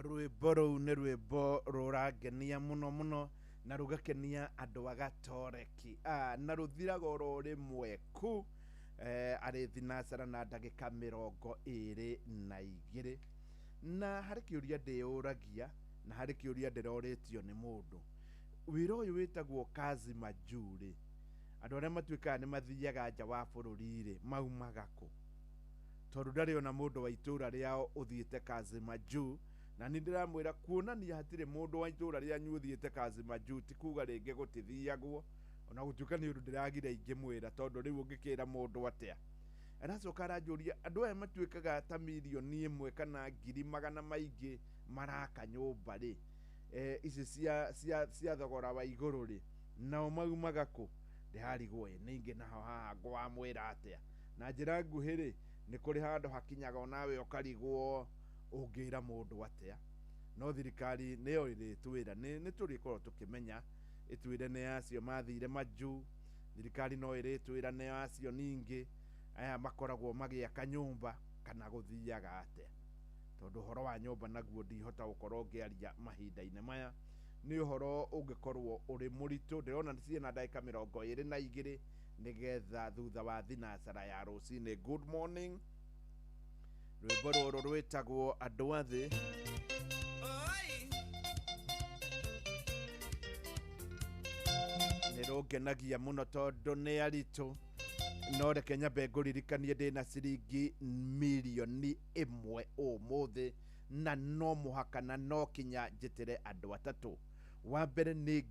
Rwiboro nĩ rwĩmbo rũrangenia mũno na rũgakenia andũ agatoreki na rũthiraga oro rĩmwe ku arĩ thinacara na ndagĩka 22 na harĩ kĩũria ndĩyũragia na harĩ kĩũria ndĩrorĩtio nĩ mũndũ. Wĩra ũyũ wĩtagwo kazi majuri, andũ arĩa matuĩkaga nĩ mathiaga nja wa bũrũri maumaga kũ? Tondũ ndarĩ ona mũndũ wa itũra rĩao ũthiĩte kazi majuu, na nĩ ndĩramwĩra kuonania hatirĩ mũndũ wa itũra rĩanyu ũthiĩte kazi majuu ti kuga rĩngĩ gũtithiagwo, ona gũtuĩka nĩ ũndũ ndĩragire ingĩmwĩra tondũ rĩu ũngĩkĩra mũndũ atĩa. Aracoka aranjũria andũ aya matuĩkaga ta milioni 1 kana 100,000 maingĩ maraka nyũmba rĩ, ici cia thogora wa igũrũ rĩ, nao maumaga kũ? Ndĩrarigwo ningĩ naho haha ngwamwĩra atĩa. Na njĩra nguhĩ rĩ, nĩ kũrĩ handũ hakinyaga onawe ũkarigwo ũngĩra mũndũ atĩa. No thirikari nĩyo ĩrĩtwĩra, nĩ tũrĩkorwo tũkĩmenya ĩtwĩre nĩ acio mathire majuu, thirikari no ĩrĩtwĩra nĩ acio ningĩ aya makoragwo magĩaka nyũmba kana gũthiaga atĩa. Tondũ ũhoro wa nyũmba naguo ndihota gũkorwo ngĩaria mahinda-inĩ maya, nĩ ũhoro ũngĩkorwo ũrĩ mũritũ. Ndĩrona ciĩna ndagĩka 22 nĩgetha thutha wa thinacara ya rũcinĩ. Good morning. Rwĩmbo rũrũ rwĩtagwo andũ athĩ. Nĩ rũngenagia mũno tondũ nĩ aritũ, no reke nyambe ngũririkanie ndĩna ciringi milioni 1 ũmũthĩ, na no mũhaka na no kinya njĩtĩre andũ atatũ. Wa mbere nĩ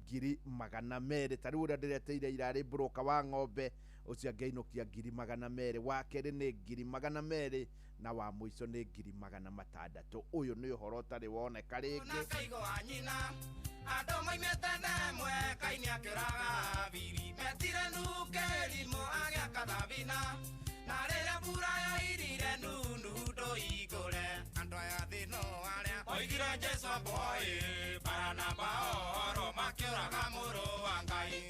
200,000, ta rĩu ũrĩa ndĩreteire irarĩ broker wa ng'ombe ũcio angĩinũkia 200,000. Wa kerĩ nĩ 200,000 na wa mũico nĩ 600,000. Ũyũ nĩ ũhoro ũtarĩ woneka rĩngĩ. Andũ moimĩte ndemwe kaini akĩraga biri metire nukerimo agĩaka thabina na rĩrĩa mbura yoirire nunu ndũigũre. Andũ aya thĩno arĩa oigire Jesu boy Baranaba oro makĩũraga mũrũ wa Ngai.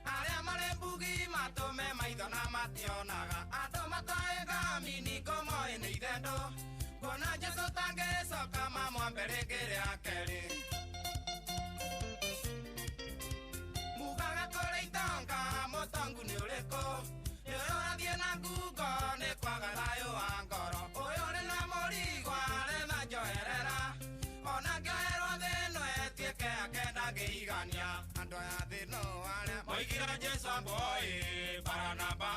Arĩa marĩ mbugi matũme maitho na mationaga, andũ mataĩga miniko moĩ nĩ ithendũ, kuona Jesu tangĩcoka mamwambe rĩngĩ rĩa kerĩ. Mugaga kũrĩ itonga mũtongu nĩ ũrĩkũ, nĩ ũrĩa ũrathiĩ na ngungo nĩ kwaga thayũ wa ngoro. Ũyũ ũrĩ na mũrigo arema njoherera, ona ngĩoherwo thĩno ĩtuĩke akenda ngĩigania. Andũ aya thĩno arĩa moigire Jesu boy Baranaba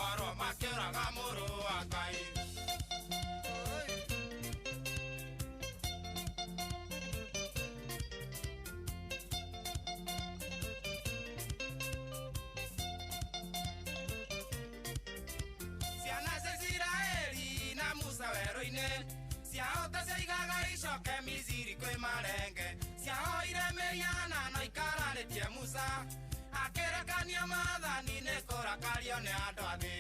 oro makĩũraga mũrũ wa Ngai. Ciana cia Isiraeli ciahota ciaigaga icoke Misiri kwĩ marenge ciahoire Mĩriana no ikararĩtie Musa akĩrekania maathani nĩ kũrakario nĩ andũ athĩ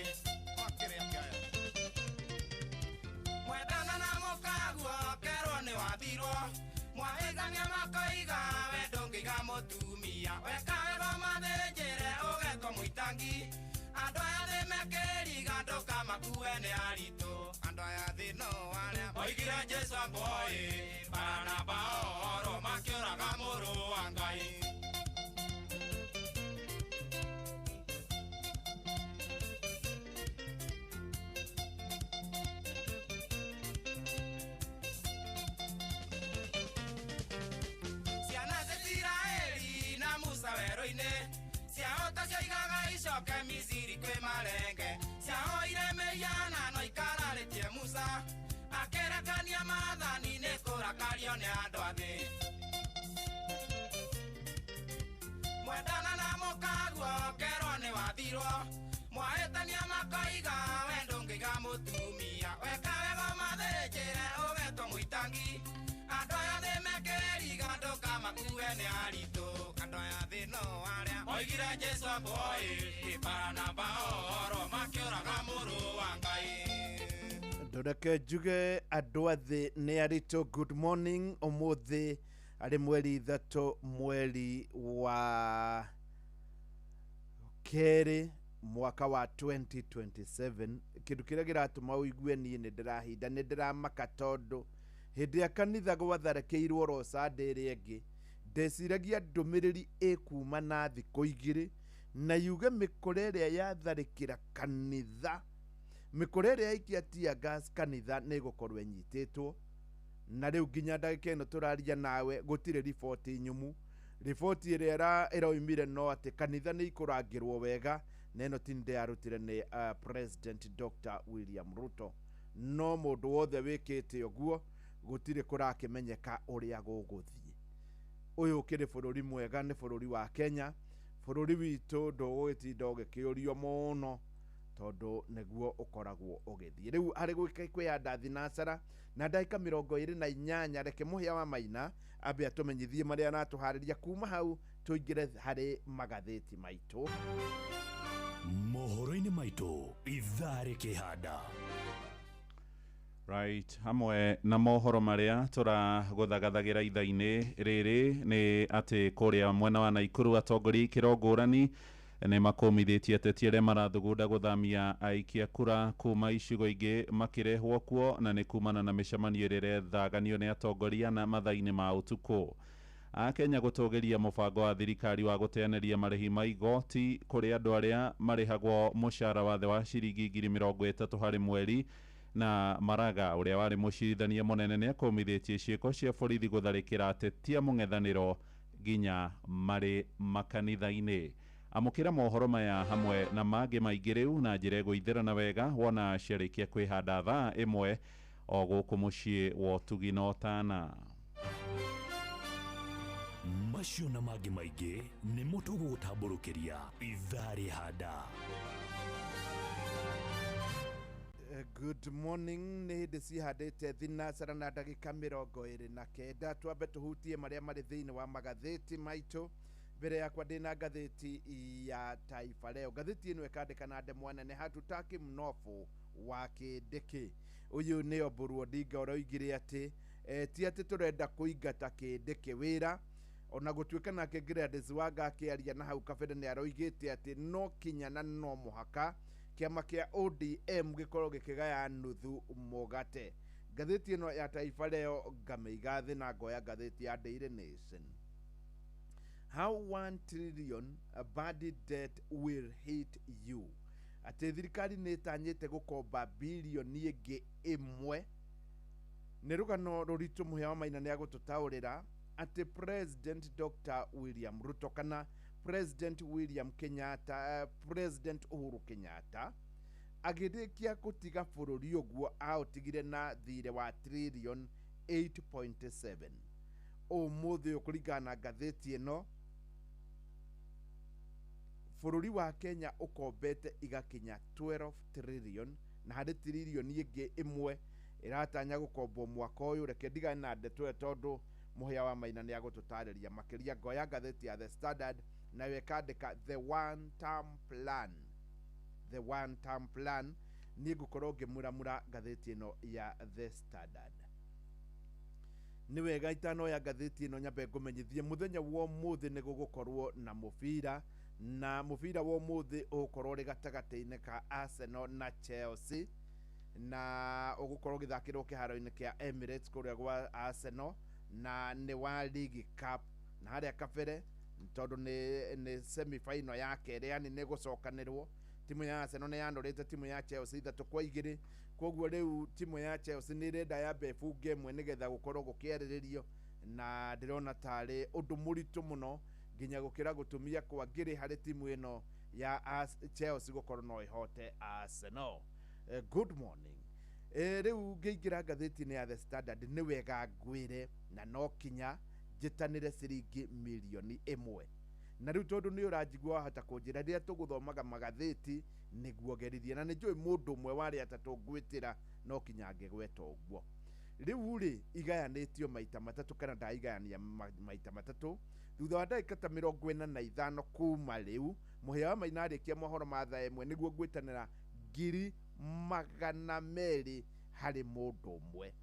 mwendana na mũkaguo kerwo nĩ wathirwo mwaĩgania makoiga we ndũngĩiga mũtumia weka wega mathĩnjĩre ũgetwo mũitangi andũ aya thĩ mekĩriga ndũkamakue nĩ aritũ andũ aya thĩ no arĩa moigire Jesũ amboĩ Baranaba oro makĩũraga mũrũ wa Ngai ciahota ciaigaga icoke Misiri kwĩ marenge ciahoire Mĩriana no ikararĩtie Musa akĩrekania maathani nĩ kũrakario nĩ andũ athĩ mwendana na mũkaguo kerwo nĩ wathirwo mwahĩtania makoiga we ndũngĩiga mũtumia weka wega mathĩnjĩre ũgetwo mũitangi andũ aya thĩ mekĩriga ndũkamakue nĩ aritũ andũ aya thĩ no arĩa moigire Jesũ amboĩ Baranaba oro makĩũraga mũrũ wa Ngai ndoreke njuge andũ athĩ nĩ aritũ good morning ũmũthĩ arĩ mweri 3 mweri wa kerĩ mwaka wa 2027 kĩndũ kĩrĩa kĩratũma ũigue niĩ nĩ ndĩrahinda nĩ ndĩramaka tondũ hĩndĩ ya kanitha gwatharĩkĩirwo Rosande ĩrĩa ĩngĩ ndeciragia ndũmĩrĩri ĩkuma na thikũ igĩrĩ na yuge mĩkora ĩrĩa yatharĩkĩra kanitha mĩkora ĩrĩa yaikia tear gas kanitha nĩ gũkorwo ĩnyitĩtwo na rĩu nginya ndagĩka ĩno tũraria nawe gũtirĩ riboti nyumu riboti ĩrĩa ĩroimire no atĩ kanitha nĩ ikũrangĩrwo wega na ĩno ti ndĩ yarutire nĩ President Dr. William Ruto no mũndũ wothe wĩkĩte ũguo gũtirĩ kũrakĩmenyeka ũrĩa gũgũthiĩ ũyũ kĩrĩ bũrũri mwega nĩ bũrũri wa Kenya bũrũri witũ ndũgũgĩtinda ũgĩkĩũrio mũno tondũ nĩguo ũkoragwo ũgĩthiĩ rĩu harĩ kwĩyanda thinacara na ndagĩka 28 reke Mũhĩa wa Maina ambe atũmenyithie marĩa aratũharĩria kuma hau tũingĩre harĩ magathĩti maitũ mohoro-inĩ maitũ ithaa rĩkĩhanda Right, hamwe na mohoro marĩa tũragũthagathagĩra ithaa-inĩ rĩrĩ nĩ atĩ kũrĩa mwena wa Naikuru atongoria ikĩro ngũrani nĩ makũmithĩtie ateti arĩa marathugunda gũthamia aikia kura kuma icigo ingĩ makĩrehwo kuo na nĩ kumana na mĩcemanio ĩrĩa ĩrethaganio nĩ atongoria na mathaa-inĩ ma ũtukũ Akenya gũtũgĩria mũbango wa thirikari wa gũteanĩria marĩhi ma igoti kũrĩ andũ arĩa marĩhagwo mũcara wa thĩ wa ciringi 30,000 harĩ mweri na Maraga ũrĩa warĩ mũcirithania mũnene nĩ akomithĩtie ciĩko cia borithi gũtharĩkĩra ateti a mũng'ethanĩro nginya marĩ makanitha-inĩ amũkĩra mohoro maya hamwe na mangĩ maingĩ rĩu na njĩra ĩgũithĩrana wega wona ciarĩkia kwĩhanda thaa ĩmwe o gũkũ mũciĩ wa ũtugi na ũtana macio na mangĩ maingĩ nĩ mũtũgũtambũrũkĩria ithaa rĩhanda Good morning nĩ hĩndĩ cihandĩte thinacara na ndagĩka 29 twambe tũhutie marĩa marĩ thĩinĩ wa magathĩti maitũ mbere yakwa ndĩna ngathĩti ya Taifa Leo ngathĩti ĩno ĩkandĩka na ndemwa nene hatutaki mnofu wa Kĩndĩkĩ ũyũ nĩ Oburu Odinga ũroigire atĩ ti atĩ tũrenda kũingata Kĩndĩkĩ wĩra ona gũtuĩka nake Gladys Wanga akĩaria na hau kabere nĩ aroigĩte atĩ no kinya na no mũhaka kĩama kĩa ODM gĩkorwo gĩkĩgaya nuthu mũgate ngathĩti ĩno ya Taifa Leo ngamĩiga thĩ na ngoya ngathĩti ya Daily Nation How 1 trillion bad debt will hit you atĩ thirikari nĩ ĩtanyĩte gũkomba bilioni ĩngĩ ĩmwe nĩ rũgano rũritũ Mũhĩa wa Maina nĩ agũtũtaũrĩra atĩ President Dr. William Ruto kana President William Kenyatta President Uhuru Kenyatta agĩrĩkia gũtiga bũrũri ũguo aũtigire na thirĩ wa trillion 8.7 ũmũthĩ ũkũringana na ngathĩti ĩno bũrũri wa Kenya ũkombete igakinya 12 trillion na harĩ trillion ĩngĩ ĩmwe iratanya gukombwo mwaka uyu reke ndigane na ndeto tondu muhia wa maina ni agututariria makiria ngoya ngatheti ya The Standard na wekandika the one term plan ni gukorwo ngimuramura ngatheti ino ya The Standard. Ni wega itano ya ngatheti ino nyambe ngumenyithie muthenya wa umuthi ni gugukorwo na mubira na mubira wa umuthi ugukorwo ri gatagati-ini ka Arsenal na Chelsea na ugukorwo githakirwo kiharo-ini kia Emirates kuria gwa Arsenal na ni wa League Cup na haria kabere tondu ni semi final ya keri yani ni gucokanirwo timu ya Arsenal ni yandorete timu ya Chelsea 3-2 koguo riu timu ya Chelsea ni renda ya befu game nigetha gukorwo gukieriririo na ndirona tari undu muritu muno nginya gukira gutumia kwa ngiri hari timu ino ya Chelsea gukorwo no ihote Arsenal. Good morning. Riu ngiingira ngatheti-ini ya The Standard ni wega ngwire na no kinya njitanire ciringi milioni 1 na riu tondu ni uranjigua hata kunjira riria tuguthomaga magatheti niguo gerithie na ni njui mundu umwe wari atatu ngwitira no kinya ngegweta uguo. Riu ri igayanitio maita matatu kana ndaigayania maita matatu thutha wa ndagika ta 45 kuma riu muhia wa maina arikia mohoro ma thaa imwe niguo ngwitanira 200,000 hari mundu umwe.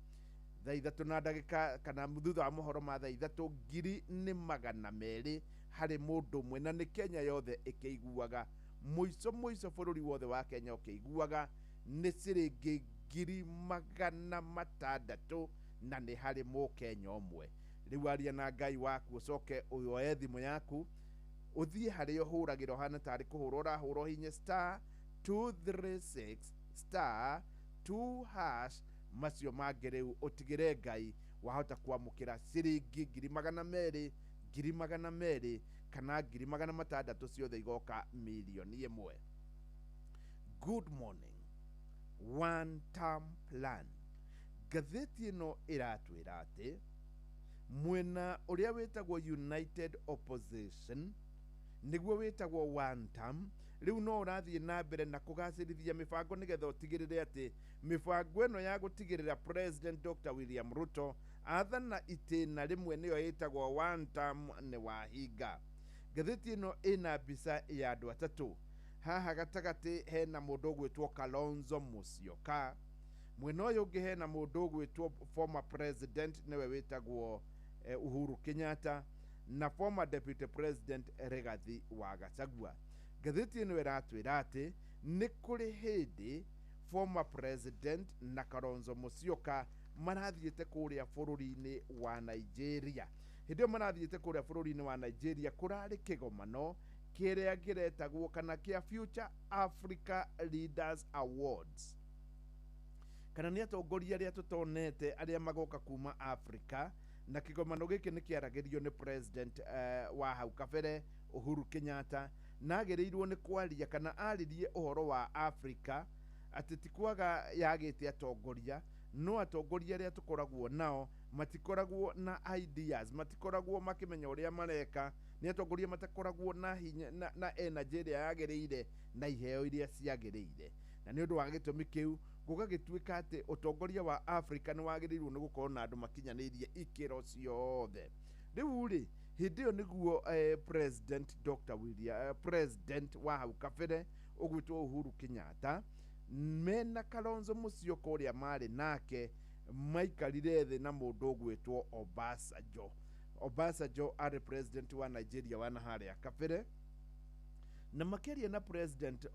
Thaa 3 na ndagika kana thutha wa mohoro ma thaa 3 200,000 hari mundu umwe na ni Kenya yothe ikiguaga muico bururi wothe wa Kenya ukiguaga ni ciringi 600,000 na ni hari mu Kenya umwe. Riu aria na Ngai waku ucoke uyoe thimu yaku uthie haria uhuragirwo hana tari kuhurwo urahurwo hinye *236*2# macio mangĩ riu utigire Ngai wahota kwamukira ciringi 200,000 kana 600,000 ciothe igoka milioni 1. Good morning. One term plan. Ngatheti ino iratwira ati mwena uria witagwo United Opposition niguo witagwo one term riu no urathie na mbere na kugacirithia mibango nigetha utigirire ati mibango ino ya gutigirira President Dr. William Ruto athana itina rimwe niyo yitagwo one term ni wahinga. Ngatheti ino ina mbica ya andu atatu haha gatagati hena mundu ugwitwo Kalonzo Musyoka mwena uyu ungi hena mundu ugwitwo former president niwe witagwo Uhuru Kenyatta na former deputy president Rigathi wa Gachagua. Ngatheti ino iratwira ati ni kuri hindi former president na Kalonzo Musyoka marathiete kuria bururi-ini wa Nigeria. Hindi marathiete kuria bururi-ini wa Nigeria kurari kigomano kiria giretagwo kana kia Future Africa Leaders Awards kana ni atongoria aria tutonete aria magoka kuma Africa na kigomano giki ni kiaragirio ni president wa hau kabere Uhuru Kenyatta na agereirwo ni kwaria kana aririe uhoro wa Africa ati tikwaga yagite atongoria no atongoria aria tukoragwo nao matikoragwo na ideas matikoragwo makimenya uria mareka ni atongoria matakoragwo na hinya na energy iria yagereire na iheo iria ciagereire na ni undu wa gitumi kiu gugagituika ati utongoria wa Africa ni wagereirwo ni gukorwo na andu makinyanirie ikiro ciothe. Riu ri hindi yo niguo president Dr. William president wa hau kabere ugwitwo Uhuru Kenyatta mena Kalonzo Musyoka uria mari nake maikarire thi na mundu ugwitwo Obasanjo ari president wa Nigeria wana haria kabere na makeria na president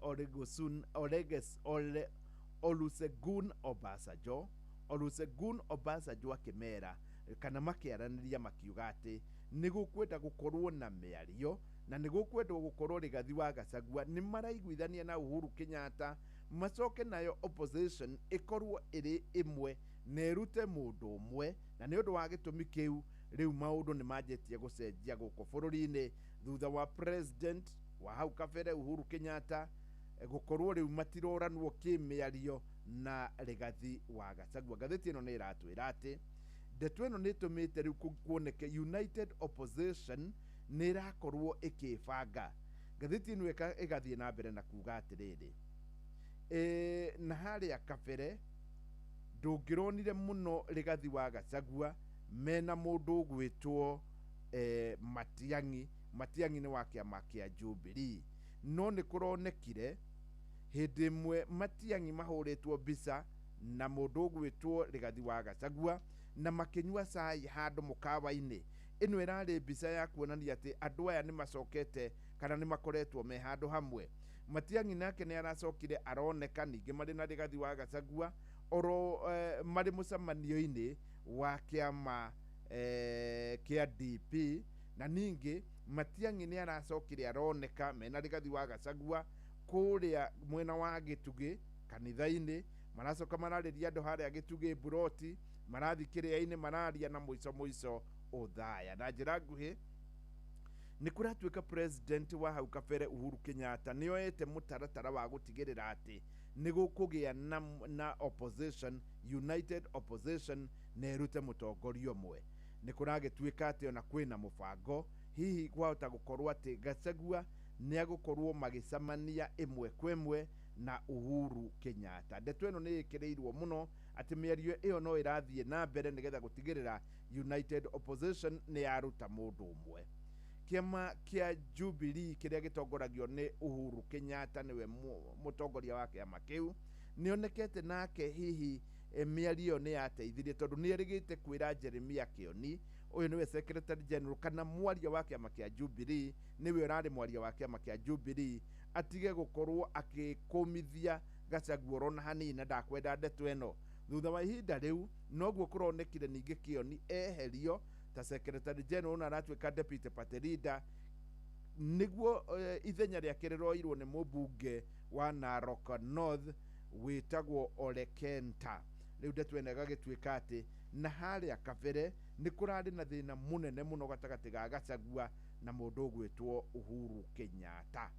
Olusegun Obasanjo akimera kana makiaraniria makiuga ati nigukwenda gukorwo na miario na nigukwenda gukorwo Rigathi wa Gachagua ni maraiguithania na Uhuru Kenyatta macoke nayo opposition ikorwo iri imwe na irute mundu umwe na ni undu wa gitumi kiu riu maundu ni manjitie gucenjia guko bururi-ini thutha wa president wa hau kabere Uhuru Kenyatta gukorwo riu matiroranwo kimiario na Rigathi wa Gachagua. Ngatheti ino ni iratwira ati ndeto ino ni tumite riu kuoneke United Opposition ni irakorwo ikibanga. Ngatheti ino igathie na mbere na kuga atiriri na haria kabere ndũngĩronire mũno Rigathi wa Gachagua mena mũndũ ũgwĩtwo Matiang'i. Matiang'i nĩ wa kĩama kĩa Jubilee, no nĩ kũronekire hĩndĩ ĩmwe Matiang'i mahũrĩtwo mbica na mũndũ ũgwĩtwo Rigathi wa Gachagua na makĩnyua cai handũ mũkawa-inĩ. Ĩno ĩrarĩ mbica ya kuonania atĩ andũ aya nĩ macokete kana nĩ makoretwo me handũ hamwe. Matiang'i nake nĩ aracokire aroneka ningĩ marĩ na Rigathi wa Gachagua oro marĩ mũcemanio-inĩ wa kĩama kĩa DP, na ningĩ Matiang'i nĩ aracokire aroneka mena Rigathi wa Gachagua kũrĩa mwena wa Gĩtugĩ kanitha-inĩ, maracoka mararĩria andũ harĩa Gĩtugĩ buroti, marathi kĩrĩa-inĩ mararia na mũico ũthaya. Na njĩra nguhĩ nĩ kũratuĩka president wa hau kabere Uhuru Kenyatta nĩ oete mũtaratara wa gũtigĩrĩra atĩ nĩ gũkũgĩa na opposition, united opposition, na ĩrute mũtongoria ũmwe. Nĩ kũragĩtuĩka atĩ ona kwĩna mũbango hihi kwahota gũkorwo atĩ Gachagua nĩ agũkorwo magĩcemania ĩmwe kwa ĩmwe na Uhuru Kenyatta. Ndeto ĩno nĩ ĩkĩrĩirwo mũno atĩ mĩario ĩyo no ĩrathiĩ na mbere nĩgetha gũtigĩrĩra united opposition nĩ yaruta mũndũ ũmwe. Kĩama kĩa Jubilee kĩrĩa gĩtongoragio nĩ Uhuru Kenyatta nĩwe mũtongoria wa kĩama kĩu, nĩ onekete nake hihi mĩario nĩ yateithirie tondũ nĩ erĩgĩte kwĩra Jeremiah Kioni, ũyũ nĩwe secretary general kana mwaria wa kĩama kĩa Jubilee, nĩwe ũrarĩ mwaria wa kĩama kĩa Jubilee, atige gũkorwo akĩkũmithia Gachagua rona hanini na ndakwenda ndeto ĩno. Thutha wa ihinda rĩu noguo kũronekire ningĩ Kioni eherio ta secretary general na aratuĩka deputy party leader, nĩguo ithenya rĩake rĩroirwo nĩ mũmbunge wa Narok North wĩtagwo Ole Kenta. Rĩu ndeto ĩno ĩgagĩtuĩka atĩ na harĩa kabere nĩ kũrarĩ na thĩna mũnene mũno gatagatĩ ga Gachagua na mũndũ ũgwĩtwo Uhuru Kenyatta.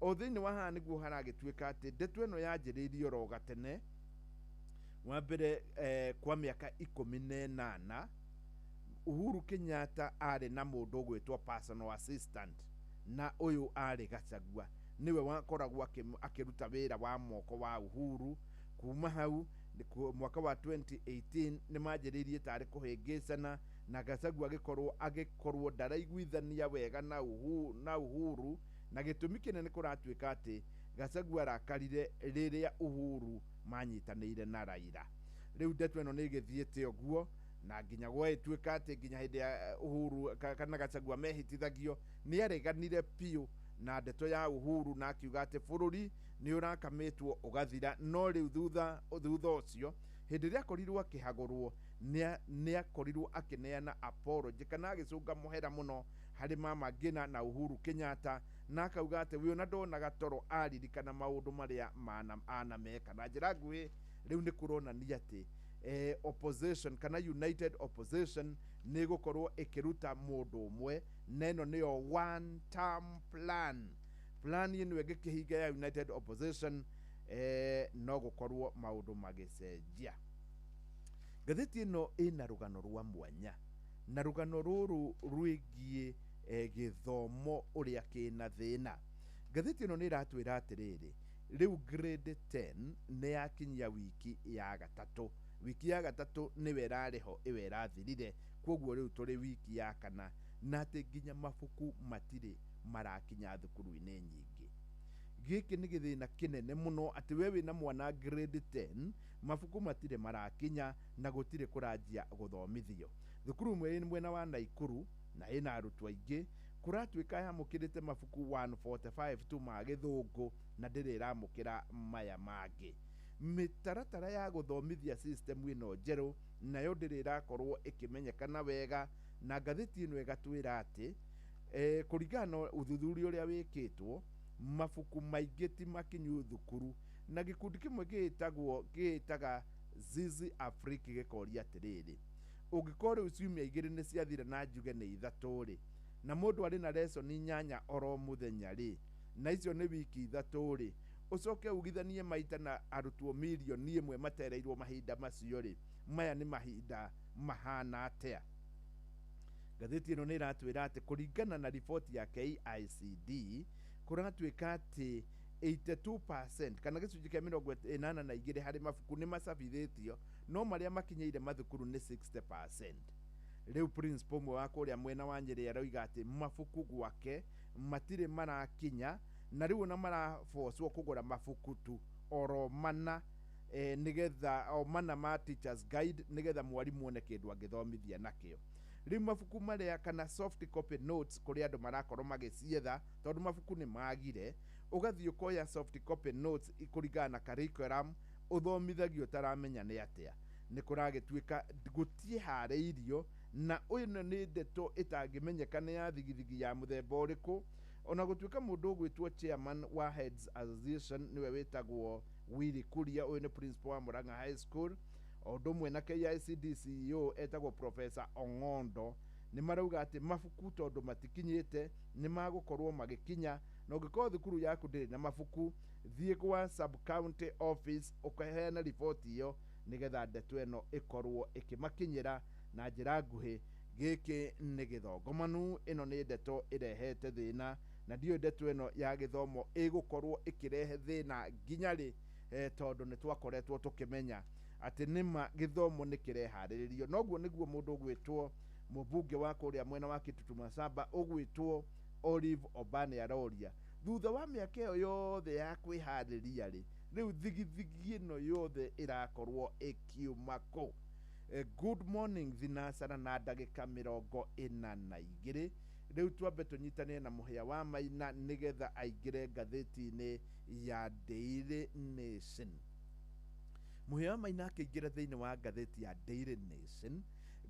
O thĩinĩ wa haha nĩguo haragĩtuĩka atĩ ndeto ĩno yanjĩrĩirio ro gatene wa mbere kwa mĩaka 18 Uhuru Kenyatta arĩ na mũndũ ũgwĩtwo personal assistant, na ũyũ arĩ Gachagua, niwe wakoragwo akĩruta wĩra wa moko wa Uhuru. Kuma hau mwaka wa 2018 nĩ manjĩrĩirie tarĩ kũhĩngĩcana na Gachagua agĩkorwo ndaraiguithania wega na Uhuru, na gĩtũmi kĩnene kũratuĩka atĩ Gachagua arakarire rĩrĩa Uhuru manyitanĩire na Raila. Rĩu ndeto ĩno nĩ ĩgĩthiĩte ũguo na nginya gwatuĩka atĩ nginya hĩndĩ ya Uhuru kana Gachagua mehĩtithagio nĩ areganire piũ na ndeto ya Uhuru na akiuga atĩ bũrũri nĩ ũrakamĩtwo ũgathira. No rĩu thutha ũcio hĩndĩ ĩrĩa akorirwo akĩhagũrwo nĩ akorirwo akĩneana apology kana agĩcũnga mũhera mũno harĩ Mama Ngina na Uhuru Kenyatta, na akauga atĩ we ona ndonaga toro aririkana maũndũ marĩa anameka. Na njĩra nguhĩ rĩu nĩ kũronania atĩ opposition kana united opposition nĩ gũkorwo ĩkĩruta mũndũ ũmwe, na ĩno nĩyo one term plan ĩno ĩgĩkĩhinga ya united opposition, no gũkorwo maũndũ magĩcenjia. Ngathĩti ĩno ĩna rũgano rwa mwanya, na rũgano rũrũ rwĩgiĩ gĩthomo ũrĩa kĩna thĩna. Ngathĩti ĩno nĩ ĩratwĩra atĩrĩrĩ, rĩu grade 10 nĩ yakinyia wiki ya gatatũ. Wiki ya gatatũ nĩwe ĩrarĩho ĩwe ĩrathirire, kwoguo rĩu tũrĩ wiki ya kana, na atĩ nginya mabuku matirĩ marakinya thukuru-inĩ nyingĩ. Gĩkĩ nĩ gĩthĩna kĩnene mũno atĩ we wĩna mwana grade 10 mabuku matirĩ marakinya na gũtirĩ kũranjia gũthomithio. Thukuru ĩmwe mwena wa Naikuru na ĩna arutwo aingĩ kũratuĩka yamũkĩrĩte mabuku 145 tu ma Gĩthũngũ na ndĩrĩ ĩramũkĩra maya mangĩ. Mĩtaratara ya gũthomithia system ĩno njerũ nayo ndĩrĩ ĩrakorwo ĩkĩmenyekana wega, na ngathĩti ĩno ĩgatwĩra atĩ kũringana na ũthuthuria ũrĩa wĩkĩtwo, mabuku maingĩ ti makinyu thukuru, na gĩkundi kĩmwe gĩĩtaga Zizi Africa gĩkoria atĩrĩrĩ, ũngĩkorwo rĩu ciumia 2 nĩ ciathira na njuge nĩ 3 rĩ, na mũndũ arĩ na lesson 8 oro mũthenya rĩ, na icio nĩ wiki 3 rĩ, ũcoke ugithanie maita na arutwo milioni 1 matereirwo mahinda macio rĩ, maya nĩ mahinda mahana atĩa? Ngathĩti ĩno nĩ ĩratwĩra atĩ kũringana na riboti ya KICD kũratuĩka atĩ 82% kana gĩcunjĩ kĩa 82 harĩ mabuku nĩ macabithĩtio, no marĩa makinyĩire mathukuru nĩ 60%. Rĩu principal ũmwe wa kũrĩa mwena wa Nyĩrĩ aroiga atĩ mabuku gwake matirĩ marakinya, na rĩu ona marabocwo kũgũra mabuku tu oro mana nigetha o mana ma teachers guide nigetha mwarimũ one kĩndũ angĩthomithia nakĩo. Rĩu mabuku marĩa kana soft copy notes kũrĩ andũ marakorwo magĩcietha tondũ mabuku nĩ magire, ũgathiĩ ũkoya soft copy notes kũringana na curriculum ũthomithagio ũtaramenya nĩ atĩa. Nĩ kũragĩtuĩka gũtiĩharĩirio, na ũyũ nĩ ndeto ĩtangĩmenyeka nĩ ya thigithigi ya mũthemba ũrĩkũ, ona gũtuĩka mũndũ ũgwĩtwo chairman wa Heads Association nĩwe wĩtagwo Willy Kuria, ũyũ nĩ principal wa Murang'a High School, o ũndũ ũmwe na KICD CEO etagwo Professor Ong'ondo, nĩ marauga atĩ mabuku tondũ matikinyĩte nĩ magũkorwo magĩkinya, na ũngĩkorwo thukuru yaku ndĩrĩ na mabuku, thiĩ kwa sub county office ũkaheana riboti ĩyo nigetha ndeto ĩno ĩkorwo ĩkĩmakinyĩra na njĩra nguhĩ. Gĩkĩ nĩ gĩthongomanu, ĩno nĩ ndeto ĩrehete thĩna, na ndiyo ndeto ĩno ya gĩthomo ĩgũkorwo ĩkĩrehe thĩna nginya rĩ, tondũ nĩ twakoretwo tũkĩmenya atĩ nĩma gĩthomo nĩ kĩreharĩrĩrio. Noguo nĩguo mũndũ ũgwĩtwo mũmbunge wa kũrĩa mwena wa Kitutu Masaba ũgwĩtwo Olive Obane aroria, thutha wa mĩaka ĩyo yothe ya kwĩharĩria rĩ, rĩu thigithigi ĩno yothe ĩrakorwo ĩkiuma kũ? Good morning thinacara na ndagĩka 42. Rĩu twambe tũnyitanĩre na Mũhĩa wa Maina nigetha aingĩre ngathĩti-inĩ ya Daily Nation. Mũhĩa wa Maina akĩingĩra thĩinĩ wa ngathĩti ya Daily Nation,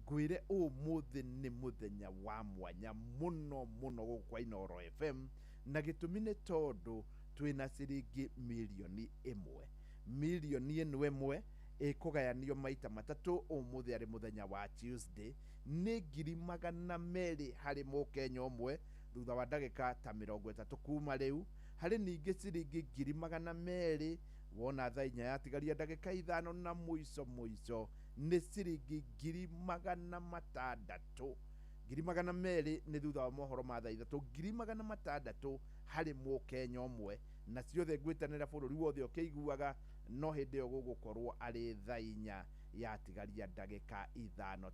ngwĩre ũmũthĩ nĩ mũthenya wa mwanya mũno mũno gũkũ kwa Inooro FM, na gĩtũmi nĩ tondũ twĩna ciringi milioni 1. Milioni ĩmwe ĩkũgayanio maita matatũ. Ũmũthĩ arĩ mũthenya wa Tuesday, nĩ 200,000 harĩ mũkenya ũmwe thutha wa ndagĩka ta 30 kuma rĩu. Harĩ ningĩ ciringi 200,000 wona thaa 4 yatigaria ndagĩka 5 na mũico nĩ ciringi 600,000. 200,000 nĩ thutha wa mohoro ma thaa 3, 600,000 harĩ mũkenya ũmwe, na ciothe ngwĩtanĩra bũrũri wothe ũkĩiguaga, no hĩndĩ ĩyo gũgũkorwo arĩ thaa 4 yatigaria ndagĩka 5.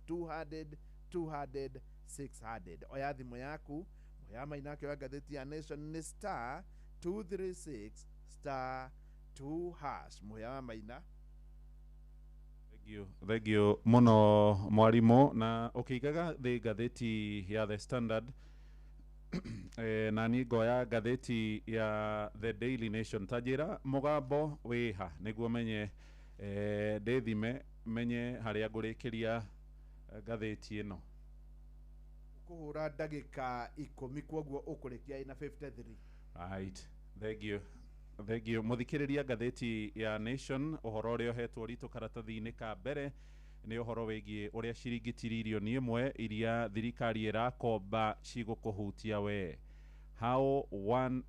200 600. Oya thimũ yaku. Mũhĩa wa Maina akĩoya ngathĩti ya Nation nĩ *236*2#. Mũhĩa wa Maina. Thank you mũno mwarimũ. Na ũkĩigaga thĩ ngathĩti ya The Standard, na niĩ ngoya ngathĩti ya The Daily Nation, ta njĩra mũgambo wĩha nĩguo menye ndĩthime menye harĩa ngũrĩkĩria ngathĩti ĩno. Kũhũra ndagĩka 10 kwoguo ũkũrĩkia ina 53. Right, thank you. Mũthikĩrĩria, ngathĩti ya Nation, ũhoro ũrĩa ũhetwo ritũ karatathi-inĩ ka mbere nĩ ũhoro wĩgiĩ ũrĩa ciringi tiririoni 1 iria thirikari ĩrakomba cigũkũhutia we. How 1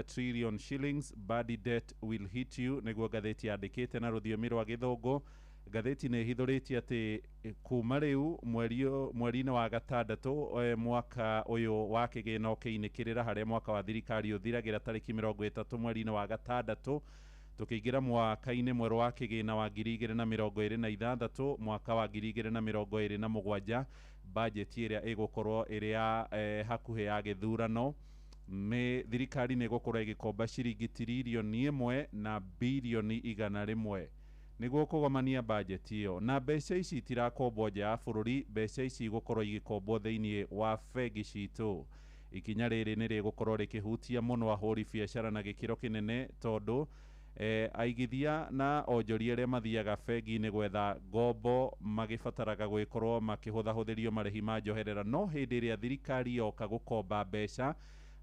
trillion shillings bad debt will hit you, nĩguo ngathĩti yandĩkĩte na rũthiomi rwa Gĩthũngũ. Ngathĩti nĩ ĩhithũrĩtie atĩ kuma rĩu mweri-inĩ wa gatandatũ mwaka ũyũ wa kĩgĩna ũkĩinĩkĩrĩra, harĩa mwaka wa thirikari ũthiragĩra tarĩki 30 mweri-inĩ wa gatandatũ, tũkĩingĩra mwaka-inĩ mwerũ wa kĩgĩna wa 2026 mwaka wa 2027. Bajeti ĩrĩa ĩgũkorwo ĩrĩ ya hakuhĩ ya gĩthurano, nĩ thirikari nĩ ĩgũkorwo ĩgĩkomba ciringi tiririoni 1 na bilioni 100 nĩguo kũgomania bajeti ĩyo. Na mbeca ici itirakombwo nja ya bũrũri, mbeca ici igũkorwo igĩkombwo thĩinĩ wa bengi citũ. Ikinya rĩrĩ nĩ rĩgũkorwo rĩkĩhutia mũno ahũri biacara na gĩkĩro kĩnene, tondũ aigithia na onjoria arĩa mathiaga bengi-inĩ gwetha ngombo magĩbataraga gwĩkorwo makĩhũthahũthĩrio marĩhi ma njoherera, no hĩndĩ ĩrĩa thirikari yoka gũkomba mbeca,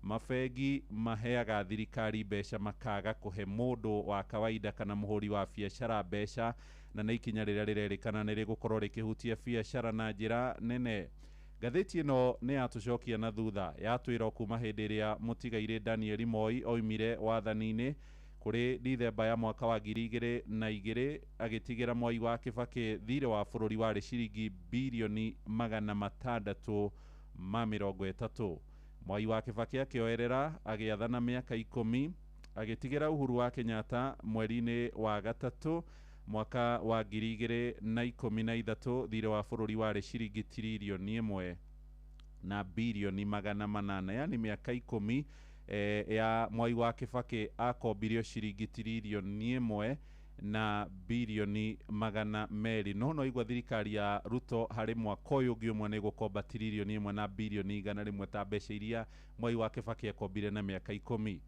mabengi maheaga thirikari mbeca makaga kũhe mũndũ wa kawaida kana mũhũri wa biacara mbeca, na nĩ ikinya rĩrĩa rĩrerĩkana nĩ rĩgũkorwo rĩkĩhutia biacara na njĩra nene. Ngathĩti ĩno nĩ yatũcokia na thutha, yatwĩra kuma hĩndĩ ĩrĩa mũtigairĩ Daniel Moi oimire wathani-inĩ kũrĩ Dithemba ya mwaka wa 2002, agĩtigĩra Mwai wa Kĩbakĩ thirĩ wa bũrũri warĩ ciringi bilioni 630. Mwai wa Kĩbakĩ akĩoerera agĩathana mĩaka 10, agitigira Uhuru wa Kenyatta mweri-inĩ wa gatatũ mwaka wa 2013 thirĩ wa bũrũri warĩ ciringi tiririoni 1 na bilioni 800, yani mĩaka 10 ya Mwai wa Kibaki akombirio ciringi tiririoni 1 na bilioni 200. No igwa thirikari ya Ruto harĩ mwaka ũyũ ũngĩ ũmwe nĩ gũkomba tiririoni 1 na bilioni 100 ta mbeca iria Mwai wa Kibaki akombire na mĩaka 10.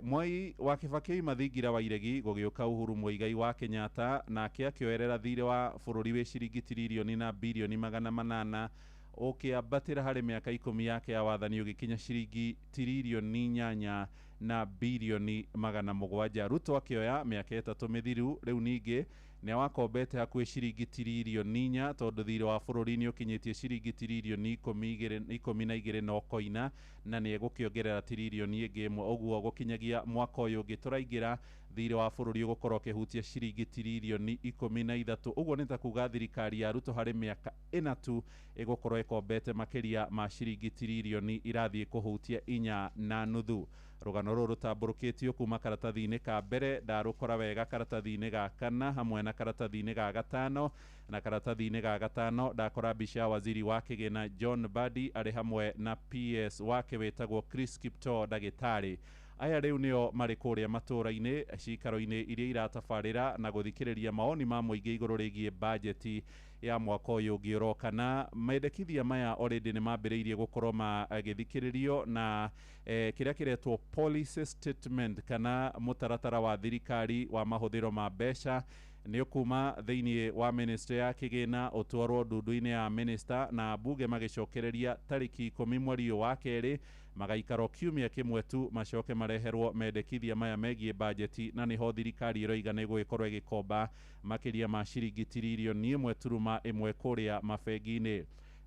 Mwai wa Kibaki oima thingira wa iregi gũgĩũka Uhuru Muigai wa Kenyatta nake akĩoerera thirĩ wa bũrũri wĩ ciringi tiririoni na bilioni 800 ũkĩambatĩra harĩ mĩaka 10 yake ya wathani ũgĩkinya ciringi tiririoni 8 na bilioni 700. Ruto akĩoya mĩaka 3 mĩthiru, rĩu ningĩ nĩ wakombete hakuhĩ ciringi tiririoni 4 tondũ thirĩ wa bũrũri nĩ ũkinyĩtie ciringi tiririoni 12 na koina, na nĩ egũkĩongerera tiririoni ĩngĩ ĩmwe, ũguo gũkinyagia mwaka ũyũ ũngĩ tũraingĩra thirĩ wa bũrũri ũgũkorwo ũkĩhutia ciringi tiririoni 13. Ũguo nĩ ta kuga thirikari ya Ruto harĩ mĩaka 4 tu ĩgũkorwo ĩkombete makĩria ma ciringi tiririoni irathiĩ kũhutia 4.5. Rũgano rũrũ rũtambũrũkĩtio kuma karatathi-inĩ ka mbere, ndarũkora wega karatathi-inĩ ga 4 hamwe na karatathi-inĩ ga 5, na karatathi-inĩ ga 5 ndakora mbica ya waziri wa kĩgĩna John Mbadi arĩ hamwe na PS wake wĩtagwo Chris Kiptoo ndagĩtarĩ. Aya rĩu nĩo marĩ kũrĩa matũra-inĩ cikaro-inĩ iria iratabarĩra na gũthikĩrĩria maoni ma mũingĩ igũrũ rĩgiĩ bajeti ya mwaka ũyũ ũngĩ ũroka, na mendekithia maya already nĩ mambĩrĩirie gũkorwo magĩthikĩrĩrio na kĩrĩa kĩretwo policy statement kana mũtaratara wa thirikari wa mahũthĩro ma mbeca nĩ ũkuma thĩinĩ wa ministry ya kĩgĩna ũtwarwo ndundu-inĩ ya minister na bunge magĩcokereria tarĩki 10 mweri wa kerĩ, magaikaro kiumia kĩmwe tu macoke mareherwo mendekithia maya megiĩ bajeti, na nĩho thirikari ĩroiga nĩ ĩgũgĩkorwo ĩgĩkomba makĩria ma ciringi tiririoni 1.1 kũrĩa mabengi-inĩ.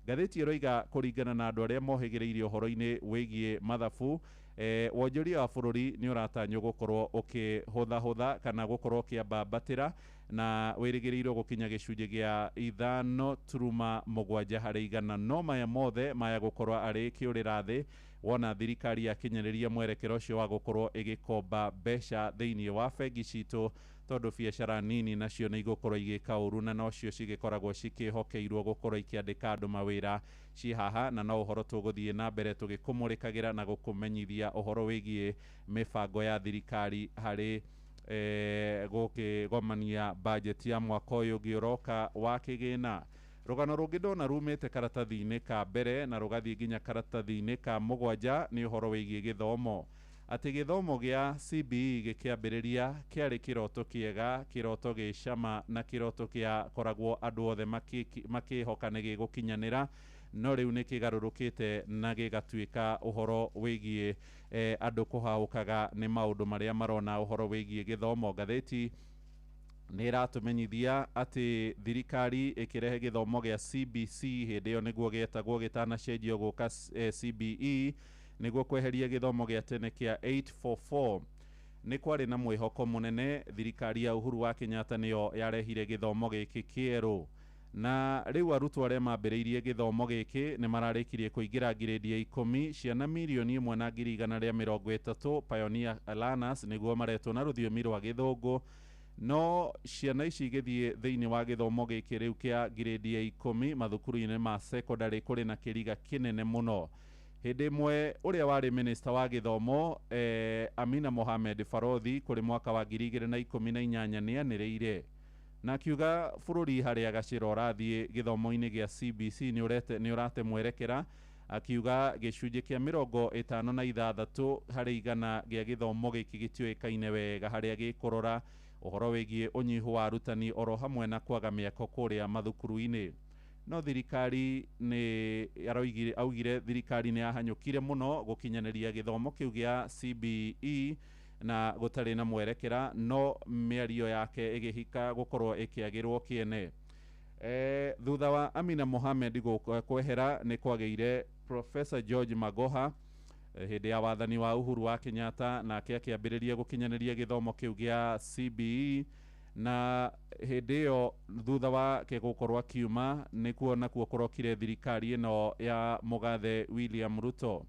Ngathĩti ĩroiga kũringana na andũ arĩa mohĩgĩrĩire ũhoro-inĩ wĩgiĩ mathabu, wonjoria wa bũrũri nĩ ũratanywo gũkorwo ũkĩhũthahũtha kana gũkorwo ũkĩambambatĩra, na wĩrĩgĩrĩirwo gũkinya gĩcunjĩ gĩa 5.7 harĩ igana. No maya mothe maya gũkorwo arĩ kĩũrĩra thĩ wona thirikari yakinyanĩria mwerekero ũcio wa gũkorwo ĩgĩkomba mbeca thĩinĩ wa bengi citũ, tondũ biacara nini nacio nĩ igũkorwo igĩka ũru na nocio cigĩkoragwo cikĩhokeirwo gũkorwo ikĩandĩka andũ mawĩra ci haha, na no ũhoro tũgũthiĩ na mbere tũgĩkũmũrĩkagĩra na gũkũmenyithia ũhoro wĩgiĩ mĩbango ya thirikari harĩ gũkĩgomania bajeti ya mwaka ũyũ ũngĩ ũroka wa kĩgĩna. Rũgano rũngĩ ndona rumĩte karatathi-inĩ ka mbere na rũgathiĩ nginya karatathi-inĩ ka 7 nĩ ũhoro wĩgiĩ gĩthomo, atĩ gĩthomo gĩa CBE gĩkĩambĩrĩria kĩarĩ kĩroto kĩega, kĩroto gĩcama na kĩroto kĩakoragwo andũ othe makĩhoka nĩ gĩgũkinyanĩra, no rĩu nĩ kĩgarũrũkĩte na gĩgatuĩka ũhoro wĩgiĩ andũ kũhaũkaga nĩ maũndũ marĩa marona ũhoro wĩgiĩ gĩthomo. Ngathĩti nĩ ĩratũmenyithia atĩ thirikari ĩkĩrehe gĩthomo gĩa CBC hĩndĩ ĩyo nĩguo gĩetagwo gĩtanacenjio gũka CBE nĩguo kweheria gĩthomo gĩa tene kĩa 844. Nĩ kwarĩ na mwĩhoko mũnene thirikari ya Uhuru wa Kenyatta nĩyo yarehire gĩthomo gĩkĩ kĩerũ, na rĩu arutwo arĩa mambĩrĩirie gĩthomo gĩkĩ nĩ mararĩkirie kũingĩra ngirĩndi ya 10, ciana 1,130,000 Pioneer Learners nĩguo maretwo na rũthiomi rwa gĩthũngũ. No ciana ici igĩthiĩ thĩinĩ wa gĩthomo gĩkĩ rĩu kĩa ngirĩndi ya 10 mathukuru-inĩ ma secondary kũrĩ na kĩriga kĩnene mũno. Hĩndĩ ĩmwe ũrĩa warĩ minista wa gĩthomo Amina Mohamed Farothi kũrĩ mwaka wa 2018 nĩanĩrĩire na akiuga bũrũri harĩa gacĩra ũrathiĩ gĩthomo-inĩ gĩa CBC nĩ ũrate mwerekera, akiuga gĩcunjĩ kĩa 56 harĩ igana gĩa gĩthomo gĩkĩ gĩtiũĩkaine wega harĩa gĩkũrora ũhoro wĩgiĩ ũnyihu wa arutani oro hamwe na kwaga mĩako kũrĩa mathukuru-inĩ. No thirikari augire thirikari nĩ yahanyũkire mũno gũkinyanĩria gĩthomo kĩu gĩa CBE na gũtarĩ na mwerekera, no mĩario yake ĩgĩhika gũkorwo ĩkĩagĩrwo kĩene. Thutha wa Amina Mohamed kwehera nĩ kwagĩire Professor George Magoha hĩndĩ ya wathani wa Uhuru wa Kenyatta, nake akĩambĩrĩria gũkinyanĩria gĩthomo kĩu gĩa CBE, na hĩndĩ ĩyo thutha wake gũkorwo akiuma nĩkuo nakuo kũrokire thirikari ĩno ya mũgathe William Ruto.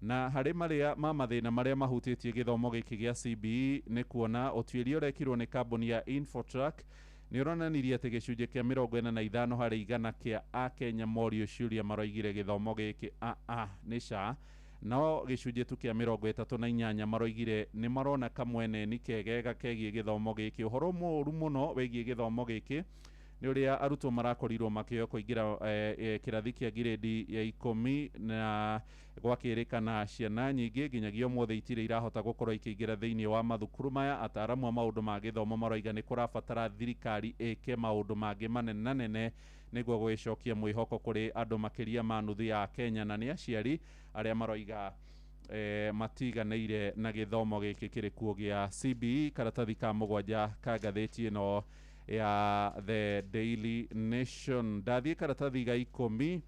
na harĩ marĩa ma mathĩna marĩa mahutĩtie gĩthomo gĩkĩ gĩa CBE nĩ kuona ũtuĩria ũrekirwo nĩ kambuni ya Infotrack nĩ ũronanirie atĩ gĩcunjĩ kĩa 45 harĩ igana kĩa Akenya morio ciũria maroigire gĩthomo gĩkĩ nĩ ca, no gĩcunjĩ tu kĩa 38 maroigire nĩ marona kamweneni kegega kegiĩ gĩthomo gĩkĩ. Ũhoro mũũru mũno wĩgiĩ gĩthomo gĩkĩ nĩ ũrĩa arutwo marakorirwo makĩoya kũingĩra kĩrathi kĩa giredi ya 10 na gwakĩrĩkana ciana nyingĩ nginyagia ũmũthĩ itirĩ irahota gũkorwo ikĩingĩra thĩinĩ wa mathukuru maya. Ataaramu a maũndũ ma gĩthomo maroiga nĩ kũrabatara thirikari ĩke maũndũ mangĩ manene nĩguo gwĩcokia mwĩhoko kũrĩ andũ makĩria ma nuthu ya Kenya, na nĩ aciari arĩa maroiga matiganĩire na gĩthomo gĩkĩ kĩrĩ kuo gĩa CBE. Karatathi ka 7 ka ngathĩti ĩno ya The Daily Nation. Ndathiĩ karatathi ga 10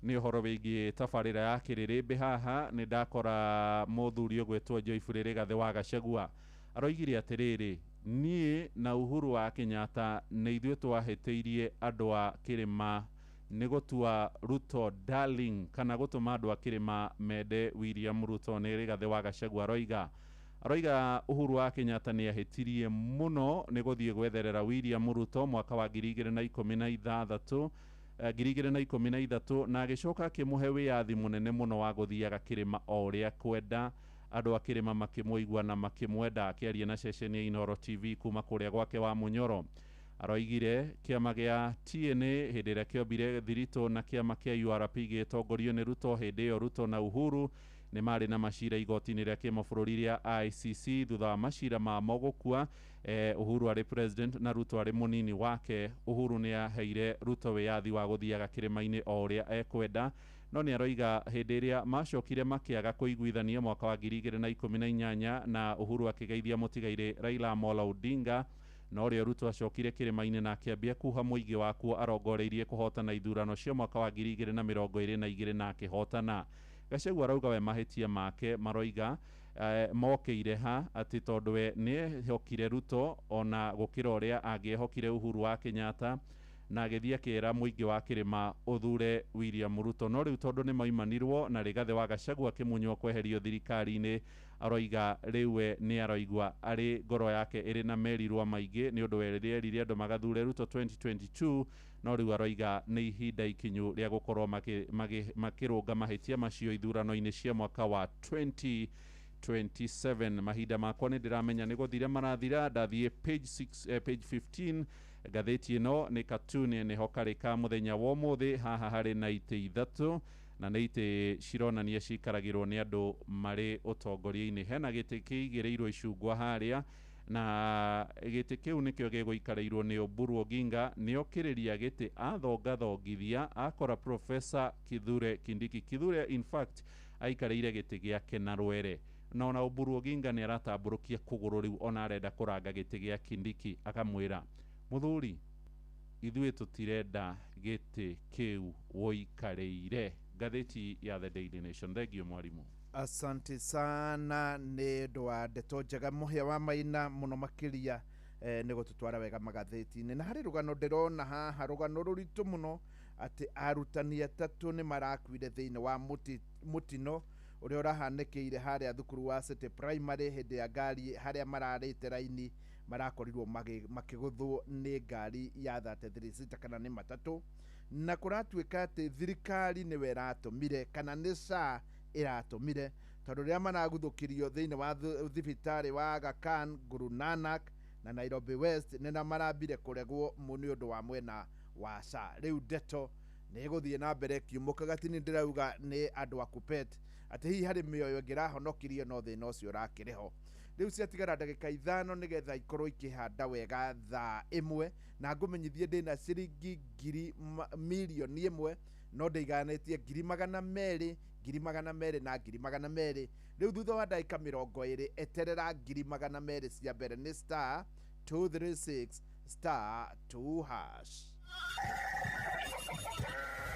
nĩ ũhoro wĩgiĩ tabarĩra ya Kĩrĩrĩmbĩ. Haha nĩ ndakora mũthuri ũgwĩtwo Joyfrey Rigathĩ wa Gachagua aroigire atĩrĩrĩ, niĩ na Uhuru wa Kenyatta nĩ ithuĩ twahĩtĩirie andũ a Kĩrĩma nĩ gũtua Ruto darling, kana gũtũma andũ a Kĩrĩma mende William Ruto. Nĩ Rigathĩ wa Gachagua aroiga Uhuru wa Kenyatta nĩ ahĩtirie mũno nĩ gũthiĩ gwetherera William Ruto mwaka wa 2013 na agĩcoka akĩmũhe wĩyathi mũnene mũno wa gũthiaga Kĩrĩma o ũrĩa kwenda. Andũ a Kĩrĩma makĩmũigua na makĩmwenda, akĩaria na ceceni ya Inooro TV kuma kũrĩa gwake wa Munyoro. Aroigire kĩama gĩa TNA hĩndĩ ĩrĩa kĩombire Thiritũ na kĩama kĩa URP gĩtongorio nĩ Ruto, hĩndĩ ĩyo Ruto na Uhuru nĩ marĩ na macira igoti-inĩ rĩa kĩmabũrũri rĩa ICC. Thutha wa macira mamo gũkua, Uhuru arĩ president na Ruto arĩ mũnini wake, Uhuru nĩ aheire Ruto wĩyathi wa gũthiaga kĩrĩma-inĩ o ũrĩa ekwenda, no nĩ aroiga hĩndĩ ĩrĩa macokire makĩaga kũiguithania mwaka wa 2018 na Uhuru akĩgeithia mũtigairĩ Raila Amolo Odinga, no rĩo Ruto acokire kĩrĩma-inĩ na akĩambia kuha mũingĩ wakuo arongoreirie kũhotana ithurano cia mwaka wa 2022 na akĩhotana. Gachagua arauga we mahĩtia make maroiga mokĩire ha atĩ tondũ we nĩ ehokire Ruto ona gũkĩra ũrĩa angĩehokire Uhuru wa Kenyatta, na agĩthiĩ akĩra mũingĩ wa Kĩrĩma ũthure William Ruto. No rĩu tondũ nĩ maimanirwo na Rigathĩ wa Gachagua akĩmunywo kweherio thirikari-inĩ, aroiga rĩu we nĩ aroigua arĩ ngoro yake ĩrĩ na merirwa maingĩ nĩ ũndũ werĩrĩrie andũ magathure Ruto 2022, no rĩu aroiga nĩ ihinda ikinyu rĩa gũkorwo makĩrũnga mahĩtia macio ithurano-inĩ cia mwaka wa 2027. Mahinda makwa nĩ ndĩramenya nĩ gũthira marathira. Ndathiĩ page 15 ngathĩti ĩno nĩ cartoon nĩho karĩ ka mũthenya wa ũmũthĩ. Haha harĩ na itĩ ithatũ na nĩ itĩ cironania cikaragĩrwo nĩ andũ marĩ ũtongoria-inĩ. Hena gĩtĩ kĩigĩrĩirwo icungwa harĩa, na gĩtĩ kĩu nĩkĩo gĩgũikarĩirwo nĩ Oburu Oginga. Nĩ okĩrĩria gĩtĩ athongathongithia akora Professor Kithure Kindiki. Kithure in fact aikarĩire gĩtĩ gĩake na rwere, na ona Oburu Oginga nĩ aratambũrũkia kũgũrũ rĩu ona arenda kũranga gĩtĩ gĩa Kindiki, akamwĩra mũthuri, ithuĩ tũtirenda gĩtĩ kĩu wũikarĩire. Ngathĩti ya The Daily Nation. Thengio mwarimũ. Asante sana, nĩ ũndũ wa ndeto njega mũhĩa wa Maina mũno makĩria nĩ gũtũtwara wega magathĩti-inĩ. Na harĩ rũgano ndĩrona haha, rũgano rũritũ mũno atĩ arutani atatũ nĩ marakuire thĩinĩ wa mũtino ũrĩa ũrahanĩkĩire harĩa thukuru wa City Primary hĩndĩ ya ngari harĩa mararĩte raini marakorirwo makĩgũthwo nĩ ngari ya 33 kana nĩ matatũ, na kũratuĩka atĩ thirikari nĩwe ĩratũmire kana nĩ SHA ĩratũmire, tondũ rĩrĩa maraguthũkirio thĩinĩ wa thibitarĩ wa Aga Khan, Guru Nanak na Nairobi West nĩ marambire kũregwo nĩ ũndũ wa mwena wa SHA. Rĩu ndeto nĩ gũthiĩ na mbere kiumũkaga tini ndĩrauga nĩ andũ a KUPPET atĩ hihi harĩ mĩoyo ĩngĩrahonokirio no thĩna ũcio ũrakĩrĩho. Rĩu ciatigara ndagĩka 5 nĩgetha ikorwo ikĩhanda wega thaa 1, na ngũmenyithie ndĩna ciringi milioni 1 no ndĩiganĩtie 200,000, 200,000 na 200,000. Rĩu thutha wa ndagĩka 20 eterera 200,000 cia mbere nĩ *236*2#.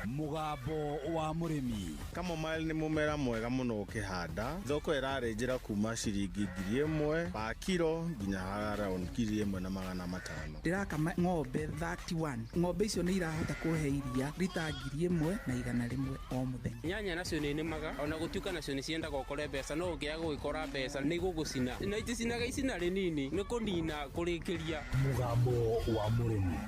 Mugambo wa mũrĩmi. Kamomile nĩ mũmera mwega mũno ũkĩhanda. Thoko ĩrarĩnjĩra kuma ciringi 1,000 pa kilo nginya around 1,500. Ndĩrakama ng'ombe 31. Ng'ombe icio nĩ irahota kũhe iria rita 1,100 o mũthenya. Nyanya nacio nĩ nĩmaga ona gũtuĩka nacio nĩ ciendaga ũkore mbeca no ũngĩaga gũgĩkora mbeca nĩ gũgũcina. Na iticinaga icina rĩnini nĩ kũnina kũrĩkĩria. Mugambo wa mũrĩmi.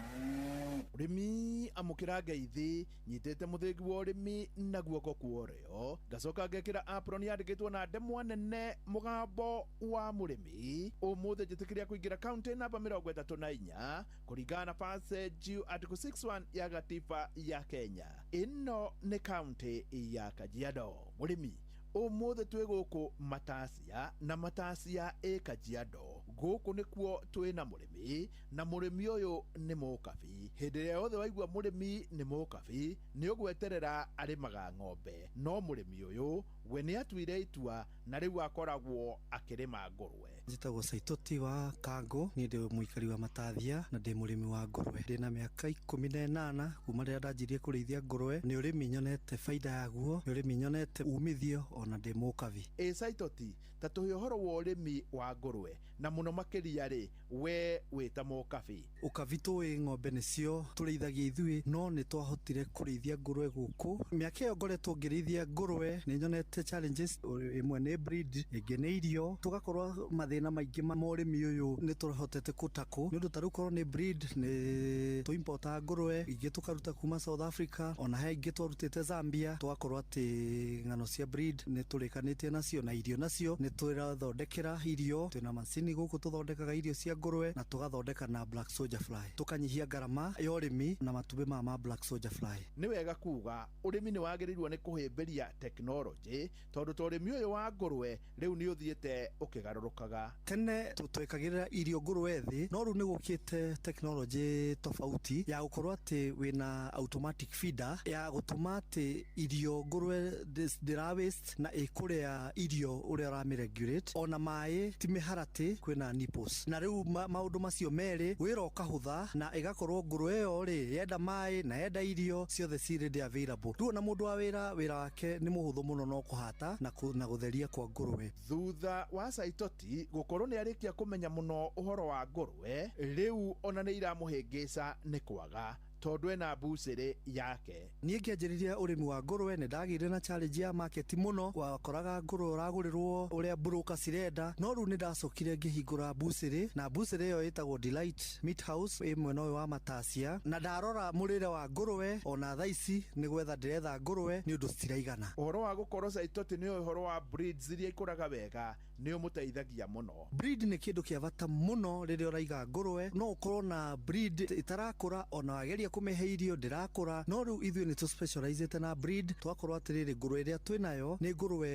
Urimi amukira ngeithi nyitete muthingi wa urimi na guoko kuoreo ngacoka ngekira apron yandikitwo na ndemwa nene mugambo wa murimi umuthe njitikiria kuingira county namba 34 kuringana na passage article 61 ya gatiba ya Kenya. Ino ni county ya Kajiado. Murimi umuthe twi guku Matasia na Matasia Kajiado. Guku nikuo twina murimi na murimi uyu ni mukabi. Hindi ya othe waigua murimi ni mukabi ni ugweterera arimaga ng'ombe. No murimi uyu we ni atuire itua na riu akoragwo akirima ngurwe. Njitagwo Saitoti wa Kango, ni ndi muikari wa Matathia na ndi murimi wa ngurwe. Ndina miaka 18 kuma rĩrĩa ndanjirie kũrĩithia ngurwe. Ni urimi nyonete faida yaguo, ni urimi nyonete umithio ona ndi mukabi. Saitoti ta tuhe uhoro wa urimi wa ngurwe na muno makiria ri we wita mukabi. Ukabi tũĩ ng'ombe nĩcio tũrĩithagia ithuĩ no nĩ twahotire kũrĩithia ngurwe gũkũ. Mĩaka ĩyo ngoretwo ngĩrĩithia ngurwe nĩ nyonete challenges, imwe nĩ breed, ĩngĩ nĩ irio. Tugakorwo mathĩna maingĩ ma ũrĩmi ũyũ nĩ tũhotete kũtakũ nĩ ũndũ ta rĩu korwo nĩ breed nĩ tũimporta ngurwe ingĩ tũkaruta kuma South Africa, ona he ingĩ twarutĩte Zambia. Tugakorwo atĩ ng'ano cia breed nĩ tũrĩkanĩtie nacio na irio nacio nĩ twĩrathondekera irio. Twĩna macini gũkũ tũthondekaga irio cia ngurwe na tũgathondeka na black soldier fly, tukanyihia ngarama ya ũrĩmi na matumbĩ ma black soldier fly. Nĩ wega kuga ũrĩmi nĩ wagĩrĩirwo nĩ kũhĩmbĩria tekinoronjĩ tondũ ta ũrĩmi ũyũ wa ngurwe rĩu nĩ ũthiĩte ũkĩgarũrũkaga. Tene twekagĩrĩra irio ngurwe thĩ, no rĩu nĩ gũkĩte tekinoronjĩ tofauti ya gũkorwo atĩ wĩna automatic feeder ya gũtũma atĩ irio ngurwe ndĩra waste na ĩkũrĩa irio ũrĩa ũramĩregulate. Ona maĩ ti mĩharatĩ, kwĩna nipples. Na rĩu maũndũ macio merĩ wĩra ũkahũtha na ĩgakorwo ngurwe ĩyo rĩ yenda maĩ na yenda irio ciothe ci ready available. Rĩu na mũndũ wa wĩra wake nĩ mũhũthũ mũno no kũhata na gũtheria kwa ngurwe. Thutha wa Saitoti gũkorwo nĩ arĩkia kũmenya mũno ũhoro wa ngurwe, rĩu ona nĩ iramũhĩngĩca nĩ kwaga tondũ ena mbucĩrĩ yake. Niĩ ngĩanjĩrĩria ũrĩmi wa ngurwe nĩ ndagĩire na challenge ya market mũno. Wakoraga ngurwe ũragũrĩrwo ũrĩa broker cirenda, no rĩu nĩ ndacokire ngĩhingũra mbucĩrĩ, na mbucĩrĩ ĩyo ĩtagwo Delight Meat House ĩ mwena ũyũ wa Matasia, na ndarora mũrĩre wa ngurwe ona thaa ici nĩ gwetha ndĩretha ngurwe nĩ ũndũ citiraigana. Ũhoro wa gũkorwo Saitoti nĩ ũhoro wa breeds iria ikũraga wega nĩ ũmũteithagia mũno. Breed nĩ kĩndũ kĩa bata mũno rĩrĩa ũraiga ngurwe. No ũkorwo na breed ĩtarakũra ona wageria kũmĩhe irio ndĩrakũra, no rĩu ithuĩ nĩ tũ specializete na breed. Twakorwo atĩrĩrĩ ngurwe ĩrĩa twĩnayo nĩ ngurwe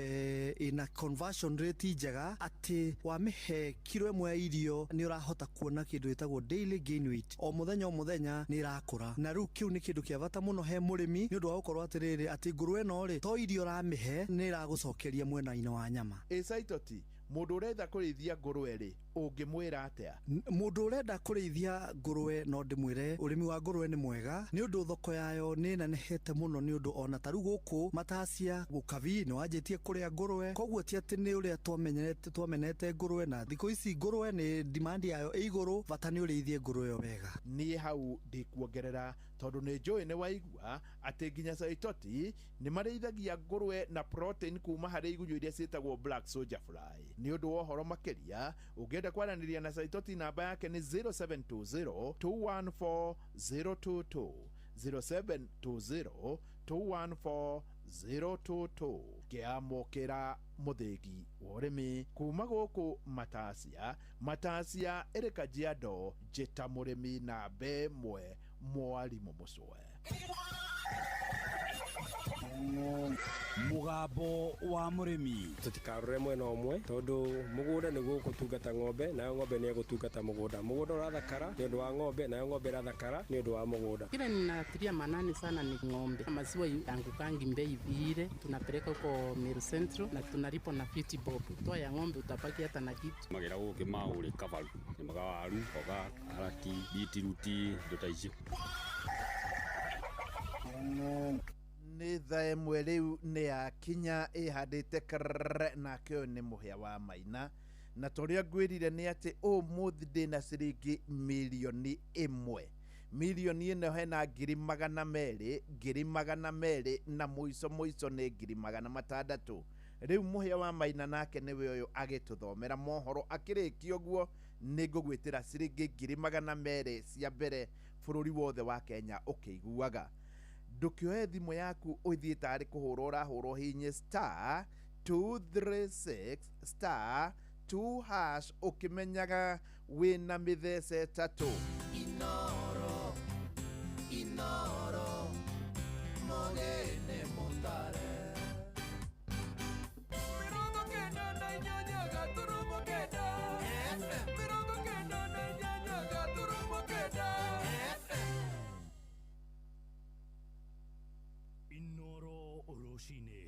ĩna conversion rate njega, atĩ wamĩhe kilo ĩmwe ya irio nĩ ũrahota kuona kĩndũ gĩtagwo daily gain weight. O mũthenya nĩ irakũra, na rĩu kĩu nĩ kĩndũ kĩa bata mũno he mũrĩmi nĩ ũndũ wa gũkorwo atĩrĩrĩ atĩ ngurwe ĩno rĩ to irio ũramĩhe nĩ ĩragũcokeria mwena-inĩ wa nyama. Saitoti mũndũ ũrenda kũrĩithia ngurwe rĩ ũngĩmwĩra atĩa? Mũndũ ũrenda kũrĩithia ngurwe no ndĩmwĩre ũrĩmi wa ngurwe nĩ mwega nĩ ũndũ thoko yayo nĩ nenehete mũno, nĩ ũndũ ona ta rĩu gũkũ Matasia Gũkabi nĩ wanjĩtie kũrĩa ngurwe, koguo ti atĩ nĩ ũrĩa twamenete ngurwe, na thikũ ici ngurwe nĩ demand yayo ĩ igũrũ, bata nĩ ũrĩithie ngurwe yo wega. Niĩ hau ndĩkuongerera tondũ nĩ njũĩ nĩ waigua atĩ nginya Saitoti nĩ marĩithagia ngurwe na protein kuma harĩ igunyũ iria ciĩtagwo black soldier fly. Nĩ ũndũ wa ũhoro makĩria ũngĩenda kwaranĩria na Saitoti namba yake nĩ 0720 214 022 0720 214 022. Kĩamũkĩra mũthĩgi wa ũrĩmi kuma gũkũ Matasia ĩrĩ Kajiado, njĩta mũrĩmi namba ĩmwe Mwarimũ Mũcwe. Mugambo wa mũrĩmi. Tutikarore mwena ũmwe tondu mugunda nĩguo gũtungata ng'ombe, nayo ng'ombe nĩ gũtungata mugunda. Mugunda ũrathakara nĩ ũndũ wa ng'ombe, nayo ng'ombe ĩrathakara nĩ ũndũ wa mugunda. Kile ninatilia manani sana ni ng'ombe. Maziwa yangukangi mbei vile, tunapeleka huko Meru Central na tunalipo na 50 bob. Toa ya ng'ombe utapaki hata na kitu. Magira gũkĩ maũrĩ kabaru nĩ magawaru, oga, araki, bitiruti, ndo ta icio. nä thaa ĩmwe rĩu nĩ yakinya ĩhandĩte krrrr, nake ũyũ nĩ mũhĩa wa Maina, na torĩa ngwĩrire nĩ atĩ ũmũthĩ ndĩna ciringi milioni 1. Milioni ĩno hena 200,000 na mũico nĩ 600,000. Rĩu mũhĩa wa Maina nake nĩwe ũyũ agĩtũthomera mohoro. Akĩrĩkia ũguo nĩ ngũgwĩtĩra ciringi 200,000 cia mbere bũrũri wothe wa Kenya ũkĩiguaga. Ndũkĩoe thimũ yaku ũthiĩ tarĩ kũhũra ũrahũrwo hinye star 236 2# ũkĩmenyaga wĩna mĩthece 3. Inoro Mogene Montare Mirongo kenda na inyanya gaturumo kenda Mirongo kenda na inyanya gaturumo kenda Inoro Oroshine.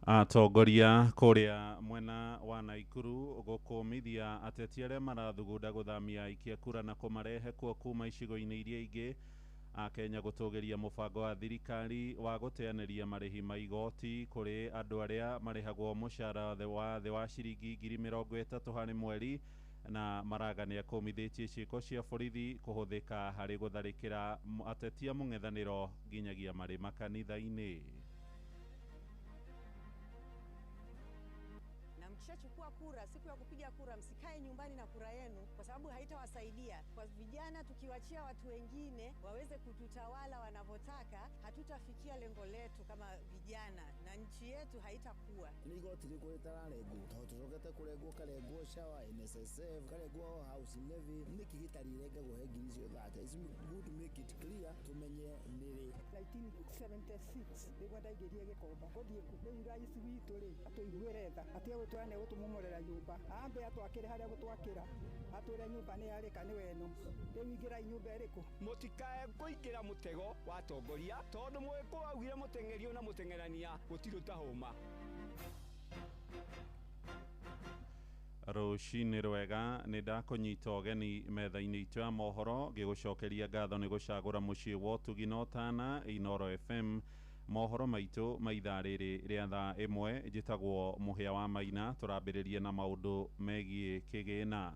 Atongoria kũrĩa mwena wa Naikuru gũkũmithia ateti arĩa marathugunda gũthamia aikia kura na kũmarehe kuo kuma icigo-inĩ iria ingĩ. Akenya gũtũgĩria mũbango wa thirikari wa gũteanĩria marĩhi ma igoti kũrĩ andũ arĩa marĩhagwo mũcara thĩ wa ciringi 30,000 harĩ mweri, na Maraga nĩ akũmithĩtie ciĩko cia borithi kũhũthĩka harĩ gũtharĩkĩra ateti a mũng'ethanĩro nginyagia marĩ makanitha-inĩ. Mkishachukua kura, siku ya kupiga kura msikae nyumbani na kura yenu, kwa sababu haitawasaidia. Kwa vijana, tukiwachia watu wengine waweze kututawala wanavyotaka, hatutafikia lengo letu kama vijana na nchi yetu haitakuwa. Igoti riko ritararengwo totogete kurengwo karengwo shawa NSSF karengwo house levy niki gitarirenga guhe ngiri cio thate is good to make it clear tumenye niri 1976 nigwa ndaigerie gikomba gothie riu rais witu ri atuiguire tha atia gutwane gutumumorera nyumba ambe atwakire haria gutwakira atwire nyumba ni yarika ni weno riu ingira nyumba iriku mutikae kuingira mutego wa tongoria tondu mwiko augire mutengerio na mutengerania gutiruta homa. Rũcinĩ rwega nĩ ndakũnyita ũgeni metha-inĩ itũ ya mohoro ngĩgũcokeria ngatho nĩ gũcagũra mũciĩ wa ũtugi na ũtana Inoro FM. Mohoro maitũ ma ithaa rĩrĩ rĩa thaa ĩmwe njĩtagwo Mũhĩa wa Maina. Tũrambĩrĩrie na maũndũ megiĩ kĩgĩna.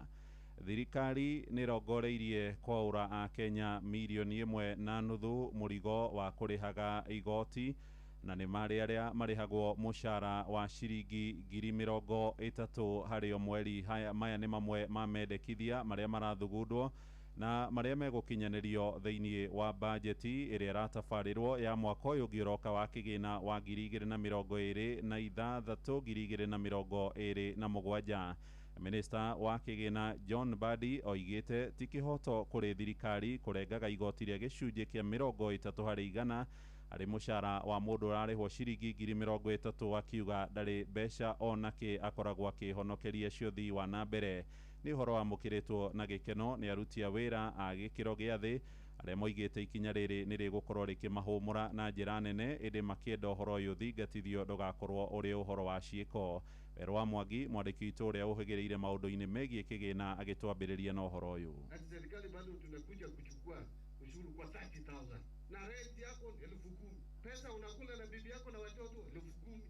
Thirikari nĩ ĩrongoreirie kwaũra Akenya milioni 1.5 mũrigo wa kũrĩhaga igoti, na nĩ marĩ arĩa marĩhagwo mũcara wa ciringi 30,000 harĩ o mweri. Maya nĩ mamwe ma mendekithia marĩa marathugundwo na marĩa megũkinyanĩrio thĩinĩ wa bajeti ĩrĩa ĩratabarĩrwo ya mwaka ũyũ ũngĩ ũroka wa kĩgĩna wa 2026-2027. Minista wa kĩgĩna John Mbadi oigĩte ti kĩhoto kũrĩ thirikari kũrengaga igoti rĩa gĩcunjĩ kĩa 30% harĩ igana harĩ mũcara wa mũndũ ũrarĩhwo ciringi 30,000, akiuga ndarĩ mbeca onake akoragwo akĩhonokeria cio ũthii wa na mbere. Nĩ ũhoro wamũkĩrĩtwo na gĩkeno nĩ aruti a wĩra a gĩkĩro gĩa thĩ arĩa moigĩte ikinya rĩrĩ nĩ rĩgũkorwo rĩkĩmahũmũra na njĩra nene, ĩndĩ makĩenda ũhoro ũyũ ũthingatithio ndũgakorwo ũrĩ ũhoro wa ciĩko. Wero wa Mwangi, mwandĩki witũ ũrĩa ũhĩgĩrĩire maũndũ-inĩ megiĩ kĩgĩna, agĩtwambĩrĩria na ũhoro ũyũ. Serikali bado tunakuja kuchukua ushuru kwa 30,000 na rent yako 10,000, pesa unakula na bibi yako na watoto 10,000,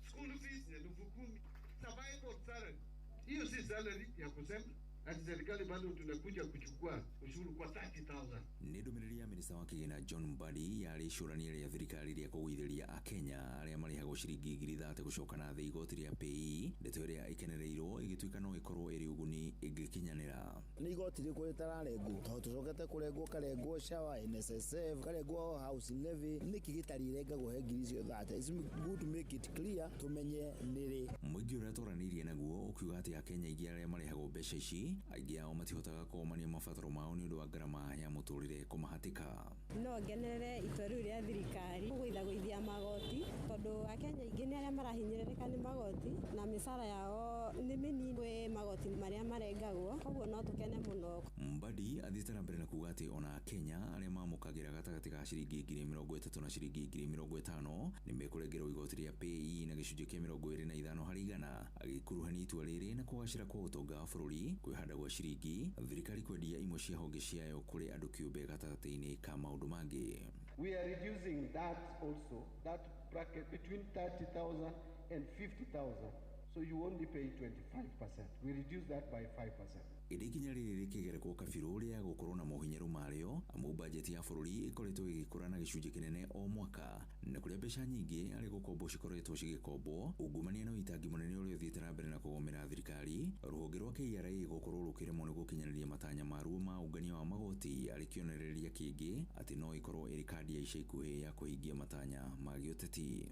school fees 10,000, survival salary. Hiyo si salary ya kusema ati serikali bado tunakuja kuchukua ushuru kwa 30,000. Nĩ ndũmĩrĩri ya minista wa kĩgĩna John Mbadi yarĩ icũrania rĩa thirikari rĩa kũgũithĩria Akenya arĩa marĩhagwo ciringi 30,000 gũcoka na thĩ igoti rĩa PAYE. Ndeto ĩrĩa ĩkenereirwo ĩgĩtuĩka no ĩkorwo ĩrĩ ũguni ĩngĩkinyanĩra. Nĩ igoti rĩkũ rĩtararengwo totogete kurengwo karengwo shawa NSSF karengwo house levy niki gitarirenga guhe ngiri cio thate is good to make it clear tumenye nĩrĩ. Mũingĩ ũrĩa tũranĩirie naguo ũkiuga atĩ Akenya aingĩ arĩa marĩhagwo mbeca ici aingĩ ao matihotaga kũmania mabataro mao nĩ ũndũ wa ngarama ya mũtũrĩre kũmahatĩka. No ngenerere itua rĩu rĩa thirikari gũithagũithia magoti, tondũ Akenya aingĩ nĩ arĩa marahinyĩrĩrĩka nĩ magoti na mĩcara yao nĩ mĩnini kwĩ magoti marĩa marengagwo, koguo no tũkene mũno. Mbadi athiĩte na mbere na kuga atĩ ona Kenya arĩa mamũkagĩra gatagatĩ ka ciringi 30,000 na ciringi 50,000 nĩ mekũrengerwo igoti rĩa PAYE na gĩcunjĩ kĩa 25 harĩ igana, agĩkuruhania itua rĩrĩ na kũgacĩra kwa ũtonga wa bũrũri, kwĩhanda gwa ciringi, thirikari kwendia imwe cia honge ciayo kũrĩ andũ kĩũmbe gatagatĩ-inĩ ka maũndũ mangĩ. We are reducing that also, that bracket between 30,000 and 50,000. So you only pay 25%. We reduce that by 5%. Ĩndĩ ikinya rĩrĩ rĩkĩgerekwo kabirũ rĩa gũkorwo na mohinyaru marĩo, amu bajeti ya bũrũri ĩkoretwo ĩgĩkũra na gĩcunjĩ kĩnene o mwaka, na kũrĩa mbeca nyingĩ arĩ gũkombo cikoretwo cigĩkombwo, ungumania na ũitangi mũnene ũrĩa ũthiĩte na mbere na kũgomera thirikari, rũhonge rwa KRA gũkorwo rũkĩremwo nĩ gũkinyanĩria matanya maruo ma ungania wa magoti arĩ kĩonereria kĩngĩ atĩ no ĩkorwo ĩrĩ kandi ya ica ikuhĩ ya kũhingia matanya ma gĩũteti.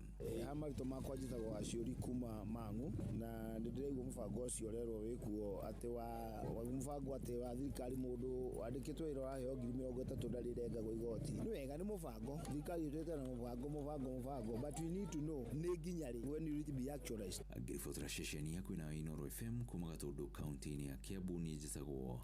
Maritũ makwa njĩtagwo Aciũri kuma Mang'u, na ndĩraigua mũbango ũcio ũrerwo wĩkuo atĩ wa mũbango atĩ wa thirikari mũndũ wandĩkĩtwo wĩra ũraheo 30,000 ndarĩrengagwo igoti. Nĩ wega nĩ mũbango, thirikari ĩtwĩte na mũbango, but we need to know nĩ nginya rĩ when will it be actualized. Ngĩribotera ceceni ya kwĩna Inooro FM kuma Gatũndũ kaunti-inĩ ya Kiambu, niĩ njĩtagwo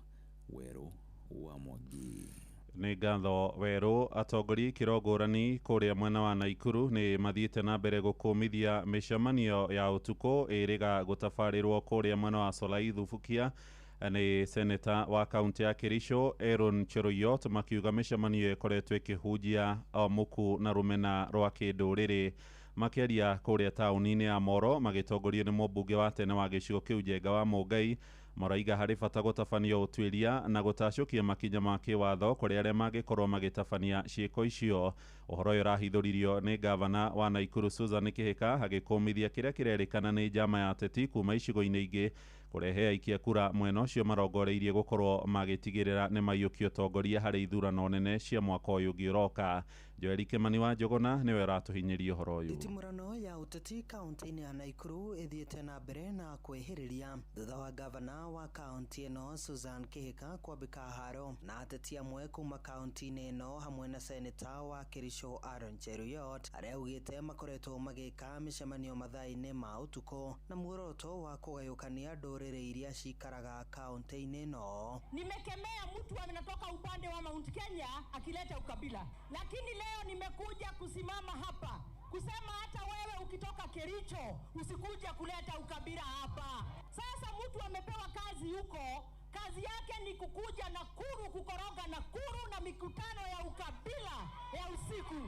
Werũ wa Mwangi. Nĩ ngatho Werũ. Atongoria ikĩro ngũrani kũrĩa mwena wa Naikuru nĩ mathiĩte na mbere gũkũmithia mĩcemanio ya ũtukũ ĩrĩga gũtabarĩrwo kũrĩa mwena wa Solai Thubukia. Nĩ seneta wa kaunti ya Kericho Aaron Cheruiyot makiuga mĩcemanio ĩkoretwo ĩkĩhunjia mũku na rũmena rwa kĩndũrĩrĩ, makĩaria kũrĩa taũni-inĩ ya Moro magĩtongorio nĩ mũmbunge wa tene wa gĩcigo kĩu Njenga wa Mũngai. Maraiga harĩ bata gũtabania ũtuĩria na gũtacũkia makinya ma kĩwatho kũrĩ arĩa mangĩkorwo magĩtabania ciĩko icio. Ũhoro ũyũ ũrahithũririo nĩ gavana wa Naikuru Susan Kĩhĩka agĩkũmithia kĩrĩa kĩrerĩkana nĩ njama ya ateti kuma icigo-inĩ ingĩ kũrehe aikia kura mwena ũcio marongoreirie gũkorwo magĩtigĩrĩra nĩ maiyũkio ũtongoria harĩ ithurano nene cia mwaka ũyũ ũngĩ ũroka. Joeli Kimani wa Njũgũna nĩwe ũratũhinyĩria ũhoro ũyũ. Nditimũrano ya ũteti kaunti-inĩ ya Naikuru ĩthiĩte na mbere na kwĩhĩrĩria thutha wa gavana wa kaunti ĩno Susan Kĩhĩka kwambĩka haro na ateti amwe kuma kaunti-inĩ ĩno hamwe na seneta wa Kericho Aaron Cheruiyot arĩa augĩte makoretwo magĩka mĩcemanio mathaa-inĩ ma ũtukũ na muoroto wa kũgayũkania ndũrĩrĩ iria cikaraga kaunti-inĩ ĩno. Nimekemea mtu anatoka upande wa Mount Kenya akileta ukabila, lakini leo nimekuja kusimama hapa kusema hata wewe ukitoka Kericho usikuja kuleta ukabila hapa. Sasa mtu amepewa kazi huko, kazi yake ni kukuja Nakuru kukoroga Nakuru na mikutano ya ukabila ya usiku.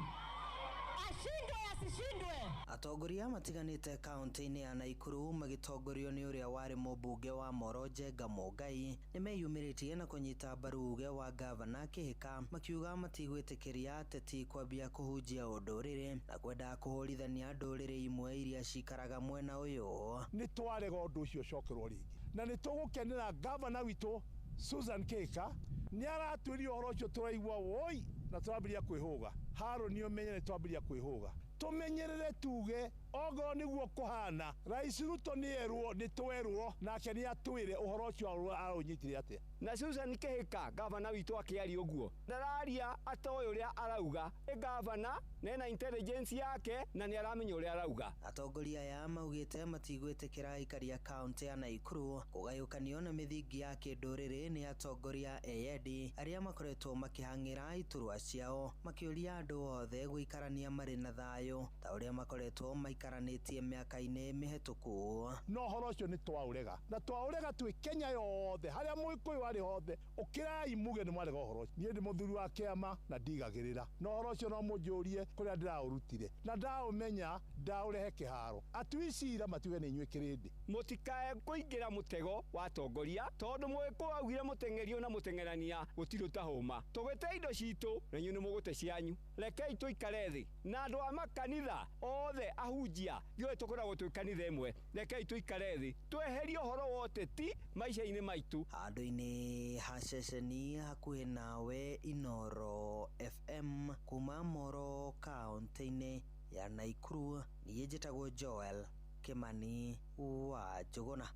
Ashindwe asishindwe. Atongoria matiganĩte kaunti-inĩ ya Naikuru magĩtongorio nĩ ũrĩa warĩ mũmbunge wa Moro Njenga Mũngai nĩmeyumĩrĩtie na kũnyita mbaru uge wa gavana Kĩhĩka, makiuga matigwĩtĩkĩria ateti kwambia kũhunjia ũndũrĩrĩ na kwenda kũhũrithania ndũrĩrĩ imwe iria cikaraga mwena ũyũ. Nĩ twarega ũndũ ũcio ũcokerwo rĩngĩ na nĩ tũgũkenera gavana witũ Susan Kĩhĩka nĩ aratuĩria ũhoro ũcio tũraigua woi na tũrambĩrĩria kwĩhũga. Haro nĩ ũmenye nĩ twambĩrĩria kwĩhũga, tũmenyerere tuge ogo nĩguo kũhana. Rais Ruto nĩ twerwo nake nĩ atwĩre ũhoro ũcio aũnyitire atĩa. Na Susan Kĩhĩka gavana witũ akĩaria ũguo ndararia atoĩ ũrĩa arauga, gavana nena intelligence yake na nĩ aramenya ũrĩa arauga. Atongoria aya maugĩte matigwĩtĩkĩra aikari a kaunti ya Naikuru kũgayũkanio na mĩthingi ya kĩndũrĩrĩ nĩ atongoria eyendi arĩa makoretwo makĩhang'ĩra iturwa ciao, makĩũria andũ othe gũikarania marĩ na thayũ ta ũrĩa makoretwo maikaranĩtie mĩaka-inĩ mĩhetũku. No ũhoro ũcio nĩ twaũrega na twaũrega twĩ Kenya yothe, harĩa Mũgĩkũyũ arĩ hothe, ũkĩrai muge nĩ mwarega ũhoro ũcio. Niĩ ndĩ mũthuri wa kĩama na ndigagĩrĩra, no ũhoro ũcio no mũnjũrie kũrĩa ndĩraũrutire na ndaũmenya ndaũrehe kĩharo. Atui cira matuge nĩ inyuĩ kĩrĩndĩ. Mũtikae kũingĩra mũtego wa atongoria tondũ Mũgĩkũyũ augire mũteng'erio na mũteng'erania gũtirĩ tahũma. Tũgĩte indo citũ na inyuĩ nĩ mũgũte cianyu. Rekei tũikare thĩ na andũ a makanitha othe ahunjia ithuĩ tũkoragwo twĩ kanitha ĩmwe, rekei tũikare thĩ tweherie ũhoro wa ũteti maica-inĩ maitũ. Handũ-inĩ ha ceceni hakuhĩ nawe Inooro FM kuma Moro kaunti-inĩ ya Naikuru, niĩ njĩtagwo Joel Kimani wa Njũgũna.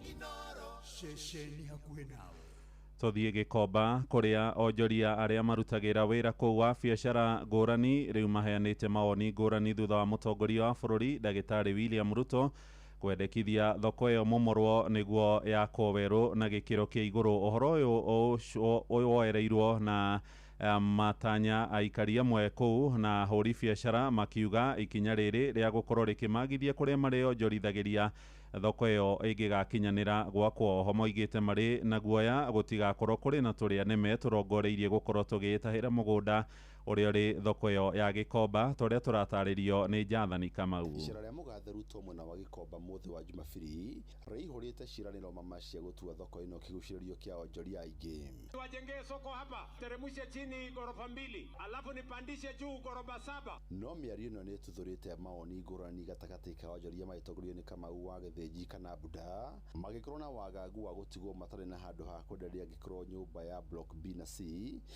Inooro ceceni hakuhĩ nawe. Tũthiĩ Gĩkomba kũrĩa onjoria arĩa marutagĩra wĩra kũu wa biacara ngũrani rĩu maheanĩte mawoni ngũrani thutha wa mũtongoria wa bũrũri ndagĩtarĩ William Ruto kwendekithia thoko ĩyo momorwo nĩguo yakwo werũ na gĩkĩro kĩa igũrũ. Ũhoro ũyũ woereirwo na matanya aikari amwe kũu na hũri biacara makiuga ikinya rĩrĩ rĩa gũkorwo rĩkĩmagithia kũrĩa marĩonjorithagĩria thoko ĩyo ĩngĩgakinyanĩra gwakwo. Oho moigĩte marĩ na guoya gũtigakorwo kũrĩ na tũrĩa nĩme tũrongoreirie gũkorwo tũgĩtahĩra mũgũnda ũrĩa ũrĩ thoko ĩyo ya Gĩkomba, tũrĩa tũratarĩrio nĩ Jathani Kamau. Icera rĩa mũgathe Ruto mwena wa Gĩkomba mũthĩ wa Jumabiri rĩihũrĩte ciĩranĩro mama cia gũtua thoko ĩno kĩgucĩrĩrio kĩa onjoria aingĩ. Wajengee soko hapa, teremshe chini ghorofa 2, alafu nipandishe juu ghorofa 7. No mĩario ĩno nĩ ĩtuthũrĩte mawoni ngũrani gatagatĩ ka onjoria magĩtongorio nĩ Kamau wa Gĩthĩnji kana Buda, magĩkorwo na wagagu wa gũtigwo matarĩ na handũ ha kwenderia angĩkorwo nyũmba ya block B na C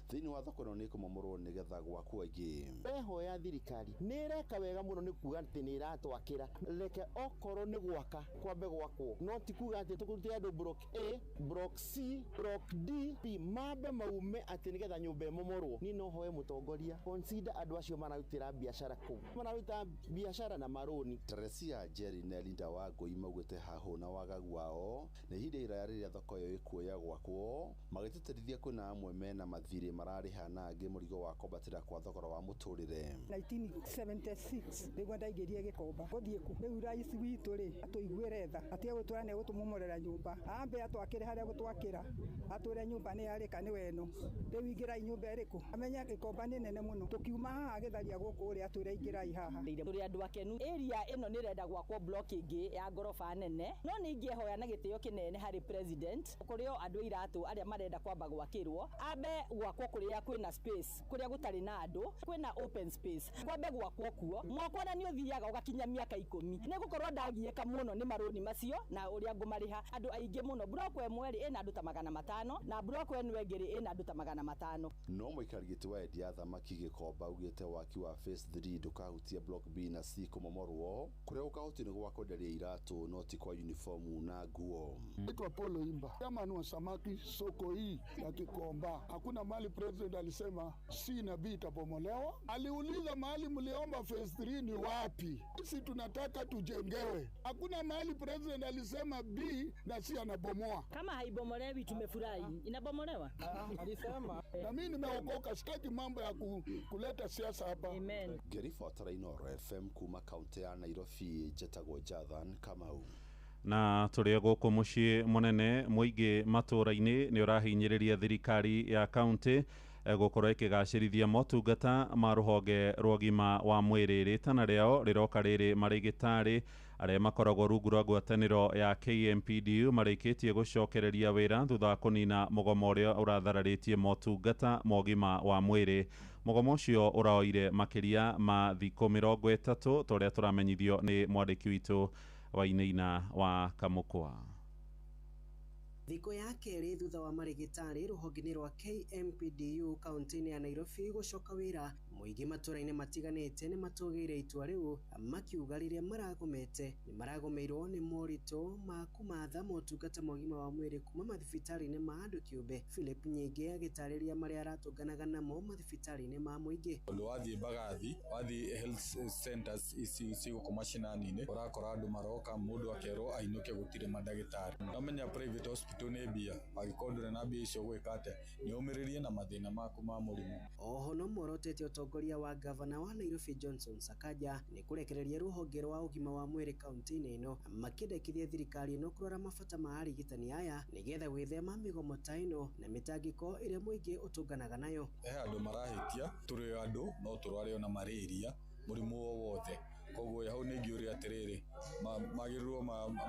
thĩinĩ wa thoko ĩno nĩ kũmomorwo nĩgetha gwakwo aingĩ. Reho ya thirikari nĩ ĩreka wega mũno nĩ kuga atĩ nĩ ĩratwakĩra, reke okorwo nĩ gwaka kwambe gwakwo, no ti kuga atĩ tũkũrutĩra andũ block A, block C, block D, B mambe maume atĩ nĩgetha nyũmba ĩmomorwo. Niĩ no hoe mũtongoria consider andũ acio mararutĩra biacara kũu, mararuta biacara na maroni. Teresia Njeri na Linda Wangui maugĩte hahũ na wagagu wao na ihinda iraya rĩrĩa thoko ĩyo ĩkuoya gwakwo, magĩtĩtĩrithia kwĩna amwe mena mathirĩ mararĩha na angĩ mũrigo wa kwambatĩra kwa thogora wa mũtũrĩre. 1976 nĩguo ndaingĩrire Gĩkomba gũthiĩ ku, rĩu rais witũ rĩ atũiguĩre tha atige gũtwara nĩ gũtũmomorera nyũmba, ambe atwakĩre harĩa gũtwakĩra, atwĩre nyũmba nĩ yarĩka nĩ weno, rĩu ingĩrai nyũmba ĩrĩkũ, amenya Gĩkomba nĩ nene mũno, tũkiuma haha Gĩtharia gũkũ rĩ atwĩre ingĩrai haha. Tũrĩ andũ akenu, area ĩno nĩ renda gwakwo block ĩngĩ ya ngorofa nene, no nĩ ingĩhoya na gĩtĩo kĩnene harĩ president kũrĩo andũ iratũ arĩa marenda kwamba gwakĩrwo, ambe gwakwo kũrĩa kwĩna space, kũrĩa gũtarĩ na andũ, kwĩna open space, kwambe gwakwo kuo, mwako na nĩ ũthiaga ũgakinya mĩaka 10. Nĩ gũkorwo ndagiĩka mũno nĩ marũni macio na ũrĩa ngũmarĩha andũ aingĩ mũno. Block ĩmwe rĩ ĩna andũ ta 500 na block ĩno ĩngĩ rĩ ĩna andũ ta 500. No mũikari gĩtĩ wa endia thamaki Gĩkomba augĩte waki wa phase 3 ndũkahutia block B na C kũmomorwo, kũrĩa gũkahutio nĩ gwa kwenderia iratũ no ti kwa uniformu na nguo. Naitwa Polo Imba, chairman wa samaki soko hii ya Gĩkomba. Hakuna mahali president alisema C na B itabomolewa. Aliuliza mahali mliomba phase 3 ni wapi? Sisi tunataka tujengewe. Hakuna mahali president alisema B na C anabomoa. Kama haibomolewi tumefurahi. Inabomolewa? Alisema. Na mimi nimeokoka, sitaki mambo ya kuleta siasa hapa. Amen. Ngĩribotera Inooro FM kuma kaunti ya Nairobi, njĩtagwo Jathani Kamau. Na tũrĩ gũkũ mũciĩ mũnene mũingĩ matũũra-inĩ nĩ ũrahinyĩrĩria thirikari ya kaunti gũkorwo ĩkĩgacĩrithia motungata ma rũhonge rwa ũgima wa mwĩrĩ. Rĩtana rĩao rĩroka rĩrĩ marĩgĩtarĩ arĩa makoragwo rungu rwa ngwatanĩro ya KMPDU marĩkĩtie gũcokereria wĩra thutha wa kũnina mũgomo ũrĩa ũrathararĩtie motungata ma ũgima wa mwĩrĩ. Mũgomo ũcio ũraoire makĩria ma thikũ 30 tũrĩa tũramenyithio nĩ mwandĩki witũ Wainaina wa Kamũkwa. Thikũ ya kerĩ thutha wa marĩgĩtarĩ rũhonge-inĩ rwa KMPDU kaunti-inĩ ya Nairobi gũcoka wĩra, mũingĩ matũũra-inĩ matiganĩte nĩ matũgĩire itua rĩu makiuga rĩrĩa maragomete nĩ maragomeirwo nĩ moritũ ma kũmatha motungata ma ũgima wa mwĩrĩ kuma mathibitarĩ-inĩ ma andũ kĩũmbe. Philip Nyingĩ agĩtarĩria marĩa aratũnganaga namo mathibitarĩ-inĩ ma mũingĩ. Ũndũ wathiĩ Mbagathi, wathiĩ health centers ici gũkũ mashinani-inĩ, ũrakora andũ maroka mũndũ akerwo ainũke gũtirĩ mandagĩtarĩ. Nomenya private hospital nĩ mbia, angĩkorwo ndũrĩ na mbia icio gwĩka atĩa nĩ ũmĩrĩrie na mathĩna maku ma mũrimũ. Oho no morotete ũtongoria wa gavana wa Nairobi Johnson Sakaja nĩ kũrekereria rũhonge rwa ũgima wa mwĩrĩ kaunti-inĩ ĩno, makĩendekithia thirikari ĩno kũrora mabata ma arigitani aya nĩgetha gwĩthema mĩgomo ta ĩno na mĩtangĩko ĩrĩa mũingĩ ũtũnganaga nayo. Andũ marahĩtia, tũrĩ andũ no tũrware ona malaria, mũrimũ o wothe. Koguo hau nĩ ingĩũria atĩrĩrĩ, magĩrĩrwo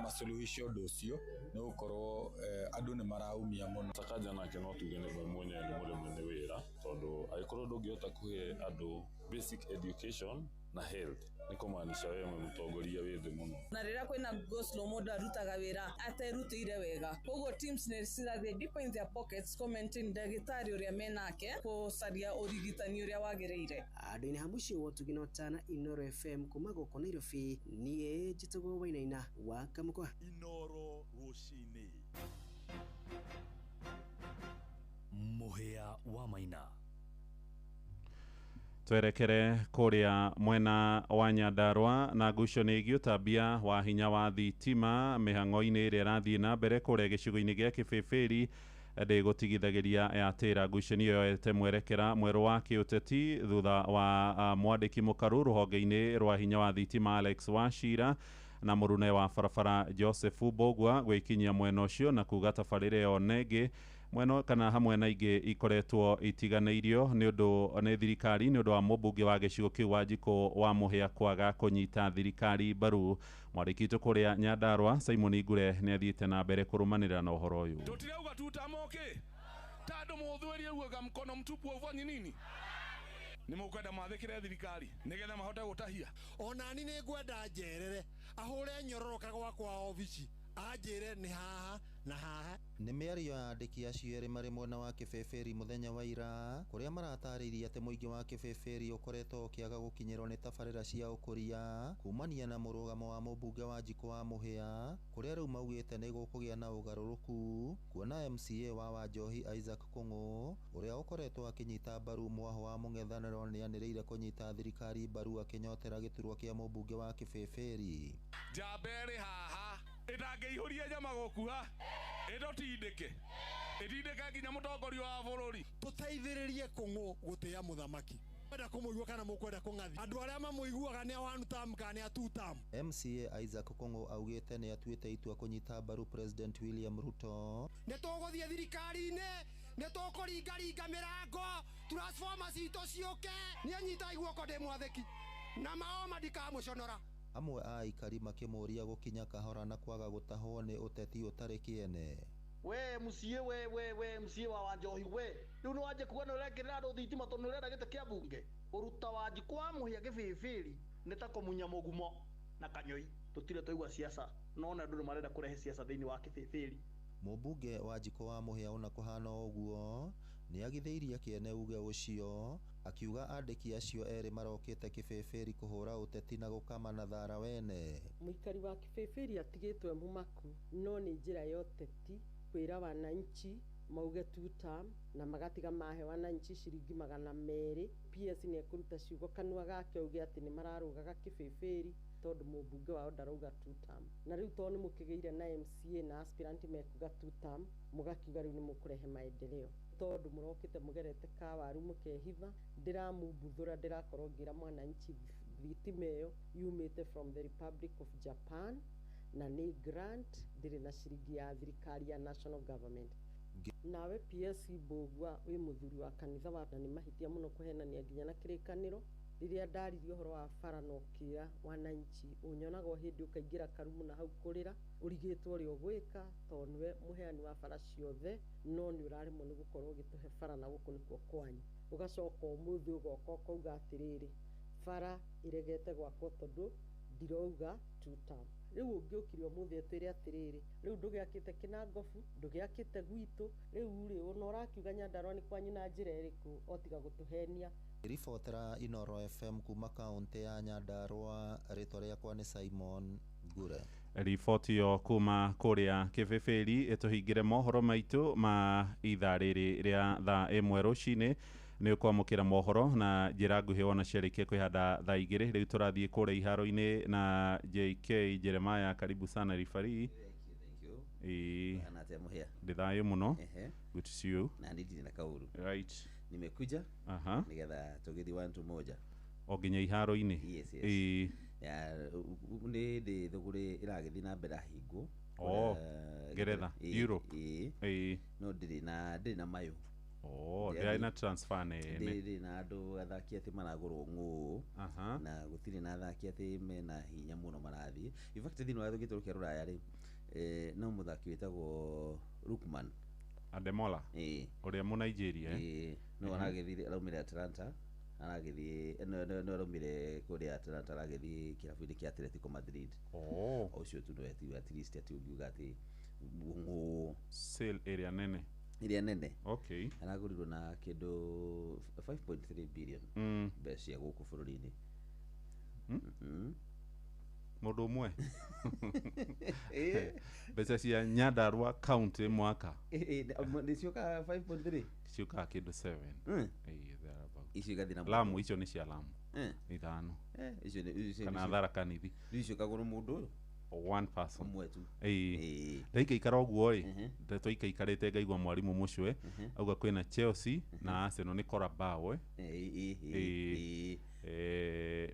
masuluhishe ũndũ ũcio nĩ gũkorwo andũ nĩ maraumia mũno. Sakaja nake no tuge nĩ mwenye nĩ mũrĩmi nĩ wĩra, tondũ angĩkorwo ndũngĩhota kũhe andũ basic education na health nĩ kũmaanisha we mũtongoria wĩ thĩ mũno. Na rĩrĩa kwĩna go slow mũndũ arutaga wĩra aterutĩire wega, koguo teams nĩ cirathiĩ deep in their pockets commenting ndagĩtarĩ ũrĩa menake kũcaria ũrigitani ũrĩa wagĩrĩire. Andũ-inĩ ha mũciĩ wa Ũtũgi Tana Inooro FM kuma gũkũ Nairobi, niĩ njĩtagwo Wainaina wa Kamũkwa. Inooro rũcinĩ. Mũhĩa wa Maina. twerekere kuria mwena wa Nyandarua na ngucanio ĩgiĩ ũtambia wa hinya wa thitima mĩhang'o-inĩ ĩrĩa ĩrathiĩ na mbere kũrĩa gĩcigo-inĩ gĩa Kĩbĩbĩri ndĩgũtigithagĩria yatĩra ngucanio ĩyo yoete mwerekera mwerũ wa kĩũteti thutha wa mwandĩki mũkarũ rũhonge-inĩ rwa hinya wa thitima Alex Wachira na mũrune wa barabara Joseph Mbogwa gwĩkinyia mwena ũcio na kuga tabarĩra ĩyo nengĩ mwena kana hamwe na ingĩ ikoretwo itiganĩirio nĩ ũndũ nĩ thirikari nĩ ũndũ wa mũmbunge wa gĩcigo kĩu Wanjikũ wa Mũhĩa kwaga kũnyita thirikari mbaru. Mwandĩki witũ kũrĩa Nyandarua Simon Ngure nĩ athiĩte na mbere kũrũmanĩrĩra na ũhoro ũyũ. Tutirauga tutamoke tando muthweri uga mkono mtupu ufanyi nini ni mukwenda mathikire thirikari nigetha mahote gutahia onani ni ngwenda njerere ahure nyororoka gwakwa ofici anjire ni haha na haha nĩ mĩario ya andĩki acio erĩ marĩ mwena wa Kĩbĩbĩri mũthenya wa ira kũrĩa maratarĩirie atĩ mũingĩ wa Kĩbĩbĩri ũkoretwo ũkĩaga gũkinyĩrwo nĩ tabarĩra cia ũkũria kumania na mũrũgamo wa mũmbunge wa Wanjikũ wa Mũhĩa kũrĩa rĩu maugĩte nĩ gũkũgĩa na ũgarũrũku kuona MCA wa Wanjohi Isaac Kũng'ũ ũrĩa ũkoretwo akĩnyita mbaru mwaho wa mũng'ethanĩro nĩanĩrĩire kũnyita thirikari mbaru akĩnyotera gĩturwa kĩa mũmbunge wa Kĩbĩbĩri. Jambere haha ĩtangĩihũria nyama gũkuha ĩtotindĩke ĩtindĩke nginya mũtongoria wa bũrũri tũteithĩrĩrie Kũng'ũ gũtĩa mũthamaki kwenda kũmũigua kana mũkwenda kũng'athi andũ arĩa mamũiguaga nĩ one term kana nĩ two term. MCA Isaac Kũng'ũ augĩte nĩ atuĩte itua kũnyita mbaru President William Ruto. Nĩ tũgũthiĩ thirikari-inĩ nĩ tũkũringaringa mĩrango transformer citũ ciũke nĩ anyita iguoko ndĩ mwathĩki na maoma ndikamũconora. Amwe a aikari makĩmũria gũkinya kahora na kwaga gũtahwo nĩ ũteti ũtarĩ kĩene. We MCA we MCA wa Wanjohi we rĩu nĩ wanjĩ kuga nĩ ũrekĩrĩra andũ thitima tondũ nĩ ũrenda gĩtĩ kĩa mbunge ũruta Wanjikũ wa Mũhĩa Kĩbĩbĩri nĩ ta kũmunya mũgumo na kanyoi tũtirĩ twaigua siasa no na andũ nĩ marenda kũrehe siasa thĩinĩ wa Kĩbĩbĩri. Mũmbunge wa Wanjikũ wa Mũhĩa ona kũhana ũguo nĩ agithĩirie kĩene uge ũcio akiuga andĩki acio erĩ marokĩte Kĩbĩbĩri kũhũra ũteti na gũkama na thara wene. Mũikari wa Kĩbĩbĩri atigĩtwe mũmaku no nĩ njĩra ya ũteti kwĩra wananchi mauge two term na magatiga mahe wananchi ciringi 200. PS nĩ ekũruta ciugo kanua gake auge atĩ nĩ mararũgaga Kĩbĩbĩri tondũ mũmbunge wao ndarauga two term na rĩu tondũ nĩ mũkĩgĩire na MCA na aspirant mekuga two term mũgakiuga rĩu nĩ mũkũrehe maendeleo tondũ mũrokĩte mũgerete kawaru mũkehitha ndĩramumbuthũra ndĩrakorwo ngira mwananchi thitima ĩyo yumĩte from the Republic of Japan na nĩ grant ndĩrĩ na ciringi ya thirikari ya national government. Nawe PS Mbogwa wĩ mũthuri wa kanitha wa na nĩ mahĩtia mũno kũhenania nginya na kĩrĩkanĩro rĩrĩa ndaririe ũhoro wa bara no kĩra wananchi ũnyonaga hĩndĩ ũkaingĩra karumu na hau kũrĩra ũrigĩtwo ũrĩa ũgwĩka tondũ nĩwe mũheani wa bara ciothe no nĩ ũraremwo nĩ gũkorwo ũgĩtũhe bara na gũkũ nĩkuo kwanyu ũgacoka ũmũthĩ ũgoka ũkauga atĩrĩrĩ bara ĩregete gwakwo tondũ ndirauga two term. Rĩu ũngĩũkire ũmũthĩ atwĩre atĩrĩrĩ rĩu ndũgĩakĩte Kĩnangobu ndũgĩakĩte gwitũ rĩu rĩ ona ũrakiuga Nyandarua nĩ kwanyu na njĩra ĩrĩkũ otiga gũtũhenia. Ribotera Inoro FM kuma kaunti ya Nyandarua rĩtwa rĩakwa nĩ Simon Ngure. Riboti yo kuma kũrĩa Kĩbĩbĩri ĩtũhingĩre mohoro maitũ ma ithaa rĩrĩ rĩa thaa 1 rũcinĩ nĩ ũkwamũkĩra mohoro na njĩra nguhĩ wona ciarĩkia kwĩhanda thaa 2 rĩu tũrathiĩ kũrĩa iharo-inĩ na JK Jeremiah karibu sana referee. Ndĩ thayũ mũno. Good to see you. Na ndidi na kauru. Right. Nimekuja. Nigetha tũgĩthi wantu moja. O nginya iharo-inĩ. Yes. Nĩ thũgũrĩ ĩragĩthi na mbere hingũ. Ngeretha Europe. No ndĩrĩ na mayo. Ndĩrĩ na transfer nene. Ndĩrĩ na andũ athaki atĩ maragũrwo ng'ũ na gũtirĩ na athaki atĩ mena hinya mũno marathiĩ. In fact thĩinĩ wa gĩtũrũ kĩa Rũraya rĩ no mũthaki wĩtagwo Lukman Ademola ũrĩa mũ Nigeria no aragĩthire araumire Atlanta aragĩthie no araumire kũrĩa Atlanta aragĩthie kĩrabu-inĩ kĩa Atletico Madrid ũcio tu no at least ati ungiuga ati ng'ũ sale area nene okay aragũrirwo na kĩndũ 5.3 billion mbeca cia gũkũ bũrũri-inĩ mũndũ ũmwe mbeca cia Nyandarua county mwaka nĩ cioka 5.3 cioka kĩndũ 7 thereabout icio gathi na Lamu icio ni cia Lamu ithano icio kana Tharaka Nithi icio kagoro mundu one person umwe tu ndaika ikara uguo ri ndeto ikaikarite ngaigwa mwarimu mucwe auga kwina Chelsea na Arsenal ni Carabao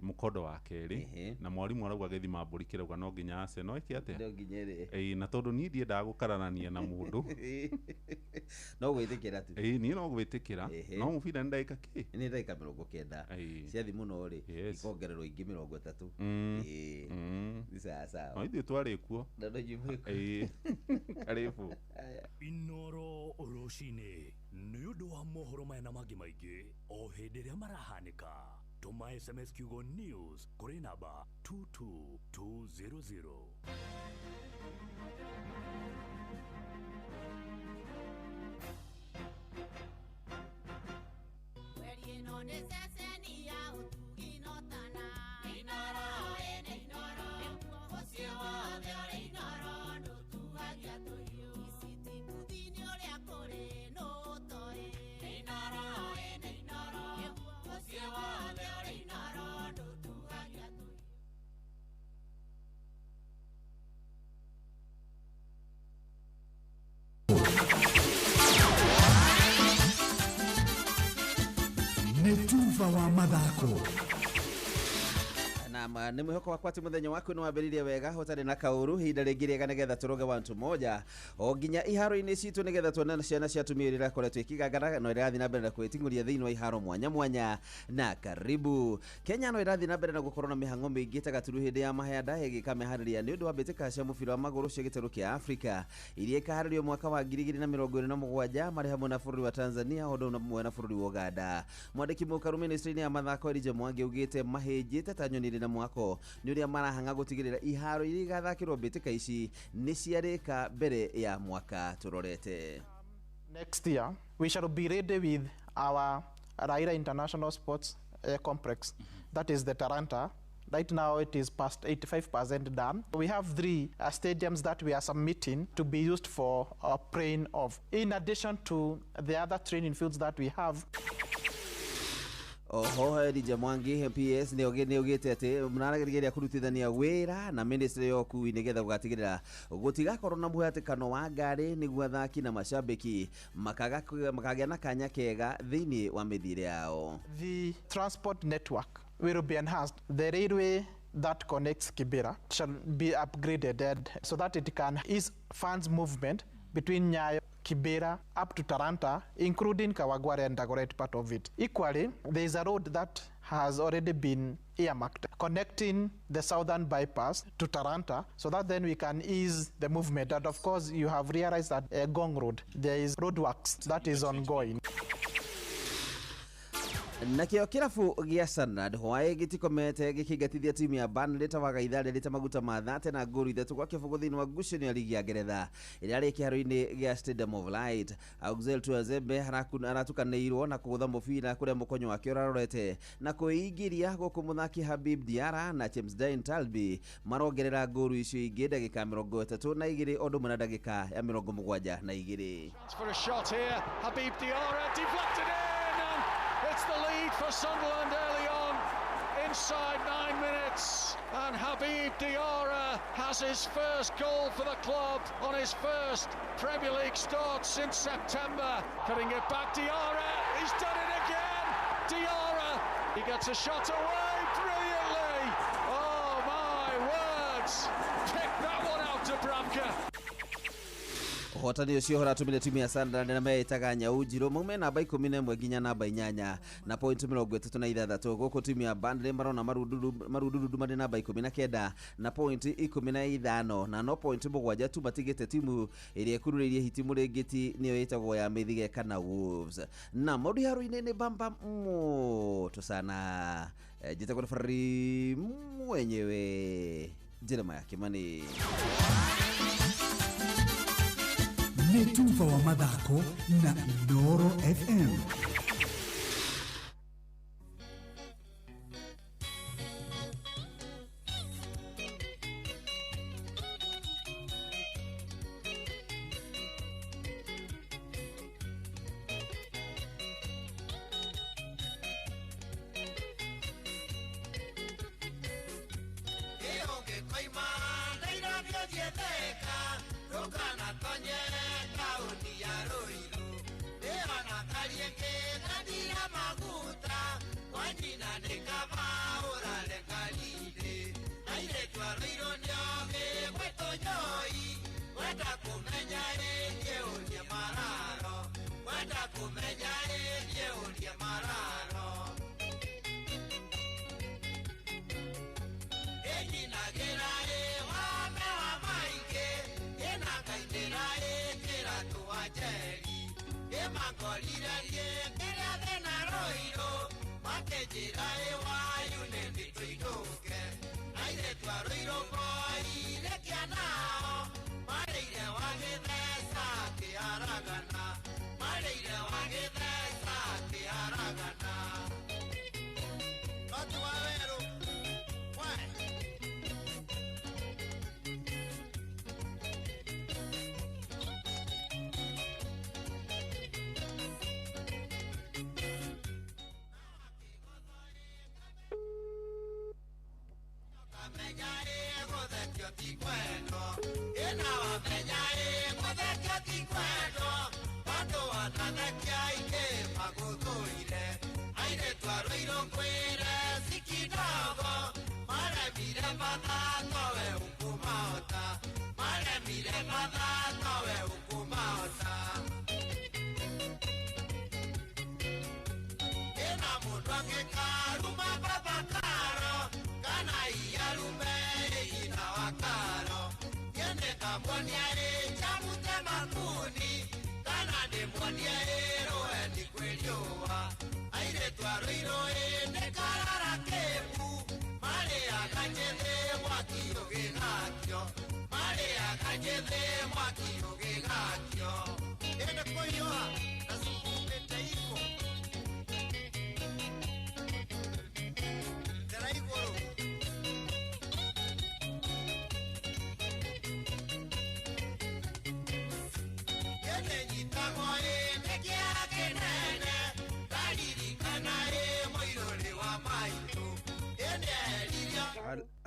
mukodo wa keri na mwarimu arauga githima mburi kirauga no nginya Arsenal ikiate no nginya na tondu ni ndiendaga gukararania na mundu no gwitikira tu ni no gwitikira no mubira ndaika ki ni ndaika 90 ciathi muno ri ikongererwo ingi 30 sasa no ithu twari kuo ndodo jimwiko karibu Inoro Oroshine nĩ ũndũ wa mohoro maya na mangĩ maingĩ o hĩndĩ ĩrĩa marahanĩka. Tũma SMS kiugo news kũrĩ namba 22200. Netuva wa mathako na nĩ mwĩhoko wakwa atĩ mũthenya waku nĩ wambĩrĩirie wega ũtarĩ na kaũru hinda rĩngĩ rĩega nĩgetha tũroge wantu moja o nginya iharo-inĩ citũ nĩgetha tuone ciana cia atumia iria irakoretwo ikigangana no irathiĩ na mbere na kwĩting'ũria thĩinĩ wa iharo mwanya mwanya na karibu. Kenya no irathiĩ na mbere na gũkorwo na mĩhang'o mĩingĩ ta gaturu hĩndĩ ya mahenda ĩgĩka meharĩria nĩ ũndũ wa mbĩtĩka cia mũbira wa magũrũ cia gĩtarũ kĩa Afrika iria ikaharĩrio mwaka wa 2027 marĩ hamwe na bũrũri wa Tanzania o ũndũ ũmwe na bũrũri wa Uganda. Mwandĩki mũkaru ministry-inĩ ya mathako Elijah Mwangi augĩte mahĩnjĩte ta nyoni rĩ na mwako nĩ ũrĩa marahanga gũtigĩrĩra iharo iria igathakĩrwo mbĩtĩka ici nĩ ciarĩka mbere ya mwaka tũrorete. Next year we shall be ready with our Raila International Sports Complex, that is the Taranta. Right now it is past 85% done. We have 3 stadiums that we are submitting to be used for praying of, in addition to the other training fields that we have. Oho Elijah Mwangi PS nĩ ogĩte atĩ mnarageria kũrutithania wĩra na ministry ya ũkui nĩgetha gũgatigĩrĩra gũtigakorwo na mũhatĩkano wa ngari nĩguo athaki na macambĩki makagĩa na kanya kega thĩinĩ wa mĩthiĩre yao. The transport network will be enhanced. The railway that connects Kibera shall be upgraded so that it can ease funds movement between Nyayo, Kibera up to Taranta, including Kawagware and Dagoretti part of it. Equally, there is a road that has already been earmarked connecting the southern bypass to Taranta so that then we can ease the movement. And of course, you have realized that Gong Road, there is roadworks that is ongoing. Nakĩo kĩrabu gĩa Sunderland hwaĩ gĩtikomete gĩkĩingatithia timu ya Burnley tawaga itharĩ rĩte maguta ma thate na ngũru ithatũ gwa kĩbũgũ thĩinĩ wa ngucanio ya ligi ya Ngeretha ĩrĩa rĩ kĩharo-inĩ gĩa Stadium of Light. Auxerre Tuazembe aratukanĩirwo na kũgũtha mũbira kũrĩa mũkonyo wake ũrarorete na kwĩingĩria gũkũ mũthaki Habib Diarra na James Dine Talbi marongerera ngũru icio ingĩ ndagĩka 32 o ũndũ ũmwe na ndagĩka ya 72. For a shot here, Habib Diarra deflected in. It's the lead for Sunderland early on, inside 9 minutes, and Habib Diarra has his first goal for the club on his first Premier League start since September. Cutting it back, Diarra, he's done it again! Diarra, he gets a shot away brilliantly! Oh my words! Pick that one out, Dubravka! Ũhotani ũcio ũratũmire timu ya Sunderland na meĩtaga Nyau Njirũ maume namba 11 nginya namba 8 na point 36 gũkũ timu ya Burnley marona marundurudu marĩ namba 19 na point 15 na no point 7 tu matigĩte timu ĩrĩa ĩkururĩirie hiti mũrĩngĩti nĩyo ĩtagwo ya Mĩthige kana Wolves. Na maũndũ haro-inĩ nĩ bamba moto sana. Jitagwo Fari mwenyewe Jeremiah Kimani. Netuva wa mathako na Inoro FM. tũthiĩ thĩka tũkanatonye taũni ya Rũirũ ndĩona kariĩngĩ gathira maguta wanyina nĩ kaba ũrare karindĩ airĩtu a Rũirũ nĩogĩ gwĩtũ Nyoi wenda kũmenya ĩgiĩ ũrie mararo wenda kũmenya ĩgiĩ ũrie mararo ĩnyinagĩra wame wa maingĩ ĩnakainĩra ĩkĩra tũwa njeri ĩmakorirarie kĩrĩa thĩna Rũirũ makĩnjĩra wayu nĩ nĩtũinũke airĩtu a Rũirũ ngoi rekia nao marĩire wa gĩtheca kĩaragana marĩire wa gĩtheca kĩaragana watu wa Werũ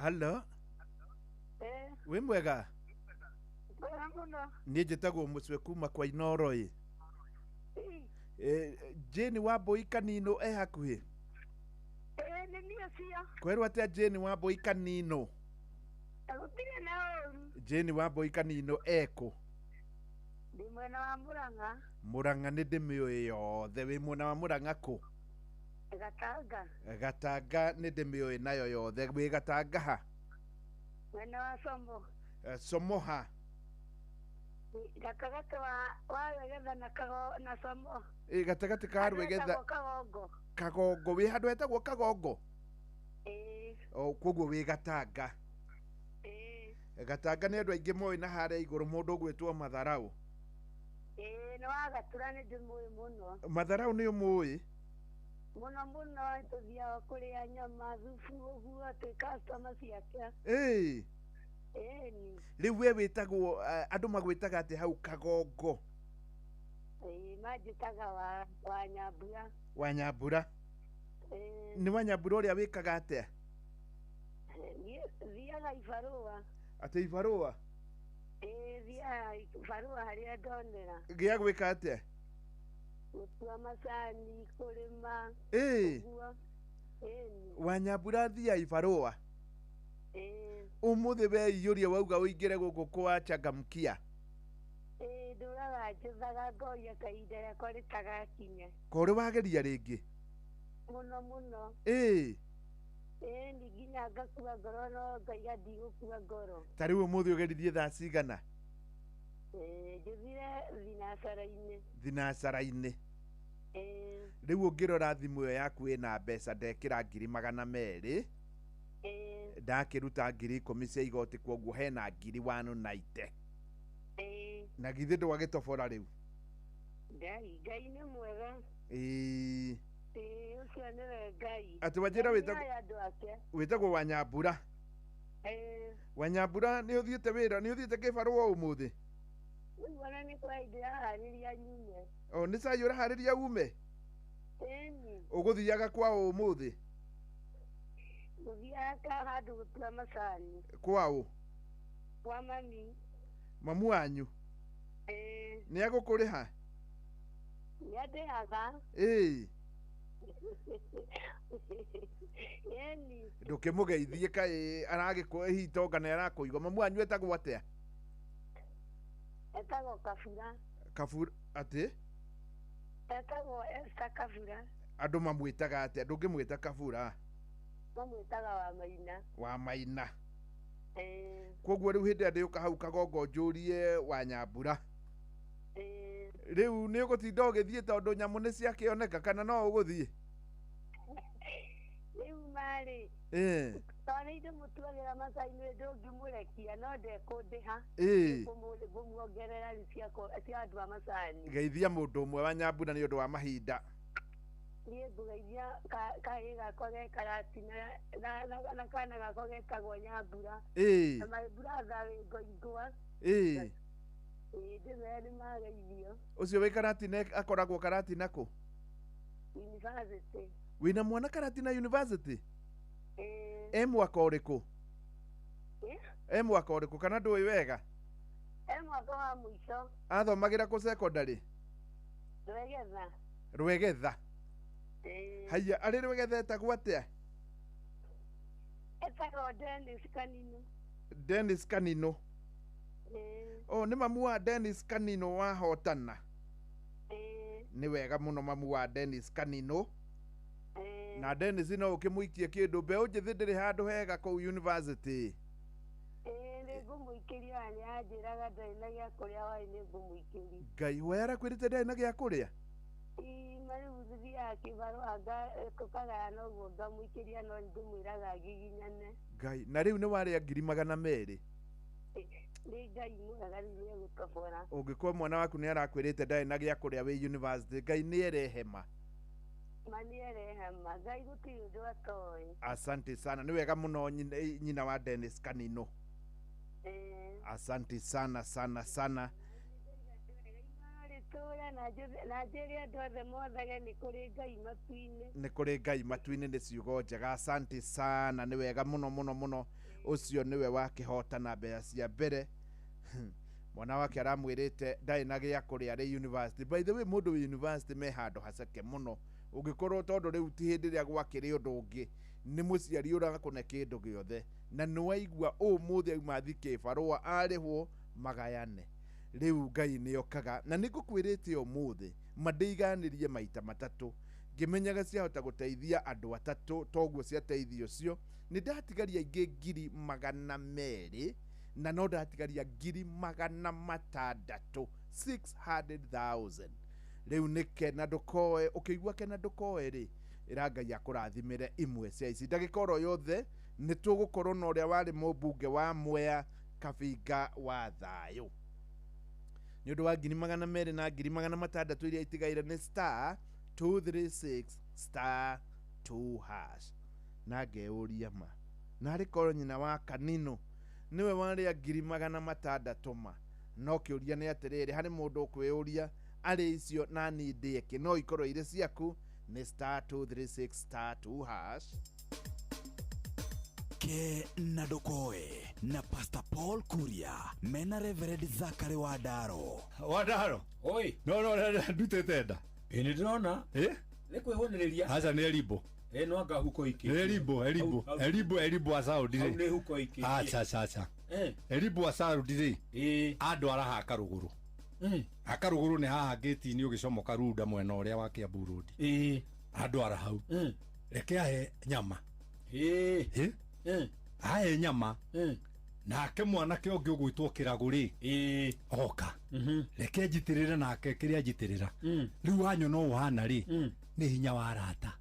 Hello. Wĩ mwega? Niĩ njĩtagwo Mũcwe kuma kwa Inoro ĩ. Jane Wambui Kanino e hakuhĩ? Nĩ niĩ cio. Kwerwo atĩa Jane Wambui Kanino? Gũtirĩ na ũru. Jane Wambui Kanino ekũ? Ndĩ mwena wa Mũrang'a. Mũrang'a nĩ ndĩmĩũĩ yothe. Wĩ mwena wa Mũrang'a kũ? Gatanga. Gatanga nĩ ndĩmĩũĩ nayo yothe. Wĩ Gatanga ha? Mwena wa Sombo. Somoha. Gatagatĩ wa Rwegetha na Sombo. Gatagatĩ ka Rwegetha. Kagongo. Kagongo. Wĩ handũ hetagwo Kagongo? Koguo wĩ Gatanga. Gatanga nĩ andũ aingĩ moĩ na harĩa igũrũ mũndũ ũgwĩtwo Matharau. Nĩ wa Gatura nĩ ndĩmũĩ mũno. Matharau nĩ ũmũĩ? Mũno mũno tũthiaga kũrĩa nyama thubu ũguo twĩ customer ciake. Rĩu we wĩtagwo andũ magwĩtaga atĩ hau Kagongo? Manjĩtaga wa Nyambura. Wa Nyambura? Nĩ wa Nyambura ũrĩa wĩkaga atĩa? Thiaga Ibarũa. Atĩ Ibarũa? Thiaga Ibarũa harĩa ndonera. Gĩa gwĩka atĩa? Gũtua macani, kũrĩma. Wa Nyambura thia Ibarũa? Ũmũthĩ weiyũria wauga ũingĩre gũkũ kwa Changamkia? Ndũraga njũthaga ngoria kahinda rĩakwa rĩtagakinya. Korĩ wageria rĩngĩ? Mũno mũno. Nĩ nginya ngakua ngoro no ngaiga ndigũkua ngoro. Ta rĩu ũmũthĩ ũgeririe thaa cigana? Njũthire thinacara-inĩ. Thinacara-inĩ? Rĩu ũngĩrora thimũ ĩyo yaku ĩna mbeca ndekĩra 200,000. Ndakĩruta 10,000 cia igoti kwoguo hena 190. Na githĩ ndwagĩtobora rĩu? Ngai nĩ mwega. Ũcio nĩwe Ngai. Atĩ wanjĩra wĩtagwo wa Nyambura? Wa Nyambura nĩ ũthiĩte wĩra, nĩ ũthiĩte kĩbarũa ũmũthĩ? Rĩu ona nĩ kwa ndĩraharĩria nyume. Nĩ cai ũraharĩria ume? Ũgũthiaga kwao ũmũthĩ? Gũthiaga handũ gũtua macani. Kwao? Wa mami. Mamu wanyu. Nĩ agũkũrĩha? Nĩandĩhaga. Yeni. Ndũkĩmũgeithie kaĩ aragĩkũhe hitonga na arakũigua. Mamu wanyu etagwo atĩa? Etagwo Kabura. Kabura atĩ? Etagwo Esther Kabura. Andũ mamwĩtaga atĩa? Ndũngĩmwĩta Kabura? Mamwĩtaga wa Maina. Wa Maina. Koguo rĩu hĩndĩ ndĩũka hau Kagongo njũrie wa Nyambura. Rĩu nĩ ũgũtinda ũgĩthiĩ tondũ nyamũ nĩ ciakĩoneka kana no ũgũthiĩ? Rĩu marĩ. Tondũ nĩndĩmũtuagĩra Masai-inĩ ndũngĩmũrekia no ndekũndĩha. Ngũmuongerera cia andũ a Masai. Geithia mũndũ ũmwe wa Nyambura nĩ ũndũ wa mahinda. Niĩ ngũgeithia kahĩ gakwa ge Karatina na kana gakwa getagwo Nyambura. Na maburatha wĩ Ngoingũa. Ndĩmere nĩ mageithio. Ũcio wĩ Karatina akoragwo Karatina kũ? University. Wĩna mwana Karatina University? Mwaka ũrĩkũ? Mwaka ũrĩkũ kana ndũĩ wega? Mwaka wa mũico. Athomagĩra kũ secondary? Rwegetha. Rwegetha. Haya, arĩ Rwegetha etagwo atĩa? Etagwo Dennis Kanino. Dennis Kanino. Nĩ mamu wa Dennis Kanino wahotana. Nĩ wega mũno mamu wa Dennis Kanino. Na Dennis no ũkĩmũikie kĩndũ mbeũ njĩthĩ ndĩrĩ handũ hega kũu university. Nĩngũmũikĩria nĩ anjĩraga ndarĩ na gĩa kũrĩa waĩ nĩngũmũikĩria. Ngai we arakwĩrĩte ndarĩ na gĩa kũrĩa? Marĩu thiaga kĩbarũa tũkagayana ũguo ngamũikĩria no ndĩmwĩraga ngiginyane. Ngai na rĩu nĩ warĩa 200,000? Nĩ Ngai mwega rĩu nĩegũtobora. Ũngĩkorwo mwana waku nĩ arakwĩrĩte ndarĩ na gĩa kũrĩa wĩ university, Ngai nĩ erehema. Manierehema, Ngai gũtirĩ ũndũ atoĩ. Asante sana, nĩ wega mũno nyina wa Dennis Kanino. Asante sana sana sana. Na njĩre andũ othe mothage nĩ kũrĩ Ngai matu-inĩ. Nĩ kũrĩ Ngai matu-inĩ nĩ ciugo njega. Asante sana, nĩ wega mũno mũno mũno. Ũcio nĩwe wakĩhotana mbeca cia mbere. Mwana wake aramwĩrĩte ndarĩ na gĩa kũrĩa arĩ university. By the way, mũndũ wĩ university me handũ haceke mũno. Ũngĩkorwo tondũ rĩu ti hĩndĩ ĩrĩa gwakĩrĩ ũndũ ũngĩ, nĩ mũciari ũrakũne kĩndũ gĩothe. Na nĩwaigua ũmũthĩ auma athike barũa arĩhwo magayane. Rĩu Ngai nĩokaga na nĩngũkwĩrĩte ũmũthĩ mandĩiganĩrie maita matatũ. Ngĩmenyaga ciahota gũteithia andũ atatũ toguo ciateithio cio. Nĩndatigaria ingĩ 200,000 na no ndatigaria 600,000. 600,000. Rĩu nĩke na ndũkoe, ũkĩigua kena ndũkoe rĩ, ĩra Ngai akũrathimĩre imwe cia ici. Ndagĩka oro yothe nĩtũgũkorwo na ũrĩa warĩ mũmbunge wa Mwea Kabinga wa thayũ. Nĩ ũndũ wa 200,000 na 600,000 iria itigaire nĩ *236*2#. Na ngeuria ma. Na arĩ korwo nyina wa Kanino niwe warĩa 600,000 ma. No kĩũria nĩ atĩrĩrĩ, harĩ mũndũ ũkwĩũria arĩ icio na niĩ ndĩeke no ikorwo irĩ ciaku nĩ *236*2#. Ke na ndokoe na Pastor Paul Kuria mena Reverend Zachary Wadaro. Wadaro? Oi. No ndutete nda. Nĩ ndĩrona. Nĩ kwĩhonereria. Aca nĩ Elimbo. No anga huko iki. Elimbo asaudi. Nĩ huko iki. Acha. Elimbo asaudi ri. Andũ arahaka rũgũrũ. Akarũgũrũ nĩ haha gate-inĩ ũgĩcomoka Runda mwena ũrĩa wa Kiambu Road. Andũ ara hau. Reke ahe nyama. Ahe nyama. Nake mwanake ũngĩ ũgwĩtwo Kĩragũ-rĩ. Oka. Reke njitĩrĩre nake kĩrĩa njitĩrĩra. Rĩu wanyona ũhana rĩ. Nĩ hinya wa arata.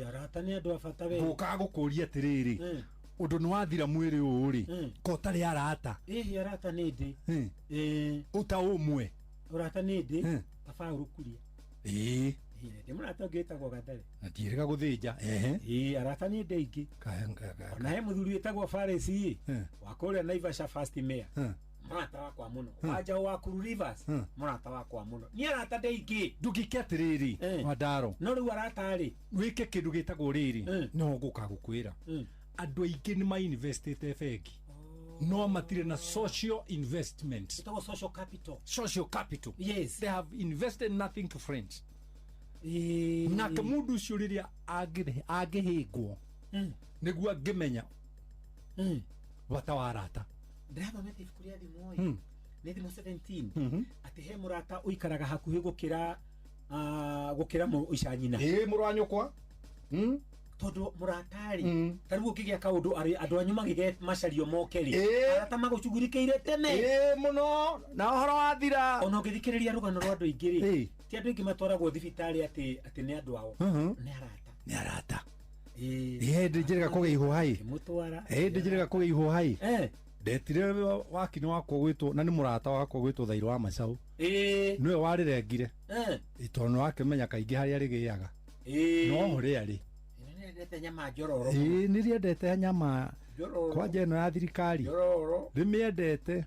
Arata nĩ andũ a bata we. Ngũka gũkũria atĩrĩrĩ. Ũndũ nĩ wathira mwĩrĩ ũũ rĩ. Ko tarĩ arata. Arata nĩ ndĩ. Uta ũmwe. Arata nĩ ndĩ. Baba ũrũkuria. Ndĩmũrata ũngĩ wĩtagwo Gathare. Na ndiĩrĩga gũthĩnja. Arata nĩ ndĩ ingĩ. Na he mũthuri wĩtagwo Faris wa kũrĩa Naivasha first mayor. Mũrata wakwa mũno. Wanja wa Kuru Rivers. Mũrata wakwa mũno. Nĩ arata ndĩ ingĩ. Ndũgĩke atĩrĩrĩ. Wadaro. No rĩu arata rĩ. Wĩke kĩndũ gĩtagwo rĩrĩ. No ngũka gũkwĩra. Andũ aingĩ nĩ ma-investĩte bengi. no matire na social investment. Itago social capital. Social capital. Yes. They have invested nothing to friends. Na kamudu shuriria agehegwo. Niguo angimenya. Watawarata. Ndaba mete fukuria di moyo. Nedi mo 17. Ati he murata uikaraga hakuhi gukira mu icanyina. Muranyukwa. Todo muratari taribu kigia kaundu ari andu anyu magige macario mokeri arata magucugurikeire tene muno na horo wathira ona ngithikiriria rugano rwa andu ingiri ti andu ingi matwaragwo thibitari ati ni andu ao ni arata ndijirega kugeihwo hai ndijirega kugeihwo hai ndetire wakini wakwo gwitwo na ni murata wakwo gwitwo Thairo wa Macau niwe warirengire itono wake menya kaingi hari arigiaga no hori ari ndete nyama njororo niriendete nyama kwa njeno ya thirikari rimiendete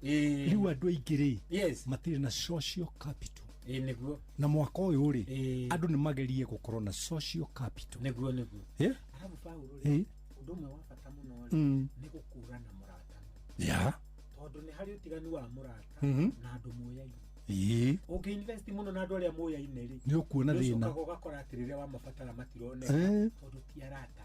riu andu aingiri matire na social capital niguo na mwaka uyu ri andu ni magerie gukorwo na social capital niguo arabu Paulo undu umwe wa bata muno ni gukura na murata tondu ni hari utiganu wa murata na andu moyaine okay invest muno na andu aria moyaine ri ni ukuona thina ugakora atiriria wa mabatara matirone tondu ti arata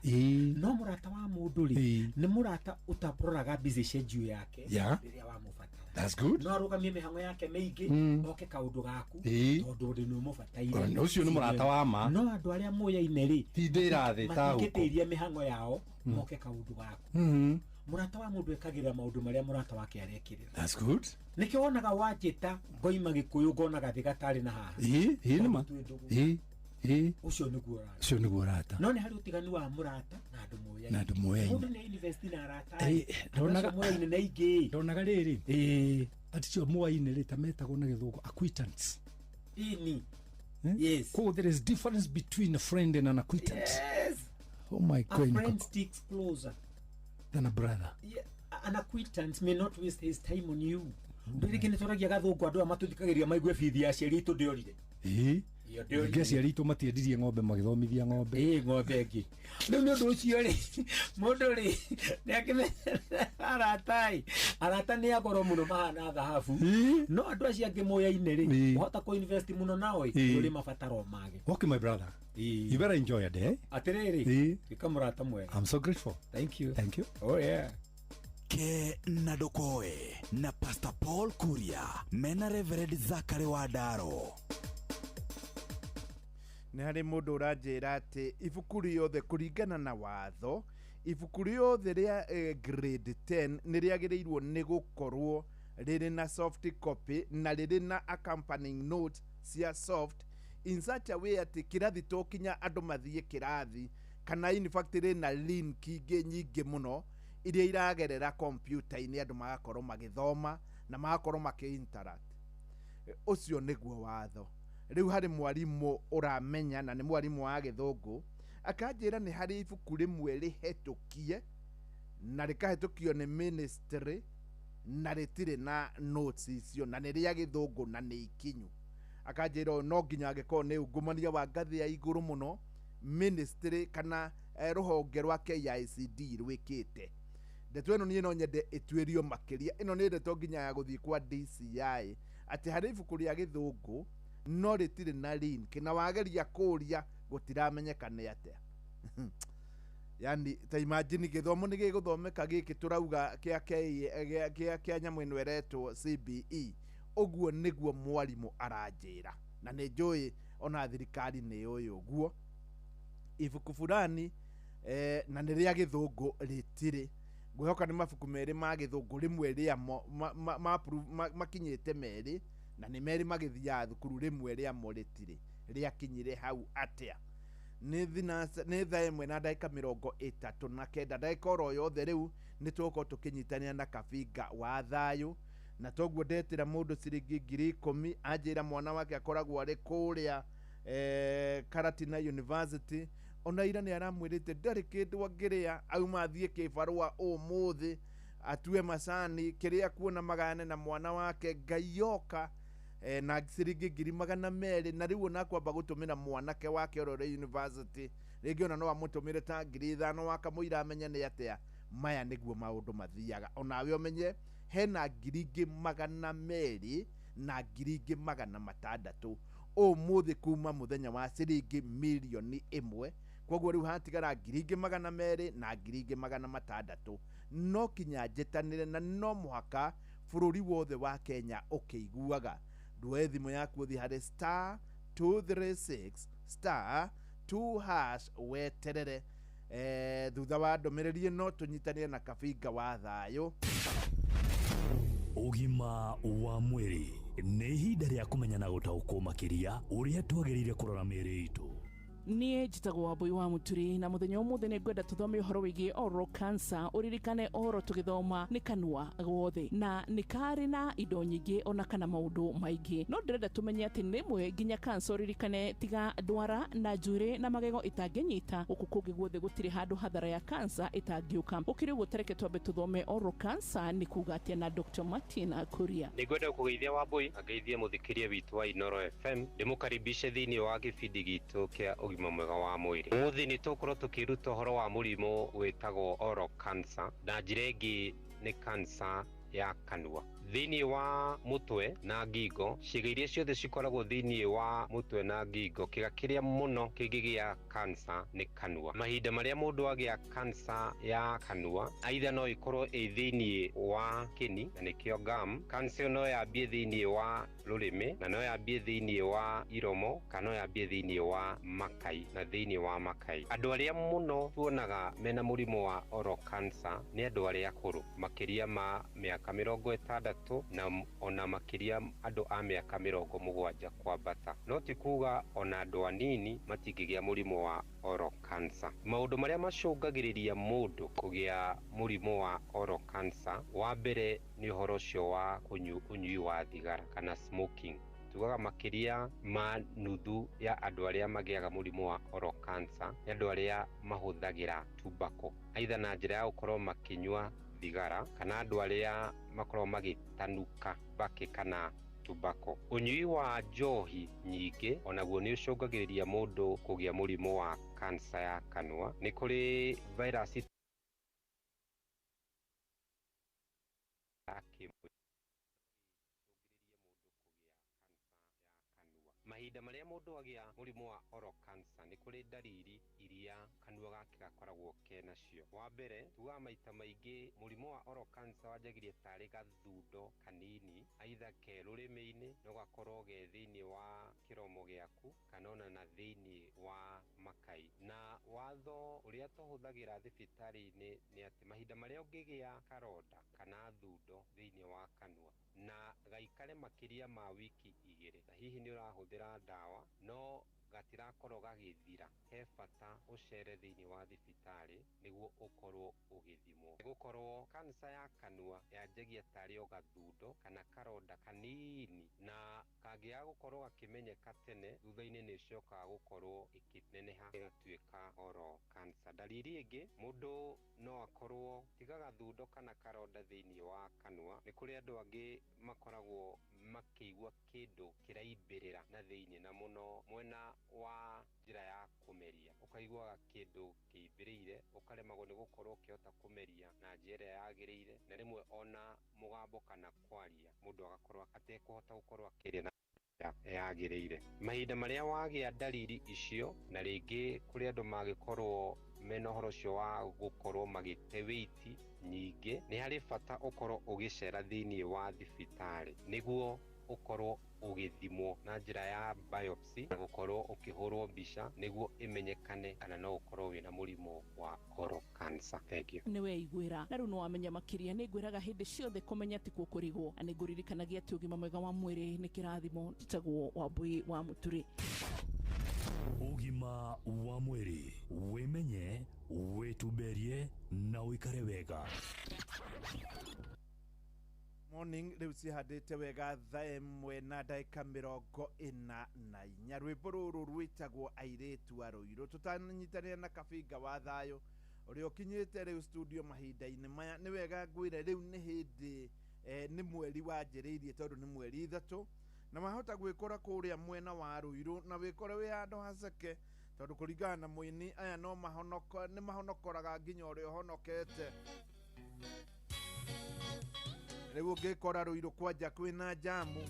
no murata wa mundu ri ni murata utaproraga busy schedule yake riria wa mubatara. That's good. No arugamie mihango yake meingi oke kaundu gaku tondu ri ni mubataire ucio ni murata wa ma no andu aria moyaine ri ti ndira thi ta huko makitiria mihango yao oke kaundu gaku murata wa mundu ekagira maundu maria murata wake arekirira. That's good. Nikio wonaga wajita ngoima Gikuyu ngonaga thigatari na haha nima ucio niguo rata no ni hari utiganu wa murata na andu moyaine mundu ni invest na rata ndonaga moyaine na ingi ndonaga riri aticio moyaine ri tametagwo na githungu acquaintance yes so there is difference between a friend and an acquaintance. Oh my God, a friend sticks closer than a brother. An acquaintance may not waste his time on you. Ndirikine toragia gathungu andu amatuthikagiria maigue bithi ya ciari tu ndiorire ngesi aritu matiendirie ng'ombe magithomithia ng'ombe ng'ombe ngi riu ni undu ucio ri mundu ri ni akime arata ni agoro muno mahana thahabu no andu acio angi moyaine ri uhota ku invest muno nao uri mabataro mage. Okay my brother, you better enjoy your day. Atiriri ikamurata mwega. I'm so grateful. Thank you. Oh yeah. Ke Nadokoe na Pastor Paul Kuria mena Reverend Zachary Wadaro. Nĩ harĩ mũndũ ũranjĩra atĩ ibuku rĩothe kũringana na watho, ibuku rĩothe rĩa grade 10 nĩ rĩagĩrĩirwo nĩ gũkorwo rĩrĩ na soft copy na rĩrĩ na accompanying notes cia soft in such a way atĩ kĩrathi to kinya andũ mathiĩ kĩrathi kana in fact rĩna link ingĩ nyingĩ mũno iria iragerera computer-inĩ andũ magakorwo magĩthoma na magakorwo makĩ-interact. Ũcio nĩguo watho. Riu hari mwarimu uramenya na ni mwarimu wa Githungu akanjira ni hari ibuku rimwe rihetukie na rikahetukio ni ministry na ritire na notes icio na ni ria Githungu na ni ikinyu. Akanjira no nginya ageko ni ungumania wa ngathi ya iguru muno ministry kana ruhonge rwa KICD rwikite. Ndeto ino ni no nyende itwirio makiria ino ni ndeto nginya ya guthii kwa DCI ati hari ibuku ria Githungu no ritire na link na wageria kuria gutiramenyeka ni atia. Yani ta imagine githomo ni giguthomeka giki turauga kia nyamu ino eretwo CBE oguo niguo mwarimu aranjira na ni njui ona thirikari ni uyu guo ibuku fulani na ni ria Githungu ritire ngwihoka ni mabuku meri ma Githungu rimwe ria makinyite meri na ni meri magithia thukuru rimwe ria moritire ria kinyire hau atia ni thaa imwe na ndagika 39 ndagika oro yothe riu ni tuko tukinyitania na kabinga wa thayu na toguo ndetira mundu ciringi 10,000 anjira mwana wake akoragwo ari kuria Karatina University ona ira ni aramwirite ndari kindu angiria auma athie kibarua umuthi atue macani kiria kuona magane na mwana wake Ngaioka na ciringi 200 na riu na kwamba gutumira mwanake wake orore university ringi ona no amutumire ta 5,000 wakamuira amenya ni atia maya nĩguo maũndũ mathiaga. Onawe ũmenye hena 200,000 na 600,000 ũmũthĩ kuma mũthenya wa ciringi 1,000,000. Koguo rĩu hatigara 200,200 na 200,600. No kinya njetanĩre na no mũhaka bũrũri wothe wa Kenya ũkĩiguaga. Nduoe thimũ yaku ũthiĩ harĩ *236*2# weterere. Thutha wa ndũmĩrĩri ĩno tũnyitanĩre na kabinga wa thayũ. Ũgima wa mwĩrĩ nĩ ihinda rĩa kũmenya na gũtaũkwo makĩria ũrĩa twagĩrĩire kũrora mĩĩrĩ itũ. Niĩ njĩtagwo Wambui wa Mũturi, na mũthenya ũmũthĩ nĩ ngwenda tũthome ũhoro wĩgiĩ oral cancer. Ũririkane ũhoro tũgĩthoma nĩ kanua guothe, na nĩ karĩ na indo nyingĩ ona kana maũndũ maingĩ. No ndĩrenda tũmenye atĩ rĩmwe nginya cancer ũririkane tiga ndwara na njuĩrĩ na magego itangĩnyita, gũkũ kũngĩ guothe gũtirĩ handũ hathara ya cancer ĩtangĩũka. Ũkĩrĩ ũguo tareke twambe tũthome oral cancer nĩ kuga atĩa na Dr. Martin Kuria. Nĩ ngwenda kũgeithia Wambui, ageithie mũthikĩria witũ wa Inooro FM, ndĩmũkaribishe thĩinĩ wa gĩbindi gitũ kĩa ũgima mwega wa mwĩrĩ. Ũmũthĩ nĩ tũkorwo tũkĩruta ũhoro wa mũrimũ wĩtagwo oral cancer, na njĩra ĩngĩ nĩ cancer ya kanua. Thĩinĩ wa mũtwe na ngingo, ciĩga iria ciothe cikoragwo thĩinĩ wa mũtwe na ngingo, kĩga kĩrĩa mũno kĩngĩgĩa cancer nĩ kanua. Mahinda marĩa mũndũ agĩa cancer ya kanua, aitha no ĩkorwo thĩinĩ wa kĩni na nĩkĩo gum. Cancer no yambie thĩinĩ wa rũrĩmĩ, na no yambie thĩinĩ wa iromo, kana no yambie thĩinĩ wa makai na thĩinĩ wa makai. Andũ arĩa mũno tuonaga mena mũrimũ wa oral cancer nĩ andũ arĩa akũrũ, makĩria ma mĩaka 60 na ona makĩria andũ a mĩaka 70 kwambata. No ti kuga ona andũ anini matingĩgĩa mũrimũ wa oral cancer. Maũndũ marĩa macũngagĩrĩria mũndũ kũgĩa mũrimũ wa oral cancer, wa mbere nĩ ũhoro ũcio wa ũnyui wa thigara kana smoking. Tugaga makĩria ma nuthu ya andũ arĩa magĩaga mũrimũ wa oral cancer nĩ andũ arĩa mahũthagĩra tobacco, aitha na njĩra ya gũkorwo makĩnyua thigara, kana andũ arĩa makorwo magĩtanuka mbakĩ kana tobacco. Ũnyui wa njohi nyingĩ onaguo nĩ ũcũngagĩrĩria mũndũ kũgĩa mũrimũ wa cancer ya kanua. Nĩ kũrĩ virus mahinda marĩa mũndũ agĩa mũrimũ wa oral cancer nĩ kũrĩ ndariri iria kanua gake gakoragwo kenacio. Wa mbere, tugaga maita maingĩ mũrimũ wa oral cancer wanjagĩria tarĩ gathundo kanini, aitha ke rũrĩmĩ-inĩ, no gakorwo ge thĩinĩ wa kĩromo gĩaku kana ona na thĩinĩ wa makai. Na watho ũrĩa tũhũthagĩra thibitarĩ-inĩ nĩ atĩ mahinda marĩa ũngĩgĩa karonda kana thundo thĩinĩ wa kanua na gaikare makĩria ma wiki 2, na hihi nĩ ũrahũthĩra ndawa no gatirakorwo gagĩthira, he bata ũcere thĩinĩ wa thibitarĩ nĩguo ũkorwo ũgĩthimwo. Gũkorwo cancer ya kanua yanjagia tarĩ o gathundo kana karonda kanini, na kangĩaga gũkorwo gakĩmenyeka tene, thutha-inĩ nĩ ĩcokaga gũkorwo ĩkĩneneha ĩgatuĩka oral cancer. Dalili ĩngĩ, mũndũ no akorwo tiga gathundo kana karonda thĩinĩ wa kanua, nĩ kũrĩ andũ angĩ makoragwo makĩigua kĩndũ kĩraimbĩrĩra na thĩinĩ, na mũno mwena wa njĩra ya kũmeria, ũkaiguaga kĩndũ kĩimbĩrĩire, ũkaremagwo nĩ gũkorwo ũkĩhota kũmeria na njĩra ĩrĩa yagĩrĩire, na rĩmwe ona mũgambo kana kwaria mũndũ agakorwo atekũhota gũkorwo akĩria na yagĩrĩire. Mahinda marĩa wagĩa dalili icio, na rĩngĩ kũrĩ andũ magĩkorwo mena ũhoro ũcio wa gũkorwo magĩte weight nyingĩ, nĩ harĩ bata ũkorwo ũgĩcera thĩinĩ wa thibitarĩ nĩguo ũkorwo ũgĩthimwo na njĩra ya biopsy na gũkorwo ũkĩhũrwo mbica nĩguo ĩmenyekane kana no ũkorwo wĩna mũrimũ wa oral cancer. Thank you. Nĩ weiguĩra, na rĩu no wamenya makĩria. Nĩ ngwĩraga hĩndĩ ciothe kũmenya ti kũrigwo, na nĩ ngũririkanagia atĩ ũgima mwega wa mwĩrĩ nĩ kĩrathimo. Njĩtagwo Wambui wa Mũturi. Ũgima wa mwĩrĩ, wĩmenye, wĩtumberie na ũikare wega. Morning, rĩu cihandĩte wega thaa 1:40 rwĩmbo rũrũ rwĩtagwo airĩtu a Rũirũ. Tũtanyitanĩra na kabinga wa thayũ ũrĩa ũkinyĩte rĩu studio mahinda-inĩ maya. Nĩ wega ngwĩre rĩu nĩ hĩndĩ nĩ mweri wanjĩrĩirie, tondũ nĩ mweri 3, na mahota gwĩkora kũrĩa mwena wa Rũirũ, na wĩkore wĩ handũ haceke tondu kuringana na muini aya no mahonokoraga nginya uria honokete riu ngikora Ruiru kwanja kwina jamu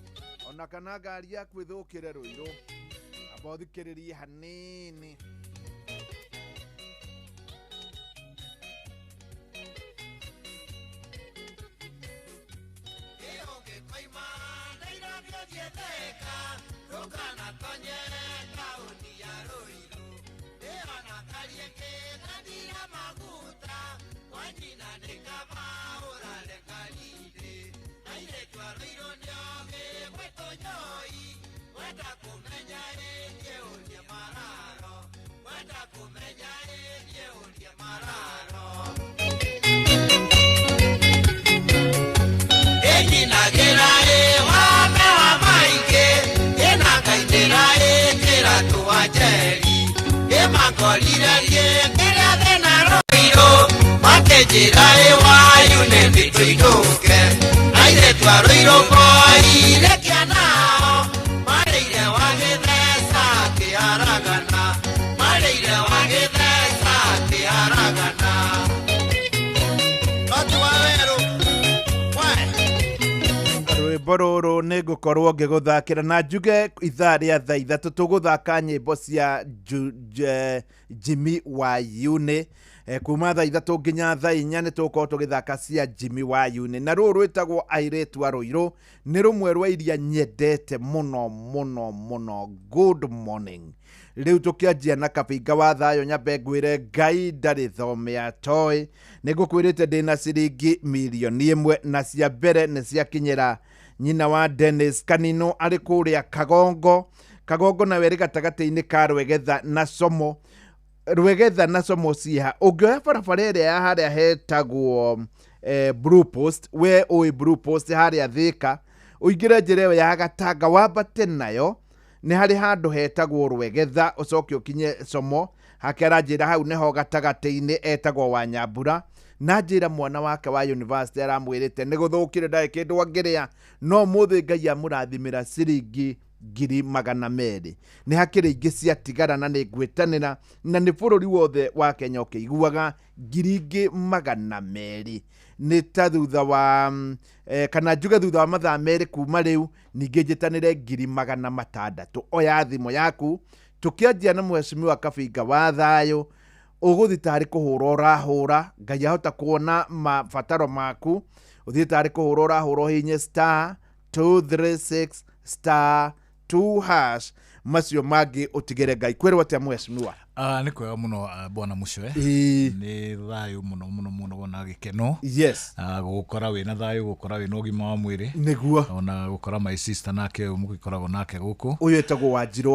ona kana ngari yaku ithukire Ruiru amba uthikiririe hanini Bororo nigukorwo ngiguthakira na njuge ithaa ria thaa ithatu tuguthaka nyimbo cia Jimmy Wayune kuma thaa ithatu nginya thaa inya nitugukorwo tugithaka cia Jimmy Wayune na ruru rwitagwo Airetu a Ruiru ni rumwe rwa iria nyendete muno muno muno. Good morning. Riu tukianjia na kabinga wa thayo nyambe ngwire Ngai ndari thome atoe nigukwirite ndina ciringi milioni 1 na cia mbere ni cia kinyira nyina wa Dennis Kanino ari kuria Kagongo na weri gatagati-ini ka Rwegetha na Somo ciha ungioya barabara ĩrĩa ya harĩa hetagwo Blue Post we oi Blue Post harĩa Thika uingire njĩra ĩyo ya Gatanga wambate nayo ni hari handu hetagwo Rwegetha ucoke ukinye Somo hakera njĩra hau neho gatagati-ini etagwo wa Nyambura na njĩra mwana wake wa university aramwirite ni guthukire ndae kindu angiria no muthi Ngai amurathimira ciringi 200,000 ni hakiri ingi cia tigara na ni ngwitanira na ni bururi wothe wa Kenya ukiguaga 200,000 ni ta thutha wa kana njuge thutha wa mathaa meri kuma riu ningi njitanire 600,000 oya thimo yaku tukianjia na mheshimiwa Kabinga wa thayo uguthi tari kuhura urahura Ngai ahota kuona mabataro maku uthi tari kuhura urahura hinye *236*2 macio mangi utigere Ngai kwirwo atia mheshimiwa. Ni kwega muno bwana Mucwe ni thayo muno wona gikeno. Yes. Gukora wina thayo gukora wina ugima wa mwiri niguo ona gukora my sister nake mugikoragwo nake guku uyu etagwo Wanjiru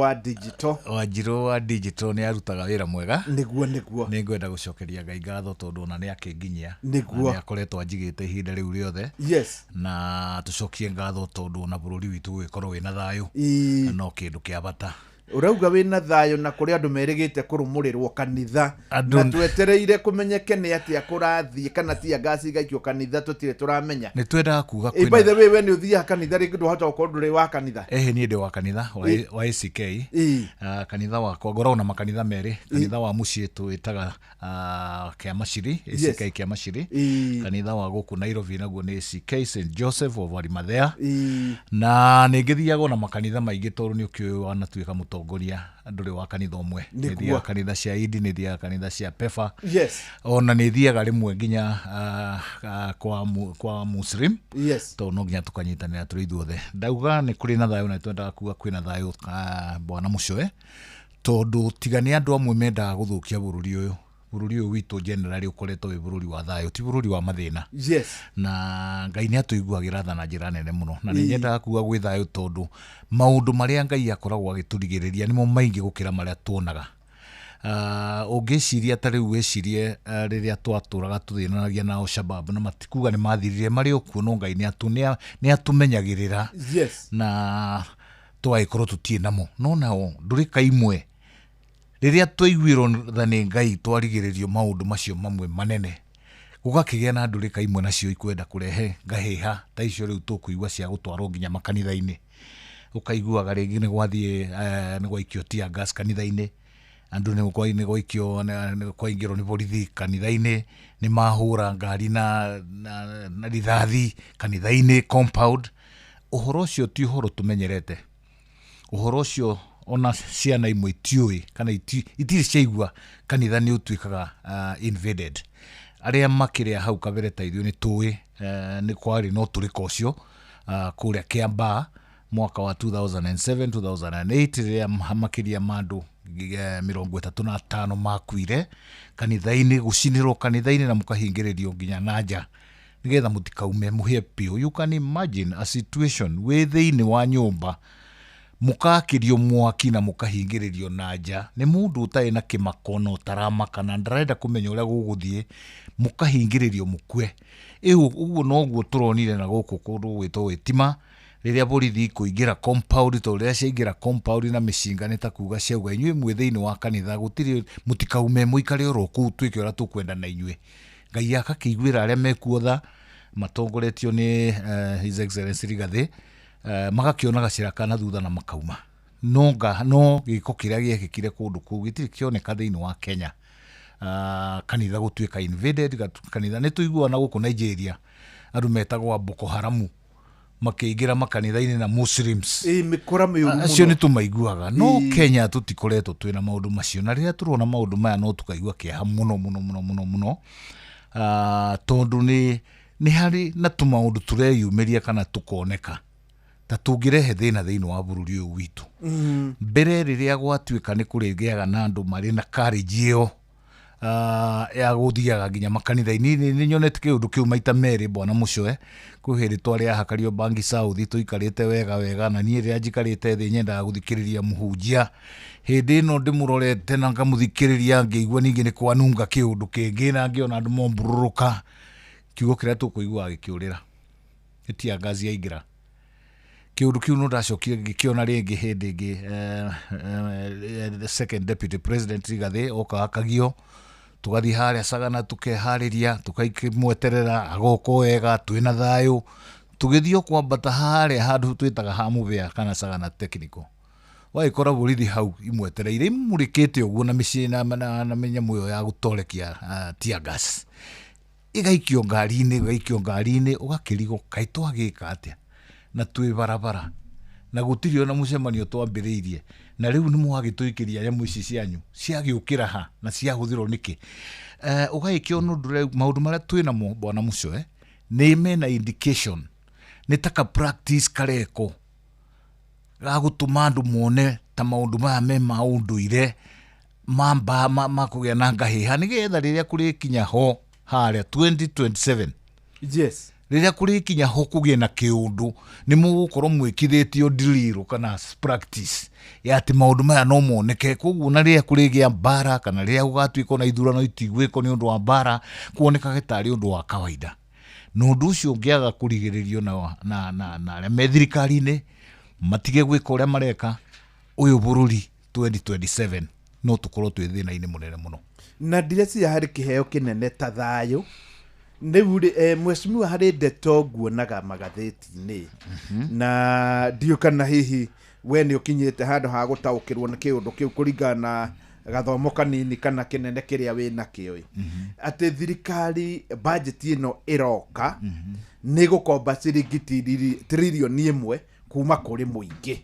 wa digital ni arutaga wira mwega niguo ni ngwenda gucokeria Ngai ngatho tondu ona ni akinginyia niguo ni akoretwo anjigite ihinda riu riothe. Yes. Na tucokie ngatho tondu ona bururi witu gukorwo wina thayo no kindu kia bata urauga wina thayo na kuri andu merigite kurumurirwo kanitha na twetereire kumenyeke ni atia kurathie kana tia gasi gaikio kanitha tutire turamenya ni twenda kuga kwina by the way we ni uthia kanitha ringi ndu hota gukorwo nduri wa kanitha ni ndi wa kanitha wa ACK kanitha wakwa ngoragwo na makanitha meri kanitha wa mucii twitaga Kiamashiri ACK Kiamashiri kanitha wa guku Nairobi naguo ni ACK St Joseph of Arimathea na ningithiaga na makanitha maingi tondu ni ukio wanatuika mutongoria nduri wa kanitha umwe nithia kanitha cia Idi nithia kanitha cia Pefa. Yes. Ona nithiaga rimwe nginya kwa Muslim. Yes. To no nginya tukanyitanira turi ithuothe ndauga ni kuri na thayo na twenda kuga kwina thayo bwana Mucwe tondu tigani andu amwe mendaga guthukia bururi uyu witu generally ukoretwo wi bururi wa thayo ti bururi wa mathina. Yes. Na Ngai ni atuiguagira tha na njira nene muno na ni nyendaga kuga gwi thayo tondu maundu maria Ngai akoragwo agiturigiriria nimo maingi gukira maria tuonaga. Ungiciria ta riu wicirie riria twaturaga tuthinanagia na Al-Shabaab na matikuga ni mathirire mari okuo no Ngai ni atumenyagirira. Yes. Na twaikorwo tutie namo no nao ndurika imwe riria twaiguirwo thani Ngai twarigiririo maundu macio mamwe manene gugakigia na ndurika imwe nacio ikwenda kurehe ngahiha ta icio riu tukuigua cia gutwarwo nginya makanitha-ini ukaiguaga ringi ni gwathie ni gwaikio tia gas kanitha-ini andu nä gwaikio kwaingä nä borithi kanitha-inä nä mahå ngari na rithathi kanitha-inä compound. Å horo å cio ti å horo tå menyerete. Å horo å cio ona ciana imwe itiũĩ kana itirĩ ciaigua kanitha nĩ ũtuĩkaga invaded. Arĩa makĩrĩa hau kabere ta ithuĩ nĩ tũĩ nĩ kwarĩ na ũtũrĩko ũcio kũrĩa Kiambaa mwaka wa 2007 2008 rĩrĩa makĩria ma andũ 35 makuire kanitha-inĩ, gũcinĩrwo kanitha-inĩ na mũkahingĩrĩrio nginya na nja nĩgetha mũtikaume mũhĩe biũ. You can imagine a situation wĩ thĩinĩ wa nyũmba mũkakĩrio mwaki na mũkahingĩrĩrio na nja. Nĩ mũndũ ũtarĩ na kĩmako na ũtaramaka na ndarenda kũmenya ũrĩa gũgũthiĩ, mũkahingĩrĩrio mũkue. Ũguo noguo tũronire na gũkũ kũndũ gwĩtwo Wĩtima rĩrĩa borithi kũingĩra compound, tondũ rĩrĩa ciaingĩra compound na mĩcinga nĩ ta kuuga ciauga inyuĩ mwĩ thĩinĩ wa kanitha gũtirĩ mũtikaume mũikare oro kũu twĩke ũrĩa tũkwenda na inyuĩ. Ngai akakĩiguĩra arĩa mekuo tha matongoretio nĩ His Excellency Rigathĩ, magakĩona gacĩra kana thutha na makauma. No gĩko kĩrĩa gĩekĩkire kũndũ kũu gĩtirĩ kĩoneka thĩinĩ wa Kenya. Kanitha gũtuĩka invaded, kanitha nĩ tũiguana gũkũ Nigeria andũ metagwo Boko Haramu makĩingĩra makanitha-inĩ na Muslims. Acio nĩ tũmaiguaga. No Kenya tũtikoretwo twĩna maũndũ macio, na rĩrĩa tũrona maũndũ maya no tũkaigua kĩeha mũno tondũ nĩ harĩ na tũmaũndũ tũreyumĩria kana tũkoneka ta tũngĩrehe thĩna thĩinĩ wa bũrũri ũyũ witũ. Mbere rĩrĩa gwatuĩka nĩ kũrĩgĩaga na andũ marĩ na courage ĩyo ya gũthiaga nginya makanitha-inĩ, nĩ nyonete kĩũndũ kĩu maita merĩ bwana Mucwe. Kwĩ hĩndĩ twarĩ ahakario Bangi South tũikarĩte wega na niĩ rĩrĩa njikarĩte thĩ nyendaga gũthikĩrĩria mũhunjia. Hĩndĩ ĩno ndĩmũrorete na ngamũthikĩrĩria ngĩigua ningĩ nĩ kwanunga kĩũndũ kĩngĩ na ngĩona andũ mombũrũrũka. Kiugo kĩrĩa tũkũiguaga gĩkĩũrĩra gĩtia ngazi yaingĩra. Kiũndũ kĩu no ndacokire ngĩkĩona rĩngĩ hĩndĩ ĩngĩ the second deputy president Rigathĩ oka akagio, tũgathiĩ harĩa Sagana tũkeharĩria tũkaimweterera agoka wega twĩna thayũ, tũgĩthiĩ kwambata harĩa handũ twĩtaga ha Mũbĩa kana Sagana Technical. Wagĩkora borithi hau imwetereire imũrĩkĩte ũguo na mĩciĩ na mĩnyamũ ĩyo ya gũtorekia tear gas. Igaikio ngari-inĩ ũgakĩrigwo kaĩ twagĩka atĩa na twĩ barabara na gũtirĩ ona mũcemanio twambĩrĩirie, na rĩu nĩ mwagĩtũikĩria nyamũ ici cianyu ciagĩũkĩra ha na ciahũthĩrwo nĩkĩ? Ũgagĩkĩo maũndũ marĩa twĩnamo bwana Mucwe nĩ mena indication nĩ ta ka practice kareko ga gũtũma andũ mone ta maũndũ maya me ma ũndũire makũgĩa na ngahĩha nĩgetha rĩrĩa kũrĩkinya ho harĩa 2027 rĩrĩa kũrĩkinya ho kũgĩe na kĩũndũ nĩ mũgũkorwo mwĩkithĩtio drill kana practice ya atĩ maũndũ maya no moneke. Koguo na rĩrĩa kũrĩgĩa mbara kana rĩrĩa gũgatuĩka na ithurano itigwĩkwo nĩ ũndũ wa mbara kuonekaga tarĩ ũndũ wa kawaida. Na ũndũ ũcio ũngĩaga kũrigĩrĩrio na arĩa me thirikari-inĩ matige gwĩka ũrĩa mareka, ũyũ bũrũri 2027 no tũkorwo twĩ thĩna-inĩ mũnene mũno. Na ndireciria harĩ kĩheo kĩnene ta thayũ. Rĩu mheshimiwa harĩ ndeto nguonaga magathĩti-inĩ na ndiũ kana hihi we nĩ ũkinyĩte handũ ha gũtaũkĩrwo nĩ kĩũndũ kĩu kũringana na gathomo kanini kana kĩnene kĩrĩa wĩ nakĩo. Atĩ thirikari bajeti ĩno ĩroka nĩ gũkomba ciringi tiririoni 1 kuma kũrĩ mũingĩ.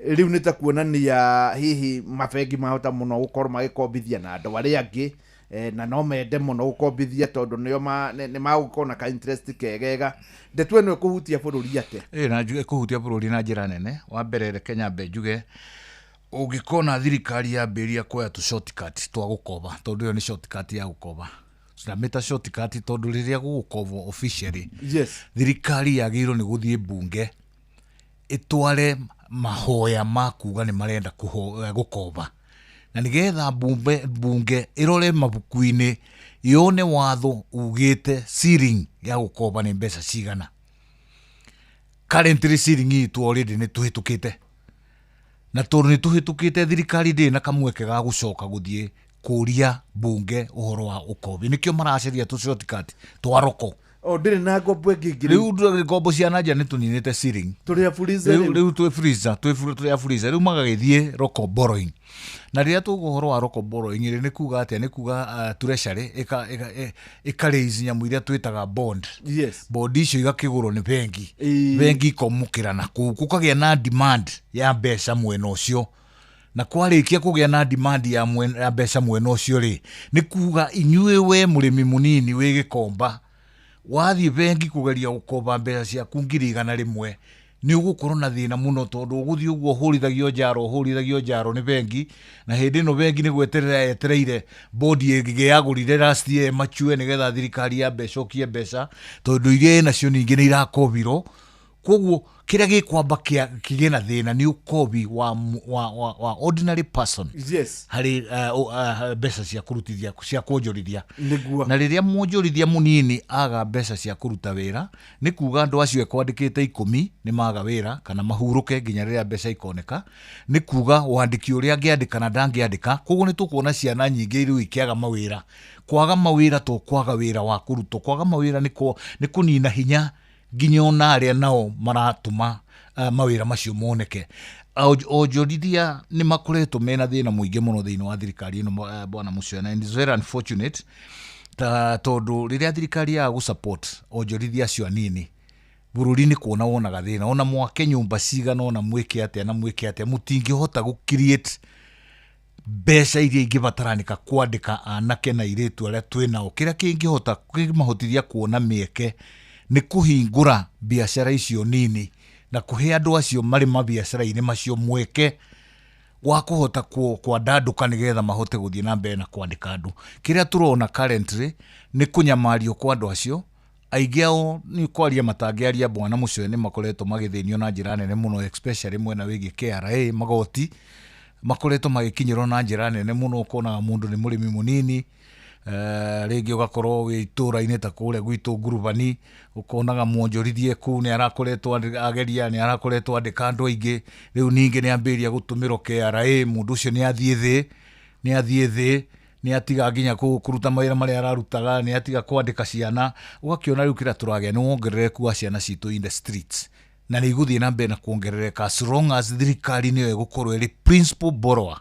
Rĩu nĩ ta kuonania hihi mabengi mahota mũno gũkorwo magĩkombithia na andũ arĩa angĩ na no mende mũno gũkombithia tondũ nĩo nĩ magũkorwo na ka interest kegega. Ndeto ĩno ĩkũhutia bũrũri atĩa? Na ĩkũhutia bũrũri na njĩra nene. Wa mbere reke nyambe njuge ũngĩkona thirikari yambĩrĩria kuoya tũ shortcut twa gũkoba, tondũ ĩyo nĩ shortcut ya gũkoba. Tunamĩta shortcut tondũ rĩrĩa gũgũkobwo officially thirikari yagĩrĩirwo nĩ gũthiĩ bunge ĩtware mahoya ma kuga nĩ marenda gũkoba, na nĩgetha bunge ĩrore mabuku-inĩ yone watho ugĩte ceiling ya gũkoba nĩ mbeca cigana. Currently ceiling itũ already nĩ tũhĩtũkĩte, na tondũ nĩ tũhĩtũkĩte thirikari ndĩ na kamweke ga gũcoka gũthiĩ kũria bunge ũhoro wa ũkobi, nĩkĩo maracaria tũ shortcut twa roko. ndire na ngombo ingĩ rĩu ngombo cia nanja nĩ tũninĩte ceiling rĩu twĩ freezer rĩu magagĩthiĩ local borrowing na rĩrĩa tũgũhoro wa local borrowing nĩ kuga atĩa nĩ kuga treasury ĩka-raise nyamũ iria twĩtaga bond bond icio igakĩgũrwo nĩ bengi ikomũkĩra na kũu kũkagĩa na demand ya mbeca mwena ũcio na kwarĩkia kũgĩa na demand ya mbeca mwena ũcio rĩ nĩ kuga inyuĩ we mũrĩmi mũnini wĩ Gĩkomba wathiĩ bengi kũgeria gũkomba mbeca ciaku 100,000 nĩ ũgũkorwo na thĩna mũno tondũ ũgũthiĩ ũguo ũhũrithagio njaro nĩ bengi na hĩndĩ ĩno bengi nĩ gweterera yetereire bodi ĩngĩ yagũrire last year machue nĩgetha thirikari ya mbeca okie mbeca tondũ iria nacio ningĩ nĩ irakobirwo koguo kĩrĩa gĩkwamba kĩgĩe na thĩna nĩ ũkobi wa ordinary person harĩ mbeca cia kũrutithia cia kuonjorithia na rĩrĩa mwonjorithia mũnini aga mbeca cia kũruta wĩra nĩ kuga andũ acio ekwandĩkĩte 10 nĩ maga wĩra kana mahurũke nginya rĩrĩa mbeca ikoneka nĩ kuga wandĩki ũrĩa angĩandĩka na ndangĩandĩka koguo nĩ tũkuona ciana nyingĩ irĩ ikĩaga mawĩra kwaga mawĩra to kwaga wĩra wa kũrutwo kwaga mawĩra nĩ kũnina hinya nginya ona arĩa nao maratũma mawĩra macio moneke onjorithia nĩ makoretwo mena thĩna mũingĩ mũno thĩinĩ wa thirikari ĩno bwana Muchwe and it's very unfortunate tondũ rĩrĩa thirikari ya gũsupport onjorithia acio anini bũrũri nĩ kuona wonaga thĩna ona mwake nyũmba cigana ona mwĩke atĩa mũtingĩhota gũ-create mbeca iria ingĩbataranĩka kwandĩka anake na airĩtu arĩa twĩnao kĩrĩa kĩngĩhota kĩmahotithia kuona mĩeke nĩ kũhingũra biacara icio nini na kũhe andũ acio marĩ mabiacara-inĩ macio mweke wa kũhota kwandandũka nĩgetha mahote gũthiĩ na mbere na kwandĩka andũ kĩrĩa tũrona currently nĩ kũnyamario kwa andũ acio aingĩ ao nĩ kwaria matangĩaria bwana Muchwe nĩ makoretwo magĩthĩnio na njĩra nene mũno especially mwena wĩgiĩ KRA magoti makoretwo magĩkinyĩrwo na njĩra nene mũno ũkonaga mũndũ nĩ mũrĩmi mũnini rĩngĩ ũgakorwo wĩ itũra-inĩ ta kũrĩa gwitũ ngurubani ũkonaga mwonjorithie kũu nĩ arakoretwo ageria nĩ arakoretwo andĩka andũ aingĩ rĩu ningĩ nĩ ambĩrĩria gũtũmĩrwo KRA mũndũ ũcio nĩ athiĩ thĩ nĩ atiga nginya kũruta mawĩra marĩa ararutaga nĩ atiga kwandĩka ciana ũgakĩona rĩu kĩrĩa tũragĩa nĩ wongerereku wa ciana citũ in the streets na nĩ igũthiĩ na mbere na kuongerereka as long as thirikari nĩyo ĩgũkorwo ĩrĩ principal borrower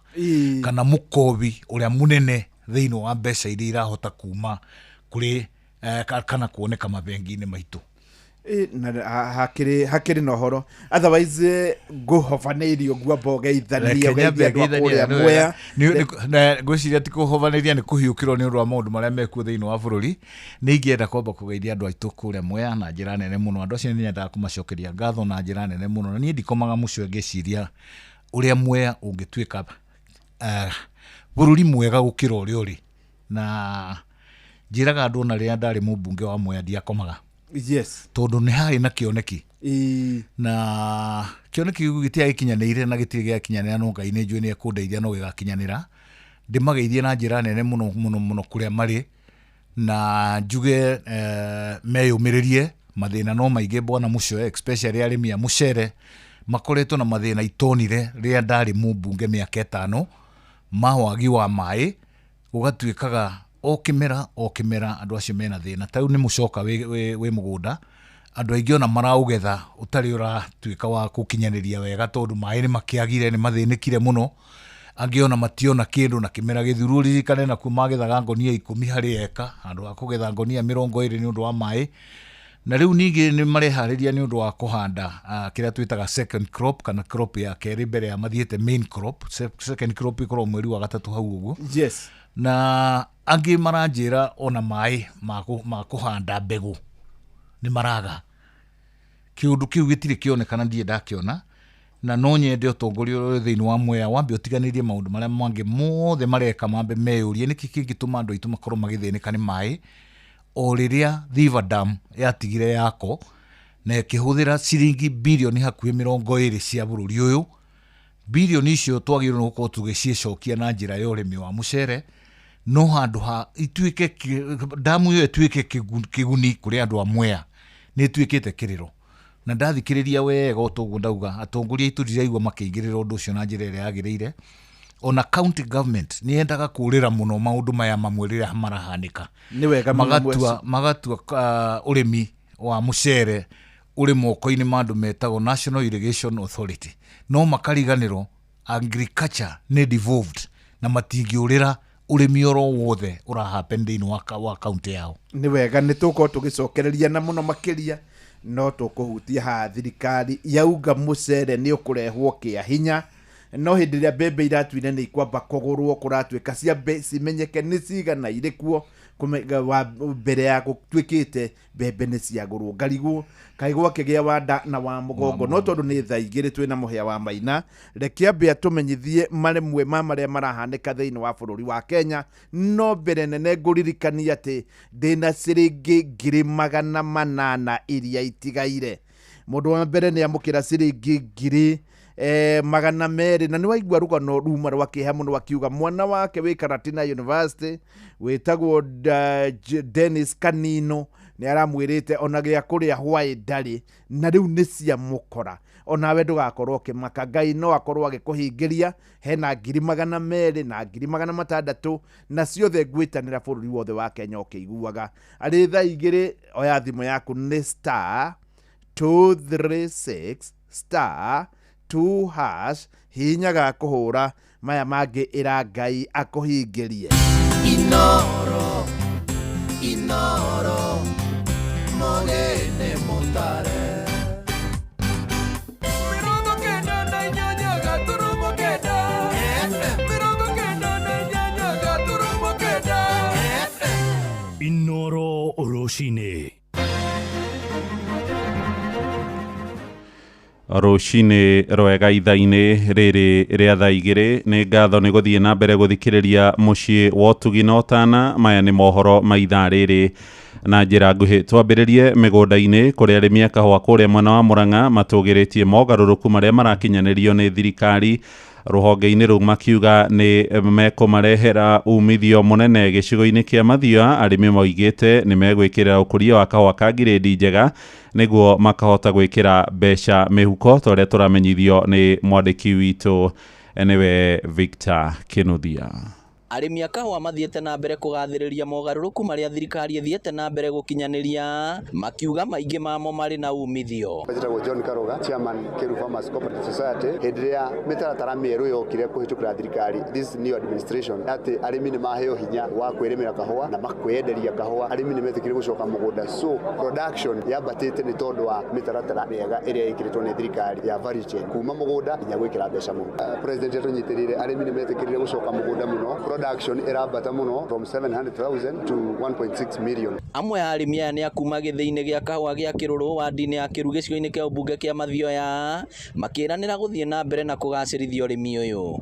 kana mũkobi ũrĩa mũnene thĩinĩ wa mbeca iria irahota kuma kũrĩ kana kuoneka mabengi-inĩ maitũ na hakĩrĩ na ũhoro otherwise ngũhobanĩirio nguamba ũgeithania ũrĩa Mwea ngwĩciria ti kũhobanĩria nĩ kũhiũkĩrwo nĩ ũndũ wa maũndũ marĩa mekuo thĩinĩ wa bũrũri nĩ ingĩenda kwamba kũgeithia andũ aitũ kũrĩa Mwea na njĩra nene mũno andũ acio nĩ nyendaga kũmacokeria ngatho na njĩra nene mũno na niĩ ndikomaga Muchwe ngĩciria ũrĩa Mwea ũngĩtuĩka bũrũri mwega gũkĩra ũrĩa ũrĩ na njĩraga andũ ona rĩrĩa ndarĩ mũmbunge wa Mwea ndiakomaga tondũ nĩ harĩ na kĩoneki na kĩoneki gĩtiarĩ gĩkinyanĩire na gĩtirĩ gĩakinyanĩra no Ngai nĩ njũĩ nĩ ekũndeithia no gĩgakinyanĩra ndĩmageithie na njĩra nene mũno kũrĩa marĩ na njuge meyũmĩrĩrie mathĩna no maingĩ bwana Muchwe especially arĩmi a mũcere makoretwo na mathĩna itonire rĩrĩa ndarĩ mũmbunge mĩaka 5 ma wagi wa maĩ gũgatuĩkaga o kĩmera andũ acio mena thĩna ta rĩu nĩ mũcoka wĩ mũgũnda andũ aingĩ ona maraũgetha ũtarĩ ũratuĩka wa gũkinyanĩria wega tondũ maĩ nĩ makĩagire nĩ mathĩnĩkire mũno angĩ ona mationa kĩndũ na kĩmera gĩthuru ririkane nakuo magethaga ngonia 10 harĩ eka handũ ha kũgetha ngonia 20 nĩ ũndũ wa maĩ na rĩu ningĩ nĩ mareharĩria nĩ ũndũ wa kũhanda kĩrĩa twĩtaga second crop kana crop ya kerĩ mbere ya mathiĩte main crop second crop ikorwo mweri wa 3 hau ũguo na angĩ maranjĩra ona maĩ ma kũhanda mbegũ nĩ maraga kĩũndũ kĩu gĩtirĩ kĩonekana ndiĩ ndakĩona na no nyende ũtongoria ũrĩa thĩinĩ wa Mwea wambe ũtiganĩrie maũndũ marĩa mangĩ mothe mareka mambe meyũrie nĩkĩ kĩngĩtũma andũ aitũ makorwo magĩthĩnĩka nĩ maĩ o rĩrĩa Thiva Dam yatigire yako na ĩkĩhũthĩra ciringi birioni hakuhĩ 20 cia bũrũri ũyũ birioni icio twagĩrĩirwo nĩ gũkorwo tũgĩcicokia na njĩra ya ũrĩmi wa mũcere no handũ ha ituĩke damu ĩyo ĩtuĩke kĩguni kũrĩ andũ a Mwea nĩ ĩtuĩkĩte kĩrĩro na ndathikĩrĩria wega ũtoguo ndauga atongoria aitũ ndiraigua makĩingĩrĩra ũndũ ũcio na njĩra ĩrĩa yagĩrĩire ona county government ni endaga kurira muno maundu maya mamwe rira marahanika ni wega magatua urimi wa mucere uri moko-ini mandu metagwo National Irrigation Authority no makariganirwo agriculture ni devolved na matingiurira urimi oro wothe urahappen thini wa county yao. Ni wega ni tuko tugicokereria na muno makiria no tukuhutia ha thirikari yauga mucere ni ukurehwo kia hinya no hindi ria mbembe iratuire ni ikwamba kugurwo kuratuika cia cimenyeke ni cigana irikuo wa mbere ya gutwikite mbembe ni ciagurwo ngarigwo kaigwa kigia wanda na wa mugongo no tondu ni thaa igiri twina muhia wa maina reke ambia tumenyithie maremwe maria marahanika thiini wa bururi wa Kenya no mbere nene nguririkania ati ndina ciringi 800,000 iria itigaire. Mundu wa mbere ni amukira ciringi 200,000 na ni waigua rugano ruma rwakiha muno wakiuga mwana wake wi Karatina University witagwo Dennis Kanino ni aramwirite ona gia kuria hwai ndari na riu ni cia mukora ona we ndugakorwo kimaka Ngai no akorwo agikuhingiria hena 200,000 na 600,000 na ciothe ngwitanira bururi wothe wa Kenya ukiguaga ari thaa igiri oya thimu yaku ni *236*2# hinyaga kuhura maya mangi ira Ngai akuhingirie. Inoro Mogene Montare Mirongo kenda na inyanya gaturumo kenda Mirongo kenda na inyanya gaturumo kenda Inoro Roshine Roshine rwega ithaini riri ria thaa igiri ni ngatho ni guthie na mbere guthikiriria mucii wa Utugi na Otana. Maya ni mohoro ma ithaa riri na njira nguhi. Twambiririe migunda-ini kuria arimi a kahua kuria mwena wa Murang'a matugiritie mogaruruku maria marakinyanirio ni thirikari ruhonge-ini ru makiuga ni mekumarehera umithio munene gicigo-ini kia Mathioya. Arimi moigite ni megwikirira ukuria wa kahua ka grade njega niguo makahota gwikira mbeca mihuko toria turamenyithio ni mwandiki witu niwe Victor Kinuthia. Arimi a kahua mathiete na mbere kugathiriria mogaruruku maria thirikari ithiete na mbere gukinyaniria makiuga maingi mamo mari na umithio. Njitagwo John Karoga, chairman Keru Farmers Cooperative Society. Hindi ria mitaratara mieru yokire kuhitukira thirikari this new administration ati arimi ni maheo hinya wa kwirimira kahua na makwenderia kahua. Arimi ni metikire gucoka mugunda so production yabatite ni tondu wa mitaratara miega iria ikiritwo ni thirikari ya value chain kuma mugunda nginya gwikira mbeca muno. President yatunyitirire arimi ni metikire gucoka mugunda muno. Production irabata muno from 700,000 to 1.6 million. Amwe arimi aya ni akuma githii-ini gia kahua gia Kiruru wa ndini ya Kiru gicigo-ini kia ubunge kia Mathioya makiranira guthie na mbere na kugacirithia urimi uyu.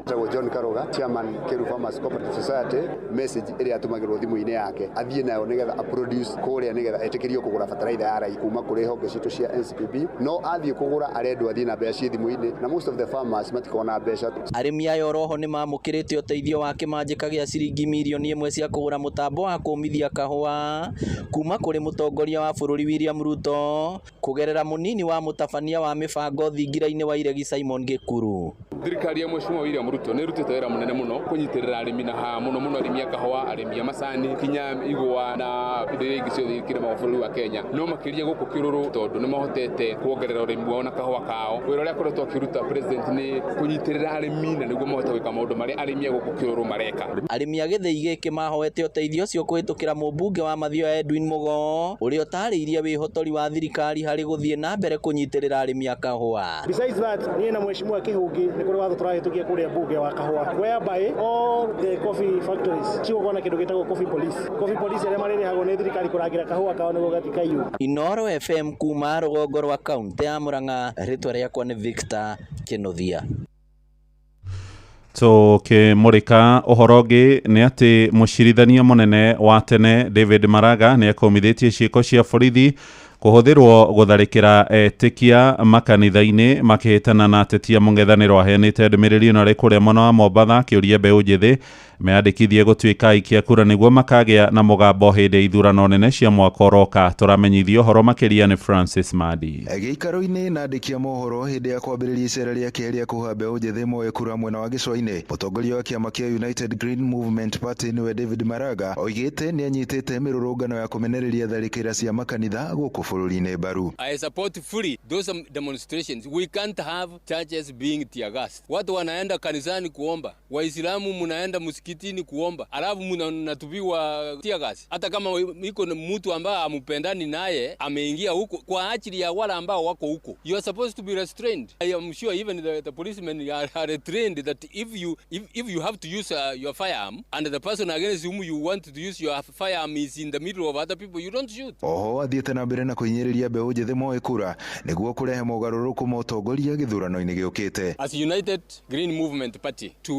Njitagwo John Karoga, chairman Keru Farmers Cooperative Society. Message iria atumagirwo thimu-ini yake athie nayo nigetha a produce kuria nigetha etikirio kugura fertilizer ya rai kuma kuri honge citu cia NCPB no athie kugura arendwo athie na mbeca cia thimu-ini na most of the farmers matikona mbeca. Arimi aya oroho ni mamukirite uteithio wa kimanjika gia ciringi mirioni 1 cia kugura mutambo wa kumithia kahua kuma kuri mutongoria wa bururi William Ruto kugerera munini wa mutabania wa mibango thingira-ini wa Iregi Simon Gikuru. Thirikari ya Mheshimiwa William Ruto ni rutite wira munene muno kunyitirira arimi na ha muno arimi a kahua, arimi a macani, kinya igwa na indo ingi ciothe ikirima bururi wa Kenya no makiria guku Kiruru tondu ni mahotete kuongerera urimi wao na kahua kao. Wira uria akoretwo akiruta president ni kunyitirira arimi na niguo mahota gwika maundu maria arimi a guku Kiruru mareka. Arimi a githii giki mahoete uteithio ucio kuhitukira mubunge wa Mathioya Edwin Mugo uria utariirie wihotori wa thirikari hari guthie na mbere kunyitirira arimi a kahua. Besides that, ni na Mheshimiwa Kihungi ni kuri watho turahitukia kuria bunge wa kahua whereby all the coffee factories ciugona kindu gitagwo coffee police aria maririhago ni thirikari kuragira kahua kao niguo gatikaiywo. Inoro FM kuma rugongo rwa kaunti ya Murang'a, ritwa riakwa ni Victor Kinuthia. Tukimurika uhoro ungi ni ati mucirithania munene wa tene David Maraga ni akomithitie ciiko cia borithi kuhuthirwo gutharikira etikia makanitha-ini makihitana na atetia mungethaniro aheanite ndumiriri no ri kuria mwena wa Mombatha akiuria mbeu njithi meandĩkithie gũtuĩka aikia kura nĩguo makagĩa na mũgambo hĩndĩ ya ithurano nene cia mwaka ũroka. Tũramenyithio horo makĩria nĩ Francis Madi. Gĩikaro-inĩ na andĩki a mohoro hĩndĩ ya kwambĩrĩria icera rĩa kerĩ rĩa kũhũra mbeũ njĩthĩ moe kura mwena wa gĩcũa-inĩ, mũtongoria wa kĩama kĩa United Green Movement Party nĩwe David Maraga oigĩte nĩ anyitĩte mĩrũrũngano ya kũmenereria tharĩkĩra cia makanitha gũkũ bũrũri-inĩ mbaru. I support fully those demonstrations. We can't have churches being tear gassed. Watu wanaenda kanisani kuomba, Waislamu mnaenda msikitini kuomba, alafu mnatupiwa tear gas. Hata kama iko mtu ambaye amupendani naye ameingia huko kwa ajili ya wale ambao wako huko. You are supposed to be restrained. I am sure even the policemen are trained that if you have to use your firearm and the person against whom you want to use your firearm is in the middle of other people, you don't shoot. Oho athiĩte na mbere na kũhinyĩrĩria mbeũ njĩthĩ moe kura nĩguo kũrehe mogarũrũku ma ũtongoria gĩthurano-inĩ gĩũkĩte. As United Green Movement Party to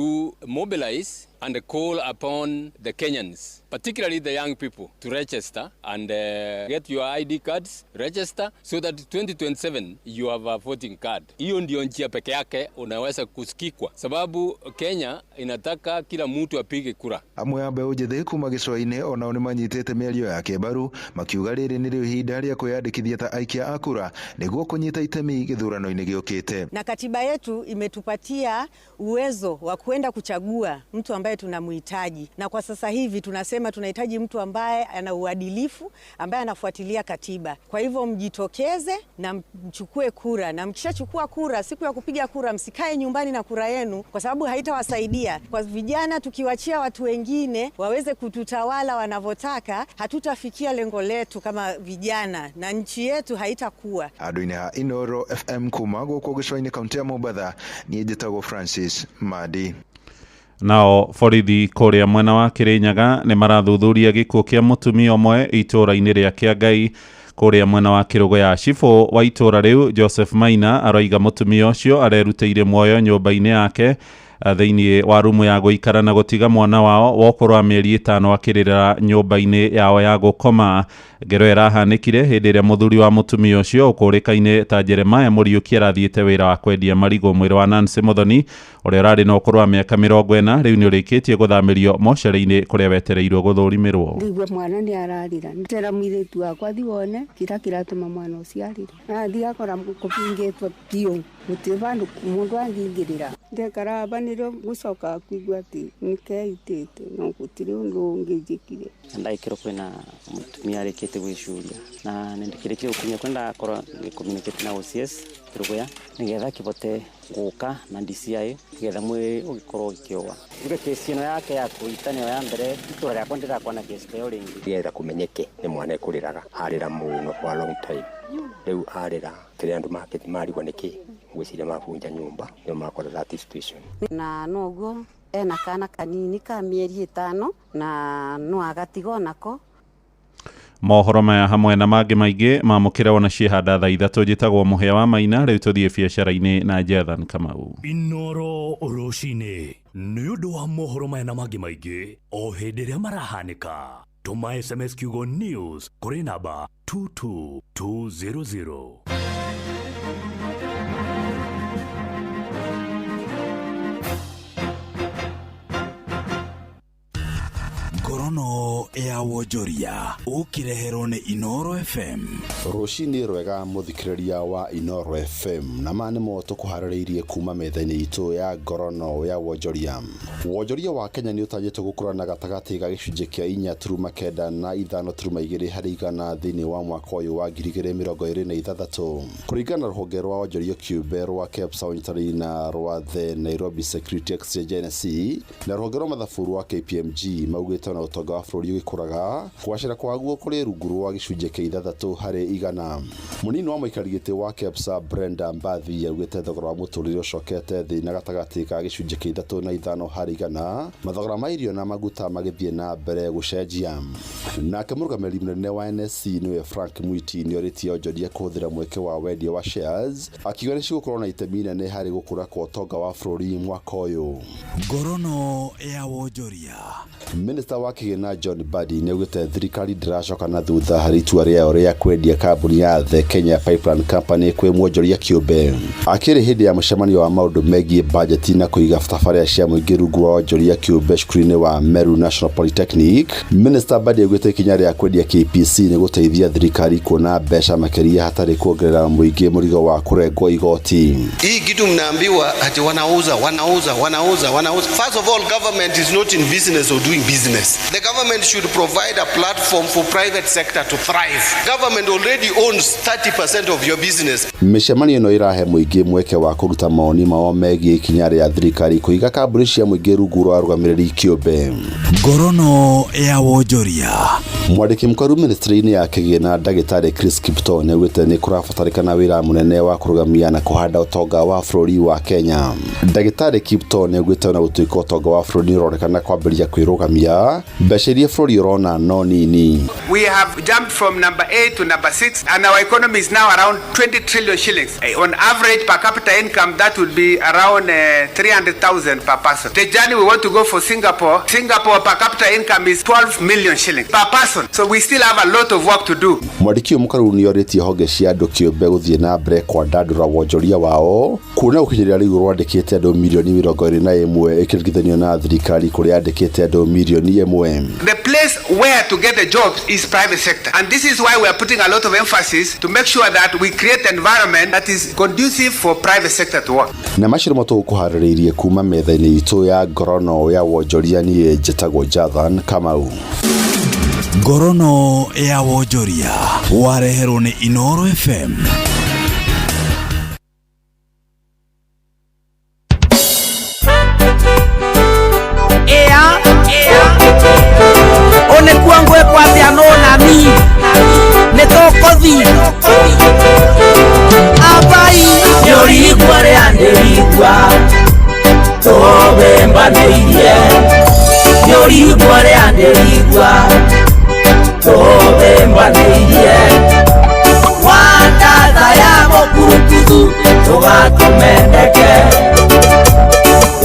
mobilize and call upon the Kenyans, particularly the young people, to register and get your ID cards, register so that 2027 you have a voting card. Hiyo ndio njia peke yake unaweza kusikikwa, sababu Kenya inataka kila mtu apige kura. Amwe ya mbeũ njĩthĩ kuma gĩcũa-inĩ onao nĩmanyitĩte mĩario yake mbaru makiuga rĩrĩ nĩrĩo ihinda rĩa kwĩyandĩkithia ta aikia a kura nĩguo kũnyita itemi gĩthurano-inĩ gĩũkĩte. Na katiba yetu imetupatia uwezo wa kwenda kuchagua mtu ambaye tunamhitaji, na kwa sasa hivi tunasema tunahitaji mtu ambaye ana uadilifu, ambaye anafuatilia katiba. Kwa hivyo mjitokeze na mchukue kura, na mkishachukua kura, siku ya kupiga kura msikae nyumbani na kura yenu, kwa sababu haitawasaidia. Kwa vijana tukiwachia watu wengine waweze kututawala wanavyotaka, hatutafikia lengo letu kama vijana na nchi yetu haitakuwa. Andũ-inĩ ha Inoro FM kuma gũkũ gĩcũa-inĩ kaunti ya Mombasa, niĩ njĩtagwo Francis Madi. Nao borithi kũrĩa mwena wa Kĩrĩnyaga nĩ marathuthuria gĩkuũ kĩa mũtumia ũmwe itũũra-inĩ rĩa Kĩangai kũrĩa mwena wa Kĩrũgũ ya cibũ wa itũũra rĩu Joseph Maina aroiga mũtumia ũcio arerutĩire muoyo nyũmba-inĩ yake thĩinĩ wa rumu ya gũikara na gũtiga mwana wao wa ũkũrũ wa mĩeri 5 akĩrĩra nyũmba-inĩ yao ya gũkoma. Ngero ĩrahanĩkire hĩndĩ ĩrĩa mũthuri wa mũtumia ũcio ũkũrĩkaine ta Jeremiah Mũriũki arathiĩte wĩra wa kwendia marigũ. Mwĩrĩ wa Nancy Muthoni ũrĩa ũrarĩ na ũkũrũ wa mĩaka 40 rĩu nĩ ũrĩkĩtie gũthamĩrio mocarĩ-inĩ kũrĩa wetereirwo gũthũrimĩrwo. Ndigua mwana nĩ ararira ntera mũirĩtu wakwa thi wone kira kiratũma mwana ũcio arire athi akora kũbingĩtwo biũ gũtirĩ bandũ mũndũ angĩingĩrĩra ndekara banĩrwo gũcoka kuigua atĩ nĩkeitĩte no gũtirĩ ũndũ ũngĩnjĩkire. Ndaikĩrwo kwĩna mũtumia arĩkĩte gwĩcuria na nĩndĩkĩrĩkire gũkinya kwenda korwo communicate na OCS Kĩrũgũ nĩgetha kĩbote gũka na DCI nĩgetha mwĩrĩ ũgĩkorwo ũgĩkĩũa. Uge kesi ĩno yake ya kũhĩtanio ya mbere itũra rĩakwa ndĩrakwa na kesi ĩyo rĩngĩ nĩgetha kũmenyeke nĩ mwana ekũrĩraga arĩra mũno kwa long time rĩu arĩra kĩrĩa andũ makĩthi marigwo nĩkĩ gwĩciria mabunja nyũmba nĩo makora that situation. Na noguo ena kana kanini ka mĩeri 5 na no agatigo nako. Mohoro maya hamwe na mangĩ maingĩ mamũkĩra wona ciĩhanda thaa 3 njĩtagwo Mũhĩa wa Maina. Rĩu tũthiĩ biacara-inĩ na Jethan Kamau. Inoro rũcinĩ nĩ ũndũ wa mohoro maya na mangĩ maingĩ o hĩndĩ ĩrĩa marahanĩka. Tũma SMS kiugo news kũrĩ namba 22200. Ngorono ya wonjoria ukireherwo nĩ Inoro FM. Rũcinĩ rwega mũthikĩrĩria wa Inoro FM na mane moto kuharĩrĩirie kuma metha-inĩ itũ ya ngorono ya wonjoria. Wonjoria wa Kenya nĩ ũtanyĩte gũkũra na gatagatĩ ga gĩcunjĩ kĩa 4.9 na 5.2 harĩ igana thĩinĩ wa mwaka ũyũ wa 2026 kũringana na rũhonge rwa wonjoria kĩũmbe rwa Capstone na rwa the Nairobi Security Exchange NSC na rũhonge rwa mathabu rwa KPMG maugĩte na ũtonga wa bũrũri ũgĩkũraga kwacĩra kwaguo kũrĩ rungu rwa gĩcunjĩ kĩa 6 harĩ igana. Mũnini wa mũikarĩri gĩtĩ wa Capsa Brenda Mbathi augĩte thogora wa mũtũrĩre ũcokete thĩ na gatagatĩ ka gĩcunjĩ kĩa 3 na 5 harĩ igana, mathogora ma irio na maguta magĩthiĩ na mbere gũcenjia. Nake mũrũgamĩrĩri mũnene wa NSC nĩwe Frank Mwiti nĩ orĩtie onjoria kũhũthĩra mweke wa wendia wa shares akiuga nĩ cigũkorwo na itemi inene harĩ gũkũra kwa ũtonga wa bũrũri mwaka ũyũ. Ngorono ya wonjoria. Minister wa kĩgĩna John Badi nĩaugĩte thirikari ndĩracoka na thutha harĩ itua rĩao rĩa kwendia kambuni ya The Kenya Pipeline Company kwĩ mwonjoria kĩũmbe. Akĩrĩ hĩndĩ ya mũcemanio wa maũndũ megiĩ bajeti na kũiga tabarĩra cia mũingĩ rungu wa wonjoria kĩũmbe cukuru-inĩ wa Meru National Polytechnic, Minister Badi augĩte ikinya rĩa kwendia KPC nĩ gũteithia thirikari kuona mbeca makĩria hatarĩ kuongerera mũingĩ mũrigo wa kũrengwo igoti. Hii kitu mnaambiwa ati wanauza. First of all, government is not in business of doing business. The government should provide a platform for private sector to thrive. Government already owns 30% of your business. Mĩcemanio ĩno ĩrahe mũingĩ mweke wa kũruta maoni mao megiĩ ikinya rĩa thirikari kũiga kambuni cia mũingĩ rungu rwa arũgamĩrĩri kĩũmbe. Ngorono ya wonjoria. Mwandĩki mũkaru ministry-inĩ ya kĩgĩna Ndagĩtarĩ Chris Kipto nĩaugĩte nĩ kũrabatarĩkana wĩra mũnene wa kũrũgamia na kũhanda ũtonga wa bũrũri wa Kenya. Ndagĩtarĩ Kipto nĩaugĩte na gũtuĩka ũtonga wa bũrũri ũronekana kwambĩrĩria kwĩrũgamia, mbeca iria bũrũri ũrona no nini. We have jumped from number 8 to number 6 and our economy is now around 20 trillion shillings. On average per capita income that would be around 300,000 per person. The journey we want to go for Singapore per capita income is 12 million shillings per person. So we still have a lot of work to do. Mwandĩki mũkaru nĩorĩtie honge cia andũ kĩũmbe gũthiĩ na mbere kwandandũra wonjoria wao, kuona gũkinyĩria rĩu rwandĩkĩte andũ milioni 21 ĩkĩringithanio na thirikari kũrĩa andĩkĩte andũ milioni 1. The place where to get the jobs is private sector, and this is why we are putting a lot of emphasis to make sure that we create an environment that is conducive for private sector to work. Na maciro matũkũharĩrĩirie kuma metha-inĩ itũ ya ngorono ya wonjoria niĩ njĩtagwo Jathan Kamau. Ngorono ya wonjoria wareherwo nĩ Inooro FM. One kwangu ekwate anona mi netokothi abai yori kware anderigwa tobe mbaniye yori kware anderigwa tobe mbaniye wanda daya mokurukudu togatumendeke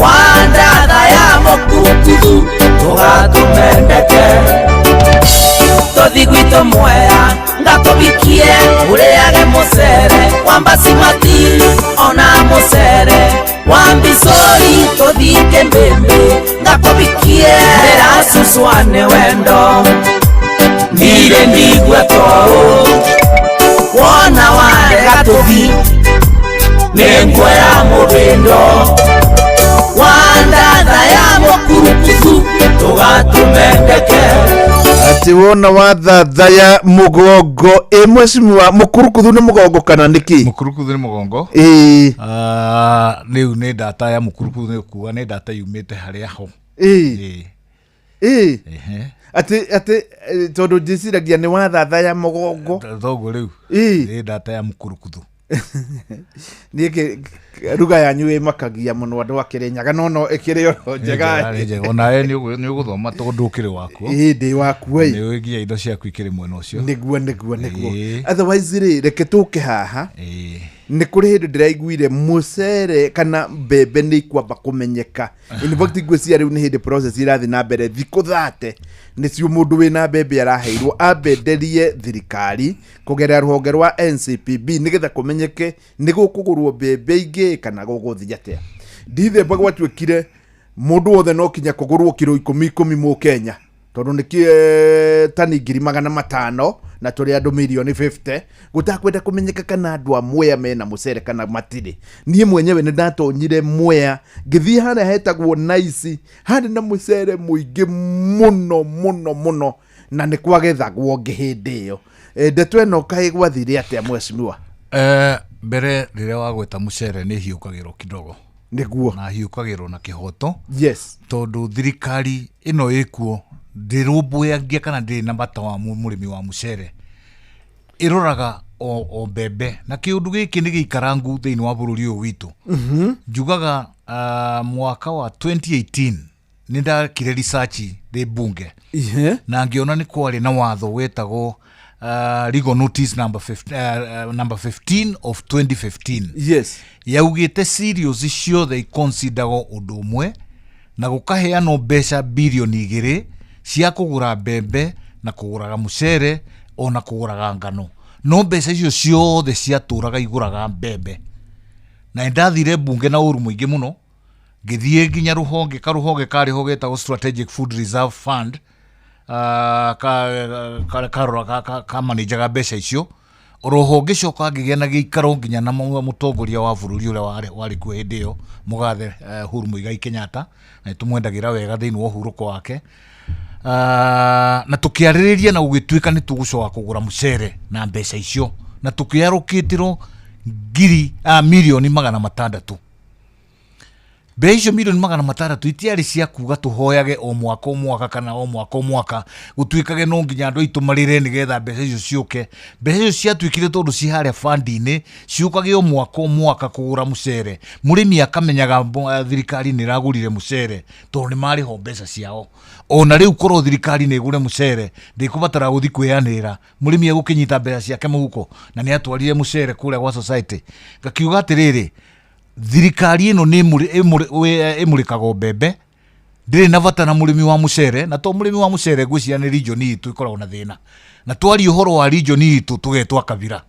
wanda daya mokurukudu togatumendeke tothigwito mwera ngatobikie ureage musere wambasimati ona musere wambisori tothike mbembe ngatobikie nderasuswane wendo ndire ndigwe toro wona warega tothi nengwera mubindo wandatha ya mukurukutu tugatumendeke ati wona wathatha ya mugongo imwe simu wa mukurukuthu ni mugongo kana niki mukurukuthu ni mugongo riu ni data ya mukurukuthu ni kuga ni data yumite haria ho ati tondu njiciragia ni wathatha ya mugongo thogo riu ni data ya mukurukuthu niki ruga yanyu imakagia muno andu akirenyaga no ikiri oro njega ona ni uguthoma tondu ukiri waku ndi waku ni wigia indo ciaku ikiri mwena ucio niguo otherwise reke tuke haha ni kuri hindu ndiraiguire mucere kana mbembe ni ikwamba kumenyeka in fact ngwiciria riu ni hindi process irathi na mbere thiku 30 nicio mundu wina mbembe araheirwo ambenderie thirikari kugerera ruhonge rwa NCPB nigetha kumenyeke ni gukugurwo mbembe ingi kana guguthi atia ndithe bagwatwikire mundu wothe no kinya kugurwo kilo 10 mu Kenya tondu nikie tani 500 na turi andu milioni 50 gutakwenda kumenyeka kana andu amwe mena mucere kana matire nie mwenyewe ni ndatonyire mwea ngithii hana hetagwo nice hana na mucere muingi muno na ni kwagethagwo ngihindi iyo ndeto eno kai gwathire atia mweshimiwa mbere riria wagweta mucere ni hiukagirwo kidogo niguo na hiukagirwo na kihoto yes tondu thirikari ino ikuo ndirumbuyagia kana ndiri na bata wa murimi wa mucere iroraga o mbembe na kiundu giki ni gikarangu thiini wa bururi uyu witu njugaga mwaka wa 2018 nindakire research ri bunge na ngiona ni kwari na watho wetagwo legal notice number 15 of 2015 yes yaugite serious ciothe iconsiderwo undu umwe na gukaheanwo mbeca bilioni 2 cia kugura mbembe na kuguraga mucere ona kuguraga ngano no mbeca icio ciothe ciatũraga iguraga mbembe na ndathire bunge na ũru mũingĩ mũno ngĩthiĩ nginya rũhonge karĩho getagwo Strategic Food Reserve Fund ka manager mbeca icio oroho ngĩcoka ngĩgĩa na gĩikaro nginya na mũtongoria wa bũrũri ũrĩa warĩ kuo hĩndĩ ĩyo mũgathe Uhuru Muigai Kenyatta na tũmwendagĩra wega thĩinĩ wa ũhurũko wake na tũkĩarĩrĩria na gũgĩtuĩka nĩ tũgũcoka kũgũra mũcere na mbeca icio na tũkĩarũkĩtĩrwo milioni 600 mbeca icio milioni 600 itiarĩ cia kuga tũhoyage o mwaka kana o mwaka gũtuĩkage no nginya andũ aitũ marĩre nĩgetha mbeca icio ciũke mbeca icio ciatuĩkire tondũ ci harĩa fandi-inĩ ciũkage o mwaka kũgũra mũcere mũrĩmi akamenyaga thirikari nĩ ĩragũrire mũcere tondũ nĩ marĩho mbeca ciao ona rĩu korwo thirikari nĩ ĩgũre mũcere ndĩkũbatara gũthiĩ kwĩyanĩra mũrĩmi egũkĩnyita mbeca ciake mũhuko na nĩ atwarire mũcere kũrĩa gwa society ngakiuga atĩrĩrĩ thirikari ĩno nĩ ĩmũrĩkaga mbembe ndĩrĩ na bata na mũrĩmi wa mũcere na to mũrĩmi wa mũcere ngwĩciria nĩ region itũ ikoragwo na thĩna na twari ũhoro wa region itũ tũgetwa kabira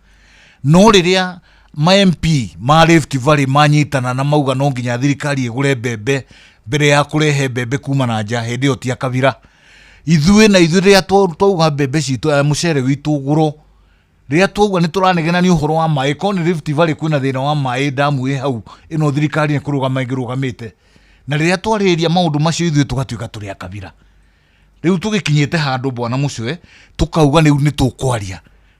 no rĩrĩa ma MP ma Rift Valley manyitana na mauga no nginya thirikari ĩgũre mbembe mbere ya kũrehe mbembe kuma na nja hĩndĩ ĩyo ti kabira ithuĩ rĩrĩa twauga mbembe citũ mũcere witũ ũgũrũ rĩrĩa twauga nĩ tũranegena nĩ ũhoro wa maĩ koni Rift Valley kwĩna thĩna wa maĩ damu ĩ hau ĩno thirikari nĩ kũrũgama ĩngĩrũgamĩte na rĩrĩa twarĩrĩria maũndũ macio ithuĩ tũgatuĩka tũrĩ kabira rĩu tũgĩkinyĩte handũ bwana mũcwe tũkauga nĩ tũkwaria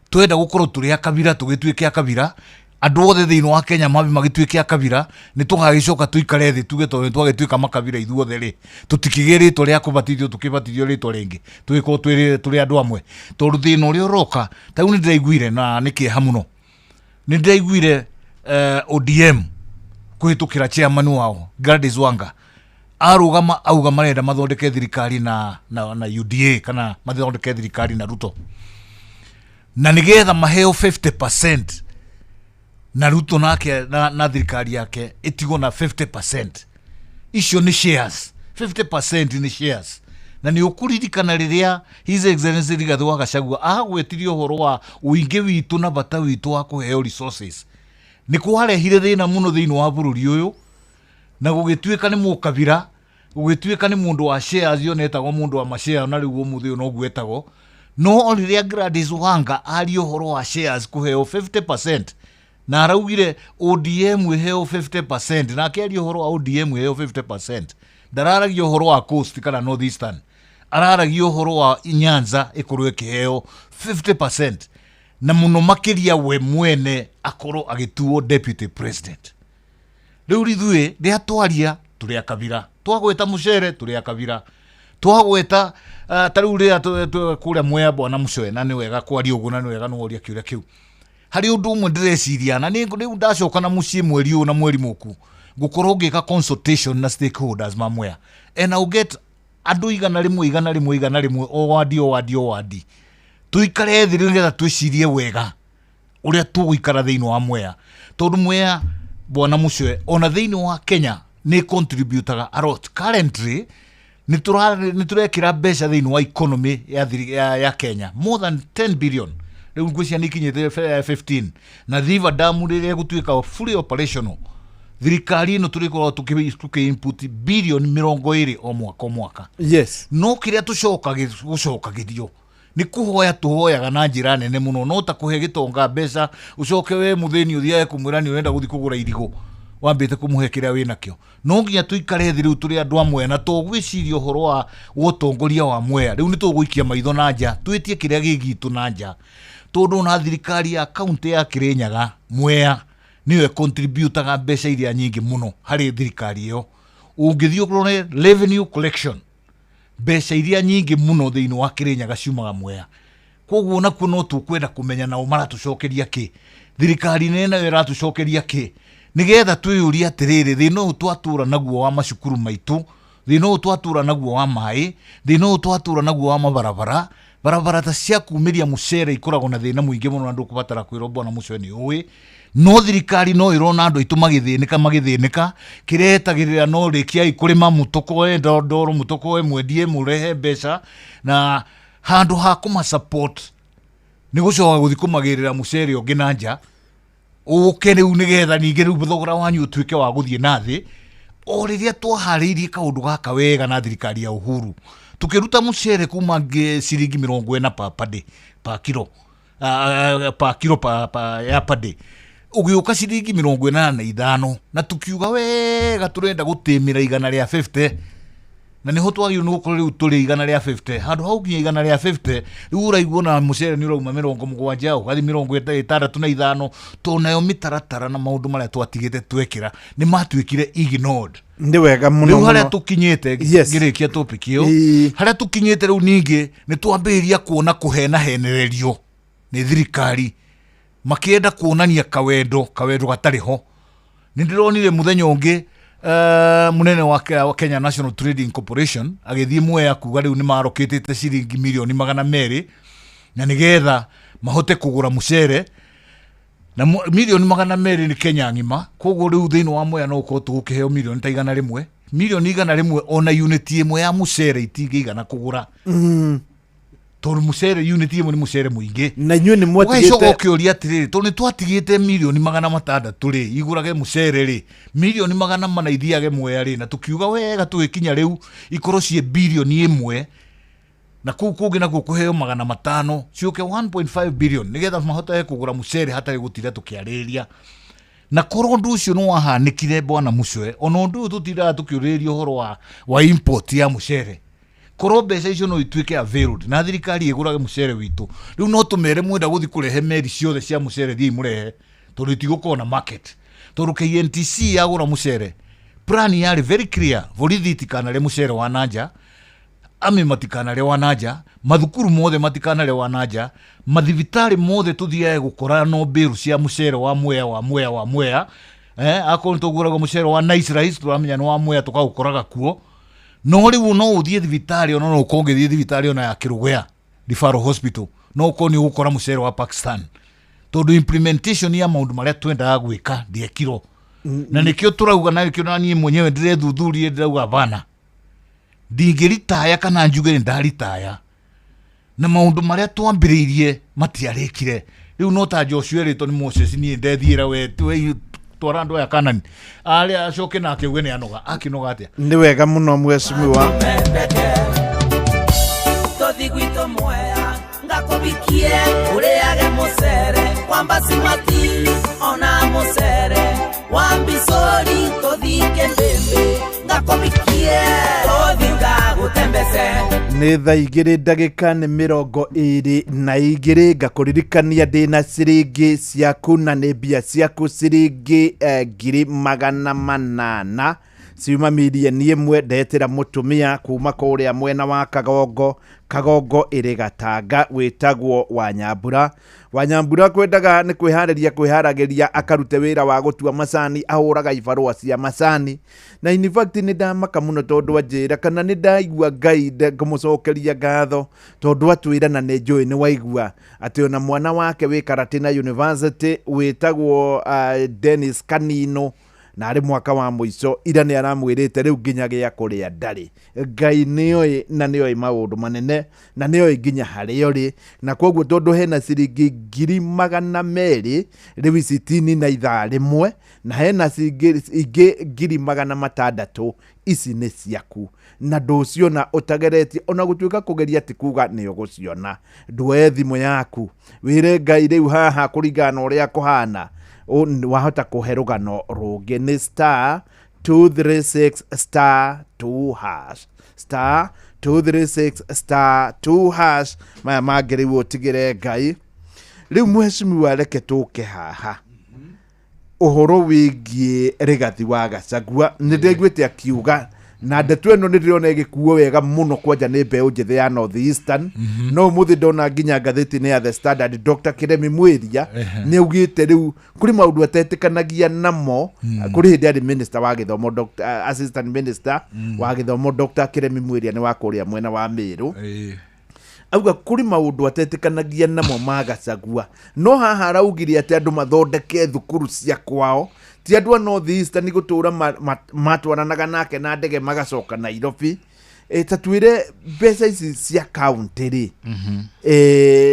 twenda gũkorwo tũrĩ kabira tũgĩtuĩke kabira andũ othe thĩinĩ wa Kenya magĩtuĩke kabira nĩ tũgagĩcoka tũikare thĩ tuge tondũ twagĩtuĩka makabira ithuothe rĩ tũtikĩgĩe rĩtwa rĩa kũbatithio tũkĩbatithio rĩtwa rĩngĩ tũgĩkorwo tũrĩ andũ amwe tondũ thĩna ũrĩa ũroka ta rĩu nĩ ndĩraiguire na nĩ kĩeha mũno nĩ ndĩraiguire ODM kũhĩtũkĩra chairman wao Gladys Wanga arũgama auga marenda mathondeke thirikari na UDA kana mathondeke thirikari na Ruto na nĩgetha maheo 50% na Ruto nake na thirikari yake itigo na 50% icio ni shares 50% ni shares na ni ukuririkana rĩrĩa His Excellency Rigathi wa Gachagua agwetirio horo wa uingi witu na bata witu wa kuheo resources ni kwarehire thĩna mũno thĩinĩ wa bũrũri ũyũ na gũgĩtuĩka nĩ mũkabira gũgĩtuĩka nĩ mũndũ wa shares yo netagwo mũndũ wa mashare na rĩu ũmũthĩ no gwetagwo no rĩrĩa Gladys Wanga ario horo wa shares kuheo 50% na araugire ODM iheo 50% na akĩaria ũhoro wa ODM iheo 50% ndararagia ũhoro wa Coast kana North Eastern araragia ũhoro wa Nyanza ĩkorwo ĩkĩheo 50% na mũno makĩria we mwene akorwo agĩtuo deputy president rĩu ithuĩ rĩrĩa twaria tũrĩ kabira twagweta mũcere tũrĩ kabira twagweta ta rĩu rĩrĩa kũrĩa Mwea bwana mũcwe na nĩ wega kwaria ũguo na nĩ wega nũria kĩũria kĩu hari ũndũ ũmwe ndĩreciria na rĩu ndacoka na mũciĩ mweri ũyũ na mweri mũku ngũkorwo ngĩka consultation na stakeholders ma Mwea and I'll get andũ igana rĩmwe o wadi tuikare thĩ nĩgetha twĩcirie wega ũrĩa tũgũikara thĩinĩ wa Mwea tondũ Mwea bwana mũcwe ona thĩinĩ wa Kenya nĩ contributaga a lot currently nĩ tũrekĩra mbeca thĩinĩ wa economy ya Kenya more than 10 billion rĩu ngwĩcia nĩ ikinyĩte 15 na River Dam rĩrĩa gũtuĩka fully operational thirikari ĩno tũrĩkorwo tũkĩ input billion 20 o mwaka yes no kĩrĩa gũcokagĩrio nĩ kũhoya tũhoyaga na njĩra nene mũno no ta kũhe gĩtonga mbeca ũcoke we mũthĩni ũthiaye kũmwĩra nĩ ũrenda gũthiĩ kũgũra irigũ wambĩte kũmũhe kĩrĩa wĩ nakĩo no nginya tũikare thĩ rĩu tũrĩ andũ amwe na tũgwĩciria ũhoro wa ũtongoria wa Mwea rĩu nĩ tũgũikia maitho na nja twĩtie kĩrĩa gĩgitũ na nja tondũ na thirikari ya kaunti ya Kirinyaga Mwea niwe contributaga mbeca iria nyingĩ mũno harĩ thirikari ĩyo ũngĩthiĩ ũrore revenue collection mbeca iria nyingĩ mũno thĩinĩ wa Kirinyaga ciumaga Mwea koguo nakuo no tũkwenda kũmenya nao maratũcokeria kĩ thirikari nene nayo ĩratũcokeria kĩ nĩgetha twĩyũrie atĩrĩrĩ thĩna ũyũ twatũra naguo wa macukuru maitũ thĩna ũyũ twatũra naguo wa maĩ thĩna ũyũ twatũra naguo wa barabara ta cia kumĩria mũcere ikoragwo na thĩna mũingĩ mũno na ndũkũbatara kwĩrwo bwana mũcwe nĩ ũĩ no thirikari no irona andu itu magithĩnĩka kiretagĩrĩra no rĩkiai kũrĩma mũtũkũ ndoro mũtũkũ mwendie mũrehe mbeca na handu ha kuma support nĩ gũcoka gũthi kũmagĩrĩra mũcere ũngĩ na nja ũke rĩu nĩgetha ningĩ rĩu thogora wanyu ũtuĩke wa gũthiĩ na thĩ o rĩrĩa twaharĩirie kaũndũ gaka wega na thirikari ya Uhuru tukiruta mũcere kuma ciringi 40 per kilo ya per day ugiuka ciringi 85 na tukiuga wega turenda gũtĩmĩra 150 na niho twagĩrĩirwo nĩ gũkorwo rĩu tũrĩ 150 handũ hau nginya 150 rĩu ũraigua na mũcere nĩ ũrauma 70 ũgathi 65 to nayo mĩtaratara na maũndũ marĩa twatigĩte twekĩra nĩ matuĩkire ignored. Nĩ wega mũno rĩu harĩa tũkinyĩte ngĩrĩkia topic ĩyo harĩa tũkinyĩte rĩu ningĩ nĩ twambĩrĩria kuona kũhenererio nĩ thirikari makĩenda kuonania kawendo gatarĩ ho. Nĩ ndĩronire mũthenya ũngĩ munene wa Kenya National Trading Corporation agĩthiĩ Mwea kuga rĩu nĩ marokĩtĩte ciringi milioni 200 na nĩgetha mahote kũgũra mũcere na milioni 200 nĩ Kenya ng'ima. Koguo rĩu thĩinĩ wa Mwea no ũkorwo tũgũkĩheo milioni ta 100 milioni 100 ona unit ĩmwe ya mũcere itingĩigana kũgũra tondũ mũcere unit ĩmwe nĩ mũcere mũingĩ na inyuĩ nĩ mwatigĩte ũgacoka ũkĩũria atĩrĩrĩ tondũ nĩ twatigĩte milioni 600 rĩ igũrage mũcere rĩ milioni 400 ithiage Mwea rĩ na tukiuga wega tũgĩkinya rĩu ikorwo cie bilioni 1 na kũu kũngĩ nakuo kũheo 500 ciũke 1.5 billion nĩgetha mahote kũgũra mũcere hatarĩ gũtira tũkĩarĩria na korwo ũndũ ũcio nĩ wahanĩkire bwana Mucwe ona ũndũ ũyũ tũtiraga tũkĩũrĩria ũhoro wa import ya mũcere korwo mbeca icio no ituĩke availed na thirikari ĩgũrage mũcere witũ rĩu no tũmere mwenda gũthi kũrehe meri ciothe cia mũcere thiĩ mũrehe tondũ itigũkorwo na market tondũ KNTC yagũra mũcere plan yarĩ very clear borithi itikanarĩe mũcere wa nanja ame matikanarĩe wa nanja mathukuru mothe matikanarĩe wa nanja mathibitarĩ mothe tuthiae gũkora no mberu cia mũcere wa Mwea akorwo tũgũraga mũcere wa Nice Rice tũramenya nĩ wa Mwea tũkaũkoraga kuo no rĩu no ũthiĩ thibitarĩ ona no ũkonge thiĩ thibitarĩ ona ya Kĩrũgũya Referral Hospital no ũkorwo nĩ ũgũkora mũcere wa Pakistan tondũ implementation ya maũndũ marĩa twendaga gwĩka ndiekirwo na nĩkĩo tũrauga na nĩkĩo naniĩ mwenyewe ndĩrethuthuria ndĩrauga bana ndingĩritaya kana njuge nĩ ndaritaya na maũndũ marĩa twambĩrĩirie matiarĩkire rĩu no ta Joshua rĩtwo nĩ Moses niĩ ndethiĩra we twara andũ aya Kanani arĩa acoke na akĩuge nĩ akĩnoga atĩa. Nĩ wega mũno mheshimiwa tũthi gwitũ Mwea ngakũbikie ũrĩage mũcere kwamba simati ona mũcere wa Mbicori tũthike mbembe ngakũbikie tũthi ngagũtembece. Nĩ thaa 2:22 ngakũririkania ndĩna ciringi ciaku na nĩ mbia ciaku ciringi 800,000 ciuma milioni 1 ndetĩra mũtumia kuma kũrĩa mwena wa Kagongo ĩrĩ Gatanga wĩtagwo Wanyambura kwendaga nĩ kwĩharagĩria akarute wĩra wa gũtua macani ahũraga ibarũa cia macani na in fact nĩ ndamaka mũno tondũ anjĩra kana nĩ ndaigua Ngai ngũmũcokeria ngatho tondũ atwĩra na nĩ njũĩ nĩ waigua atĩ ona mwana wake wĩ Karatina University wĩtagwo Dennis Kanino na arĩ mwaka wa mũico ira nĩ aramwĩrĩte rĩu nginya gĩa kũrĩa ndarĩ. Ngai nĩoĩ na nĩoĩ maũndũ manene na nĩoĩ nginya harĩa ũrĩ na koguo tondũ hena ciringi 200,000 rĩu ici tini na ithaa rĩmwe na hena ingĩ 600,000 ici nĩ ciaku na ndũciona ũtageretie ona gũtuĩka kũgeria ti kuga nĩ ũgũciona. Nduoe thimũ yaku wĩre Ngai rĩu haha kũringana na ũrĩa kũhana wahota kũhe rũgano rũngĩ nĩ *236*2#*236*2# maya mangĩ rĩu ũtigĩre Ngai. Rĩu mheshimiwa reke tũke haha ũhoro wĩgiĩ Rigathi wa Gachagua nĩ ndaiguĩte akiuga na ndeto ĩno nĩ ndĩrona ĩgĩkuo wega mũno kwanja nĩ mbeũ njĩthĩ ya North Eastern no mũthĩ ndona nginya ngathĩti-inĩ ya The Standard Dr. Kiremi Mweria nĩ augĩte rĩu kũrĩ maũndũ atetĩkanagia namo kũrĩ hĩndĩ arĩ minister wa gĩthomo assistant minister wa gĩthomo Dr. Kiremi Mweria nĩ wa kũrĩa mwena wa Meru auga kuri maundu atetikanagia namo magacagua no haha araugire ati andu mathondeke thukuru cia kwao ti andu a North Eastern gutura matwaranaga nake na ndege magacoka Nairobi tatuire mbeca ici cia county ri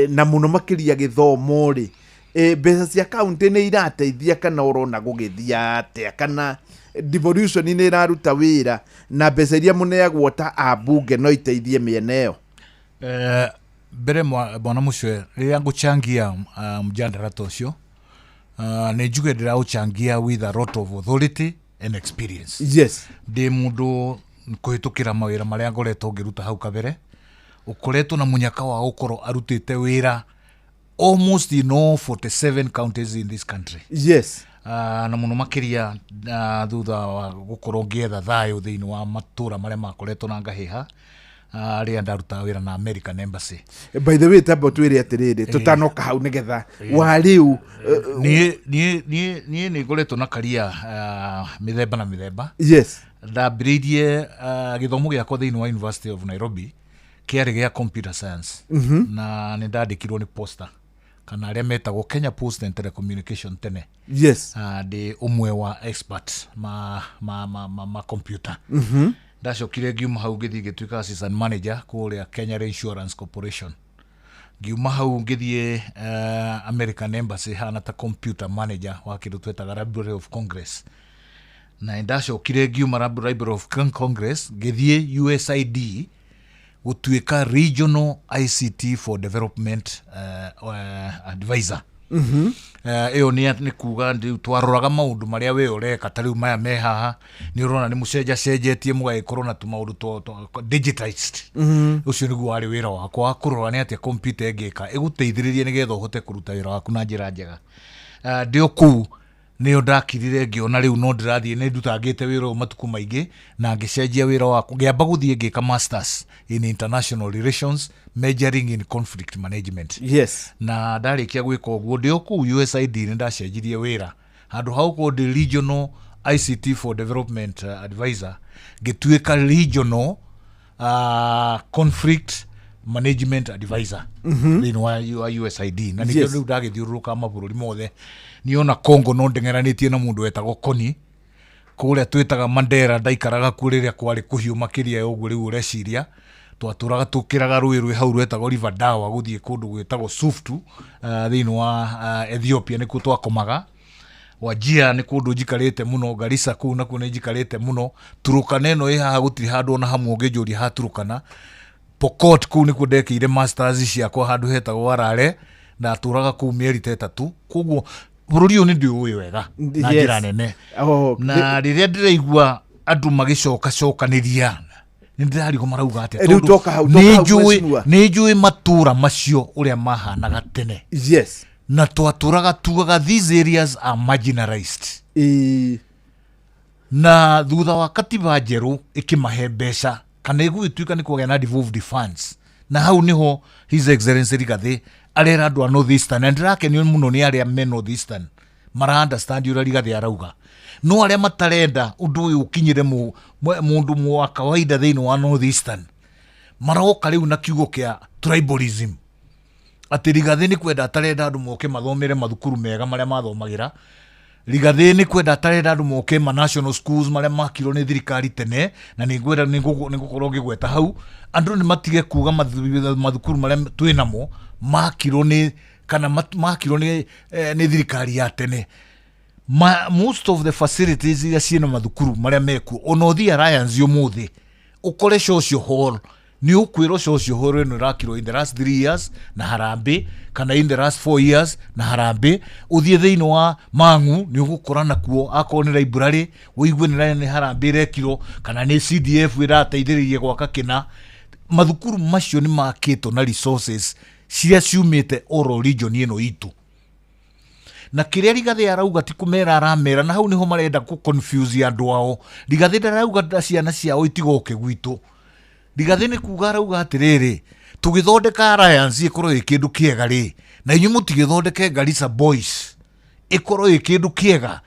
na muno makiria githomo ri mbeca cia county ni irateithia kana urona gugithia atia kana devolution ni iraruta wira na mbeca iria muneagwo ta abunge no iteithie miena iyo mbere bwana mucwe riria nguchangia mjandara tocio ni njuge ndira uchangia with a lot of authority and experience. Yes, ndi mundu kuhitukira mawira maria ngoretwo ngiruta hau kabere ukoretwo na munyaka wa gukoro arutite wira almost in all 47 counties in this country. Yes, na muno makiria thutha wa gukoro ngietha thayo thiini wa matura maria makoretwo na ngahiha ria ndaruta wira na American Embassy. By the way, tabo twiri atiriri tutanoka hau nigetha wa riu ni ngoretwo na karia mithemba na mithemba. Yes, ndambiririe githomo giakwa thiini wa University of Nairobi kiari gia computer science na ni ndandikirwo ni posta kana aria metagwo Kenya Post and Telecommunication tene. Yes, ndi umwe wa expert ma computer. Ndacokire ngiuma hau ngithii ngituika assistant manager kuria Kenya Insurance Corporation. Ngiuma hau ngithii American Embassy hana ta computer manager wa kindu twetaga Library of Congress. Na ndacokire ngiuma Library of Congress ngithii USAID gutuika Regional ICT for Development advisor. Iyo ni kuga ndi twaroraga maundu maria we ureka tariu maya me haha ni urona ni mucenja cenjetie mugaikorwo na tu maundu to digitized. Ucio niguo wari wira wakwa kurora ni atia computer ngika iguteithiririe nigetha uhote kuruta wira waku na njira njega. Ndio ku niyo ndakirire ngiona riu no ndirathie ni ndutangite wira matuku maingi na ngicenjia wira waku ngiamba guthie ngika masters in international relations majoring in conflict management. Yes, na ndarikia gwika uguo ndio ku USAID ni ndacenjirie wira handu hau ko the regional ICT for development advisor gituika regional conflict management advisor in wa USAID na nikio ndu ndagithiuruka mabururi mothe niona Congo no ndengeranitie na mundu wetagwo Koni kuria twitaga Mandera ndaikaraga kuriria kwari kuhiu makiria uguo riu ureciria twaturaga tukiraga rui hau rwetagwo River Dawa guthie kundu gwetagwo Suftu thiini wa Ethiopia niku twakomaga Wajia ni kundu njikarite muno Garissa ku na ku njikarite muno Turukana eno iha gutiri handu na hamwe ngejuri ha Turukana Pokot ku niku ndekire masters ciakwa handu hetagwo Warare na turaga ku mieri 3 kuguo bururi ni ndio uyu wega na njira nene na riria ndiraigua andu magicoka-cokaniria nindari ko marauga ati ni njui matura macio uria mahanaga tene. Yes, na twaturaga tugaga these areas are marginalized. Na thutha wa katiba njeru ikimahe mbeca kana igwituika ni kugea na devolved funds na hau niho His Excellency Rigathi arera andu a North Eastern and ndirakenio muno ni aria me North Eastern mara understand ura Rigathi arauga no aria matarenda undu uyu ukinyire mundu wa kawaida thiini wa North Eastern maroka riu na kiugo kia tribalism ati Rigathi ni kwenda atarenda andu moke mathomere mathukuru mega maria mathomagira. Rigathi ni kwenda atarenda andu moke ma national schools maria makirwo ni thirikari tene na ni ngwenda ni ngukorwo ngigweta hau andu ni matige kuga mathukuru maria twinamo makirwo ni kana makirwo ni thirikari ya tene. Most of the facilities iria ciina mathukuru maria meku onothi alliance umuthi ukore social hall ni ukwiro social hall no rakiro in the last 3 years na Harambe kana in the last 4 years na Harambe uthie thiini wa Mangu ni ugukorana kuo akoni library uigwe ni Harambe rekiro kana ni CDF irateithiririe gwaka kina mathukuru macio ni makito na resources cia ciumite oro region ino itu na kiria Rigathi arauga ti kumera aramera na hau niho marenda ku confuse andu ao. Rigathi ndarauga ciana ciao itigoke gwitu. Rigathi ni kuga arauga atiriri tugithondeka alliance ikorwo ikindu kiega ri na inyu mutigithondeke Garissa Boys ikorwo ikindu kiega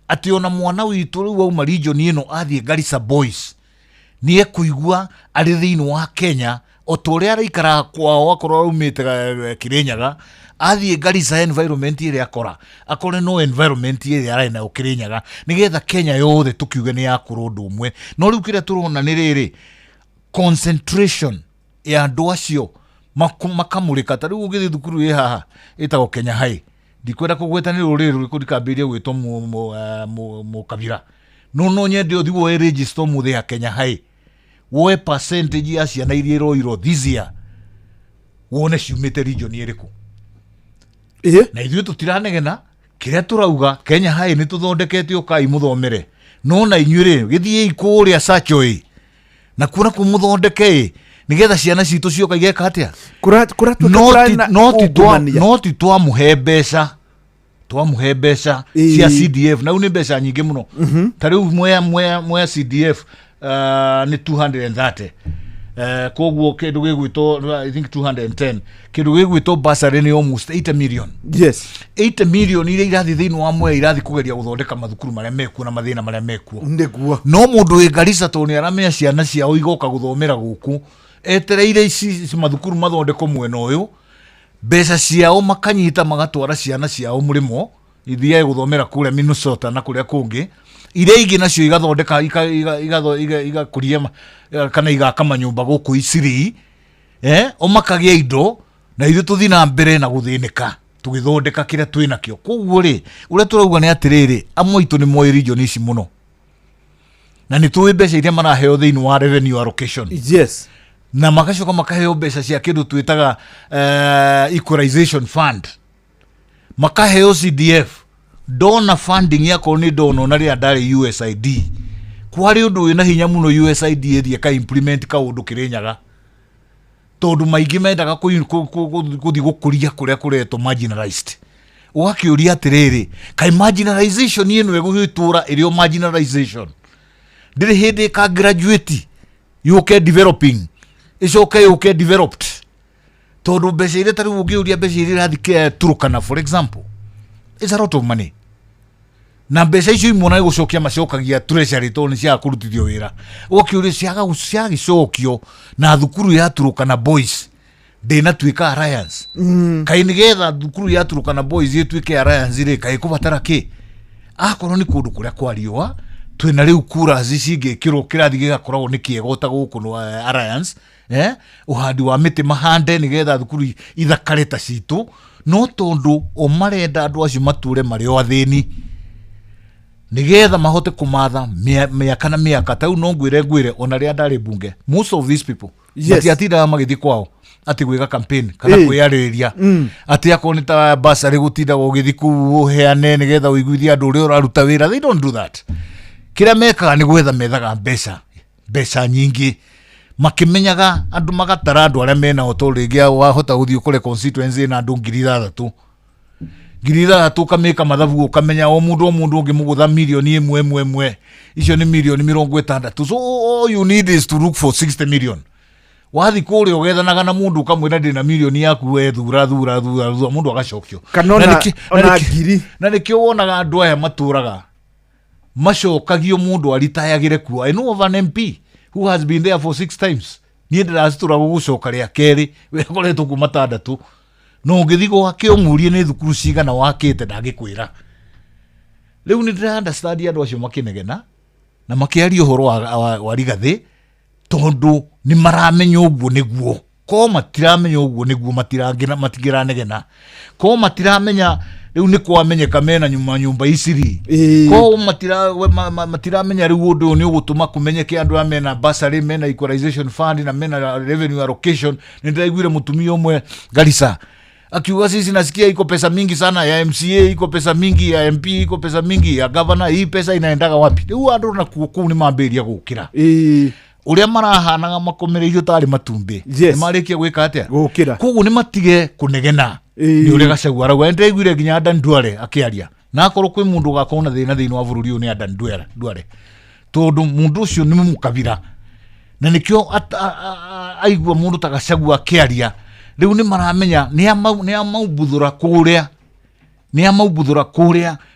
ati ona mwana witu riu wa region ino athie Garissa Boys ni ekuigua ari thiini wa Kenya otoria araikara kwao akorwo umite Kirinyaga athie Garissa environment ire akore no environment ire arena Kirinyaga nigetha Kenya yothe tukiuge ni yakuru ndu umwe no riu kire turona ni riri concentration ya andu acio makamurika ta riu ugithi thukuru ye haha itago Kenya High ndikwenda kugweta ni ruriri ruriku ndikambirie gwitwo mu kabira no nyende uthi wo register mu the Kenya High woe percentage ya ciana iria iroirwo this year wone ciumite region iriku na ithuĩ tutiranegena kiria turauga Kenya High ni tuthondekete ukai muthomere no na inyuĩ rĩ gĩthiĩ kũrĩa Sachoi na kuna kumuthondeke nigetha ciana citu cioka igeka atia no ti twamuhe mbeca cia CDF na une mbeca nyingĩ muno ta rĩu moya CDF ni 230 koguo kindu gigwitwo I think 210 kindu gigwitwo bursary ni almost 8 million. Yes, 8 million iria irathi thiini wa moya irathi kugeria guthondeka mathukuru maria mekuo na mathina maria mekuo ndiguo no mundu wi Garissa to ni aramenya ciana ciao igoka guthomera guku etereire ici mathukuru mathondeko mwena uyu mbeca ciao makanyita magatwara ciana ciao murimo ithie guthomera kuria Minnesota na kuria kungi iria ingi nacio igathondeka igakuria kana igaka manyumba guku Isiri o makagia indo na ithu tuthi na mbere na guthinika tugithondeka kiria twina kio koguo ri uria turauga ni atiriri amwe itu ni moi region ici muno na ni tuwe mbeca iria maraheo thiini wa revenue allocation. Yes, na magacoka makaheo mbeca cia kindu twitaga equalization fund makaheo CDF dona funding yako ni dono na ria ndari USAID kwari undu wina hinya muno USAID ethie ka implement ka undu Kirinyaga tondu maingi mendaga kuthi gukuria kuria kureto marginalized ugakiuria atiriri kai marginalization ino eguhitura irio marginalization ndiri hindi ka graduate yuke developing icoke developed tondu mbeca iria tari ungiuria mbeca iria irathike Turkana for example is a lot of money na mbeca icio imwe na gucokia macokagia treasury to ni cia kurutithio wira ukiuria ciaga gicokio na thukuru ya Turkana boys ndina twika alliance kai nigetha thukuru ya Turkana boys itwike alliance ri kai kubatara ki akorwo ni kundu kuria kwariwa twina riu kura cicinge kiro kirathi gigakoragwo ni kiegota guku no alliance uhandi wa miti mahande nigetha thukuru ithakareta citu no tondu o marenda andu acio mature mario athini nigetha mahote kumatha miaka na miaka tau no ngwire ona ria ndari bunge most of these people matiatira magithi kwao ati gwiga campaign kana kwiyariria ati akoni ta basari gutinda gugithi ku heane nigetha uiguithia andu uria uraruta wira. They don't do that. Kira mekaga ni gwetha methaga mbeca nyingi makimenyaga andu magatara andu aria mena otoringia wahota guthii kule constituency na andu 3,000 kameka mathabu ukamenya o mundu ungi mugutha milioni imwe icio ni milioni 60. So all you need is to look for 60 million. Wathi kuri ugethanaga na mundu ukamwira ndina milioni yaku we thura mundu agacokio kanona ona ngiri na nikio wonaga andu aya maturaga macokagio mundu aritayagire kuo. I know of an MP who has been there for 6 times. Ni ndiracitura gugucoka ria keri we koretwo kuma 6 no ngithigo akio murie ni thukuru cigana wakite ndagikwira. Riu ni ndira understand andu acio makinegena na makiaria uhoro wa rigathi tondu ni maramenya uguo niguo ko matiramenya uguo niguo matigiranegena ko matiramenya riu ni kwamenyeka mena nyumba Isiri ko matiramenya riu undu ni ugutuma kumenyeke andu amena bursary mena equalization fund na mena revenue allocation. Nindiraiguire mutumia umwe Garissa akiuga sisi nasikia iko pesa mingi sana ya MCA, iko pesa mingi ya MP, iko pesa mingi ya governor, hii pesa inaendaga wapi? Riu andu na kuku ni mambiria gukira uria marahanaga makomereirio tari matumbi ni marikia gwika atia gukira koguo ni matige kunegena ni uria Gachagua arauga. Ndiraiguire nginya Adan Duale akiaria na akorwo kwi mundu gakona thina thiini wa bururi ni Adan Duale tondu mundu ucio ni mukabira na nikio aigua mundu ta Gachagua akiaria riu ni maramenya ni amaubuthura kuria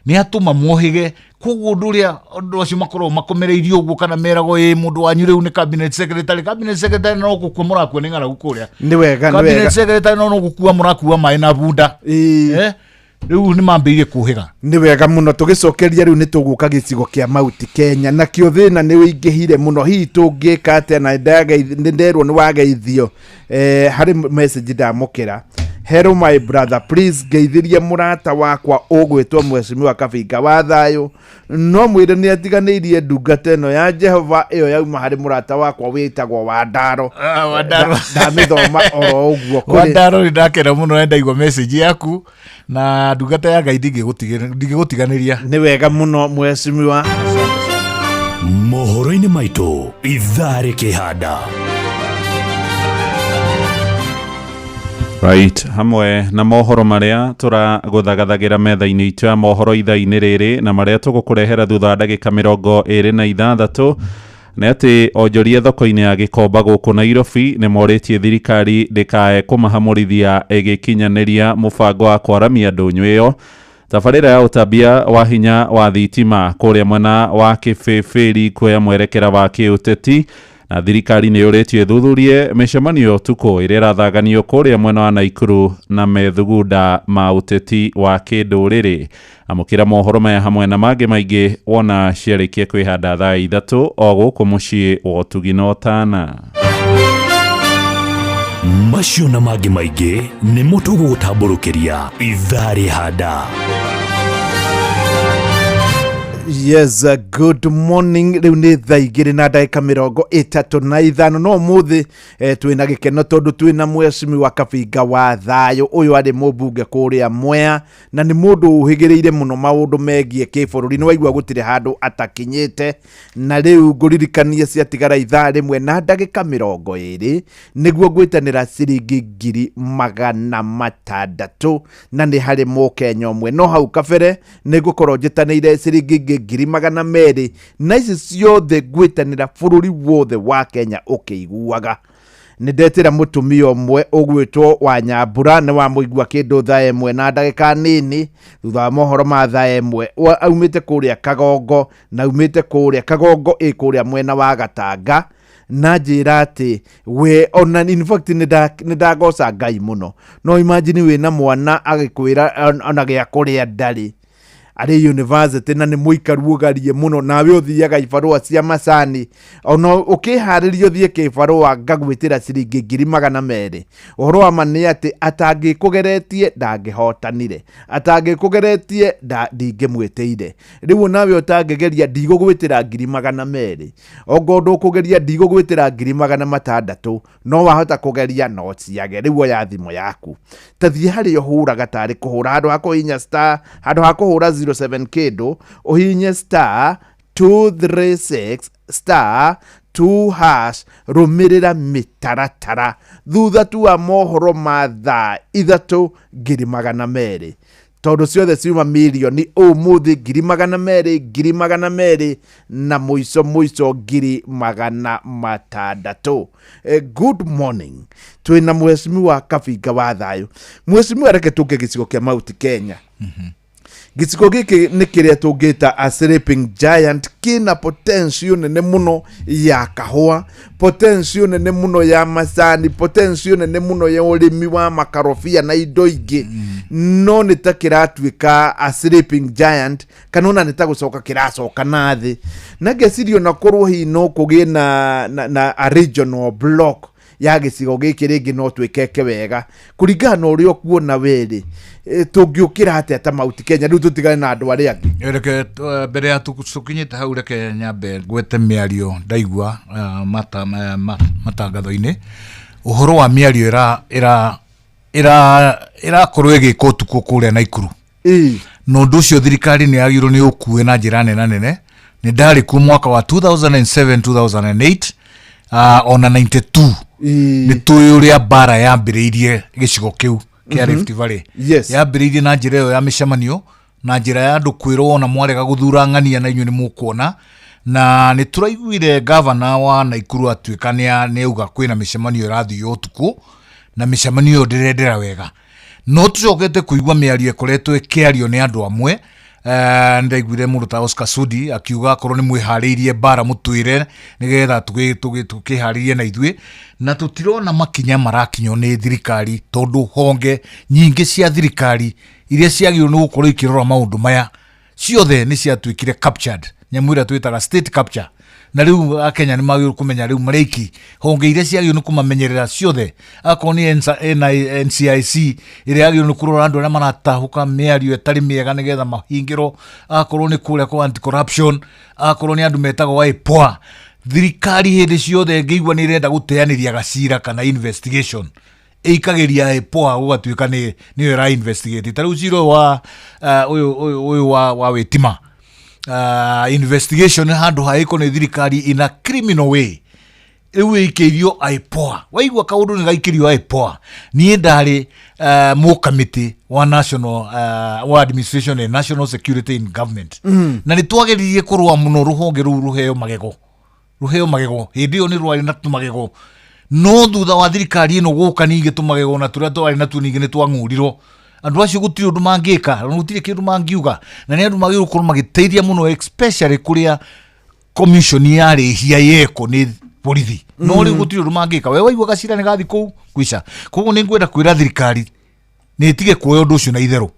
ni atuma mohige koguo nduria ndu acio makorwo makomereirio uguo kana merago mundu wanyu riu ni cabinet secretary no gukua murakua ni ngara gukuria ni wega cabinet secretary no gukua murakua mai na bunda riu ni mambirie kuhiga ni wega muno tugicokeria riu ni tuguka gicigo kia Mount Kenya na kio thina ni wingihire muno hi tungika ate na nderwo ni wageithio hari message ndamukira. Hello my brother, please geithirie murata wakwa ugwitwo Mheshimiwa Kabinga wa Thayo no mwire ni atiganirie ndungata ino ya Jehova iyo yauma hari murata wakwa witagwo Wandaro. Wandaro ndamithoma oro uguo kuri Wandaro ni ndakera muno enda igwa message yaku na ndungata ya Ngai ndingigutiganiria. Ni wega muno Mheshimiwa. Mohoro-ini maitu ithare kihanda. Right, hamwe na mohoro maria turaguthagathagira metha-ini itu ya mohoro ithaa-ini riri na maria tugukurehera thutha wa ndagika 26 na ati onjoria thoko-ini ya Gikomba guku Nairobi ni moritie thirikari ndikae kumahamurithia igikinyaniria mubango wa kwaramia ndunyu iyo. Tabarira ya utambia wa hinya wa thitima kuria mwena wa Kibibiri kuya mwerekera wa kiuteti na thirikari ni yoretie thuthurie mishemanio tuko iria rathaganio kuria mwena wa Naikuru na methugunda ma uteti wa kinduriri. Amukira mohoro maya hamwe na mangĩ maingĩ wona ciarikie kwihanda thaa 3 o guku mucii wa Tugino Tana. Macio na mangĩ maingĩ nĩ mũtugo gũtamborũkĩria ithare handa. Yes, good morning. Riu ni thaa 2:35 no muthi twina gikeno tondu twina Mheshimiwa Kabinga wa Thayo uyu ari mubunge kuria Mwea na ni mundu uhigireire muno maundu megie kibururi ni waigua gutire handu atakinyite na riu nguririkania ciatigara ithaa rimwe na ndagika 20 niguo gwitanira ciringi 600 na ni hari Mukenya umwe no hau kabere nigukorwo njitanire ciringi 200 na ici ciothe gwitanira bururi wothe wa Kenya ukiguaga. Ni ndetira mutumia umwe ugwitwo wa Nyambura ni wa muigua kindu thaa 1 na ndagika nini thutha wa mohoro ma thaa 1 aumite kuria Kagongo na umite kuria Kagongo kuria mwena wa Gatanga na njira ati we ona in fact ni ndagoca Ngai muno no imagine we na mwana agikwira ona gya kuria ndari ari university na ni muikaru ugarie muno nawe uthiaga ibarua cia macani ono ukiharirio thie kibarua ngagwitira ciringi 200 uhoro wa mani ati atangikugeretie ndangĩhotanire atangikugeretie ndingĩmwĩtĩire riu nawe utangegeria ndigũgwĩtĩra 200 ongondo ukugeria ndigũgwĩtĩra 600 no wahota kugeria no ciage riu ya thimo yaku tathie hari uhuraga tari kuhura handu ha kuhinya star handu ha kuhura 07 kendo uhinye star 236 star 2 hash rumirira mitaratara thutha tu wa mohoro ma thaa 3,200 tondu ciothe ciuma milioni umuthi 200,000 na muico 600,000. Good morning twina Mheshimiwa Kabinga wa Thayo. Mheshimiwa reke tuke gicigo kia Mount Kenya. Gicigo giki ni kiria tungita a sleeping giant kina potential nene muno ya kahua, potential nene muno ya macani, potential nene muno ya urimi wa makarofia na indo ingi no nitakiratwika a sleeping giant kanona nitagucoka kiracoka nathi na gecirio na korwo hi no kugie na a regional block ya gicigo giki ringi no twikeke wega kuringana urio kuona weri tungiukira ate ata Mount Kenya riu tutigane na andu aria angi reke mbere ya tukinyite hau reke nyambe gwete miario ndaigua matangatho-ini uhoro wa miario ira korwo igiko tuko kuria Naikuru no nducio thirikari ni yagirwo ni ukue na njira nene ni ndari ku mwaka wa 2007 2008 ona 92 ni tuuria bara yambiriirie gicigo kiu kia Rift Valley yambiriirie na njira yo ya mishemanio na njira ya andu kwirwo ona mwarega guthura ng'ania na inyu ni mukuona na ni turaiguire governor wa Naikuru atwikania ni uga kwina mishemanio rathi yotuku na mishemanio ndirendera wega no tucokete kuigwa miario ikoretwo ikiario ni andu amwe ndaiguire mũndũ ta Oscar Sudi akiuga akorwo nĩ mwĩharĩirie bara mũtwĩre nĩgetha tũkĩharĩrie na ithuĩ, na tũtirona makinya marakinywo nĩ thirikari, tondũ honge nyingĩ cia thirikari iria ciagĩrĩirwo nĩ gũkorwo ikĩrora maũndũ maya ciothe nĩ ciatuĩkire captured, nyamũ ĩrĩa twĩtaga state capture. Na rĩu Akenya nĩ magĩrĩirwo kũmenya rĩu marĩki honge iria ciagĩrĩirwo nĩ kũmamenyerera ciothe, akorwo nĩ NCIC ĩrĩa yagĩrĩirwo nĩ kũrora andũ arĩa maratahũka mĩario ĩtarĩ mĩega nĩgetha mahingĩrwo, akorwo nĩ kũrĩa kwa anti corruption, akorwo nĩ andũ metagwo IPOA. Thirikari hĩndĩ ciothe ngĩigua nĩ irenda gũteanĩria gacira kana investigation, ĩikagĩria IPOA gũgatuĩka nĩyo ĩra investigate. Ta rĩu cira ũyũ wa Wĩtima, investigation handũ haiko nĩ thirikari in a criminal way, rĩu ĩikĩirio IPOA. Waigua kaũndũ nĩ gaikĩrio IPOA. Niĩ ndarĩ mũkamĩtĩ wa national wa administration and national security in government, na nĩ twageririe kũrũa mũno rũhonge rũu rũheo magego hĩndĩ ĩyo nĩ rwarĩ na tũmagego, no thutha wa thirikari ĩno gũka ningĩ tũmagego na tũrĩa twarĩ natuo ningĩ nĩ twang'ũrirwo. Andũ acio gũtirĩ ũndũ mangĩka, gũtirĩ kĩndũ mangiuga, na nĩ andũ magĩrĩirwo gũkorwo magĩteithia mũno, especially kũrĩa commission yarĩhia yeko nĩ borithi. No rĩu gũtirĩ ũndũ mangĩka. We waigua gacira nĩ gathi kũu kwica. Koguo nĩ ngwenda kwĩra thirikari nĩ ĩtige kuoya ũndũ ũcio na itherũ.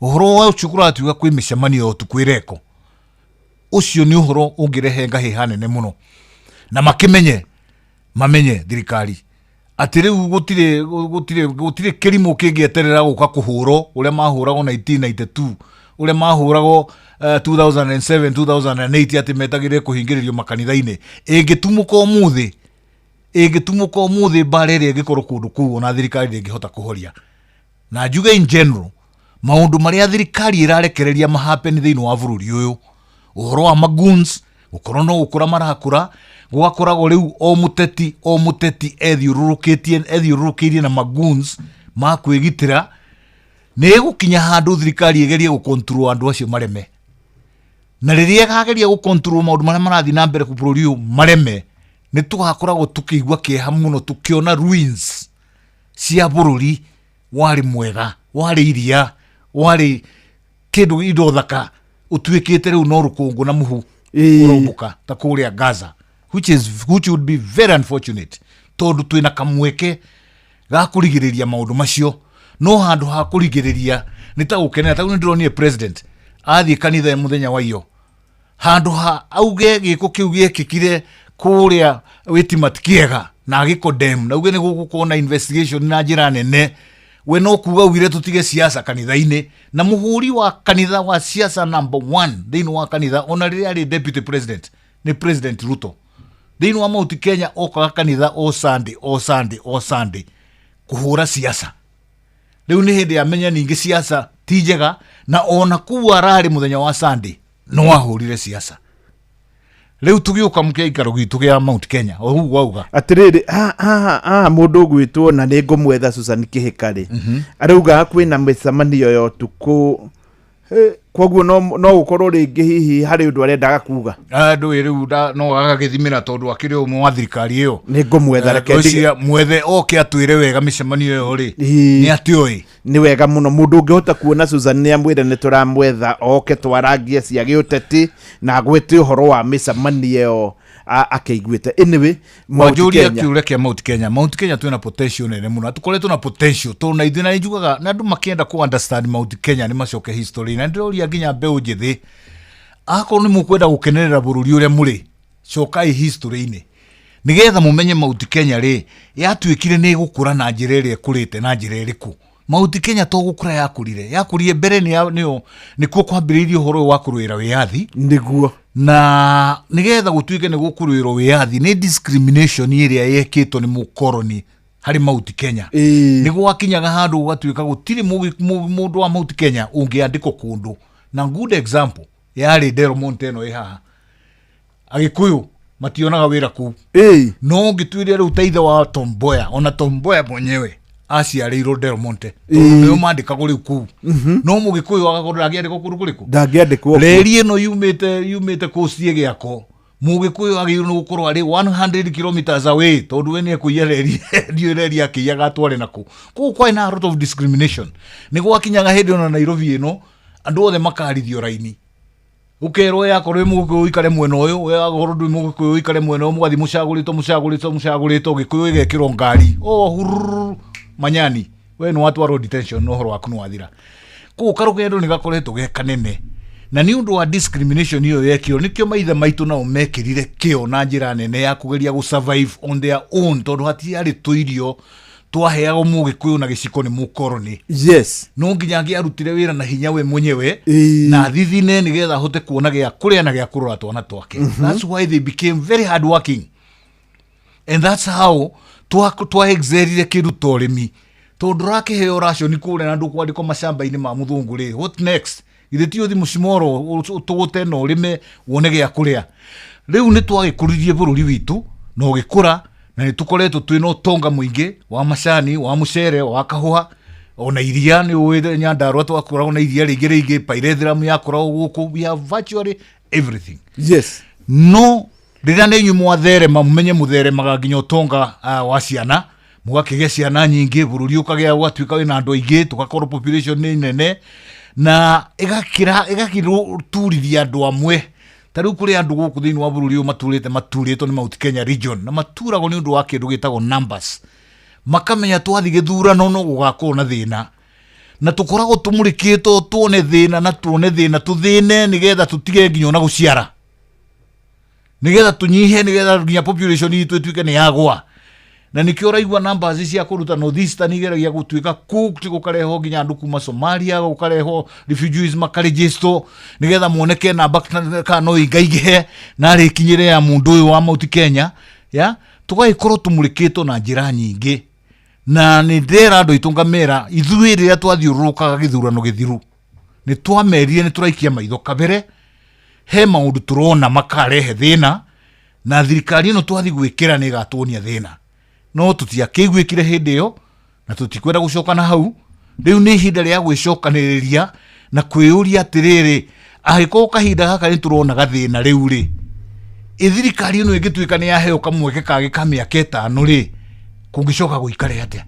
Ũhoro wa ũcio kũratuĩka kwĩ mĩcemanio ũtukũ ĩreko, ũcio nĩ ũhoro ũngĩrehe ngahĩha nene mũno, na mamenye thirikari atĩ rĩu gũtirĩ kĩrimũ kĩngĩeterera gũka kũhũrwo ũrĩa mahũragwo 1992, ũrĩa mahũragwo 2007 2008 atĩ metagĩrĩre kũhingĩrĩrio makanitha-inĩ. Ĩngĩtumũka ũmũthĩ mbara ĩrĩa ĩngĩkorwo kũndũ kũu ona thirikari ndĩngĩhota kũhoria. Na njuge in general, maũndũ marĩa thirikari ĩrarekereria mahappen thĩinĩ wa bũrũri ũyũ, ũhoro wa magoons, gũkorwo no gũkũra marakũra, gũgakoragwo rĩu o mũteti ethiũrũrũkĩirie na magoons ma kwĩgitĩra, nĩ gũkinya handũ thirikari ĩgerie gũkontrol andũ acio mareme. Na rĩrĩa ĩkageria gũkontrol maũndũ marĩa marathiĩ na mbere bũrũri ũyũ mareme, nĩ tũgakoragwo tũkĩigua kĩeha mũno, tũkĩona ruins cia bũrũri warĩ mwega, warĩ iria, warĩ kĩndũ indo thaka, ũtuĩkĩte rĩu no rũkũngũ na mũhu ũromboka ta kũrĩa Gaza, which would be very unfortunate, tondũ twĩna kamweke ga kũrigĩrĩria maũndũ macio, no handũ ha kũrigĩrĩria nĩ ta gũkenera. Ta ndĩronire president athiĩ kanitha mũthenya wa iyo, handũ ha auge gĩko kĩu gĩekĩkire kũrĩa Wĩtima ti kĩega na agĩkondem na uge nĩ gũgũkorwo na investigation na njĩra nene, we no kuga ugire tutige siasa kanitha-inĩ, na mũhũri wa kanitha wa siasa number 1 thĩinĩ wa kanitha ona rĩrĩa arĩ deputy president nĩ President Ruto. Thĩinĩ wa Mount Kenya okaga kanitha o Sunday kũhũra siasa. Rĩu nĩ hĩndĩ amenya ningĩ siasa ti njega, na ona kũu ararĩ mũthenya wa Sunday no ahũrire siasa. Rĩu tũgĩũka mũkĩikaro gitũ gĩa Mount Kenya ohu wauga atĩrĩrĩ mũndũ gwĩtwo na nĩ ngũmwetha Susan Kĩhĩkarĩ arauga kwĩna mĩcemanio ya ũtukũ, koguo no gũkorwo rĩngĩ hihi harĩ ũndũ arendaga kuga andũ rĩu no agagĩthimĩra tondũ akĩrĩ ũmwe wa thirikari ĩyo. Nĩ ngũmwetha reke mwethe oke atwĩre wega mĩcemanio ĩyo rĩ nĩ atĩoĩ. Nĩ wega mũno mũndũ ũngĩhota kuona Susan nĩ amwĩre nĩ tũramwetha oke twarangie cia gĩũteti na gwĩte ũhoro wa mĩcemanio ĩyo akĩiguĩte. Anyway, Mount Kenya twĩna potential nene mũno, tũkoretwo na potential tondũ na ithuĩ na njugaga na andũ makĩenda ku understand Mount Kenya nĩ macoke history, na ndĩroria nginya mbeũ njĩthĩ akorwo nĩ mũkwenda gũkenerera bũrũri ũrĩa mũrĩ, cokai history-inĩ nĩgetha mũmenye Mount Kenya rĩ yatuĩkire nĩ gũkũra na njĩra ĩrĩa ĩkũrĩte na njĩra ĩrĩkũ. Mount Kenya to gũkũra yakũrire mbere nĩkuo kwambĩrĩirie ũhoro wa kũrũĩra wĩyathi nĩguo, na nĩgetha gũtuĩke nĩ gũkũrũĩrwo wĩyathi nĩ discrimination ĩrĩa yekĩtwo nĩ mũkoroni harĩ Mount Kenya. Nĩguo wakinyaga handũ ũgatuĩka gũtirĩ mũndũ wa Mount Kenya ũngĩandĩkwo kũndũ, na good example yarĩ Del Monte ĩno haha. Agĩkũyũ mationaga wĩra kũu, no ngĩtuĩria rĩu ta ithe wa Tom Mboya, ona Tom Mboya mwenyewe aciarĩirwo Del Monte nĩo mandĩkagwo rĩu kũu, no mũgĩkũyũ agakorwo ndangĩandĩkwo kũndũ kũrĩkũ, ndangĩandĩkwo. Reri ĩno yumĩte kũciĩ gĩako, mũgĩkũyũ agĩrĩirwo nĩ gũkorwo arĩ 100 kilometers away, tondũ we nĩ ekũiya reri akĩiyaga atware nakũ. Kũu kwari na a lot of discrimination. Nĩ gwakinyaga hĩndĩ ona Nairobi ĩno andu othe makarithio raini ukerwo yakorwo mugukuyu ikare mwena uyu yakorwo ndu mugukuyu ikare mwena uyu mugathi mucagurito gikuyu igekirwo ngari manyani we no watu road detention no horo waku no wathira ku karugendo ni gakoretwo gekanene na ni undu wa discrimination iyo yekio nikio maithe maitu na umekirire kio na njira nene ya kugeria gu survive on their own tondu hatiari tuirio twaheagwo mugikuyu na giciko ni mukoroni yes no nginya ngiarutire wira na hinya we mwenyewe na thithine nigetha hote kuona gia kuria na gia kurora twana twake that's why they became very hard working and that's how twa exerire kiruto rimi tondu rakiheo ration kure na ndu kwandiko mashamba-ini ma muthungu ri what next ithe ti uthi mucimoro tugute no rime wone gia kuria riu ni twagikuririe bururi witu no gikura na ni tukoretwo twina utonga muingi wa macani wa mucere wa kahua ona iria ni uwe Nyandarua twakura ona iria ringi Pyrethrum yakura guku we have virtually everything yes no rira ni nyu mwathere mumenye muthere maganginya utonga wa ciana mugakigia ciana nyingi bururi ukagea gwatuika wina andu aingi tugakorwo population ni nene na igakiruturiria andu amwe tariu kuri andu guku thiini wa bururi u maturite ni Mount Kenya region na maturago ni undu wa kindu gitagwo numbers makamenya twathi githurano no gugakorwo na thina na tukoragwo tumurikitwo tuone thina na tuone thina tuthine nigetha tutige nginya na guciara nigetha tunyihe nigetha nginya population itu ituike ni yagwa na nikio raigua numbers cia kuruta northeastern igeragia gutuika gukareho nginya andu kuma Somalia gukareho refugees makaregisto nigetha muoneke namba kana no ingaigihe na rikinyire ya mundu uyu wa Mount Kenya ya tugaikorwo tumurikitwo na njira nyingi na ni ndera andu itungamira ithui riria twathiurukaga githurano githiru ni twamerire ni turaikia maitho kabere he maundu turona makarehe thina na thirikari ino twathi gwikira ni gatuonia thina no tutiakiguikire hindi yo na tutikwenda gucoka na hau riu ni hinda ria gwicokaniriria na kwiuria atiriri ahiko kahinda gaka ni turona gathina riu ri ithirikari ino ingituika ni yaheo kamweke kage kamiaka 5 ri kungicoka guikare atia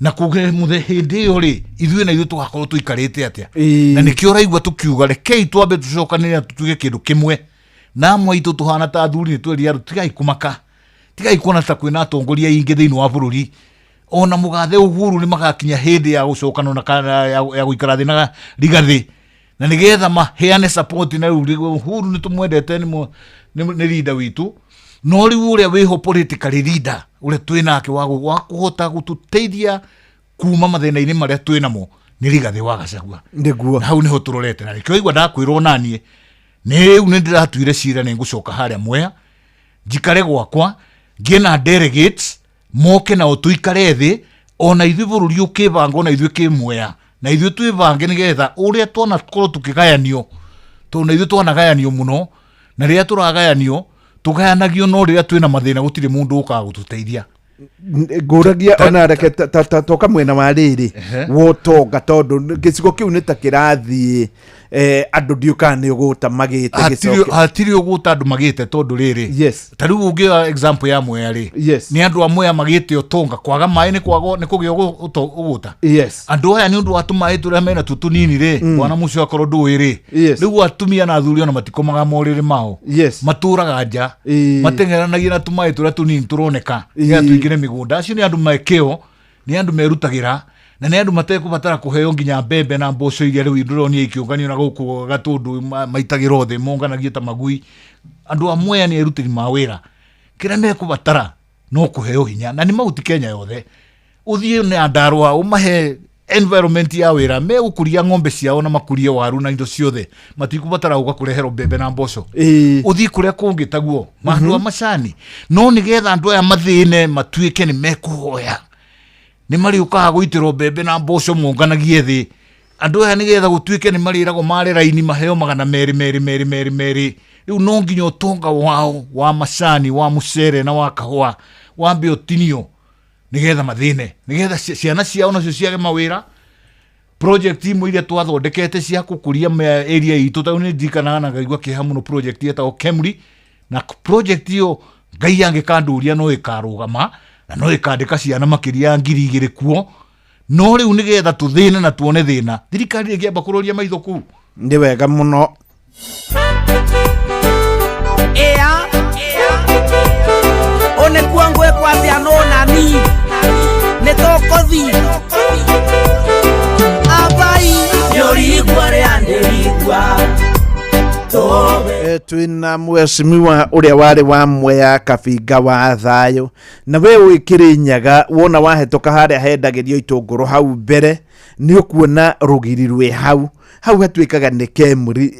na kuge muthe hindi yo ri ithuĩ na ithuĩ tugakorwo tuikarite atia na nikio raigua tukiuga rekei twambe tucokanire tutuge kindu kimwe na mwaitu tuhana ta thuri ni tweria tigai kumaka tigai kuona ta kwina atongoria ingi thiini wa bururi ona mugathe Uhuru ni magakinya hindi ya gucokana na ya guikara thina rigathi na nigetha maheane support na Uhuru ni tumwendete ni leader witu no riu uria wiho political leader uria twinake wa kuhota gututeithia kuma mathina-ini maria twinamo ni Rigathi wa Gachagua ndiguo hau niho turorete na nikio igwa ndakwirwo nanie ni u ni ndiratuire cira ni ngucoka haria Mwea njikare gwakwa ngina delegates moke na utuikare thi ona ithui bururi ukibanga ona ithui ki Mwea na ithui twibange nigetha uria twona tukorwo tukigayanio tona ithui twanagayanio muno na riria turagayanio tugayanagio no riria twina mathina gutire mundu ukaga gututeithia nguragia ona reke toka mwena wa riri wotonga tondu gicigo kiu ni ta kirathi andu ndiukane uguta magite gicoke hatiri uguta andu magite tondu riri yes tariu ungia example ya Mwea ri yes ni andu amwe magite utonga kwaga mai ni kwago ni kugia uguta yes andu aya ni undu watumai turia mena tutunini ri bwana mucio akorwo nduiri riu atumia na athuri ona matikomaga moriri mao yes maturaga nja matengeranagia na tumai turia tunini turoneka ya tuingire migunda acio ni andu mekeo ni andu merutagira na ni andu matekubatara kuheo nginya mbembe na mboco iria riu nduroni ikiunganio na guku gatundu maitagiro thi monganagie ta magui andu amwe ni erutiri ma wira kira mekubatara no kuheo hinya na ni Mount Kenya yothe uthie ni Nyandarua umahe environment ya wira megukuria ng'ombe ciao na makurie waru na indo ciothe matikubatara uga kurehero mbembe na mboco uthie kuria kungi taguo mandu a macani no nigetha andu aya mathine matuike ni mekuhoya ni mari ukaga guitiro mbembe na mboco monganagie thi andu aya nigetha gutuike ni marirago mare raini maheo magana meri riu no nginya utonga wao wa macani wa mucere na wa kahua wambe utinio nigetha mathine nigetha ciana ciao nacio ciage mawira project imwe iria twathondekete cia kukuria area itu ta ni ndikana na ngaigua kiha muno project yetagwo Kemri na project iyo ngai yange kanduria no ikarugama na no ikandika ciana makiria 2,000 kuo no riu nigetha tuthine na tuone thina thirikari ikiamba kuroria maitho ku ndi wega muno one kuangwe kwambia no nani netokothi abai yorigwa riandirigwa twina mweshimiwa uria wari wa Mwea Kabinga wa Thayo na we wikire nyaga wona wahetoka haria hendagirio itunguru hau mbere ni ukuona rugiri rwe hau hatuikaga ni Kemuri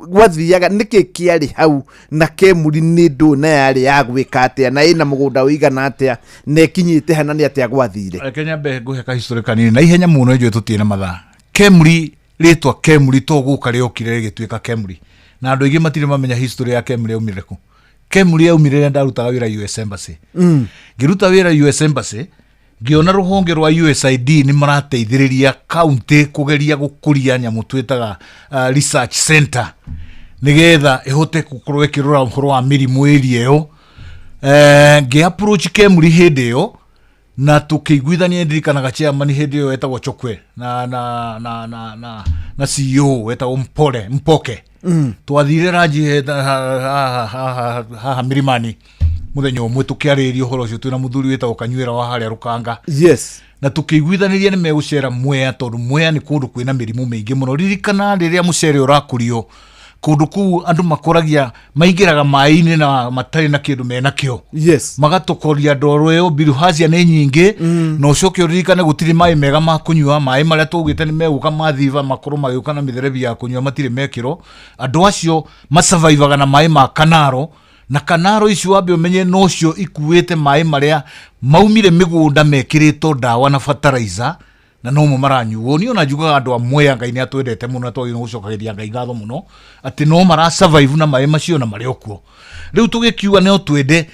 gwathiaga niki kiari hau na Kemuri ni nduna yari ya gwika atia na ina mugunda uigana atia na ikinyite hana ni atia gwathire Kenya be guheka history kanini na ihenya muno ijwe tutie na mathaa Kemuri ritwa Kemuri to guka riokire gituika Kemuri na andu ingi matire mamenya history ya Kemuri yaumire ku Kemuri yaumire ndarutaga wira US Embassy ngiruta wira US Embassy ngiona ruhonge rwa USAID ni marateithiriria county kugeria gukuria nyamu twitaga research center nigetha ihote gukorwo ikirora uhoro wa mirimu area yo ngi approach Kemuri hindi yo na tukiguithania ndirikanaga chairman hindi yo etagwo Chokwe na CEO wetagwo Mpoke twathire ranji ha mirimani muthenya umwe tukiariria uhoro ucio twina muthuri wetagwo Kanywira wa haria Rukanga yes na tukiguithaniria ni megucera Mwea tondu Mwea ni kundu kwina mirimu mingi muno ririkana riria mucere urakurio kundu ku andu makoragia maingiraga mai-ini na matari na kindu mena kio yes magatokoria ndoro yo biruhazia ni nyingi no coke uririkane gutiri mai mega ma kunywa mai maria tugite ni meguka mathiva makoro magiuka na mitherebi ya kunywa matire mekiro andu acio masurvivaga na mai ma Kanaro na Kanaro icio wambe umenye no cio ikuite mai maria maumire migunda mekirito dawa na fertilizer na no mo maranyuo ni ona njugaga andu a Mwea Ngai ni atwendete muno twagire gucokagiria Ngai ngatho muno ati no mara survive na mai macio na mari okuo riu tugikiuga ne otwende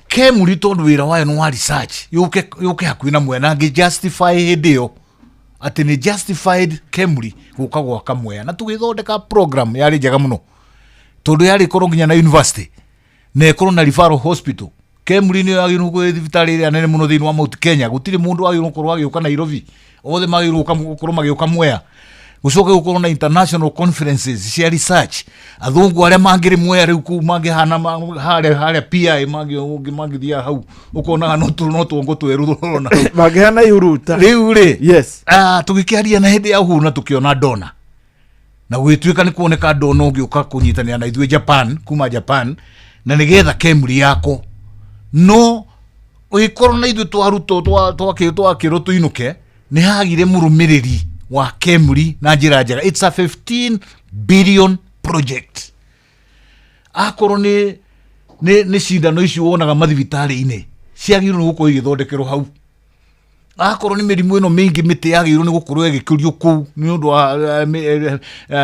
Kemuri tondu wira wayo no wa research yuke hakuhi na Mwea na ngi justify hidio ati ni justified Kemuri guka gwaka Mwea na tugithondeka program yari njega muno tondu yari korwo nginya na university na korwo na referral hospital Kemuri ni yagiru ku thibitari iri anene muno thiini wa Mount Kenya gutiri mundu wagiru korwo agiuka Nairobi othe magiru korwo magiuka Mwea gucoke gukorwo na international conferences cia research athungu aria mangiri Mwea riu ku mangihana haria PI mangithia hau ukona no tuongo tweru rona mangihana yuruta riu ri yes tugikiaria na hindi ya huru na tukiona dona na gwituika ni kuoneka dona ungiuka kunyitania na ithwe Japan kuma Japan na nigetha Kemuri yako no uikorwo na ithu twaruto twakiro tuinuke ni hagire murumiriri wa Kemuri na njira njega it's a 15 billion project akorwo ni cindano icio wonaga mathibitari-ini ciagirwo gukorwo igithondekerwo hau akorwo ni mirimu ino mingi miti yagirwo ni gukorwo igikurio kuu ni undu wa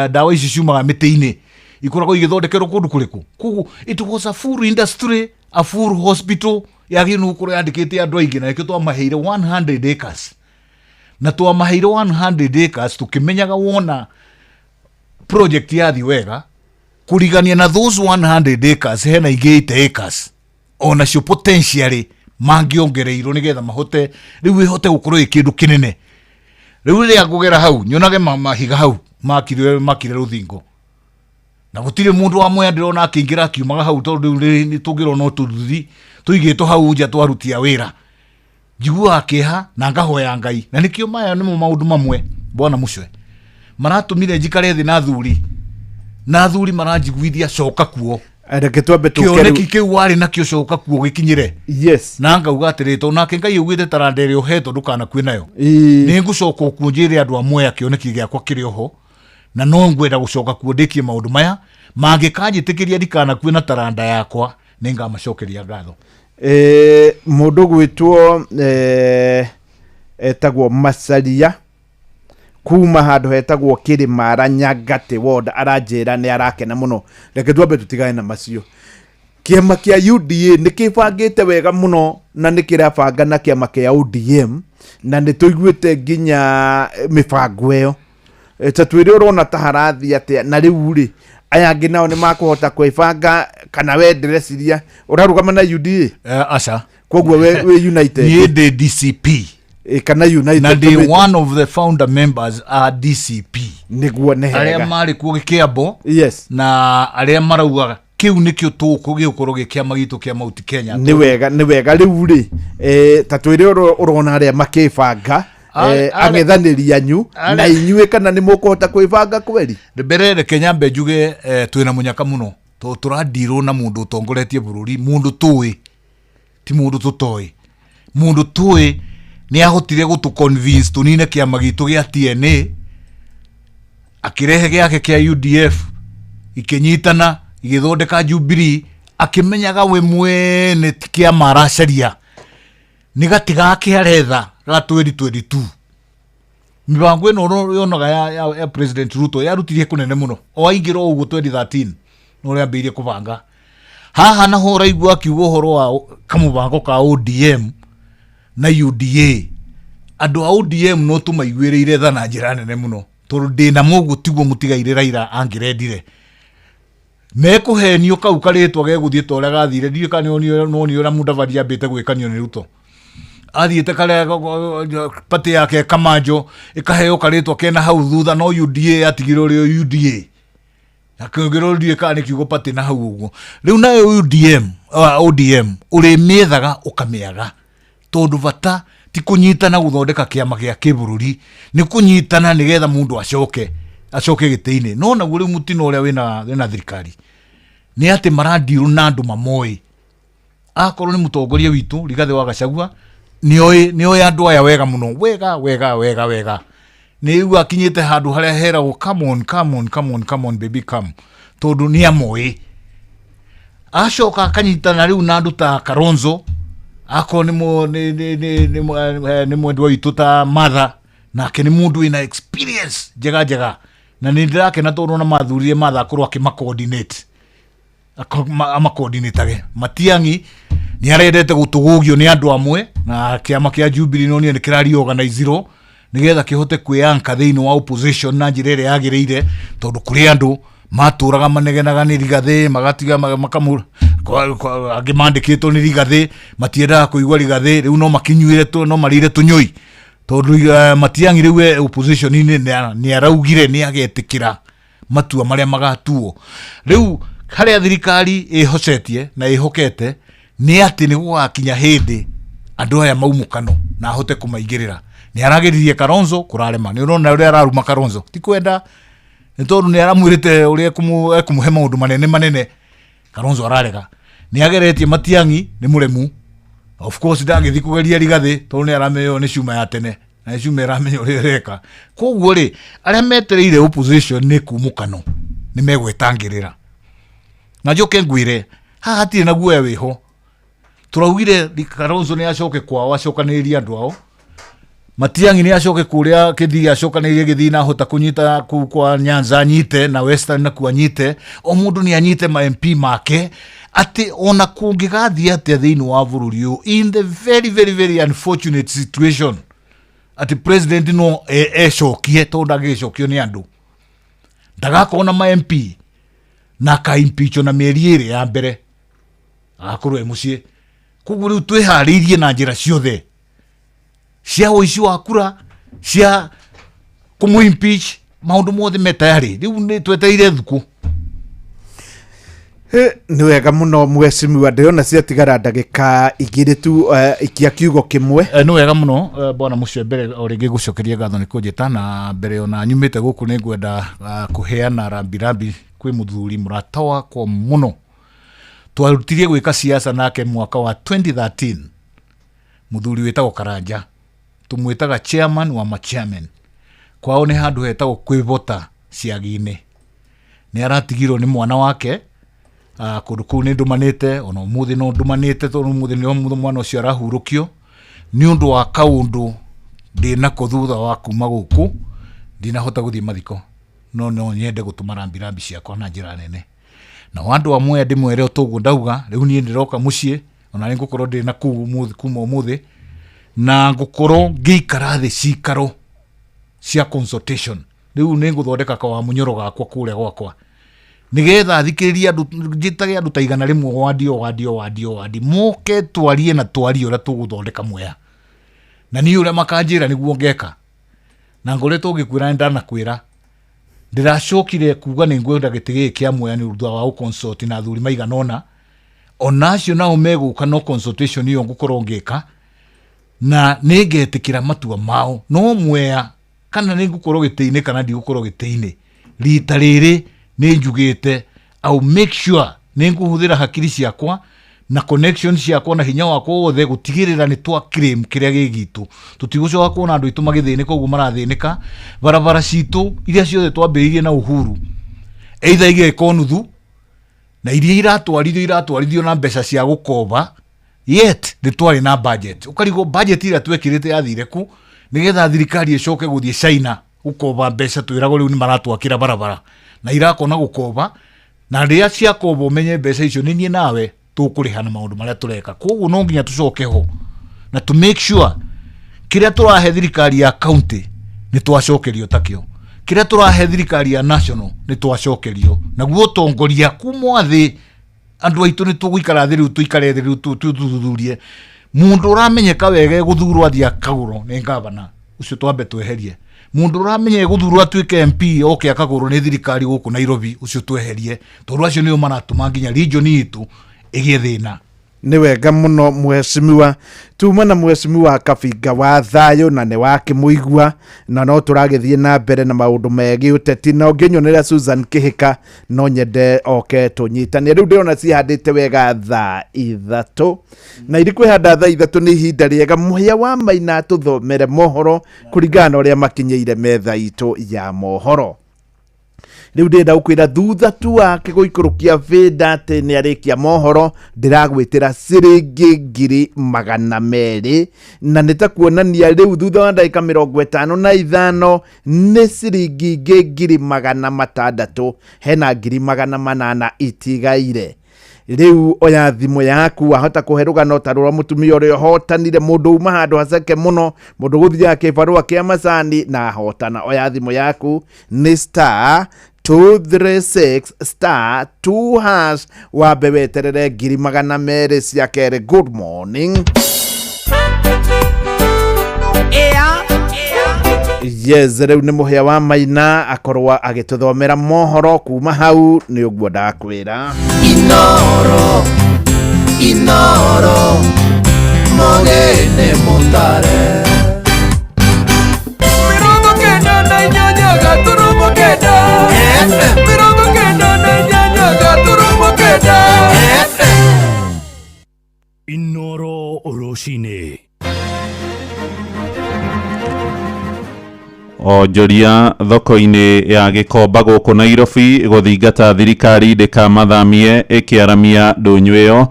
dawa ici ciumaga miti-ini ikoragwo igithondekerwo kundu kuriku koguo it was a full industry a full hospital yagirwo gukorwo yandikite andu aingi na ikio twamaheire 100 acres na twamaheire 100 acres tukimenyaga wona project yathi wega kurigania na those 100 acres hena ingi 8 acres ona cio potentially mangiongereirwo nigetha mahote riu ihote gukorwo ikindu kinene riu ria ngugera hau nyonage mahiga hau makire ruthingo na gutire mundu wa Mwea ndirona akingira akiumaga hau tondu ni tungiro no turuthi tuigito hau nja twarutia wira njigua akiha na ngahoya Ngai na nikio maya nimo maundu mamwe bona mucwe maratumire njikare thi na thuri maranjiguithia coka kuo areke twambe tukioneki kiu wari na kio coka kuo gikinyire yes na ngauga atirito nake Ngai ugite tarandere uheto ndukana kwinayo ni ngucoka kuonjire andu a Mwea kioneki giakwa kiri oho na no ngwenda gucoka kuo ndikie maundu maya mangikanjitikiria ndikana kwina taranda yakwa ninga macokeria ngatho mundu gwitwo etagwo Macharia kuma handu hetagwo Kirimara Nyangati ward aranjira ni arakena muno reke twambe tutigane na macio kiama kia UDA nikibangite wega muno na nikirabanga na kiama kia ODM na nituiguite nginya mibango iyo tatwire urona taharathi atia na riu ri aya ngi nao ni makuhota kwibanga kana we ndreciria urarugama na UDA aca koguo we united ni DCP kana United na the one of the founder members are DCP niguo ne aria mari ku Kiambo yes na aria marauga kiu nikio tuku giukorwo gikiama gitu kia Mount Kenya ni wega riu ri ta twire urona aria makibanga ang'ethanĩri anyu na inyuĩ kana nĩ mũkũhota kwĩbanga kweri mbere Kenya mbe njuge twĩna mũnyaka mũno tũradirwo na mũndũ ũtongoretie bũrũri mũndũ tũĩ ti mũndũ tũtoĩ mũndũ tũĩ nĩ ahotire gũtũ convince tũnine kĩama gitũ gĩa TNA akĩrehe gĩake kĩa UDF ikĩnyitana igĩthondeka Jubilee akĩmenyaga we mwene kĩama aracaria nĩ gatiga kĩaretha ga 2022 mibango ĩno yonaga ya President Ruto yarutirie kunene muno o aingĩra uguo 2013 no rĩambĩrĩirie kubanga haha naho raigua kiugo horo wa kamubango ka ODM na UDA andũ a ODM no tumaiguĩrĩire tha na njĩra nene muno tondũ ndĩna mũguo tiguo mũtigaire Raila angĩrendire mekuhenio kau karitwa gegũthiĩ ta ũrĩa gathire ndiĩ kana no nĩ ũra Mudavadi ambĩte gwĩkanio nĩ Ruto athiĩte kare pati yake Kamanjo ikaheo karitwa kena hau thutha no UDA atigirwo rĩo UDA akĩongerwo UDA kana kiugo pati na hau ũguo rĩu nayo ODM ũrĩ mĩethaga ũkamĩaga tondũ bata ti kũnyitana gũthondeka kĩama gĩa kĩbũrũri nĩ kũnyitana nĩgetha mũndũ acoke gĩtĩ-inĩ no naguo rĩu mũtino ũrĩa wĩna thirikari nĩ atĩ marandirwo na andũ mamoĩ akorwo nĩ mũtongoria witũ Rigathĩ wa Gachagua nĩoĩ andũ aya wega muno wega nĩu akinyĩte handũ harĩa heragwo come on baby come tondũ nĩ amoĩ acoka akanyitana rĩu na andũ ta Kalonzo akorwo nĩ mwendwa witũ ta Martha nake nĩ mũndũ wĩna experience njega na nĩ ndĩrakena tondũ na mathurire Martha akorwo amacoordinatage Matiang'i nĩ arendete gũtũgũgio nĩ andũ amwe na kĩama kĩa Jubilee no nĩ kĩra-reorganizirwo nĩgetha kĩhote kwĩanka thĩinĩ wa opposition na njĩra ĩrĩa yagĩrĩire tondũ kũrĩ andũ matũraga manegenaga nĩ Rigathĩ magatiga angĩ mandĩkĩtwo nĩ Rigathĩ matiendaga kũigua Rigathĩ rĩu no makinyuĩre no marĩire tũnyũi tondũ Matiang'i rĩu opposition-inĩ nĩ araugire nĩ agetĩkĩra matua marĩa magatuo rĩu harĩa thirikari ĩhocetie na ĩhokete nĩ atĩ nĩ gũgakinya hĩndĩ andũ aya maumũkano na ahote kũmaingĩrĩra nĩ arageririe Kalonzo kũrarema nĩ ũrona ũrĩa araruma Kalonzo ti kwenda nĩ tondũ nĩ aramwĩrĩte ũrĩa ekũmũhe maũndũ manene Kalonzo ararega nĩ ageretie Matiang'i nĩ mũremu of course ndangĩthi kũgeria Rigathĩ tondũ nĩ aramenya nĩ cuma ya tene na cuma ĩramenya ũrĩa ĩreka koguo rĩ arĩa metereire opposition nĩ kumũkano nĩ megwĩtangĩrĩra na njoke ngwĩre haha hatirĩ na guoya wĩho tũraugire Kalonzo nĩ acoke kwao acokanĩrĩrie andũ ao Matiang'i nĩ acoke kũrĩa kĩthii acokanĩrĩrie gĩthii na hota kũnyita kwa Nyanza nyite na Western na kuanyite o mũndũ nĩ anyite ma MP make atĩ ona kũngĩgathiĩ atĩa thĩinĩ wa bũrũri ũyũ in the very unfortunate situation atĩ president no ecokie tondũ ndagĩcokio nĩ andũ ndagakorwo na ma MP na ka-impeachwo na mĩeri ĩrĩ ya mbere agakorwo mũciĩ koguo rĩu twĩharĩirie na njĩra ciothe cia ũici wa kura cia kũmũ-impeach maũndũ mothe metayarĩ rĩu nĩ twetereire thukũ nĩ wega mũno mwecimiwa ndĩrona ciatigara ndagĩka igĩrĩ tu ikia kiugo kĩmwe nĩ wega mũno bwana mũcio mbere o rĩngĩ gũcokeria ngatho nĩ kũnjĩta na mbere ona nyumĩte gũkũ nĩ ngwenda kũheana rambirambi kwĩ mũthuri mũrata wakwa mũno twarutirie gwĩka siasa nake mwaka wa 2013 mũthuri wĩtagwo Karanja tũmwĩtaga chairman wa machairman kwao nĩ handũ hetagwo kwĩvota ciagi-inĩ nĩ aratigirwo nĩ mwana wake kũndũ kũu nĩ ndũmanĩte ona ũmũthĩ no ndũmanĩte tondũ ũmũthĩ nĩ mwana ũcio arahurũkio nĩ ũndũ wa kaũndũ ndĩnako thutha wa kuma gũkũ ndinahota gũthiĩ mathiko no nyende gũtũma rambirambi ciakwa na njĩra nene na andũ amwe ndĩmwere ũtũguo ndauga rĩu niĩ ndĩroka mũciĩ ona nĩ ngũkorwo ndĩ na kuma ũmũthĩ na ngũkorwo ngĩikara thĩ cikaro cia consultation rĩu nĩ ngũthondeka kawamunyoro gakwa kũrĩa gwakwa nĩgetha thikĩrĩria andũ njitage andũ ta igana rĩmwe wadi moke twarie na twarie ũrĩa tũgũthondeka Mwea na ni ule makanjira niguo ngeka na ngoretwo ngikwira ndana kwira ndiracokire kuga ni ngwenda gitigi kia moyani urudwa wa consult na thuri maiganona onacio nao meguka no consultation iyo ngukorwo ngika na nigetikira matua mao no mwea kana ni ngukorwo gitiine kana ndi ngukorwo gitiine rita riri ni njugite au make sure ni nguhuthira hakiri ciakwa na connection ciakwa na hinya wakwa wothe gutigirira ni twa claim kiria gigitu tutigucoka kuona andu itu magithinika uguo marathinika barabara citu iria ciothe twambiririe na Uhuru either igeko nuthu na iria iratwarithio na mbeca cia gukoba yet ni twari na budget ukarigo budget ira twekirite yathire ku nigetha thirikari icoke guthie China gukoba mbeca twirago riu ni maratwakira barabara na irakona gukoba na ria cia kobo menye mbeca icio ni nie nawe tukuriha na maundu maria tureka koguo no nginya tucoke ho na to make sure kiria turahe thirikari ya county ni twacokerio takio kiria turahe thirikari ya national ni twacokerio naguo tongoria kumwa thi andu aitu ni tuguikara thi riu tuikare thi riu tuthuthurie mundu uramenyeka wega guthurwa thia kaguro ni ngavana ucio twambe tweherie mundu uramenye guthurwa tuike MP oke akaguro ni thirikari guku Nairobi ucio tweherie tondu acio nio maratuma nginya region itu igithina ni wega muno mweshimiwa tuma na mweshimiwa Kabinga wa thayo na ne wake muigua na no turagithie na mbere na maundu megi uteti na nginyonera Susan Kihika no nyende oke tunyitane riu ndirona cihandite wega thaa 3 na irikwihanda thaa 3 ni ihinda riega muhia wa Maina tuthomere mohoro kuringana uria makinyeire metha itu ya mohoro riu ndenda ukwira thutha tu wake guikurukia Vida ati ni arikia mohoro ndiragwitira ciringi 200,000 na nitakuonania riu thutha wa ndagika 55 ni ciringi 200,600 hena 800 itigaire riu oya thimu yaku wahota kuheruga no tarura mutumia uri hotanire mundu uma handu haceke muno mundu guthia kibarua kia macani na hotana oya thimu yaku ni star 236 star 2 hash wabe weterere 200,000 cia kere. Good morning. Yes, riu ni muhia wa Maina akorwa agituthomera mohoro kuma hau ni uguo ndakwira Inoro mogene mutare mirongo kenda na inyanya gaturumo kenda mirongo kenda na inyanya gaturumo kenda Inoro Oroshine Onjoria thoko-ini ya Gikomba guku Nairobi guthingata thirikari ndikamathamie ikiaramia ndunyu iyo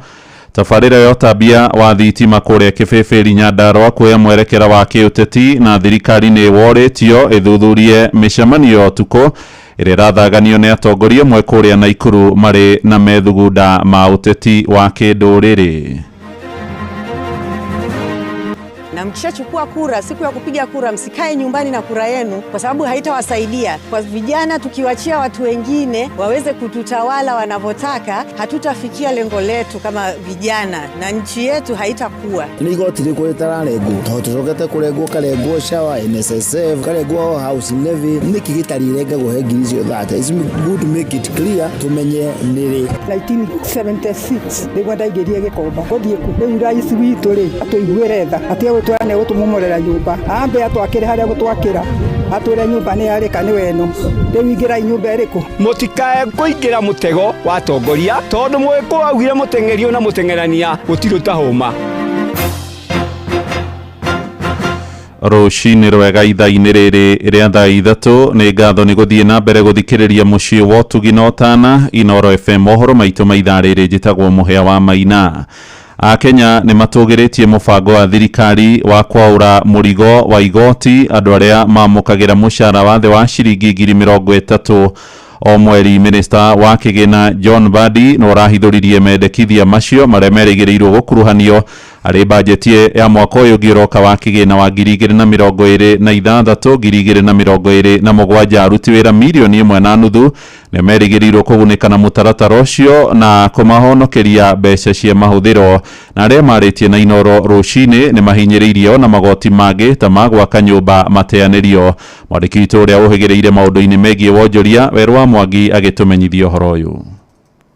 tabarira yo tabia wa thitima kuria Kibibiri Nyandarua kuya mwerekera wa kiuteti na thirikari ni woritio ithuthurie micemanio tuko iria rathaganio ni atongoria mwe kuria Naikuru mari na methugunda ma uteti wa kinduriri. Na mkishachukua kura, siku ya kupiga kura msikae nyumbani na kura yenu, kwa sababu haitawasaidia. Kwa vijana tukiwachia watu wengine waweze kututawala wanavyotaka, hatutafikia lengo letu kama vijana na nchi yetu haitakuwa. Nigoti liko itararego totokete kurego karego shawa NSSF karego house levy niki gitarirenga guhe ngiri cio that is good to make it clear tumenye niri 1976 ndigwa ndaigerie Gikomba gothie ku riu rais witu ri atuigueretha atiwe twane gutumumorera nyumba ambe atwakire haria gutwakira atwire nyumba ni yarika ni weno riu ingira nyumba iriku mutikae kuingira mutego wa tongoria tondu mwiko augire mutengerio na mutengerania gutiruta homa. Rucini rwega ithaa-ini riri ria thaa 3 ni ngatho ni guthie na mbere guthikiriria mucii wa Utugi na Otana Inoro FM mohoro maitu ma ithaa riri njitagwo muhia wa Maina. Akenya ni matugiritie mubango wa thirikari wa kwaura murigo wa igoti andu aria mamukagira mushara wa the wa ciringi 30,000 o mweri. Minista wa kigina John Mbadi no rahithuririe mendekithia macio maria merĩgĩrĩirwo gũkuruhanio harĩ bajeti ya mwaka ũyũ ũngĩroka wa kĩgĩna wa 2026-2027. Aruti wĩra mirioni 1.5 nĩ merĩgĩrĩirwo kũgunĩka na mũtaratara ũcio na kũmahonokeria mbeca cia mahũthĩro, na arĩa marĩtie na Inoro rũcinĩ nĩ mahinyĩrĩirio na magoti mangĩ ta ma gwaka nyũmba mateanĩrio. Mwandĩki witũ ũrĩa ũhĩgĩrĩire maũndũ-inĩ megiĩ wonjoria Werũ wa Mwangi agĩtũmenyithia ũhoro ũyũ.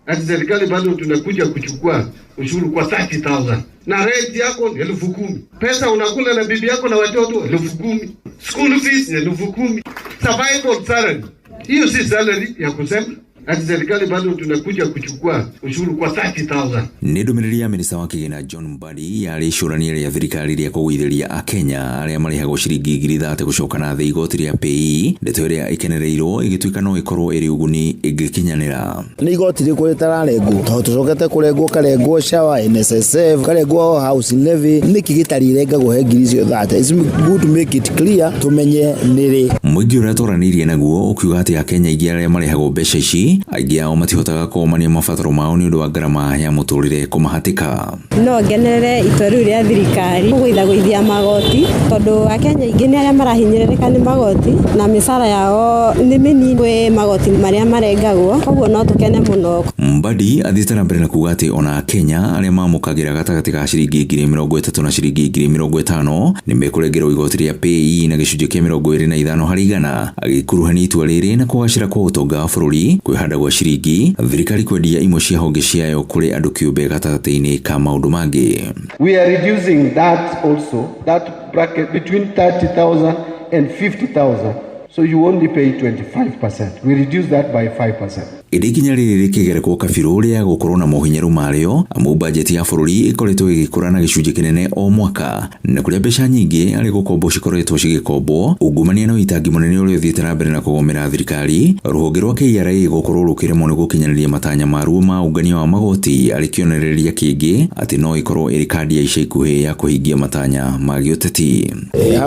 Ati serikali bado tunakuja kuchukua ushuru kwa 30,000 na rent yako ni 10,000. Pesa unakula na bibi yako na watoto 10,000. School fees ni 10,000. Survival salary. Hiyo si salary ya kusema. Ati serikali bado tunakuja kuchukua ushuru kwa 30,000. Nĩ ndũmĩrĩri ya minista wa kĩgĩna John Mbadi yarĩ icũrania rĩa thirikari rĩa kũgũithĩria Akenya arĩa marĩhagwo ciringi 30,000 gũcoka na thĩ igoti rĩa PAYE. Ndeto ĩrĩa ĩkenereirwo ĩgĩtuĩka no ĩkorwo ĩrĩ ũguni ĩngĩkinyanĩra. Nĩ igoti rĩkũ rĩtararengwo tondũ tũcokete kũrengwo karengwo SHA, NSSF, karengwo housing levy. Nĩkĩ gĩtarirengagwo he ngiri icio 30? It's good to make it clear tũmenye nĩrĩ. Mũingĩ ũrĩa tũranĩirie naguo ũkiuga atĩ Akenya aingĩ arĩa marĩhagwo mbeca ici aingĩ ao matihotaga kũmania mabataro mao nĩ ũndũ wa ngarama ya mũtũrĩre kũmahatĩka. No ngenerere itua rĩu rĩa thirikari gũithagũithia magoti tondũ Akenya aingĩ nĩ arĩa marahinyĩrĩrĩka nĩ magoti na mĩcara yao nĩ mĩnini kwĩ magoti marĩa marengagwo, koguo no tũkene mũno. Mbadi athiĩte na mbere na kuuga atĩ ona Akenya arĩa mamũkagĩra gatagatĩ ka ciringi 30,000 na ciringi 50,000 nĩ mekũrengerwo igoti rĩa PAYE na gĩcunjĩ kĩa 25 harĩ igana, agĩkuruhania itua rĩrĩ na kũgacĩra kwa ũtonga wa bũrũri kwĩhanda gwa ciringi, thirikari kwendia imwe cia honge ciayo kũrĩ andũ kĩũmbe gatagatĩ-inĩ ka maũndũ mangĩ. We are reducing that also, that bracket between 30,000 and 50,000. So you only pay 25%. We reduce that by 5%. Ikinya rĩrĩ rĩkĩgerekwo kabirũ rĩa gũkorwo na mohinyaru marĩo, amu bajeti ya bũrũri ĩkoretwo ĩgĩkũra na gĩcunjĩ kĩnene o mwaka, na kũrĩa mbeca nyingĩ arĩ gũkombo cikoretwo cigĩkombwo, ungumania na ũitangi mũnene ũrĩa ũthiĩte na mbere na kũgomera thirikari, rũhonge rwa KRA gũkorwo rũkĩremwo nĩ gũkinyanĩria matanya maruo ma ungania wa magoti arĩ kĩonereria kĩngĩ atĩ no ĩkorwo ĩrĩ kandi ya ica ikuhĩ ya kũhingia matanya ma gĩũteti.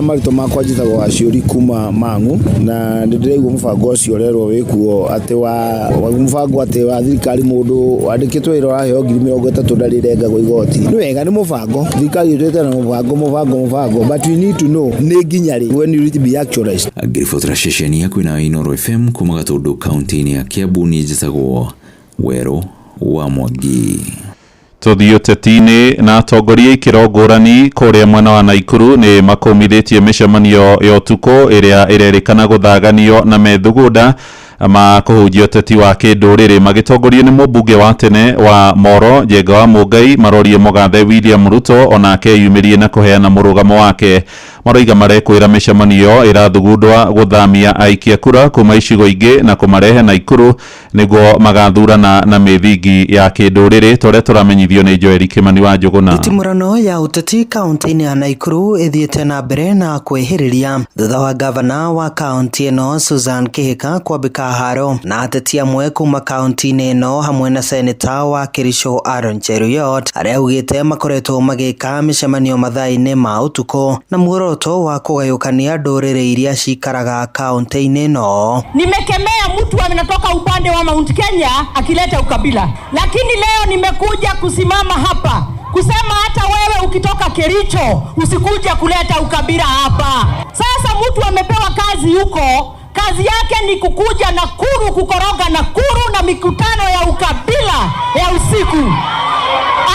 Maritũ makwa njĩtagwo Aciũri kuma Mang'u, na ndĩrĩigua mũbango ũcio ũrerwo wĩkuo atĩ wa mũbango atĩ wa thirikari mũndũ wandĩkĩtwo wĩra ũraheo 30,000 ndarĩrengagwo igoti. Nĩ wega nĩ mũbango thirikari ĩtwĩte na mũbango, but we need to know nĩ nginya rĩ when will it be actualized. Ngĩribotera ceceni ya kwĩna Inoro FM kuma Gatũndũ kaunti-inĩ ya Kiambu, niĩ njĩtagwo Werũ wa Mwangi. Tũthiĩ ũteti-inĩ na atongoria ikĩro ngũrani kũrĩa mwena wa Naikuru nĩ makũmithĩtie mĩcemanio ya ũtukũ ĩrĩa ĩrerĩkana gũthaganio na methugunda ma kũhunjia ũteti wa kĩndũrĩrĩ, magĩtongorio nĩ mũmbunge wa tene wa Moro Njenga wa Mũngai, marorie mũgathe William Ruto onake yumĩrie na kũheana mũrũgamo wake. Maroiga marekwĩra mĩcemanio ĩrathugundwa gũthamia aikia kura kuma icigo ingĩ na kũmarehe Naikuru nĩguo magathurana na mĩthingi ya kĩndũrĩrĩ. Tũrĩa tũramenyithio nĩ Joel Kimani wa Njũgũna. Nditimũrano ya ũteti kaunti-inĩ ya Naikuru ĩthiĩte na mbere na kwĩhĩrĩria thutha wa gavana wa kaunti ĩno Susan Kĩhĩka kwambĩka haro na ateti amwe kuma kaunti-inĩ ĩno hamwe na seneta wa Kericho Aaron Cheruiyot arĩa augĩte makoretwo magĩka mĩcemanio mathaa-inĩ ma ũtukũ na muoroto wa kugayukania ndũrĩrĩ iria cikaraga kaunti-inĩ ĩno. Nimekemea mtu anatoka upande wa Mount Kenya akileta ukabila, lakini leo nimekuja kusimama hapa kusema hata wewe ukitoka Kericho usikuja kuleta ukabila hapa. Sasa mtu amepewa kazi huko, kazi yake ni kukuja Nakuru kukoroga Nakuru na mikutano ya ukabila ya usiku.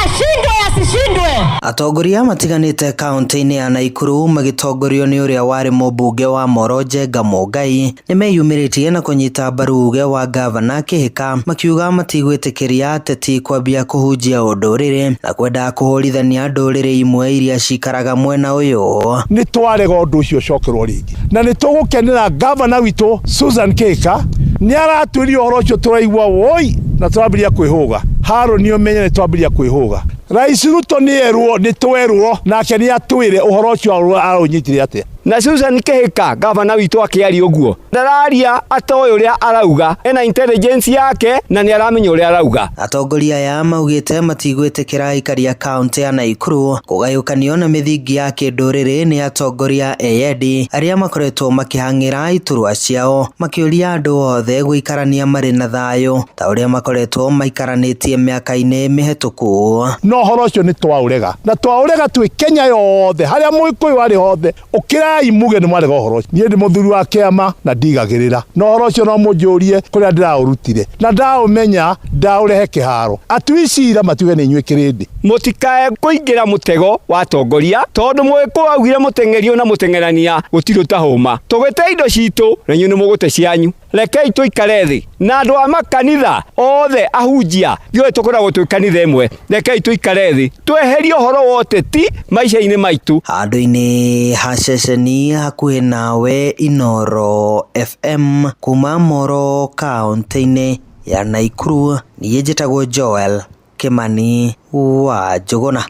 Ashindwe asishindwe. Atongoria matiganĩte kaunti-inĩ ya Naikuru magĩtongorio nĩ ũrĩa warĩ mũmbunge wa Moro Njenga Mũngai nĩ meyumĩrĩtie na kũnyita mbaru uge wa gavana Kĩhĩka, makiuga matigwĩtĩkĩria ateti kwambia kũhunjia ũndũrĩrĩ na kwenda kũhũrithania ndũrĩrĩ imwe iria cikaraga mwena ũyũ. Nĩ twarega ũndũ ũcio ũcokerwo rĩngĩ na nĩ tũgũkenera gavana witũ Susan Kĩhĩka nĩ aratwĩria ũhoro ũcio tũraigua woi na twambiria kwihuga haro ni umenye ni twambiria kwihuga Rais Ruto ni erwo ni twerwo nake ni atwire uhoro ucio arunyitire atia na Susan Kihika gavana witu akiari uguo ndararia atoy uria arauga ena intelligence yake na ni aramenya uria arauga. Atongoria ya maugite matigwitikira aikari ya kaunti ya Nakuru kugayukanio na mithingi ya kinduriri ni atongoria eyedi aria makoretwo makihangira iturwa ciao makiuria andu othe guikarania mari na thayo ta uria makoretwo maikaranitie miaka-ini mihituku. No horo ucio ni twaurega na twaurega twi Kenya yothe haria muikuyu ari hothe ukira imuge ni mwarega horo nie ndi muthuri wa kiama na ndigagirira no horo ucio no munjurie kuria ndiraurutire na ndaumenya ndaurehe kiharo atwicira matuge ni inywikirindi mutikae kuingira mutego wa tongoria tondu mwiku augire mutengerio na mutengerania gutiruta homa tugite indo citu na nyu ni mugute cianyu rekei tuikare thi na andu a makanitha othe ahunjia yo tukoragwo tuikanitha imwe rekei tuikare thi tweherie horo woteti maisha-ini maitu handu-ini ha ceceni hakuhi nawe Inoro FM kuma Moro kaunti-ini ya Nakuru niĩ njĩtagwo Joel Kimani wa Njuguna.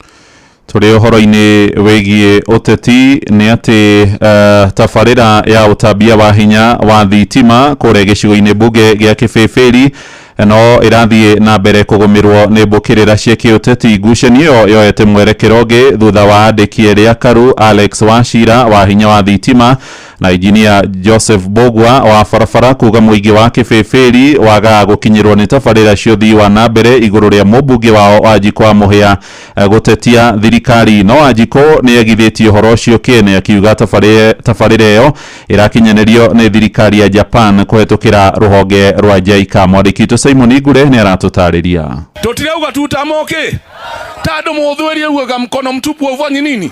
Turi uhoro-ini wigie uteti ni ati tabarira ya utambia wa hinya wa thitima kure gicigo-ini bunge gia Kibibiri no irathie na mbere kugumirwo ni mbukirira cia kiuteti ngucanio yoete mwerekero ungi thutha wa andiki eri akaru Alex Wachira wa hinya wa thitima na engineer Joseph Bogwa wa barabara kuga muingi wa Kibibiri waga gukinyirwo ni tabarira cio thii wa na mbere iguru ria mubunge wao Wanjiko wa Muhia gutetia thirikari no Wanjiko ni agithitie horo cio kene akiuga tabarira iyo irakinyanirio ni thirikari ya Japan kuhetukira ruhonge rwa JICA. Mwandiki Simon Igure ni aratutariria. Tutirauga tutamoke tando muthwerie uga mkono mtupu ufanyi nini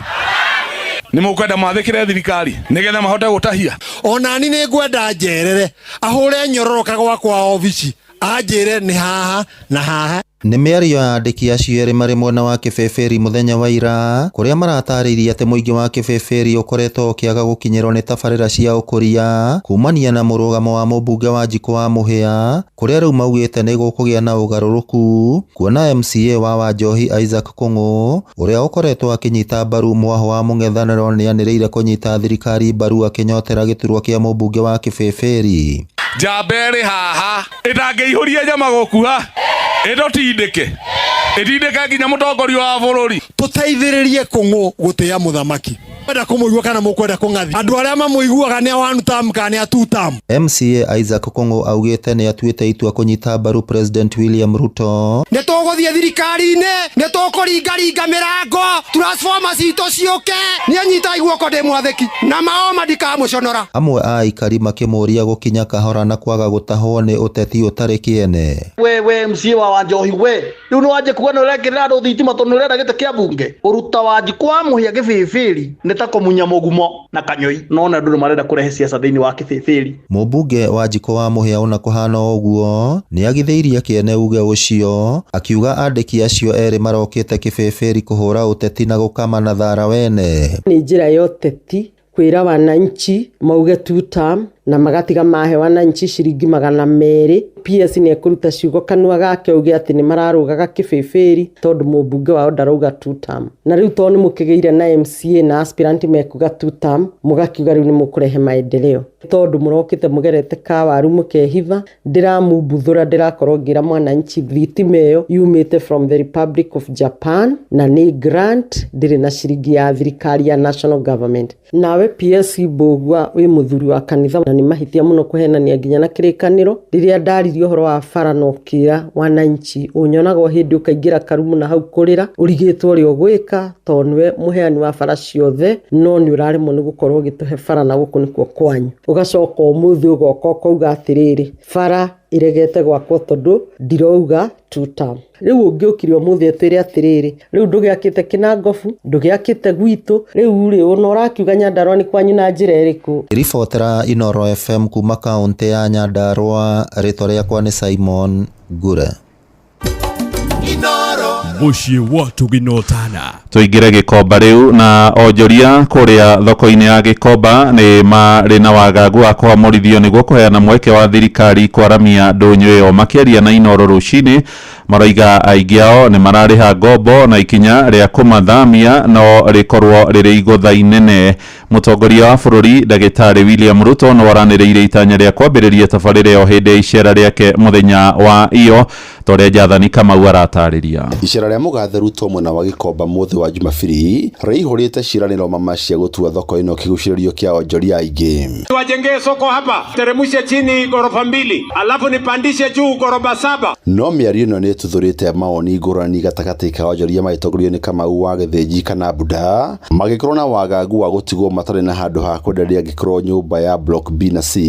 ni mukwenda mathikire thirikari nigetha mahote gutahia onani ni ngwenda njerere ahure nyororoka gwakwa ofici anjire ni haha na haha. Nĩ mĩario ya andĩki acio erĩ marĩ mwena wa Kibibiri muthenya wa ira kuria maratarĩirie atĩ mũingĩ wa Kibibiri ũkoretwo ũkĩaga gũkinyĩrwo nĩ tabarĩra cia ũkũria kumania na mũrũgamo wa mũmbunge wa Wanjiko wa Muhia kuria rĩu maugĩte nĩ gũkũgĩa na ũgarũrũku kuona MCA wa Wanjohi Isaac Kung'u ũrĩa ũkoretwo akĩnyita mbaru mwaho wa mũng'ethanĩro nĩanĩrĩire kũnyita thirikari mbaru akĩnyotera gĩturwa kĩa mũmbunge wa Kibibiri. Jambere haha itangĩihũria nyama gũkuha idotindike nginya mutongoria wa bururi tuteithĩrĩrie Kung'u gũtĩa muthamaki kwenda kumuigua kana mukwenda kung'athi andu aria mamuiguaga ni one term kana two term. MCA Isaac Kung'u augĩte nĩ atuĩte itua kũnyita mbaru President William Ruto nĩ tũgũthiĩ thirikari-inĩ nĩ tũkũringaringa mĩrango transformers itũ ciũke nĩ anyita iguoko ndĩ mwathĩki na maoma ndikamũconora. Amwe a aikari makĩmũria gũkinya kahora na kwaga gũtahwo nĩ ũteti ũtarĩ kĩene. we MCA wa Wanjohi we rĩu nĩ wanjĩ kuga nĩ ũrekĩrĩra andũ thitima tondũ nĩ ũrenda gĩtĩ kĩa bunge ũruta Wanjiko wa Muhia Kibibiri nĩ ta kũmunya mũgumo na kanyoi nona ndũrĩ marenda kũrehe siasa thĩinĩ wa Kibibiri. Mũmbunge Wanjiko wa Muhia ona kũhana ũguo nĩ agithĩirie kĩene uge ũcio akiuga andĩki acio erĩ marokĩte Kibibiri kũhũra ũteti na gũkama na thara wene. Nĩ njĩra ya ũteti kwĩra wananchi mauge two term na magatiga mahe wananchi ciringi 200. PS nĩ ekuruta ciugo kanua gake uge atĩ nĩ mararũgaga Kibibiri tondu mũmbunge wao ndarauga two term na rĩu to nĩ mũkĩgĩire na MCA na aspirant mekuga two term mũgakiuga rĩu nĩ mũkũrehe maendeleo tondu mũrokĩte mũgerete kawaru mũkehitha ndiramumbuthũra ndirakorwo ngira mwananchi thitima ĩyo yumĩte from the Republic of Japan na nĩ grant ndĩrĩ na ciringi ya thirikari ya national government. Nawe PS Bogwa wĩ mũthuri wa kanitha na nĩ mahĩtia mũno kũhenania nginya na kĩrĩkanĩro rĩrĩa ndaririe ũhoro wa bara no kĩra wananchi ũnyonaga hĩndĩ ũkaingĩra karumu na hau kũrĩra ũrigĩtwo ũrĩa ũgwĩka tondũ nĩwe mũheani wa bara ciothe no nĩ ũraremwo nĩ gũkorwo ũgĩtũhe bara na gũkũ nĩkuo kwanyu ũgacoka ũmũthĩ ũgoka ũkauga atĩrĩrĩ bara iregete gwakwo tondũ ndirauga two term. Rĩu ũngĩũkire ũmũthĩ atwĩre atĩrĩrĩ rĩu ndũgĩakĩte Kinangofu ndũgĩakĩte gwitũ rĩu rĩ ona ũrakiuga Nyandarũa nĩ kwanyu na njĩra ĩrĩkũ. Ribotera Inoro FM kuma kaunti ya Nyandarũa rĩtwa rĩakwa nĩ Simon Gure. Inoro muciĩ wa Tũginotana. Tũingĩre Gĩkomba rĩu na onjoria kũrĩa thoko-inĩ ya Gĩkomba nĩ marĩ na wagagu wa kũamũrithio nĩguo kũheana mweke wa thirikari kwaramia ndũnyũ ĩyo. Makĩaria na Inooro rũcinĩ maraiga aingĩ ao nĩ mararĩha ngombo na ikinya rĩa kũmathamia no rĩkorwo rĩrĩ igũtha inene. Mũtongoria wa bũrũri Ndagĩtarĩ William Ruto no waranĩrĩire itanya rĩa kwambĩrĩria tabarĩra ĩyo hĩndĩ ya icera rĩake mũthenya wa iyo torĩa Njathani Kamau aratarĩria. Icera rĩa Mũgathe Ruto mwena wa Gĩkomba mũthĩ wa Jumabiri rĩihũrĩte ciĩranĩro mama cia gũtua thoko ĩno kĩgucĩrĩrio kĩa onjoria aingĩ. Wajengee soko hapa, teremshe chini ghorofa 2, alafu nipandishe juu ghorofa 7. No mĩario ĩno nĩ ĩtuthũrĩte maoni ngũrani gatagatĩ ka onjoria magĩtongorio nĩ Kamau wa Gĩthĩnji kana Buda, magĩkorwo na wagagu wa gũtigwo matarĩ na handũ ha kwenderia angĩkorwo nyũmba ya block B na C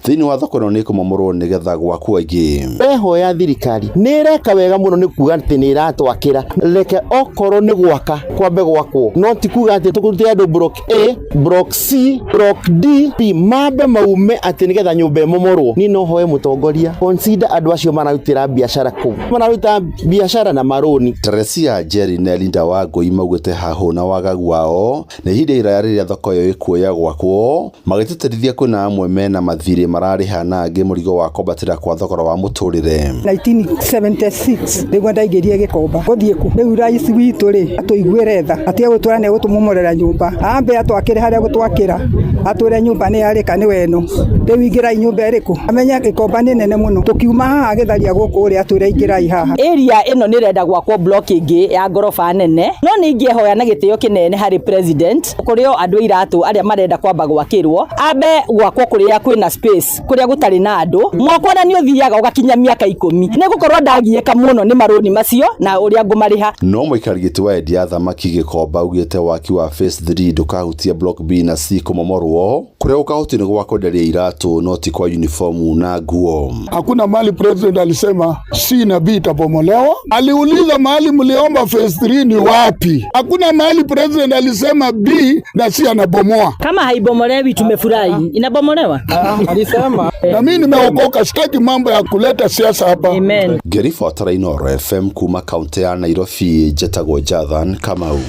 thĩinĩ wa thoko ĩno nĩ kũmomorwo nĩgetha gwakwo aingĩ. Ehoya thirikari nĩreka wega mũno nĩ kuga atĩ nĩ iratwakĩra, reke okorwo nĩ gwaka kwambe gwakwo, no ti kuga atĩ tũkũrute andũ block A, block C, block D, P mambe maume atĩ nĩgetha nyũmba ĩmomorwo. Niĩ no hoye mũtongoria consider andũ acio mararutĩra biacara kũu, mararuta biacara na maroni. Teresia Njeri na Linda Wangui maugĩte hahũ na wagagu wao nĩ ihinda iraya rĩrĩa thoko ĩyo ĩkuoya gwakwo, magĩtĩtĩrithia kwĩna amwe mena mathirĩ mararĩha na angĩ mũrigo wa kwambatĩra kwa thogora wa mũtũrĩre. 1976 nĩguo ndaingĩrire Gĩkomba gũthiĩ kũ, rĩu rais witũ rĩ atũiguĩre tha atige gũtwara nĩ gũtũmomorera nyũmba, ambe atwakĩre harĩa gũtwakĩra atwĩre nyũmba nĩ yarĩka nĩ weno, rĩu ingĩrai nyũmba ĩrĩkũ, amenya Gĩkomba nĩ nene mũno, tũkiuma haha Gĩtharia gũkũ rĩ atwĩre ingĩrai haha. Area ĩno nĩ renda gwakwo block ĩngĩ ya ngorofa nene, no nĩ ingĩhoya na gĩtĩo kĩnene harĩ president kũrĩ o andũ iratũ arĩa marenda kwamba gwakĩrwo, ambe gwakwo kũrĩa kwĩna space kũrĩa gũtarĩ na andũ, mwako na nĩ ũthiaga ũgakinya mĩaka 10 nĩ gũkorwo ndagieka mũno nĩ maroni macio na ũrĩa ngũmarĩha. No mũikari gĩtĩ wa endia thamaki Gĩkomba ugĩte waki wa phase 3 ndũkahutia block B na C kũmomorwo, kũrĩa gũkahotio nĩ gwa kwenderia iratũ no ti kwa uniformu na nguo. Hakuna mali president alisema C na B itabomolewa, aliuliza mahali mliomba phase 3 ni wapi. Hakuna mahali president alisema B na C anabomoa. Kama haibomolewi tumefurahi, inabomolewa alisema. Na mimi nimeokoka, sitaki mambo ya kuleta siasa hapa. Amen. Ngĩribotera Inooro FM kuma kaunti ya Nairobi, njĩtagwo Njathani Kamau.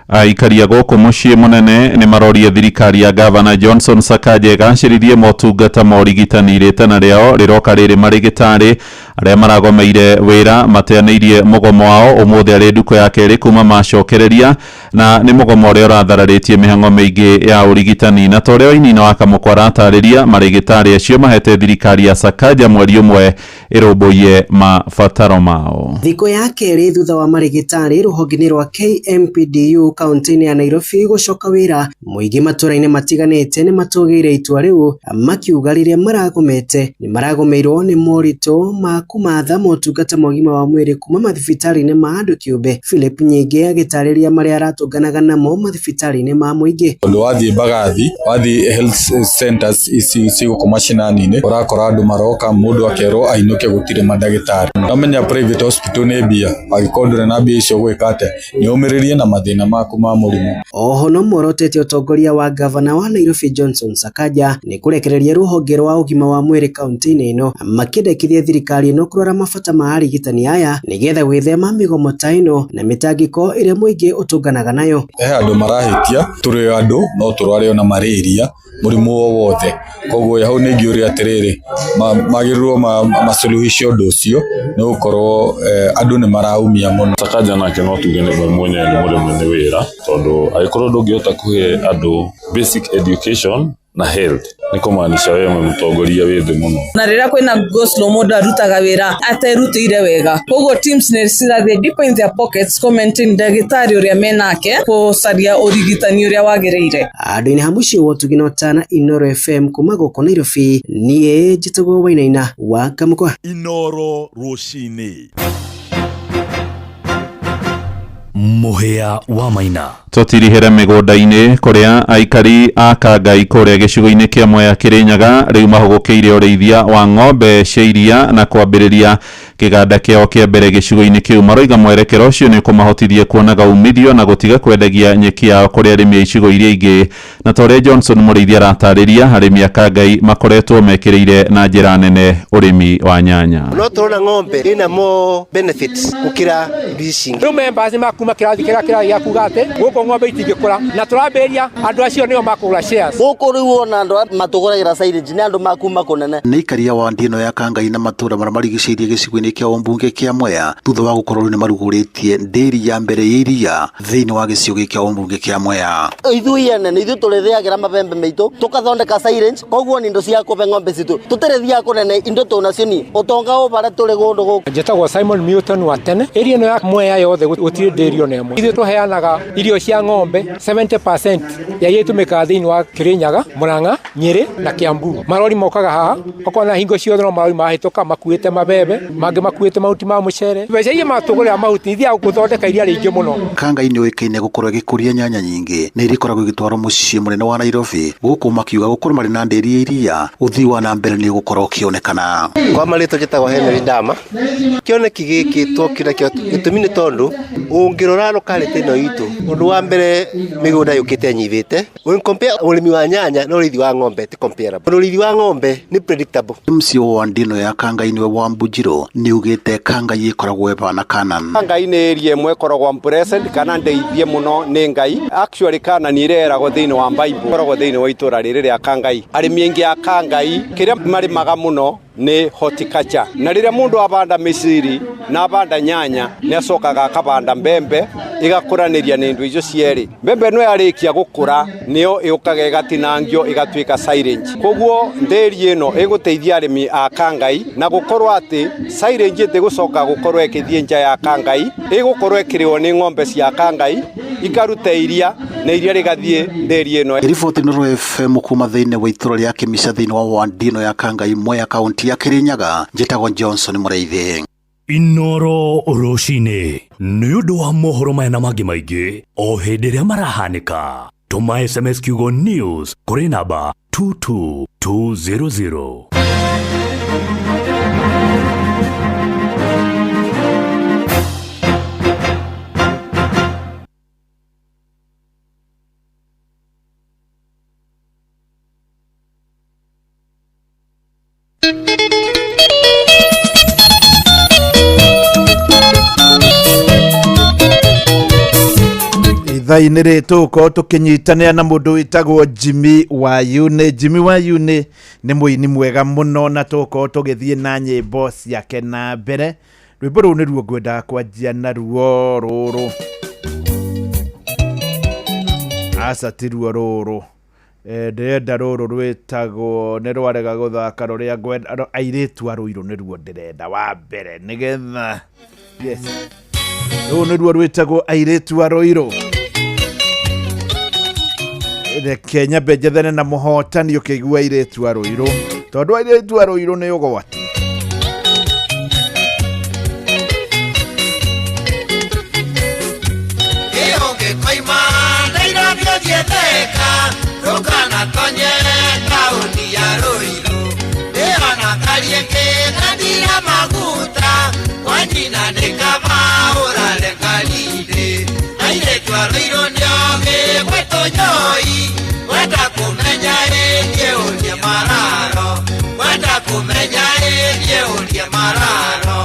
Aikari a gũkũ mũciĩ mũnene nĩ maroria thirikari ya Gavana Johnson Sakaja ĩgacĩrithie motungata ma ũrigitani rĩtana rĩao rĩroka rĩrĩ marĩgĩtarĩ arĩa maragomeire wĩra mateanĩirie mũgomo wao ũmũthĩ arĩ nduko ya kerĩ kuma macokereria, na nĩ mũgomo ũrĩa ũrathararĩtie mĩhang'o mĩingĩ ya ũrigitani. Na torĩa Wainaina wa Kamũkwa aratarĩria marĩgĩtarĩ acio mahete thirikari ya Sakaja mweri ũmwe ĩrũmbũiye mabataro mao. Thikũ ya kerĩ thutha wa marĩgĩtarĩ rũhonge-inĩ rwa KMPDU kaunti-inĩ ya Nairobi gũcoka wĩra, mũingĩ matũra-inĩ matiganĩte nĩ matũgĩire itua rĩu, makiuga rĩrĩa maragomete nĩ maragomeirwo nĩ moritũ ma kumatha motungata ma ũgima wa mwĩrĩ kuma mathibitarĩ-inĩ ma andũ kĩũmbe. Philip Nyingĩ agĩtarĩria marĩa aratũnganaga namo mathibitarĩ-inĩ ma mũingĩ. Ũndũ wathiĩ Mbagathi, wathiĩ health centers ici gũkũ mashinani-inĩ, ũrakora andũ maroka mũndũ akerwo ainũke gũtirĩ mandagĩtarĩ. Namenya private hospital nĩ mbia, angĩkorwo ndũrĩ na mbia icio gwĩka atĩa nĩ ũmĩrĩrie na mathĩna maku ma mũrimũ. Oho no morotete ũtongoria wa gavana wa Nairobi Johnson Sakaja nĩ kũrekereria rũhonge rwa ũgima wa mwĩrĩ kaunti-inĩ ĩno, makĩendekithia thirikari ĩno kũrora mabata ma arigitani aya nĩgetha gwĩthema mĩgomo ta ĩno na mĩtangĩko ĩrĩa mũingĩ ũtũnganaga nayo. Andũ marahĩtia, tũrĩ andũ no tũrware ona malaria mũrimũ wothe, koguo hau nĩ ingĩũria atĩrĩrĩ magĩrĩrwo masuluhishe ũndũ ũcio nĩ gũkorwo andũ nĩ maraumia mũno. Sakaja nake no tuge nĩ mwenye nĩ mũrĩmi nĩ wĩra, tondũ agĩkorwo ndũngĩhota kũhe andũ basic education na health nĩ kũmaanisha wewe mũtongoria wĩ thĩ mũno, na rĩrĩa kwĩna go slow mũndũ arutaga wĩra aterutĩire wega, koguo teams nĩ cirathiĩ deep in their pockets commenting ndagĩtarĩ ũrĩa menake kũcaria ũrigitani ũrĩa wagĩrĩire. Andũ-inĩ ha mũciĩ wa Tũginotana, Inooro FM kuma gũkũ Nairobi, niĩ njĩtagwo Wainaina wa Kamũkwa. Inooro rũcinĩ. Mũhĩa wa Maina. Tũtirihĩre mĩgũnda-inĩ kũrĩa aikari a Kangai kũrĩa gĩcigo-inĩ kĩa Mwea Kĩrĩnyaga rĩu mahũgũkĩire ũrĩithia wa ng'ombe cia iria na kwambĩrĩria kiganda kiao kia mbere gicigo-ini kiu maroiga mwerekero ucio ni kumahotithie kuonaga umithio na gutiga kwendagia nyeki yao kuri arimi icigo iria ingi na tore Johnson Murithia aratariria arimi a Kangai makoretwo mekiriire na njira nene urimi wa nyanya. No turona ng'ombe ina mo benefits gukira bishing no members makuma kirathi ya kugate guko ng'ombe itingikura na turaberia andu acio nio makugura shares guko riu ona andu matuguragira silage ni andu makuma kunene ni ikaria wa ndino ya Kangai na matura marigicirie gicigo-ini kia Ombunge kia Mwea thutha wa gukorwo ni maruguritie nderi ya mbere ya iria thiini wa gicigo kia Ombunge kia Mwea. Ithui ene ithu turithiagira mabembe meitu tukathondeka silage koguo ni indo cia kuve ng'ombe citu tutirithia kunene indo tunacio ni utonga ubara turi gundu guku. Njitagwo Simon Newton wa tene area no ya Mwea yothe gutire nderi ona imwe ithu tuheanaga irio cia ng'ombe 70% ya yitumika thiini wa Kirinyaga, Murang'a, Nyeri na Kiambu. Marori mokaga haha okona hingo ciothe no marori mahituka makuite mabebe mangi makuite mahuti ma mucere beca iria matugurira mahuti ithia guthondeka iria ringi muno. Kangai ni uikaine gukorwo gikuria nyanya nyingi ni irikoragwo igitwarwo mucii munene wa Nairobi guku makiuga gukorwo mari na nderi iria uthii wa na mbere ni gukorwo kionekana. Kwa marito gitagwo Henry Ndama kioneki giki twokira kio gitumi ni tondu ungirora no karite no itu undu wa mbere migunda yukite nyivite when compare urimi wa nyanya no rithi wa ng'ombe ti comparable rithi wa ng'ombe ni predictable. MCO wa ndino ya Kangai niwe wa Mbujiro ni ugite Kangai ikoragwo ebana Kanan. Kangai ni area imwe ikoragwo present kana ndeithie muno ni Ngai actually kana ni ireragwo thiini wa Bible ikoragwo thiini wa itura riri ria Kangai arimi aingi a Kangai kiria marimaga muno ni horticulture na riria mundu abanda miciri na abanda nyanya ni acokaga akabanda mbembe igakuraniria ni ndu icio cieri mbembe no yarikia gukura nio iukaga igatinangio igatuika silage koguo nderi ino iguteithia arimi a Kangai na gukorwo ati silage igucoka gukorwo ikithie nja ya Kangai igukorwo ikiriwo ni ng'ombe cia Kangai ikaruta iria na iria rigathie nderi ino. Riboti no FM kuma thiini wa itura ria Kimisa thiini wa wandino ya Kangai Mwea kaunti ya Kirinyaga njitagwo Johnson Muriithi. Inoro rucini ni undu wa mohoro maya na mangi maingi o hindi ria marahanika tuma SMS kiugo news kuri namba 22200. Ithaini ritu ko tukinyitania na mundu witagwo Jimmy Wayune. Jimmy Wayune ni muini mwega muno na tuko tugithie na nyimbo ciake na mbere. Rwimbo ru ni ruo ngwenda kwanjia na ruo ruru asa ti ruo ruru ndirenda ruru rwitagwo ni rwarega guthaka ruria ngwenda airitu aruiru ni ruo ndirenda wa mbere nigetha yes ru ni ruo rwitagwo airitu aruiru Kenya benjethene na muhotani ukigua iretu aruiru tondu iretu aruiru ni ugwati ionge koima Nairobi othietheka rukana tonye tauni ya Ruiru ĩona kariĩkĩ ngatira maguta wanyina ndĩkamaũrare karindĩ airĩtu a Ruiru nĩogĩ gwĩtũnyoi wenda kumenya ĩgiĩ ũrie mararo wenda kumenya ĩgiĩ ũrie mararo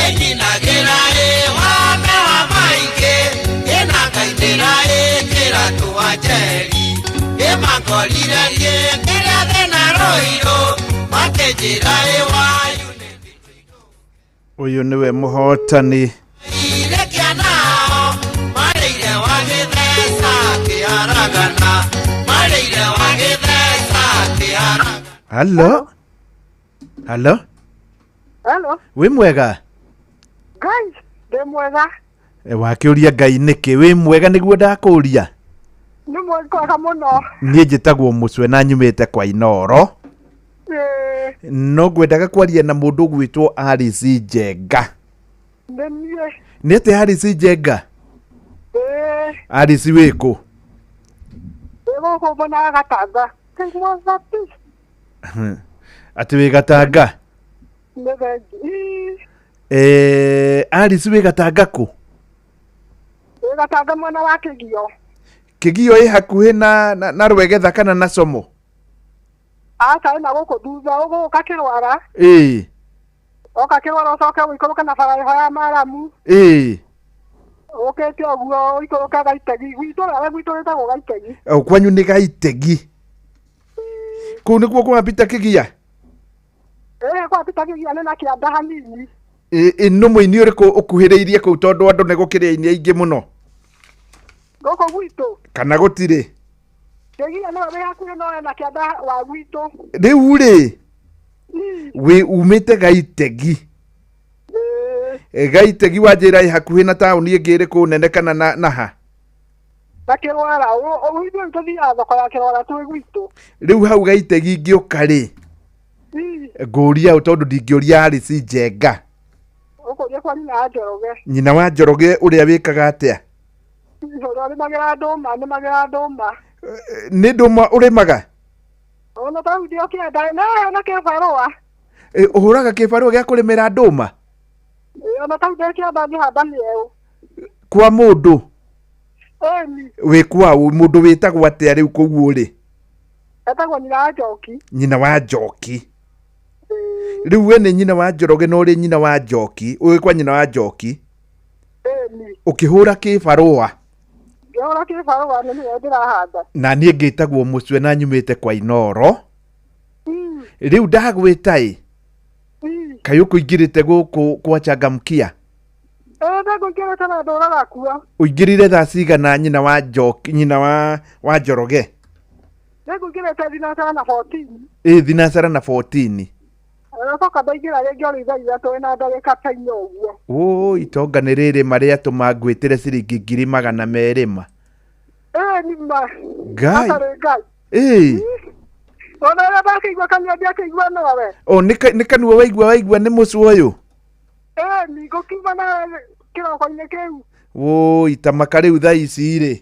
ĩnyinagĩra wame wa maingĩ ĩnakaitĩra ĩkĩratu wa njeri ĩmakorire kĩrĩa thĩna Ruiru makĩnjĩra wayu uyu niwe muhotani irekia nao marĩire wa gĩthesa kĩaragana marĩire wa gĩthesa kĩaragana. Hello hello hello wi mwega Ngai ndĩ mwega wakiuria Ngai niki wi mwega niguo ndakuria nĩ mwega mũno niĩ njĩtagwo Mucwe na nyumĩte kwa Inoro no ngwendaga kwaria na mũndũ gwĩtwo Alice Njenga. Nĩ atĩ Alice Njenga? Alice wĩkũ? Gũkũ mwena wa Gatanga. Ati wĩ Gatanga. Nĩ thengi. Alice wĩ Gatanga kũ? Wĩ Gatanga mwena wa Kĩgio. Kĩgio ĩ hakuhĩ na Rwegetha kana na Somo? Aca na gũkũ thutha ũgũka Kĩrwara. Oka Kĩrwara ũcoke ũikũrũke na bara ya Maramu. Ũkĩte ũguo ũikũrũka Gaitegi. Gwitũ rĩrĩa gwitũ rĩtagwo Gaitegi. Kwanyu nĩ Gaitegi. Kũu nĩkuo kwa Peter Kĩgia? Kwa Peter Kĩgia nĩ na kĩanda hanini. Nĩ mũini ũrĩkũ ũkuhĩrĩirie kũu tondũ andũ nĩ gũkĩrĩ aini aingĩ mũno? Gũkũ gwitũ. Kana gũtirĩ? Kĩgia nĩwe wĩ hakuhĩ no na kĩanda wa gwitũ. Rĩu rĩ, wĩ umĩte Gaitegi. Gaitegi wanjĩra ĩ hakuhĩ na taũni ĩngĩ ĩrĩkũ nene kana na ha? Na Kĩrwara, ithuĩ tũthiaga thoko ya Kĩrwara twĩ gwitũ. Rĩu hau Gaitegi ngĩũka rĩ, ngũria tondũ ndingĩũria Alice Njenga. Ũkũria kwa nyina wa Njoroge. Nyina wa Njoroge ũrĩa wĩkaga atĩa? Nĩmagĩra ndũma. Nĩ ndũma ũrĩmaga? Ona tau ndio kĩenda na kĩbarũa. Ũhũraga kĩbarũa gĩa kũrĩmĩra ndũma? Ona tau ndio kĩenda ngĩhanda mĩeũ. Kwa mũndũ? Ĩni. Wĩ kwa mũndũ wĩtagwo atĩa rĩu kũu ũrĩ? Etagwo nyina wa Njoki. Nyina wa Njoki. Rĩu we nĩ nyina wa Njoroge no ũrĩ nyina wa Njoki. Ũĩ kwa nyina wa Njoki? Ĩni. Ũkĩhũra kĩbarũa? Ngĩhũra kĩbarũa nĩ niĩ ndĩrahanda. Na niĩ ngĩtagwo Mũcwe na nyumĩte kwa Inoro. Rĩu ndagwĩta ĩ? Kaĩ ũkũingĩrĩte gũkũ kwa Changamkia? Ndagũingĩrĩte na ndũraga kuo. Ũingĩrire thaa cigana nyina wa Njoki, nyina wa Njoroge? Ndagũingĩrĩte thinacara na 14. Thinacara na 14. Aracoka ndaingĩra rĩngĩ o ithaa ithatũ na ndagĩka ta inya ũguo. Itonga nĩ rĩrĩ marĩa tũmangwĩtĩre ciringi 200 ma. Nima. Ngai. Ngai. Ona rĩrĩa ndakĩigua kanua ndiakĩigua nowe. Nĩ kanua waigua nĩ Mũcwe ũyũ? Nĩ ngũkiuma na kĩroko-inĩ kĩu. Itamaka rĩu thaa ici rĩ,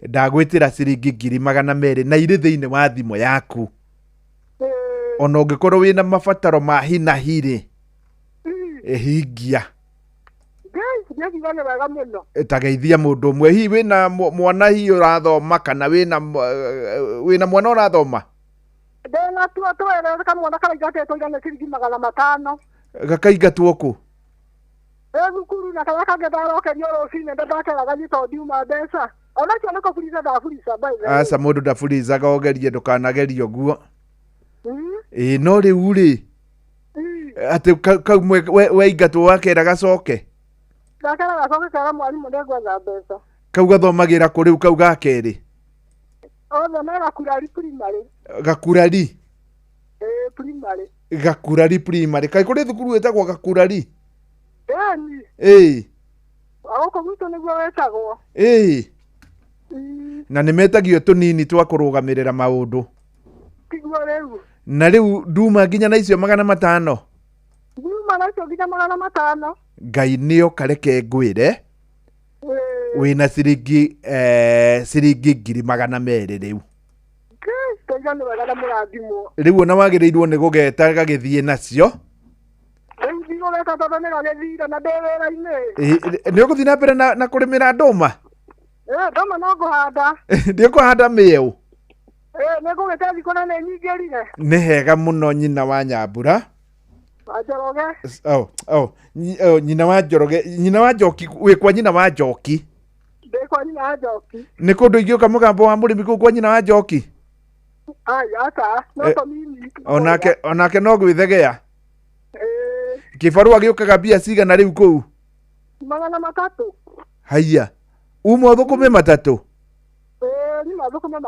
ndagwĩtĩra ciringi 200 na irĩ thĩinĩ wa thimũ yaku. Ona ũngĩkorwo wĩna mabataro ma hi na hi rĩ, hingia. Ta geithia mũndũ ũmwe. Hihi wĩna mwana hihi ũrathoma kana wĩna mwana ũrathoma? Ndĩna twere kamwana karaingatĩtwo igana ciringi 500. Gakaingatwo kũ? Thukuru na karĩa kangĩ ndarokerio rũcinĩ ndakeraga tondũ ndiuma mbeca. Ona cio nĩ kũburica ndaburica by the way. Aca mũndũ ndaburicaga ũgerie ndũkanagerie ũguo. No rĩu rĩ, atĩ kaumwe waingatwo wakera gacoke? Gakera gacoke kara mwarimũ ndegwetha mbeca. Kau gathomagĩra kũ rĩu kau ga kerĩ? Othe me Gakurari primary. Gakurari? Primary. Gakurari primary. Kaĩ kũrĩ thukuru wĩtagwo Gakurari? Ĩni. Gũkũ gwitũ nĩguo wĩtagwo. Na nĩ metagio tũnini twa kũrũgamĩrĩra maũndũ. Tiguo rĩu. Na rĩu nduma nginya na icio 500? Nduma na icio nginya 500. Ngai nĩyo kareke ngwĩre wĩna ciringi 200 rĩu. Tũigane wega na mũrathimwo. Rĩu ona wagĩrĩirwo nĩ gũgeta gagĩthiĩ nacio. Rĩu ndigũgeta tondũ nĩ gagĩthire na ndĩ wĩra-inĩ. Nĩ ũgũthiĩ na mbere na kũrĩmĩra ndũma? Ndũma no ngũhanda. Ndĩkũhanda mĩeũ? Nĩ ngũgĩte thikũ na nĩ nyingĩrire. Nĩ hega mũno nyina wa Nyambura. Njoroge. Nyina wa Njoroge. Nyina wa Njoki. Wĩ kwa nyina wa Njoki? Ndĩ kwa nyina wa Njoki. Nĩ kũndũ ingĩũka mũgambo wa mũrĩmi kũu kwa nyina wa Njoki? Aca, no tũnini. Onake no gwĩthegea? Kĩbarũa gĩũkaga mbia cigana rĩu kũu? 300. Haiya. Uma thũkũme 3? Nĩ mathũkũme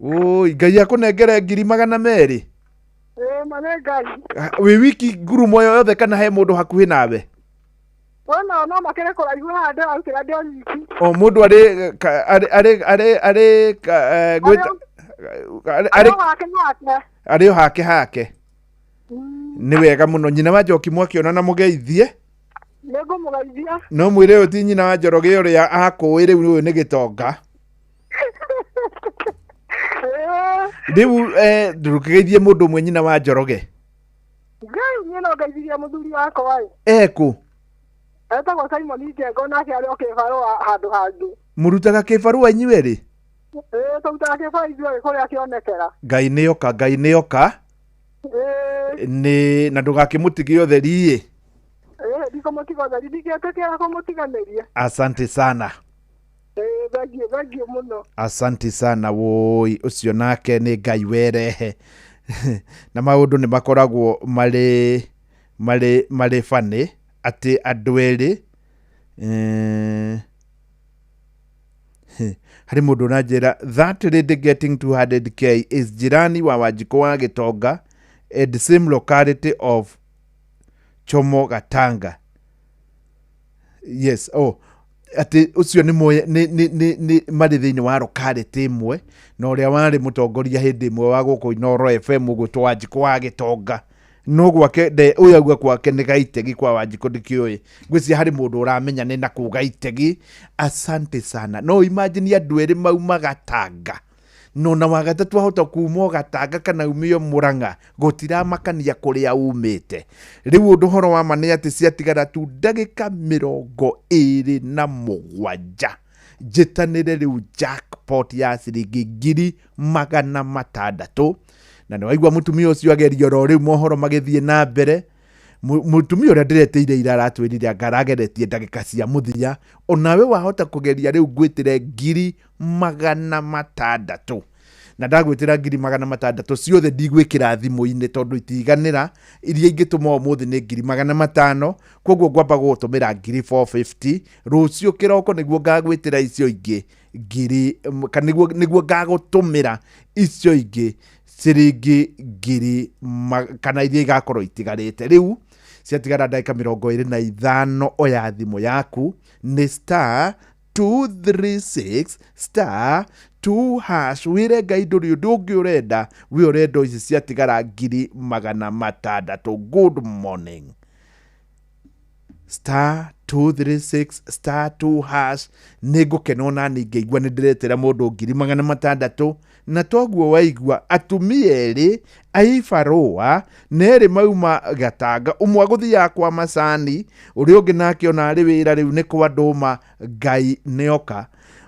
3. Ngai akũnengere 200? Mane Ngai. Wĩ wiki ngurumo yothe kana he mũndũ hakuhĩ nawe? Ona no makĩre kũraihu haha ndĩrarutĩra ndĩ nyiki. Mũndũ arĩ o hake. Nĩ wega mũno. Nyina wa Njoki mwakiona na mũgeithie? Nĩ ngũmũgeithia. No mwĩre ũyũ ti nyina wa Njoroge ũrĩa akũĩ rĩu nĩ Gĩtonga. Riu ndurukigeithie mundu mwe nyina wa Njoroge. Ngai niĩ no ngeithirie mũthuri wakwa Eku. Etagwo Simon Njengo nake arĩ o kĩbarũa handũ hangĩ. Mũrutaga kĩbarũa inyuĩ rĩ? Tũrutaga kĩbarũa ithuĩ kũrĩa kĩonekera. Ngai nĩ oka. Nĩ na ndũgakĩmũtige ũtheri. Ndikamũtiga ũtheri ndingĩetĩkĩra kũmũtiganĩria. Asante sana. Thank muno. Asante sana woi ucio nake nĩ Ngai werehe. Na maũndũ nĩ makoragwo marĩ funny atĩ andũ erĩ hari mũndũ ũranjĩra that lady getting 200k is jirani wa Wanjikũ wa Gĩtonga at the same locality of Chomo Gatanga. Yes, ati ucio ni marĩ thĩinĩ wa locality imwe na ũrĩa warĩ mũtongoria hĩndĩ ĩmwe wa gũkũ Inooro FM gwĩtwo Wanjikũ wa Gĩtonga no gwake ũyũ auga kwake nĩ Gaitegi kwa Wanjikũ ndikĩũĩ ngwĩciria harĩ mũndũ ũramenya nĩ na kũ Gaitegi. Asante sana. No imagine andũ erĩ mauma Gatanga no na wagatatũ ahota kuuma Gatanga kana umio Murang'a gũtiramakania kũrĩa umĩte. Rĩu ũndũ horo wa ma nĩ atĩ ciatigara tu ndagĩka 27 njitanĩre rĩu jackpot ya ciringi 600,000 na nĩ waigua mũtumia ũcio agerio ro rĩu mohoro magĩthiĩ na mbere. Mũtumia ũrĩa ndĩreteire ira aratwĩrire angarageretie ndagĩka cia mũthia onawe wahota kũgeria rĩu ngwĩtĩre 600,000 na ndagwĩtĩra 600,000 ciothe ndigwĩkĩra thimũ-inĩ tondũ itiganĩra iria ingĩtũma ũmũthĩ nĩ 5,000 koguo ngwamba gũtũmĩra 450 rũciũ kĩroko nĩguo ngagwĩtĩra icio ingĩ nĩguo ngagũtũmĩra icio ingĩ ciringi 1,000 kana iria igakorwo itigarĩte. Rĩu ciatigara ndagĩka 25 oya thimũ yaku nĩ *236*2# wĩre Ngai ndũrĩ ũndũ ũngĩ ũrenda we ũrenda ici ciatigara 600,000. Good morning. *236*2# nĩ ngũkena ona nĩ ngĩigua nĩ ndĩretera mũndũ 600,000 na toguo waigua atumia erĩ aibarũa nerĩ mauma Gatanga ũmwe agũthiaga kwa macani ũrĩa ũngĩ nake ona arĩ wĩra rĩu nĩ kwa ndũma. Ngai nĩoka.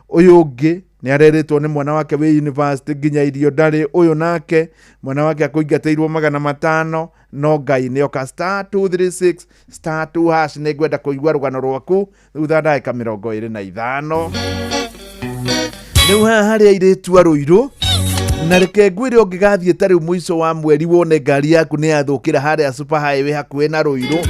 Ũyũ ũngĩ nĩ arerĩtwo nĩ mwana wake wĩ university nginya irio ndarĩ. Ũyũ nake mwana wake akũingatĩirwo 500 no Ngai nĩoka. *236*2# nĩ ngwenda kũigua rũgano rwaku thutha ndagĩka 25. Rĩu haha harĩa airĩtu a Rũirũ na reke ngwĩre ũngĩgathiĩ ta rĩu mũico wa mweri wone ngari yaku nĩ yathũkĩra harĩa super highway hakuhĩ na Rũirũ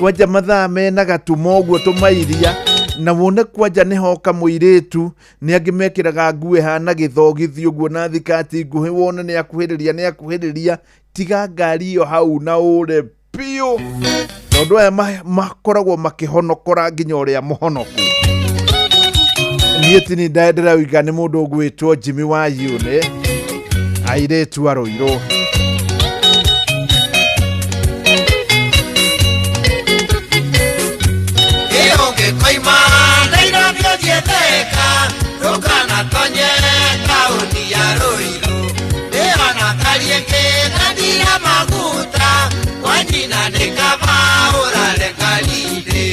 kwanja mathaa mena gatuma ũguo tũmairia na wone kwanja nĩ hoka mũirĩtu nĩ angĩ mekĩraga nguo hana gĩthogithio ũguo na thikati nguhĩ wone nĩ akuhĩrĩria tiga ngari iyo hau na ũre piũ tondũ aya makoragwo makĩhonokora nginya ũrĩa mũhonoku. Niĩ tini ndaendera ũiga nĩ mũndũ ũgwĩtwo Jimmy wa Yune airĩtu a Rũirũ. Koima Nairobi ũthiĩtheka ndũkanatonye taũni ya Rũirũ ĩona kariĩngĩ gatira maguta wanyina nĩ kaba ũrare karindĩ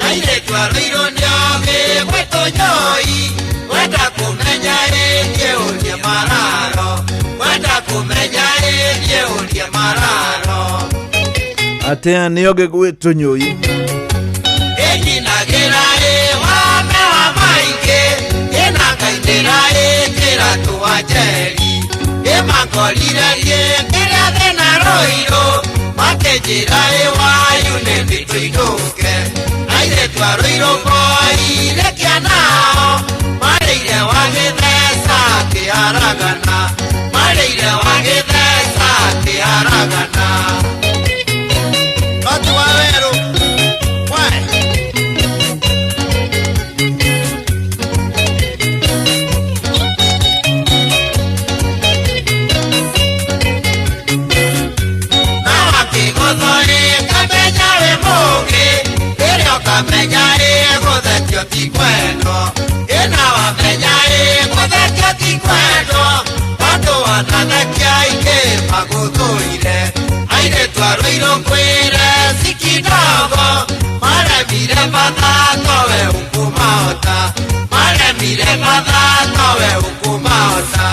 airĩtu a Rũirũ nĩogĩ gwĩtũ Nyoi wenda kũmenya ĩgiĩ ũrie mararo wenda kũmenya ĩgiĩ ũrie mararo atĩa nĩogĩ gwĩtũ Nyoi ĩnyinagĩra wame wa maingĩ ĩnakainĩra ĩkĩra tũwa njeri ĩmakorire kĩrĩa thĩna Rũirũ makĩnjĩra wayune nĩtũinũke airĩtu a Rũirũ moire kĩanao marĩire wa gĩtheca kĩaragana marĩire wa gĩtheca kĩaragana Oti wa Werũ Menya gũthekio ti kwendo ĩna wamenya gũthekio ti kwendo andũ wana anakia ike maguthurire aire twaroiro kwire sikidogo maremire mathato we ukumahota maremire mathato we ukumahota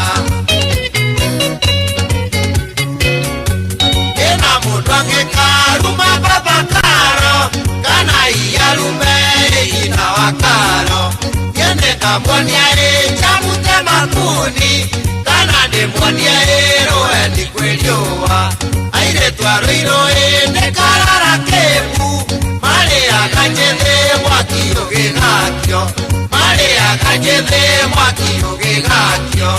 ena mundu angikaruma babakaro kana iyarume ina wakaro yende kamwonia echamute makuni kana ndimwonia eroe ndikweliua aire twaroiro ende karara kebu mare akajete mwaki ugigakio mare akajete mwaki ugigakio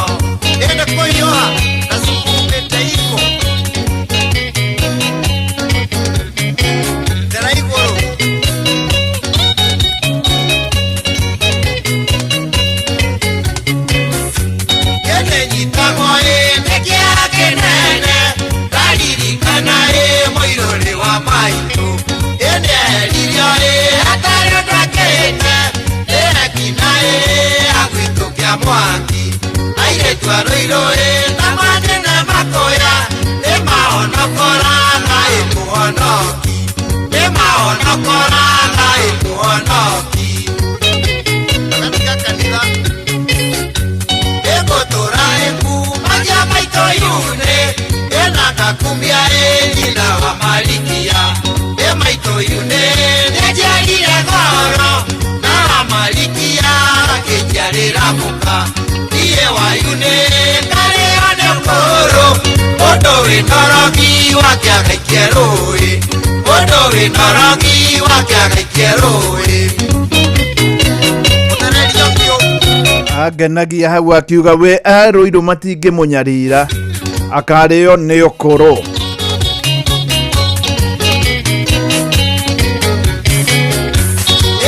ende kuyoa nasukumete iko tera igoro yende nyitamo ende kiakenene karirikana moirore wa maitu ende lirio atario ndakene ekina agwitukia mwaki aire twaroiro na manene makoya emaonokora ngai muhonoki emaonokora ngai muhonoki katika kanitha egotora eku magia maito yune ena kakumbia ejina wa malikia emaito yune nejalire goro na wa malikia kejarira muka iye wa yune kare one koro odo winorogi wake agaikeroi odo winorogi wake agaikeroi agenagia hau akiuga we aroiro matinge munyarira akareo nĩ ũkũrũ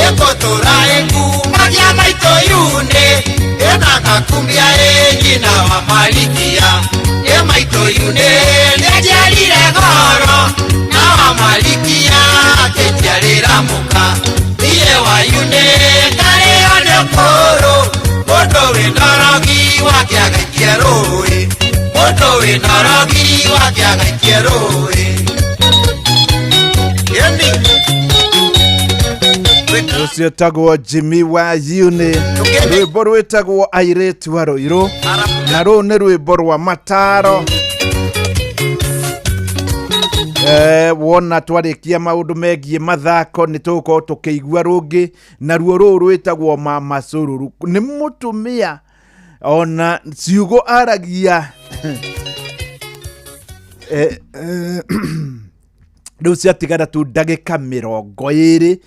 ekotora ekumagia maito yune enakakumbia ejina wa malikia emaito yune nejalire goro na wa malikia kejarira muka iye wa yune kareo nĩ ũkũrũ mũndũ wĩndorogi wake agaikia rũĩ mũndũ wĩndorogi wake agaikia rũĩ ũcio tagwo Jimmy wa Yune rwĩmbo rwĩtagwo airĩtu a Rũirũ na rũu nĩ rwĩmbo rwa mataro wona twarĩkia maũndũ megiĩ mathako nĩ tũgũkorwo tũkĩigua rũngĩ naruo rũu rwĩtagwo mama Sururu nĩ mũtumia ona ciugo aragia rĩu ciatigana tu ndagĩka 20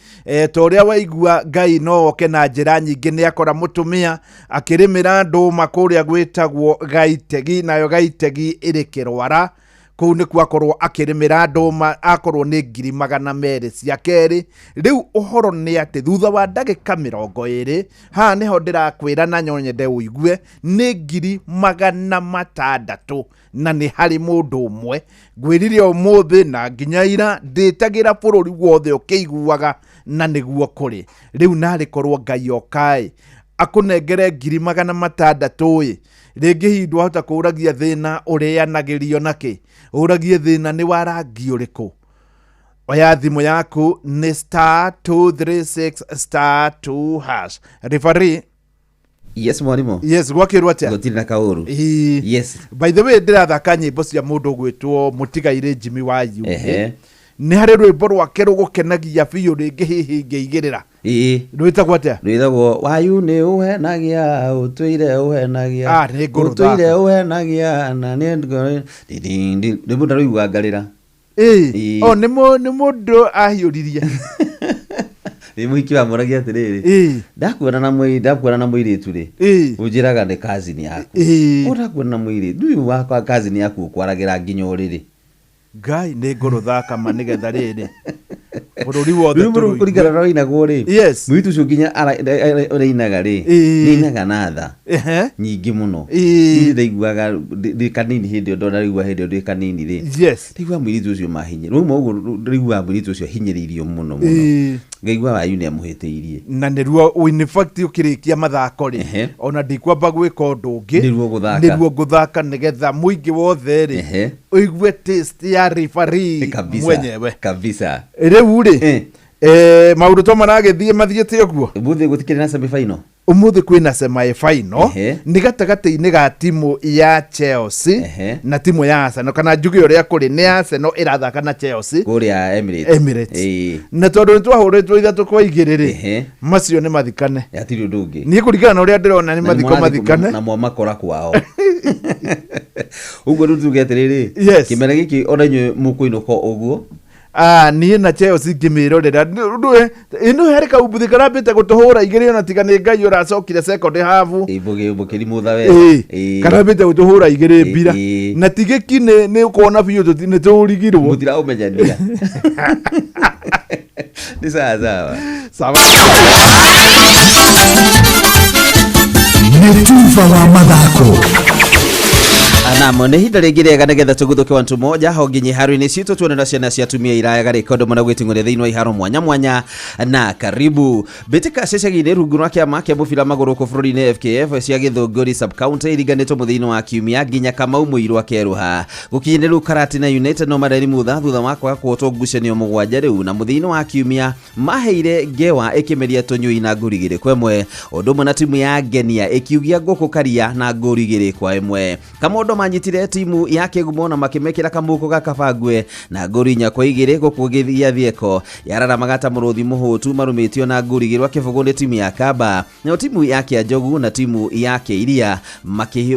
ta ũrĩa waigua Ngai no oke na njĩra nyingĩ nĩ akora mũtumia akĩrĩmĩra ndũma kũrĩa gwĩtagwo Gaitegi nayo Gaitegi ĩrĩ Kĩrwara kũu nĩkuo akorwo akĩrĩmĩra ndũma akorwo nĩ 200 cia kerĩ rĩu ũhoro nĩ atĩ thutha wa ndagĩka 20 haha nĩho ndĩrakwĩra na nyonyende ũigue nĩ 600 na nĩ harĩ mũndũ ũmwe ngwĩrire ũmũthĩ na nginya ira ndĩtagĩra bũrũri wothe ũkĩiguaga na nĩguo kũrĩ rĩu narĩ korwo Ngai okaĩ akũnengere 600 rĩngĩ hindũ wahota kũragia thĩna ũrĩanagĩrio nakĩ ũragie thĩna nĩ wa rangi ũrĩkũ oya thimũ yaku nĩ *236*2#. Referee Yes mwarimo. Yes gwakĩrwo atĩa gũtirĩ na kaũru. Yes by the way ndĩrathaka nyĩmbo cia mũndũ gwĩtwo mũtigaire Jimmy wa Yune nĩ harĩ rwĩmbo rwake rũgũkenagia biũ rĩngĩ hihi ngĩigĩrĩra rwĩtagwo atĩa rwĩtagwo wa Yune ũhenagia ũtũire ũhenagia ũtũire ũhenagia na nĩ mũndũ rũigua ngarĩra nĩ mũndũ ahiũririe muhiki wa moragia atiriri ndakuona na mũirĩtu rĩ unjiraga nĩ cousin yaku ũrakuona na mũirĩtu nduyu wakwa cousin yaku kwaragira nginya ũrĩrĩ Ngai nĩ ngũrũthaka ma nĩgetha rĩrĩ bũrũri wothe kũringana na ũinagwo rĩ mũirĩtu ũcio nginya ũrĩinaga rĩ nĩinaga na tha nyingi muno ni ndaiguaga ndi kanini hindi ndo ndaigua hindi ndi kanini ri ndaigua mwiritu ucio mahinye rĩu moguo ndaigua mwiritu ucio hinyĩrĩirio muno ngaigua wayu nĩ amuhĩtĩirie na nĩruo in fact ũkĩrĩkia mathako rĩ ona ndikwamba gwĩka ũndũ ũngĩ nĩruo ngũthaka nĩgetha mũingĩ wothe rĩ ũigue taste ya referee mwenyewe kabisa rĩu rĩ maũndũ to maragĩthiĩ mathiĩte ũguo ũmũthĩ gũtikĩrĩ na semi final umuthi kwina semi final ni gatagati-ini ga timu ya Chelsea na timu ya Arsenal kana njuge uria kuri ni Arsenal irathaka na Chelsea kuria Emirates na tondu nitwahuritwo 3-2 macio ni mathikane yatiri ndungi ni kurigana uria ndirona ni mathiko mathikane na mwa makora kwao uguo tugeterere kimera giki ona nyu mukuinuko uguo niĩ na Chelsea ngĩmĩrorera ino harĩ kaumbuthi karambĩte gũtũhũra igĩrĩ ona tiga nĩ Ngai ũracokire second half ibũgĩri mutha we karambĩte gũtũhũra igĩrĩ mbira na tigĩki nĩ ũkona biũ nĩ tũrigirwo mũtiraũmenyania ni sawa nĩ tufa wa mathako Anamo nĩ hinda rĩngĩ rĩega nĩgetha tũgũthũke wantu moja ho nginyi haro-inĩ citũ tuonera ciana cia atumia irayaga rekondo mana gwĩting'ũria thĩinĩ wa iharo mwanya mwanya na karibu mbĩtĩka cecagi-inĩ rungu rwa kĩama kĩa mũbira magũrũ kũ bũrũri-inĩ FKF cia Gĩthũngũri sub county iriganĩtwo mũthia-inĩ wa kiumia nginya Kamau Mũirũ akerũha gũkinyĩra rĩu Karatina United no mareri mutha thutha wa kwaga kũhotwo ngucanio mũgwanja rĩu na mũthia-inĩ wa kiumia maheire Ngewa ĩkĩmeria Tũnyũi na ngũri 2-1 ũndũ ũmwe na timu ya Ngenia ĩkiugia Ngũkũ Karia na ngũri 2-1 Kamondo manyitire timu ya Kĩgumo na makĩmekĩra kamũko ga Kabangwe na ngũri 4-2 gũkũgĩthia Thieko yarara magata mũrũthi mũhũtu marũmĩtio na ngũri 2 Kĩbũgũ nĩ timu ya Kamba na timu ya Kĩanjogu na timu ya Kĩiria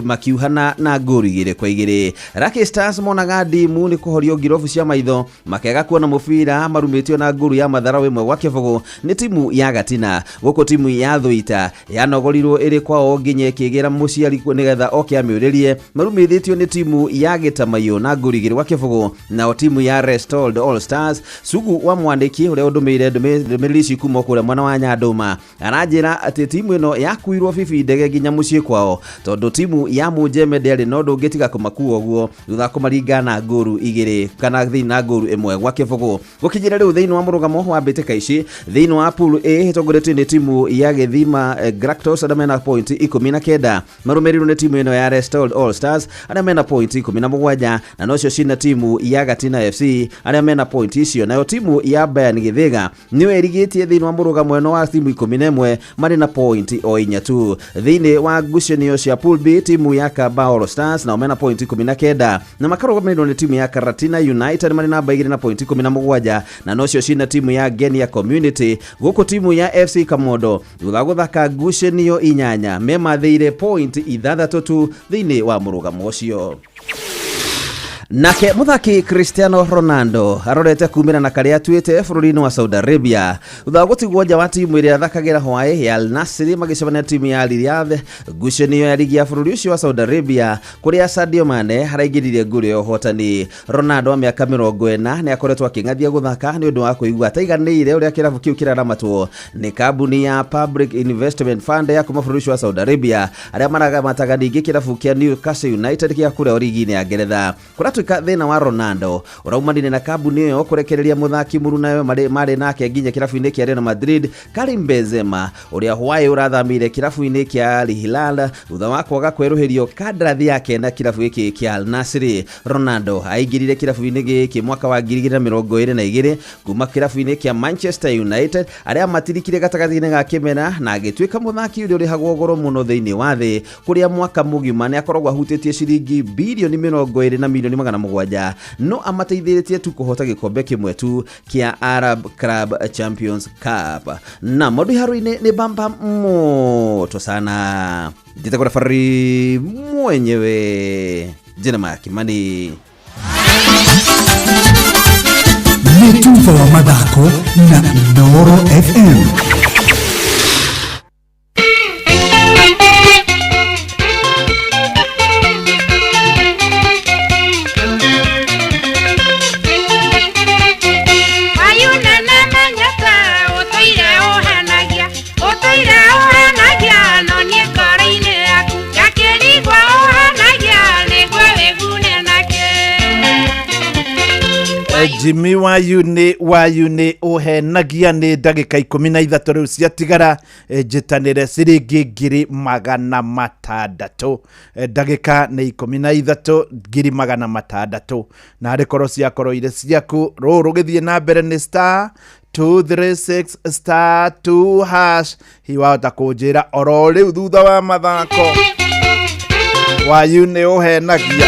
makiuhana na ngũri 2-2 Lucky Stars monaga ndimu nĩ kũhorio ngirobu cia maitho makega kuona mũbira marũmĩtio na ngũri ya Matharaũ 1 gwa Kĩbũgũ nĩ timu ya Gatina gũkũ timu ya Thũita yanogorirwo ĩrĩ kwao nginya ĩkĩgĩra mũciari nĩgetha oke amĩũrĩrie marũmĩthĩtio nĩ timu ya Gĩtamayo na ngũri 2 gwa Kĩbũgũ na timu ya Restored All Stars Sugu wa Mwandĩki ũrĩa ũndũmĩire ndũmĩrĩri ici kuma kũrĩa mwana wa Nyandũma aranjĩra atĩ timu ĩno yakuirwo bibi ndege nginya mũciĩ kwao tondũ timu ya Mũnjeme ndĩarĩ na ũndũ ũngĩtiga kũmakua ũguo thutha kũmaringa na ngũru 2 kana thĩinĩ na ngũru 1 gwa Kĩbũgũ gũkinyĩra rĩu thĩinĩ wa mũrũgamo wa mbĩtĩka ici thĩinĩ wa pool A ĩtongoretio nĩ timu ya Gĩthima Gractos arĩa mena point 19 marũmĩrĩirwo nĩ timu ĩno ya Restored All Stars arĩa mena point 17 na nocio cina timu ya Gatina FC arĩa mena point icio nayo timu ya Bayern Gĩthĩga nĩyo ĩrigĩtie thĩinĩ wa mũrũgamo ĩno wa timu 11 marĩ na point o 4 tu thĩinĩ wa ngucanio cia pool B timu ya Kamba All Stars nao mena point 19 na makarũgamĩrĩirwo nĩ timu ya Karatina United marĩ namba 2 na point 17 na nocio cina timu ya Ngenia Community gũkũ timu ya FC Kamondo thutha gũthaka ngucanio 8 memathĩire point 6 tu thĩinĩ wa mũrũgamo ũcio Nake muthaki Cristiano Ronaldo arorete kumira na karia atuite bũrũri-inĩ wa Saudi Arabia thutha wa gũtigwo nja wa timu ĩrĩa athakagĩra Hawaii ya Al Nassr magĩcemania timu ya Al Riyadh ngucanio ya ligi ya bũrũri ũcio wa Saudi Arabia kũrĩa Sadio Mane haraingĩrire ngũri ya ũhotani Ronaldo wa mĩaka 40 nĩ akoretwo akĩng'athia gũthaka nĩ ũndũ wa kũigua ataiganĩire ũrĩa kĩrabu kĩu kĩraramatwo nĩ kambuni ya Public Investment Fund ya kuma bũrũri ũcio wa Saudi Arabia arĩa maragamataga ningĩ kĩrabu kĩa Newcastle United gĩa kũrĩa ligi-inĩ ya Ngeretha tuika thina wa Ronaldo uraumanire na kambuni ĩyo kurekereria muthaki mũruna marĩ nake nginya kirabu-inĩ kĩa Real Madrid Karim Benzema ũrĩa Hawaii ũrathamĩire kirabu-inĩ kĩa Al Hilal thutha wa kwaga kwerũhĩrio kandarathi yake na kirabu gĩkĩ kĩa Al Nassr Ronaldo aingĩrire kirabu-inĩ gĩkĩ mwaka wa 2022 kuma kirabu-inĩ kĩa Manchester United arĩa matirikire gatagathi-inĩ ga kĩmera na agĩtuĩka muthaki ũrĩa ũrĩhagwo goro mũno thĩinĩ wa thĩ kũrĩa mwaka mũgima nĩ akoragwo ahutĩtie ciringi bilioni 20 na milioni 700 no amateithĩrĩtie tu kũhota gĩkombe kĩmwe tu kĩa Arab Club Champions Cup na maũndũ haro-inĩ nĩ bamba moto sana njitakora fari mwenyewe Jina Kimani ni tufa wa mathako na Noro FM Otoira ohanagia no nie ngoro-inĩ Jimmy wayune uhenagia ni ndagika 13 riu ciatigara njitanire ciringi 600 ndagika ni 13 600 na arikorwo ciakorwo ire ciaku ruru githie na mbere ni star 236 star 2 hash hiwahota kunjira oro riu thutha wa mathako wayune uhenagia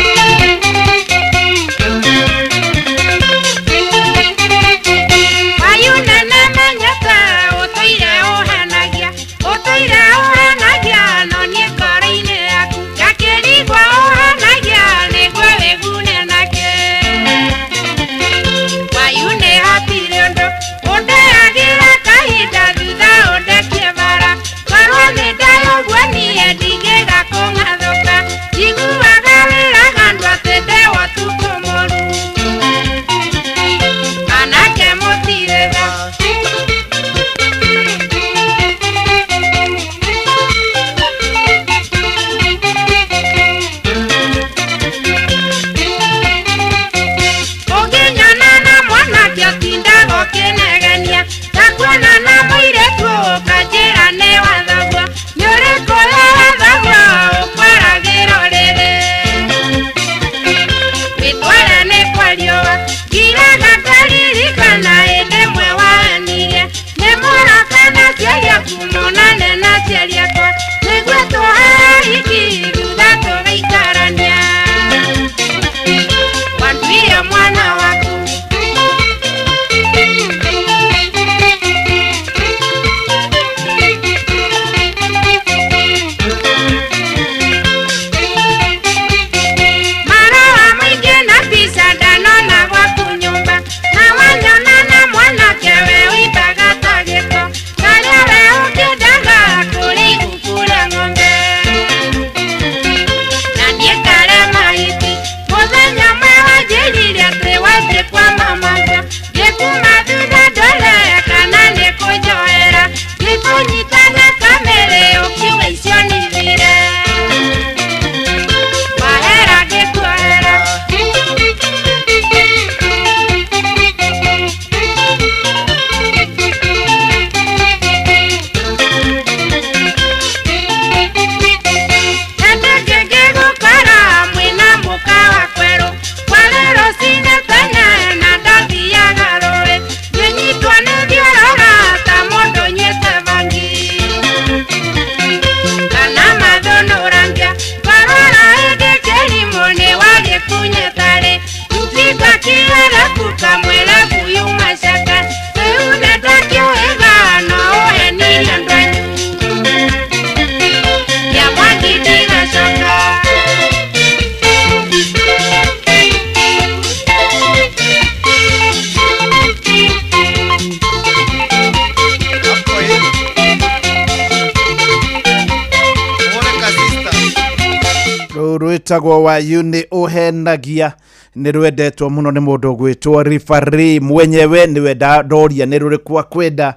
rwitagwo wayune uhenagia ni rwendetwo muno ni mundu gwitwo referee mwenyewe niwe ndoria ni rurikwa kwenda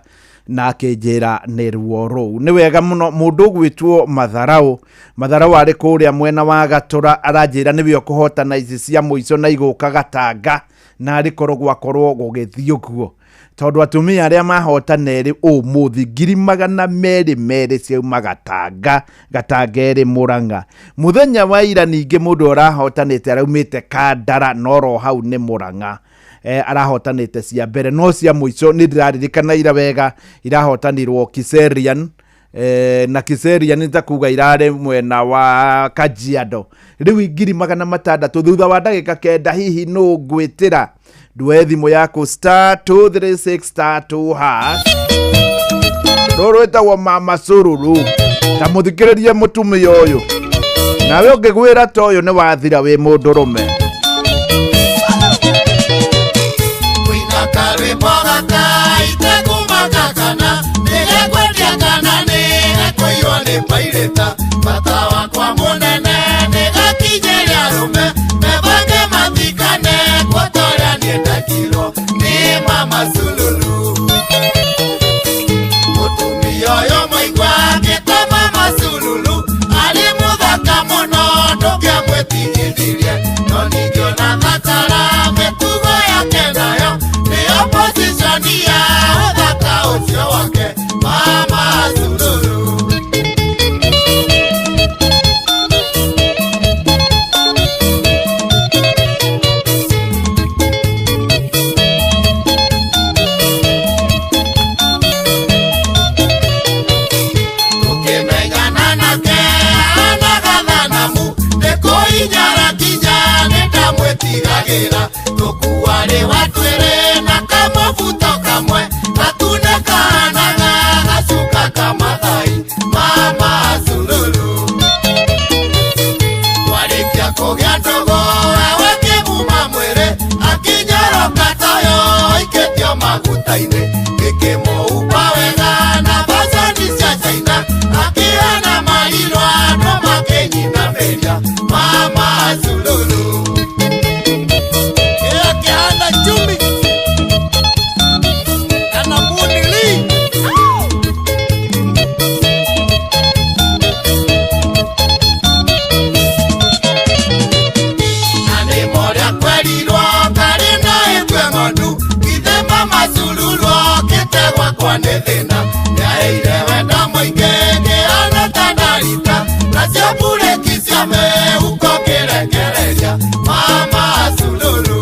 na akinjira ni ruo ruu ni wega muno mundu gwitwo matharau ari kuria mwena wa Gatura aranjira niwe ukuhotana ici cia muico na iguka Gatanga na arikorwo gwakorwo gugithio guo tondu atumia aria mahotaneri umuthi 200 ciauma Gatanga eri Murang'a muthenya wa ira ningi mundu arahotanite araumite Kandara noro hau ni Murang'a arahotanite cia mbere no cia muico ni ndiraririkana ira wega irahotanirwo Kiserian na Kiserian nitakuga irare mwena wa Kajiado riu 200 thutha wa ndagika 9 hihi no gwitira duwe thimu yako star 236 star 2 hash rorweta wa mama sururu ta muthikiririe mutumia uyu nawe ungigwira ta uyu ni wathira wi mundurume gũthũrania ũthaka ũcio wake Mama Sululu. Tukimenyana nake anagatha nĩkũinyara kinya nĩndamwĩtigagĩra tũkuarĩ watwĩrĩ na kamũbuto kamwe gatune kahanaga gacuka kamathai Mama Sululu. Twarĩkia kũgĩa ndũgũ wewe kĩmuma mwĩrĩ akinyoroka tayo aikĩtio maguta-inĩ gĩkĩmũhumba wega na bacani cia China akĩhana marirwa andũ makĩnyinamĩria Mama Sululu. Akĩhana chumi kana mundili anĩmorĩa kwerirwo karĩ na ĩtwe ng'ondu ithe Mama Sululu okĩtegwa kwa nĩ thĩna yaĩire wendo mũingĩ ngĩona tandarita nacio mburĩki cia mĩhuko ngĩrekereria Mama Sululu.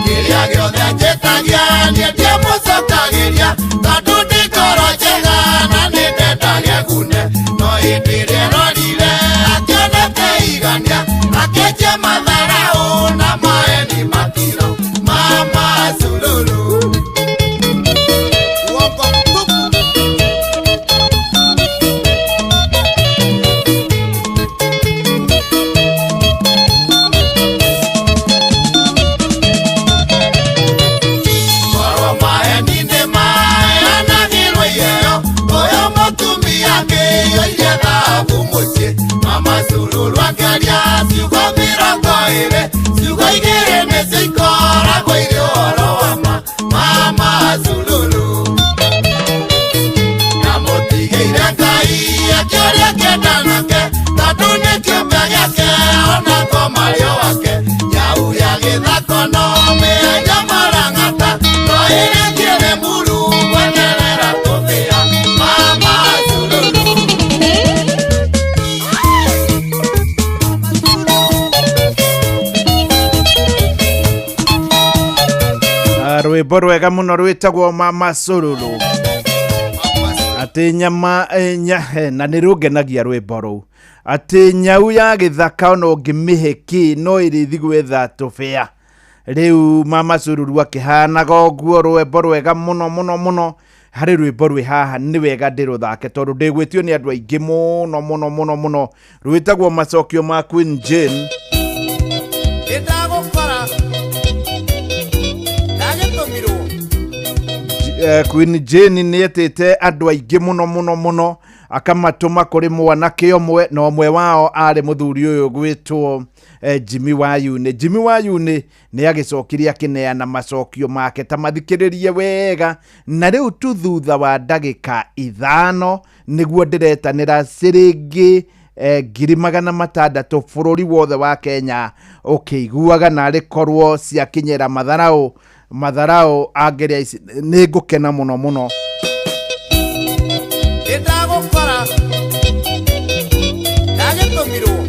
Kĩrĩa gĩothe njĩtagia niĩ ndiamũcokagĩria tondũ ndĩ ngoro njega na nĩ ndendagia gune no hĩndĩ ĩrĩa rorire akĩonete igania akĩnjia matharaũ na maeni matiro Mama Sululu. Uongo mtupu. Korwo maeni nĩ maheanagĩrwo iheo ũyũ mũtumia ngĩiyũire thahabu mũciĩ Mama Sululu akĩaria ciugo 20 ciugo 2 nĩcio ikoragwo irĩ ũhoro wa Mama Sululu. Na mũtigĩire Ngai akĩũria kĩenda nake tondũ nĩ kĩũmbe gĩake ona komario wake nyau ya gĩthako no mĩanya marang'ata no ĩrĩkĩre muru gweterera tũthĩa Mama Sululu. Rwĩmbo rwega mũno rwĩtagwo Mama Sululu atĩ nyama nyahe na nĩ rũngenagia rwĩmbo rũu atĩ nyau ya gĩthaka ona ũngĩmĩhe kĩ no ĩrĩthi gwetha tũbĩa. Rĩu Mama Sululu akĩhanaga ũguo rwĩmbo rwega mũno mũno mũno. Harĩ rwĩmbo rwĩ haha nĩ wega ndĩrũthake tondũ ndĩgwĩtio nĩ andũ aingĩ mũno mũno mũno mũno. Rwĩtagwo macokio ma Queen Jane. Queen Jane nĩ etĩte andũ aingĩ mũno mũno mũno akamatũma kũrĩ mwanake ũmwe na ũmwe wao arĩ mũthuri ũyũ gwĩtwo Jimmy Wayune. Jimmy Wayune nĩ agĩcokirie akĩneana macokio make ta mathikĩrĩrie wega na rĩu tu thutha wa ndagĩka 5 nĩguo ndĩretanĩra ciringi 600,000 bũrũri wothe wa Kenya ũkĩiguaga na rĩkorwo ciakinyĩra matharau angeria ici nĩ ngũkena mũno mũno. Ndagũkora ndagĩtũmirwo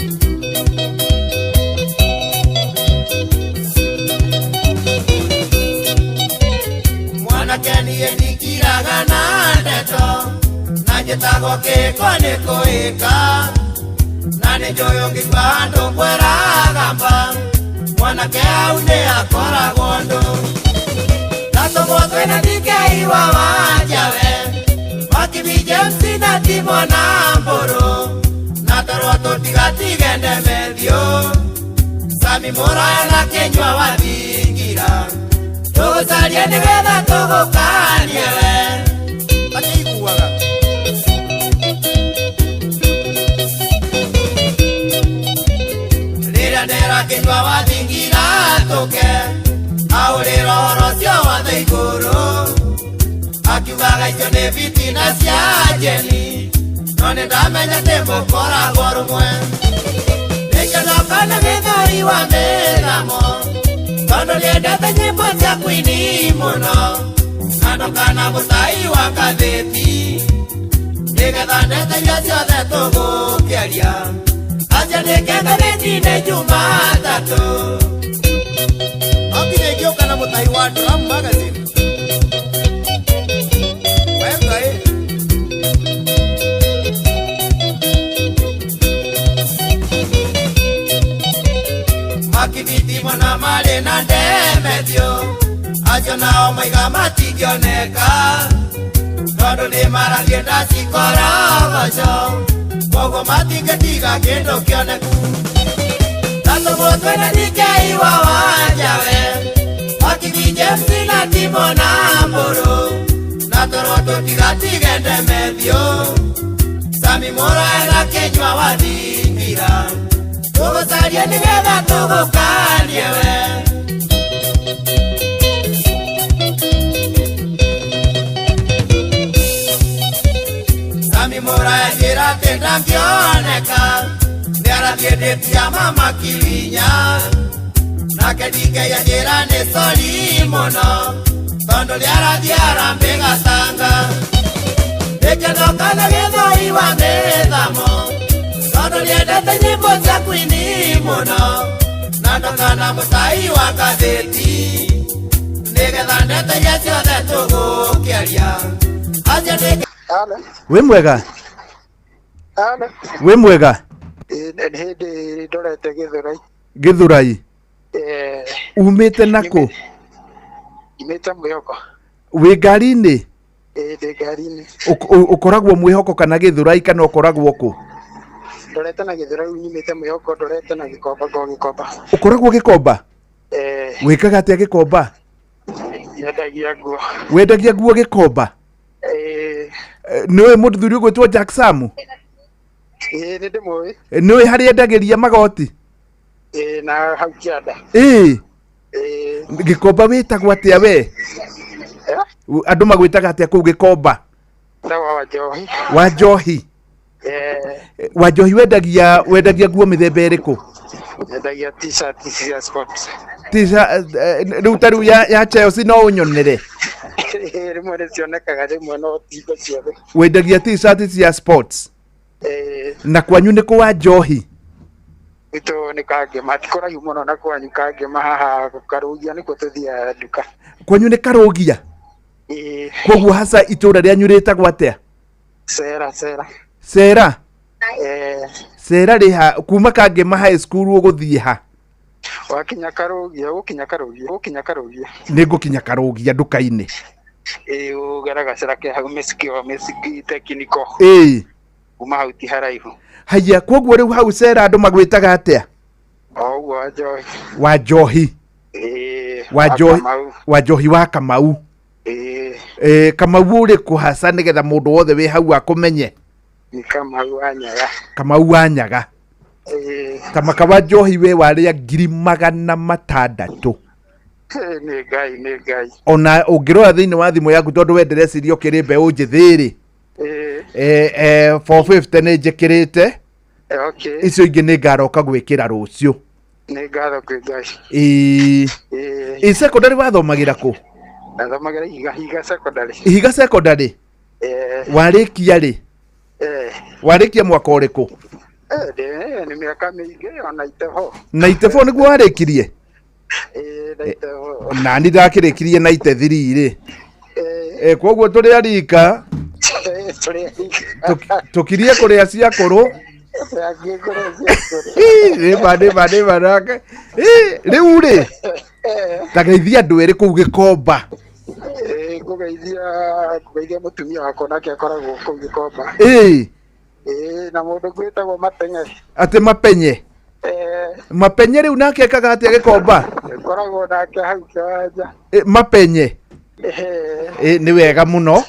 mwanake niĩ ndingiraga na ndeto na njĩtagwo kĩko nĩ kũĩka na nĩ njũĩ ũngĩkua handũ kwĩragamba mwanake hau nĩ akoragwo ndũ natũmwo twĩna ndingei wa wanjawe Wakibi James na Timo na Mboro na tarwa tũtigatige ndemethio Sami Moraya na Kenywa wathingira tũgũcaria nĩgetha tũgũkanie we akĩiguaga rĩrĩa ndera Kenywa wathingira tũke aũrĩra ũhoro ũcio wothe igũrũ akiugaga icio nĩ fitina cia jeni no nĩ ndamenya atĩ mũkoragwo rũmwe nĩkĩcoka na gĩthũri wa mĩthamo Tondo liendete nyimbo cia kwini muno Nandokana mutai wa gatheti Nigetha ndete iria ciothe tugukiaria Acia nikenganĩti-inĩ Jumatatũ Okire ngĩũka na mutai wa Drum Magazine Makibiti mwana mare na ndemethio Acio nao maiga matingioneka Tondu nĩ marathie ndacikorogoco Koguo matingĩtiga kĩndũ kĩoneku Tatũguo twĩna DK wa Wanjawe Wakili James na Timo na Mbũrũ Na tũrwo tũtigatige ndemethio Sami Mũrae na Kĩnyua wa Thingira Tũgũcaria nĩgetha tũgũkanie we Sami Mũrae njĩra atĩ ndangĩoneka Nĩarathiĩ ndĩti ya Mama Kirinya Nake DK njĩra nĩ sori mũno Tondũ nĩarathiĩ Harambee Gatanga Nĩkĩnoka na gĩthoi wa mĩthamo Tondu liendete nyimbo cia kwini muno Nandokana mutai wa gatheti Nigetha ndete iria ciothe tugukiaria Acia nĩ Wĩ mwega? Wĩ mwega? Nĩ hĩndĩ ndorete Gĩthũrai. Gĩthũrai? Umĩte nakũ? Umĩte Mwĩhoko. Wĩ ngari-inĩ? Ndĩ ngari-inĩ. Ũkoragwo Mwĩhoko kana Gĩthũrai kana ũkoragwo kũ? Ndorete na Gĩthũrai nyumĩte Mwĩhoko ndorete na Gĩkomba ngo Gĩkomba. Ũkoragwo Gĩkomba? Wĩkaga atĩa Gĩkomba? Nyendagia nguo. Wendagia nguo Gĩkomba? Nĩũĩ mũthuri ũgwĩtwo Jack Samu? Nĩ ndĩmũĩ. Nĩũĩ harĩa endagĩria magoti? Na hau kĩanda. Gĩkomba wĩtagwo atĩa we? Andũ magwĩtaga atĩa kũu Gĩkomba? Wa Njohi. Wa Njohi? Wa Njohi wendagia nguo mĩthemba ĩrĩkũ? Nyendagia t-shirt cia sports. Rĩu ta rĩu ya Chelsea no ũnyonere? Rĩmwe nĩcionekaga rĩmwe no tingo ciothe. Wendagia t-shirt cia sports? Na kwanyu nĩ kũwa Njohi? Gwitũ nĩ Kangema, ti kũraihu mũno na kwanyu Kangema haha Karũgia nĩkuo tũthiaga nduka. Kwanyu nĩ Karũgia? Koguo haca itũũra rĩanyu rĩtagwo atĩa? Cera. Cera? Cera rĩ ha? Kuma Kangema High School ũgũthiĩ ha? Wakinya Karũgia, ũgũkinya Karũgia. Nĩngũkinya Karũgia nduka-inĩ. Ũgeraga Cera ke hau Mesiki Technical. Kuma hau ti haraihu. Haya, koguo rĩu hau Cera andũ magwĩtaga atĩa? Ũguo wa Njohi. Wa Njohi? Wa Njohi wa Kamau? Kamau ũrĩkũ haca nĩgetha mũndũ wothe wĩ hau akũmenye? Ni Kamau wa Nyaga. Kamau wa Nyaga? Kamaka wa Njohi we warĩa 600,000. Nĩ Ngai. Ona ũngĩrora thĩinĩ wa thimũ yaku tondũ we ndĩreciria ũkĩrĩ mbeũ njĩthĩ-rĩ. 450 nĩ njĩkĩrĩte. Icio ingĩ nĩ ngaroka gwĩkĩra rũciũ. Nĩ ngatho kwĩ Ngai. Secondary wathomagĩra kũ? Nathomagĩra Ihiga Secondary. Ihiga Secondary? Warĩkia rĩ? Warĩkia mwaka ũrĩkũ? Nĩ mĩaka mĩingĩ ona itebo. Na itebo nĩguo warĩkirie? Nani ndakĩrĩkirie 93 rĩ. Koguo tũrĩ arika tukirie kũrĩa ciakũrũ. Nĩma nake. Rĩu rĩ ta geithia andũ erĩ kũu Gĩkomba. Kũgeithia mũtumia wakwa nake akoragwo kũu Gĩkomba. Na mũndũ gwĩtagwo Mapenye. Atĩ Mapenye? Mapenye rĩu nake ekaga atĩa Gĩkomba? Koragwo nake hau kĩwanja. Mapenye? Nĩ wega mũno.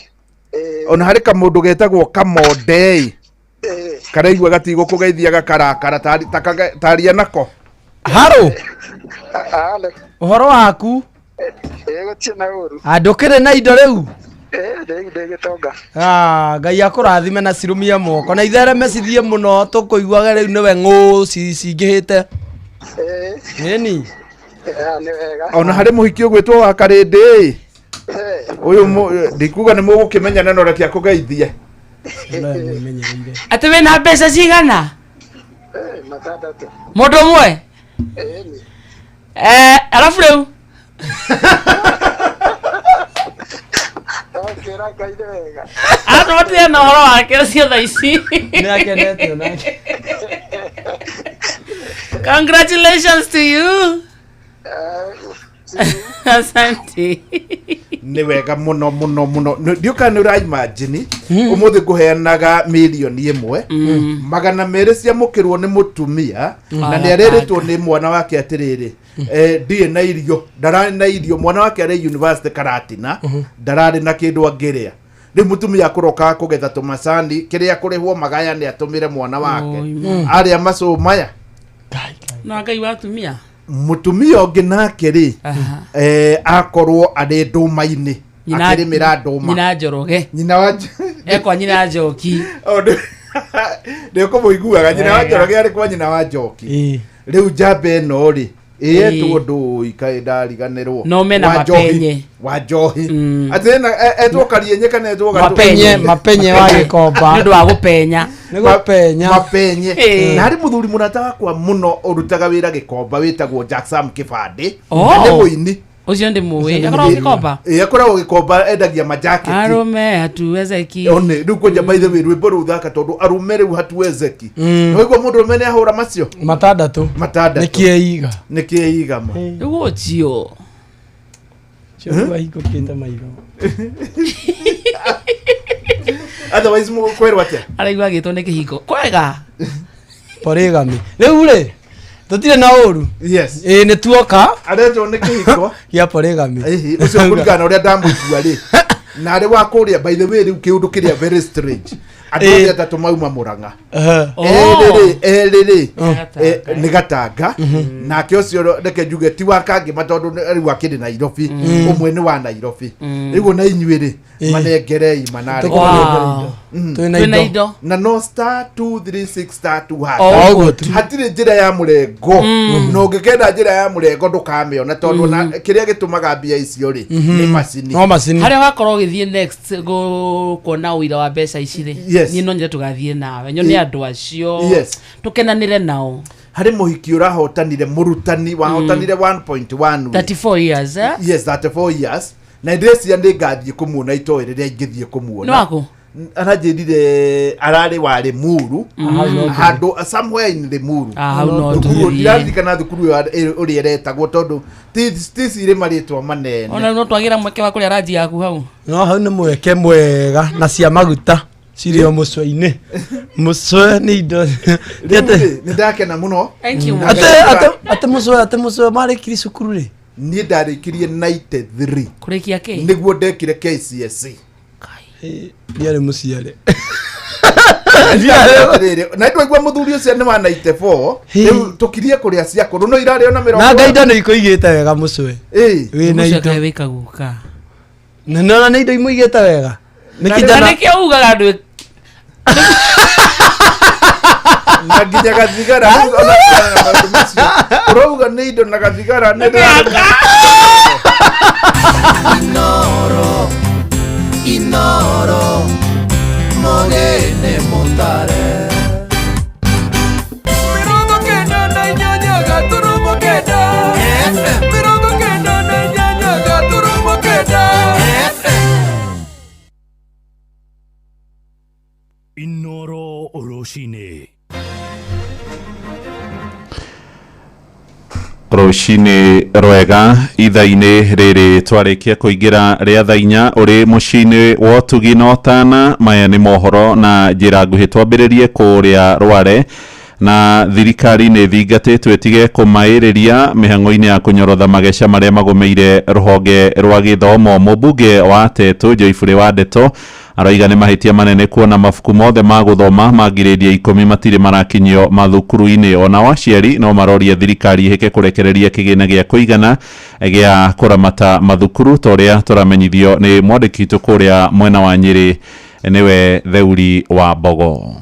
Ona harĩ kamũndũ getagwo Kamondei. Karaigua gatigwo kũgeithia gakarakara taria nako. Haro. Ũhoro waku? Gũtirĩ na ũru. Ndũkĩrĩ na indo rĩu? Ndĩgĩtonga. Ngai akũrathime na cirumie moko na ithereme cithiĩ mũno tũkũiguaga rĩu nĩwe ng'ũ cingĩhĩte. Ĩni. ona harĩ mũhiki ũgwĩtwo wa Karĩndĩ ũyũ ndikuga nĩ mũgũkĩmenya neno reke akũgeithie atĩ wĩna mbeca cigana mũndũ ũmwe alafu rĩu atũmatia na ũhoro wake ũcio thaa ici congratulations to you asante nĩ wega mũno mũno mũno ndiũka nĩ ũraimagine ũmũthĩ ngũheanaga mirioni ĩmwe magana merĩ ciamũkĩrwo nĩ mũtumia na nĩ arerĩtwo nĩ mwana wake atĩrĩrĩ ndirĩ na irio ndararĩ na irio mwana wake arĩ university Karatina ndararĩ na kĩndũ angĩrĩa rĩu mũtumia kũroka kũgetha tũmacani kĩrĩa kũrĩhwo magaya nĩ atũmĩre mwana wake arĩa macũmaya na Ngai watumia mutumia ũngĩ nake rĩ akorwo arĩ ndũma-inĩ akĩrĩmĩra ndũma nyina Njoroge nyina wa ekwa nyina Njoki nĩ ũkũmũiguaga nyina wa Njoroge arĩ kwa nyina wa Njoki rĩu njamba ĩno rĩ etwo ndũi kaĩ ndariganĩrwo no mena mapenye wa njohi atĩ etwo Karienye kana etwo mapenye wa Gĩkomba nĩ ũndũ wa gũpenya mapenye na harĩ mũthuri mũrata wakwa mũno ũrutaga wĩra Gĩkomba wĩtagwo Jackson Kĩbande nĩ mũini ucio ndi muwe akorwo Gĩkomba akorwo Gĩkomba endagia majaketi arume hatuwezeki one rĩu kwenja by the way rwĩmbo rũu thaka tondũ arume rĩu hatuwezeki noigua mũndũ ũmene ahũra macio matandatũ nĩ kĩeiga ma ũcio Chua hikũkĩte maitho otherwise mũkwerwo atĩa araigua agĩtwo nĩ kĩhiko kwega polygamy rĩu rĩ tutire na ũru yes nĩ tuoka aretwo nĩ kĩhiko gĩa polygamy ũcio kũringana ũrĩa ndamũigua rĩ na arĩ wa kũrĩa by the way rĩu kĩũndũ kĩrĩa very strange andũ atatũ mauma Mũrang'a erĩ nĩ Gatanga nake ũcio reke njuge ti wa Kangĩma tondũ rĩu akĩrĩ Nairobi ũmwe nĩ wa Nairobi rĩu na inyuĩ rĩ manengerei manarĩ twĩna indo na no star 236 star 2 hatirĩ njĩra ya mũrengo na ũngĩkenda njĩra ya mũrengo ndũkamĩona tondũ na kĩrĩa gĩtũmaga mbia icio rĩ nĩ macini harĩa wakorwo ũgĩthiĩ next kuona ũira wa mbeca ici rĩ niĩ no nyende tũgathiĩ nawe nyone andũ acio tũkenanĩre nao harĩ mũhiki ũrahotanire mũrutani wahotanire 1.1 34 years yes 34 years na ndĩreciria nĩ ngathiĩ kũmuona itoĩ rĩrĩa ingĩthiĩ kũmuona nĩ wako aranjĩrire ararĩ wa Limuru handũ somewhere in Limuru ndirarikana thukuru ũrĩa eretagwo tondũ ticirĩ marĩtwa manene ona no twagĩra mweke wa kũrĩa ranji yaku hau no hau nĩ mweke mwega na cia maguta cirio mũcwe-inĩ mũcwe nĩ indo nĩ ndakena mũno atĩ mũcwe marĩkiri cukuru rĩ niĩ ndarĩkirie 93 kũrĩkia kĩ nĩguo ndekire KCSE ndiarĩ mũciare na ndwaigua mũthuri ũcio nĩ wa 94 rĩu tũkirie kũrĩa ciakũrũ no irarĩ ona mĩrongo na ngaida nĩ ikoigĩte wega mũcwe wĩna indo wĩka guka na nona nĩ indo imũigĩte wega nĩkĩo ugaga andũ na nginya gathigara ũrauga nĩ indo na gathigara Inoro Mogene Montare Mirongo kenda na inyanya gaturumo kenda Mirongo kenda na inyanya gaturumo kenda Inoro Oroshine Rũcinĩ rwega itha-inĩ rĩrĩ twarĩkia kũingĩra rĩa thaa inya ũrĩ mũciĩ-inĩ wa ũtugi na ũtana maya nĩ mohoro na njĩra nguhĩ twambĩrĩrie kũrĩa Rware na thirikari nĩ thingatĩtwo ĩtige kũmaĩrĩria mĩhang'o-inĩ ya kũnyorotha mageca marĩa magũmĩire rũhonge rwa gĩthomo mũmbunge wa Tetu Joyfrey wa Ndeto arauga nĩ mahĩtia manene kuona mabuku mothe ma gũthoma ma ngirĩndi 10 matirĩ marakinyio mathukuru-inĩ ona aciari no maroria thirikari iheke kũrekereria kĩgĩna gĩa kũigana gĩa kũramata mathukuru torĩa tũramenyithio nĩ mwandĩki witũ kũrĩa mwena wa Nyĩrĩ nĩwe Theuri wa Mbogo.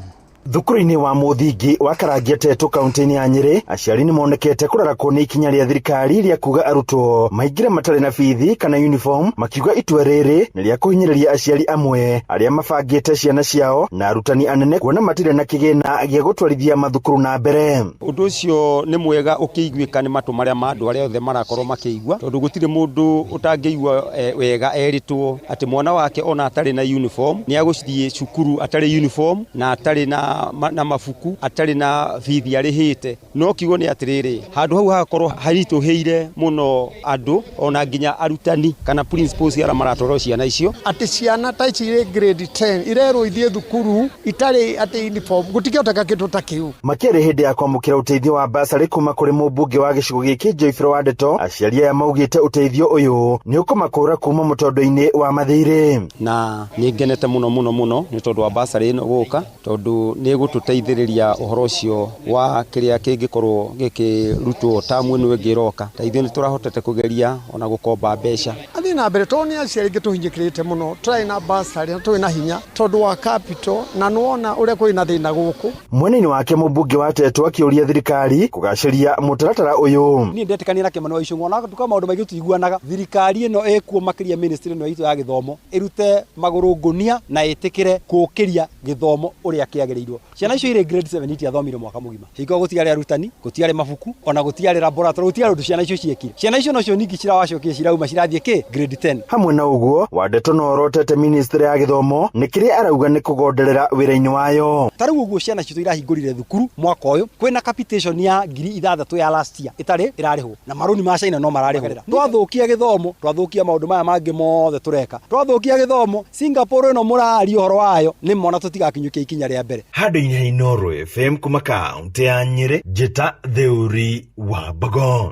Thukuru-inĩ wa Muthingi wa Karangiete kaunti-inĩ ya Nyeri, aciari nĩ monekete kũrarakwo nĩ ikinya rĩa thirikari rĩa kuga arutwo maingĩre matarĩ na bithi kana uniform, makiuga itua rĩrĩ nĩ rĩa kũhinyĩrĩria aciari amwe arĩa mabangĩte ciana ciao na arutani anene kuona matirĩ na kĩgĩna gĩa gũtwarithia mathukuru na mbere. Ũndũ ũcio nĩ mwega ũkĩiguĩka nĩ matũ marĩa ma andũ arĩa othe marakorwo makĩigua, tondũ gũtirĩ mũndũ ũtangĩigua wega eritwo atĩ mwana wake ona atarĩ na uniform nĩ agũthiĩ cukuru atarĩ uniform na atarĩ na mabuku atarĩ na bithi arĩhĩte. No kiugo nĩ atĩrĩrĩ, handũ hau hagakorwo haritũhĩire mũno andũ ona nginya arutani kana principals arĩa maratwarwo ciana icio. Atĩ ciana ta ici irĩ grade 10 irerwo ithiĩ thukuru itarĩ atĩ uniform gũtikĩhoteka kĩndũ ta kĩu. Makĩrĩ hĩndĩ ya kwamũkĩra ũteithio wa basarĩ kuma kũrĩ mũmbunge wa gĩcigo gĩkĩ Joyfrey Wandeto, aciari aya maugĩte ũteithio ũyũ nĩ ũkũmakũra kuma mũtondo-inĩ wa mathirĩ. Na nĩ ngenete mũno nĩ tondũ wa basarĩ ĩno gũka, tondũ nĩ gũtũteithĩrĩria ũhoro ũcio wa kĩrĩa kĩngĩkorwo gĩkĩrutwo tamu ĩno ĩngĩ ĩroka. Teithio nĩ tũrahotete kũgeria ona gũkomba mbeca. Athiĩ na mbere tondũ nĩ aciari tũhinyĩkĩrĩte mũno, tũrĩ na basarĩ na tũrĩ na hinya tondũ wa capital na nĩwona ũrĩa kũrĩ na thĩna gũkũ. Mwena-inĩ wake mũmbunge wa Tetu akĩũria thirikari kũgacĩria mũtaratara ũyũ. Niĩ ndetĩkania na Kimani wa Icũng'wa, ona tuka maũndũ maingĩ tũiguanaga. Thirikari ĩno ĩkuo makĩria ministry ĩno itũ ya gĩthomo ĩrute magũrũ ngũnia na ĩtĩkĩre gũkĩria gĩthomo ũrĩa kĩagĩrĩirwo. Ciana icio irĩ grade 7 itiathomire mwaka mũgima. Hingo gũtiarĩ arutani, gũtiarĩ mabuku, ona gũtiarĩ laboratory, gũtiarĩ ũndũ ciana icio ciekire. Ciana icio nocio ningĩ cirawacokia cirauma cirathiĩ kĩ grade 10. Hamwe na ũguo, Wandeto no orotete ministry ya gĩthomo nĩ kĩrĩa arauga nĩ kũgonderera wĩra-inĩ wayo. Tarĩu ũguo ciana citũ irahingũrire thukuru mwaka ũyũ, kwĩna capitation ya 6,000 ya last year itarĩ ĩrarĩhwo na marũni ma China no mararĩhwo. Twathũkia gĩthomo, twathũkia maũndũ maya mangĩ mothe tũreka. Twathũkia gĩthomo, Singapore ĩno mũrari ũhoro wayo nĩ mona tũtigakinyũkia ikinya rĩa mbere. Handũ-inĩ Inooro FM kuma kaunti ya Nyeri, Njĩta Theuri wa Bagon.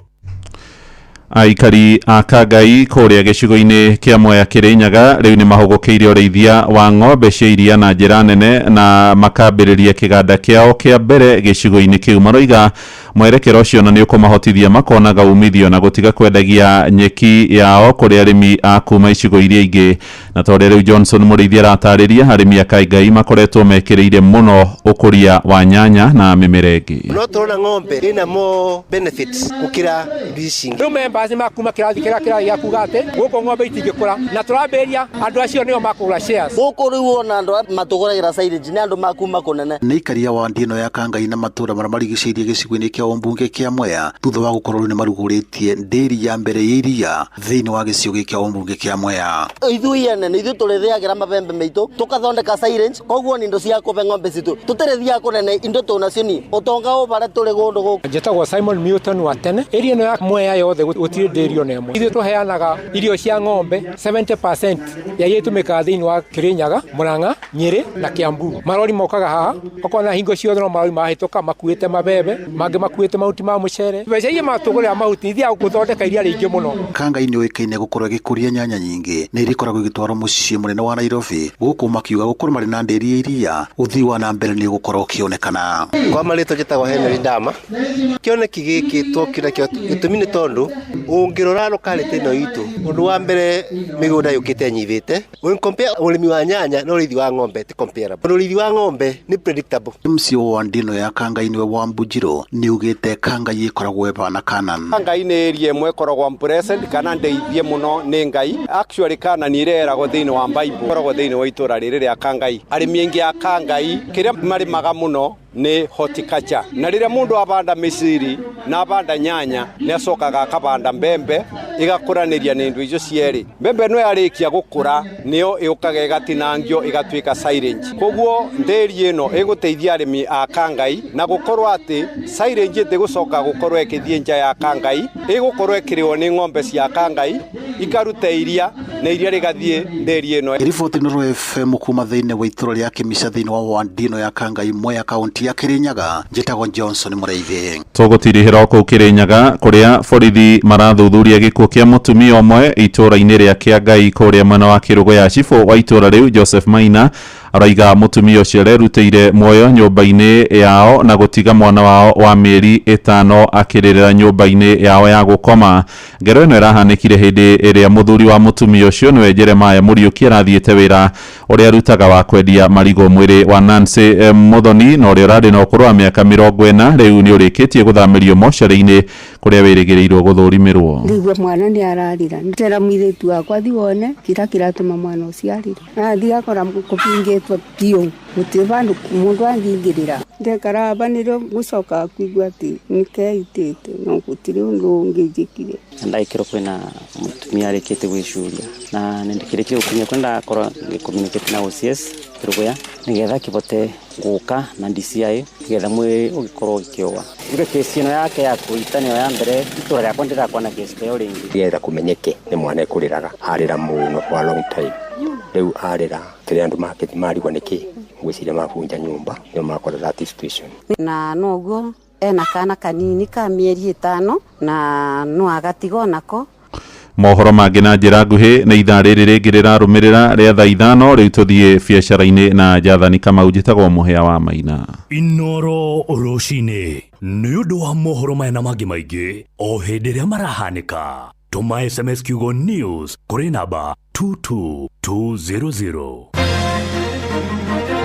Aikari a Kangai kũrĩa gĩcigo-inĩ kĩa Mwea Kĩrĩnyaga rĩu nĩ mahũgũkĩire ũrĩithia wa ng'ombe cia iria na njĩra nene na makambĩrĩria kĩganda kĩao kĩa mbere gĩcigo-inĩ kĩu. Maroiga mwerekero ũcio na nĩ ũkũmahotithia makonaga umithio na gũtiga kwendagia nyeki yao kũrĩ arĩmi a kuma icigo iria ingĩ. Na tondũ rĩu Johnson Mũrĩithia aratarĩria arĩmi a Kangai makoretwo mekĩrĩire mũno ũkũria wa nyanya na mĩmera ĩngĩ. No tũrona ng'ombe ĩna more benefits gũkĩra leasing. Basi makuma kirathi kira kuga ati guko ng'ombe itingikura na turambĩria andũ acio nĩo makũgũra shares. Guko rĩu ona andũ matũgũragĩra silage nĩ andũ makuma kũnene. Nĩ ikaria wa ndino ya Kangai na matũra marĩa marigicĩirie gĩcigo-inĩ kĩa Ombunge kĩa Mwea thutha wa gũkorwo nĩ marugũrĩtie ndĩri ya mbere ya iria thĩinĩ wa gĩcigo kĩa Ombunge kĩa Mwea. Ithuĩ ene ithuĩ tũrĩthĩagĩra mabembe maitũ tũkathondeka silage, koguo nĩ indo cia kũbe ng'ombe citũ tũtĩrĩthia kũnene indo tũnacio ni ũtonga ũbara tũrĩ gũndũ gũkũ. Njĩtagwo Simon Newton wa tene, ĩrĩa ĩno ya Mwea yothe gũtirĩ ndĩri ona ĩmwe. Ithuĩ tũheanaga irio cia ng'ombe 70% ya iria itũmĩkaga thĩinĩ wa Kĩrĩnyaga, Mũrang'a, Nyeri na Kiambu. Marori mokaga haha okona hingo ciothe no marori mahĩtũka makuĩte mabebe, mangĩ makuĩte mahuti ma mũcere. Mbeca iria matũgũrĩra mahuti ithiaga gũthondeka iria rĩingĩ mũno. Kangai nĩ ũĩkaine gũkorwo ĩgĩkũria nyanya nyingĩ na irikoragwo igĩtwarwo mũciĩ mũnene wa Nairobi. Gũkũ makiuga gũkorwo marĩ na ndĩri ya iria ũthii wa na mbere nĩ gũkorwo ũkĩonekana. Kwa marĩtwa njĩtagwo Henry Ndama, kĩoneki gĩkĩ twokĩra gĩtũmi nĩ tondũ ũngĩrora lokality ĩno itũ, ũndũ wa mbere mĩgũnda yũkĩte nyivĩte. When compare ũrĩmi wa nyanya na ũrĩithi wa ng'ombe ti comparable. Ũrĩithi wa ng'ombe ni predictable. MCO wa ndino ya Kangai nĩwe wa Mbujiro nĩ ugĩte Kangai ĩkoragwo ĩbana Kanan. Kangai nĩ ĩrĩa ĩmwe ĩkoragwo present kana ndeithie mũno nĩ Ngai. Actually Kanan ĩreragwo thĩinĩ wa Bible, ĩkoragwo thĩinĩ wa itũra rĩrĩ rĩa Kangai. Arĩmi aingĩ a Kangai kĩrĩa marĩmaga mũno nĩ horticulture. Na rĩrĩa mũndũ abanda mĩciri na abanda nyanya nĩ acokaga akabanda mbembe igakũranĩria nĩ indo icio cierĩ. Mbembe no yarĩkia gũkũra nĩyo ĩũkaga ĩgatinangio ĩgatuĩka silage. Koguo ndĩri ĩno ĩgũteithia arĩmi a Kangai na gũkorwo atĩ silage ndĩgũcoka gũkorwo ĩkĩthiĩ nja ya Kangai, ĩgũkorwo ĩkĩrĩo nĩ ng'ombe cia Kangai ikaruta iria na iria rĩgathiĩ ndĩri ĩno. Riboti nĩ FM kuma thĩinĩ wa itũra rĩa Kĩmica thĩinĩ wa Wandino ya Kangai Mwea kaunti ya Kĩrĩnyaga. Njĩtagwo Johnson Mũrĩithi. Tũgũtirihĩra kũu Kĩrĩnyaga kũrĩa borithi marathuthuria gĩkuũ kĩa mũtumia ũmwe itũra-inĩ rĩa Kĩangai kũrĩa mwena wa Kĩrũgũ ya Cibũ wa itũra rĩu Joseph Maina Araiga mutumia ucio rerutĩire muoyo nyũmba-inĩ yao na gũtiga mwana wao wa mĩeri 5 akĩrĩrĩra nyũmba-inĩ yao ya gũkoma. Ngero ĩno ĩrahanĩkire hĩndĩ ĩrĩa mũthuri wa mutumia ucio nĩwe Jeremiah Mũriũki arathiĩte wĩra ũrĩa arutaga wa kwendia marigũ. Mwĩrĩ wa Nancy Muthoni na ũrĩa ũrarĩ na ũkũrũ wa mĩaka 40 rĩu nĩ ũrĩkĩtie gũthamĩrio mocarĩ-inĩ kũrĩa wĩrĩgĩrĩirwo gũthũrimirwo. Ndigwa mwana nĩ ararira ndera mũirĩtu wakwa thiwone kiratũma mwana ũcio arire athi akora kũbingĩtwo piũ gũtirĩ bandũ mũndũ angĩingĩrĩra ndekara banĩrwo gũcoka kuigua atĩ nĩkeitĩte no gũtirĩ ũndũ ũngĩnjĩkire. Ndaikĩrwo kwĩna mũtumia arĩkĩte gwĩcuria na nĩndĩkĩrĩkire gũkinya kwenda korwo ngĩcommunicate na OCS Kĩrũgũya nĩgetha kĩbote gũka na DCI nĩgetha mwĩrĩ ũgĩkorwo ũgĩkĩoga. Ile kesi ĩno yake ya kũhitania ya mbere itũra rĩakwa ndĩrakwa na kesi ĩyo rĩngĩ nĩgetha kũmenyeke nĩ mwana ekũrĩraga arĩra mũno kwa long time. Rĩu arĩra kĩrĩa andũ marigwo nĩkĩ gwĩciria mabunja nyũmba nĩo makora that situation. Na noguo ena kana kanini ka mĩeri 5 na no agatigo nako. Mohoro mangĩ na njĩra nguhĩ nĩ ithaa rĩrĩ rĩngĩ rĩrarũmĩrĩra rĩa thaa 5 rĩu tũthiĩ biacara-inĩ na Jathani Kamau njĩtagwo Mũhĩa wa Maina. Inoro rũcinĩ nĩ ũndũ wa mohoro maya na mangĩ maingĩ o hĩndĩ ĩrĩa marahanĩka. Tũma SMS kiugo news kũrĩ namba 22200.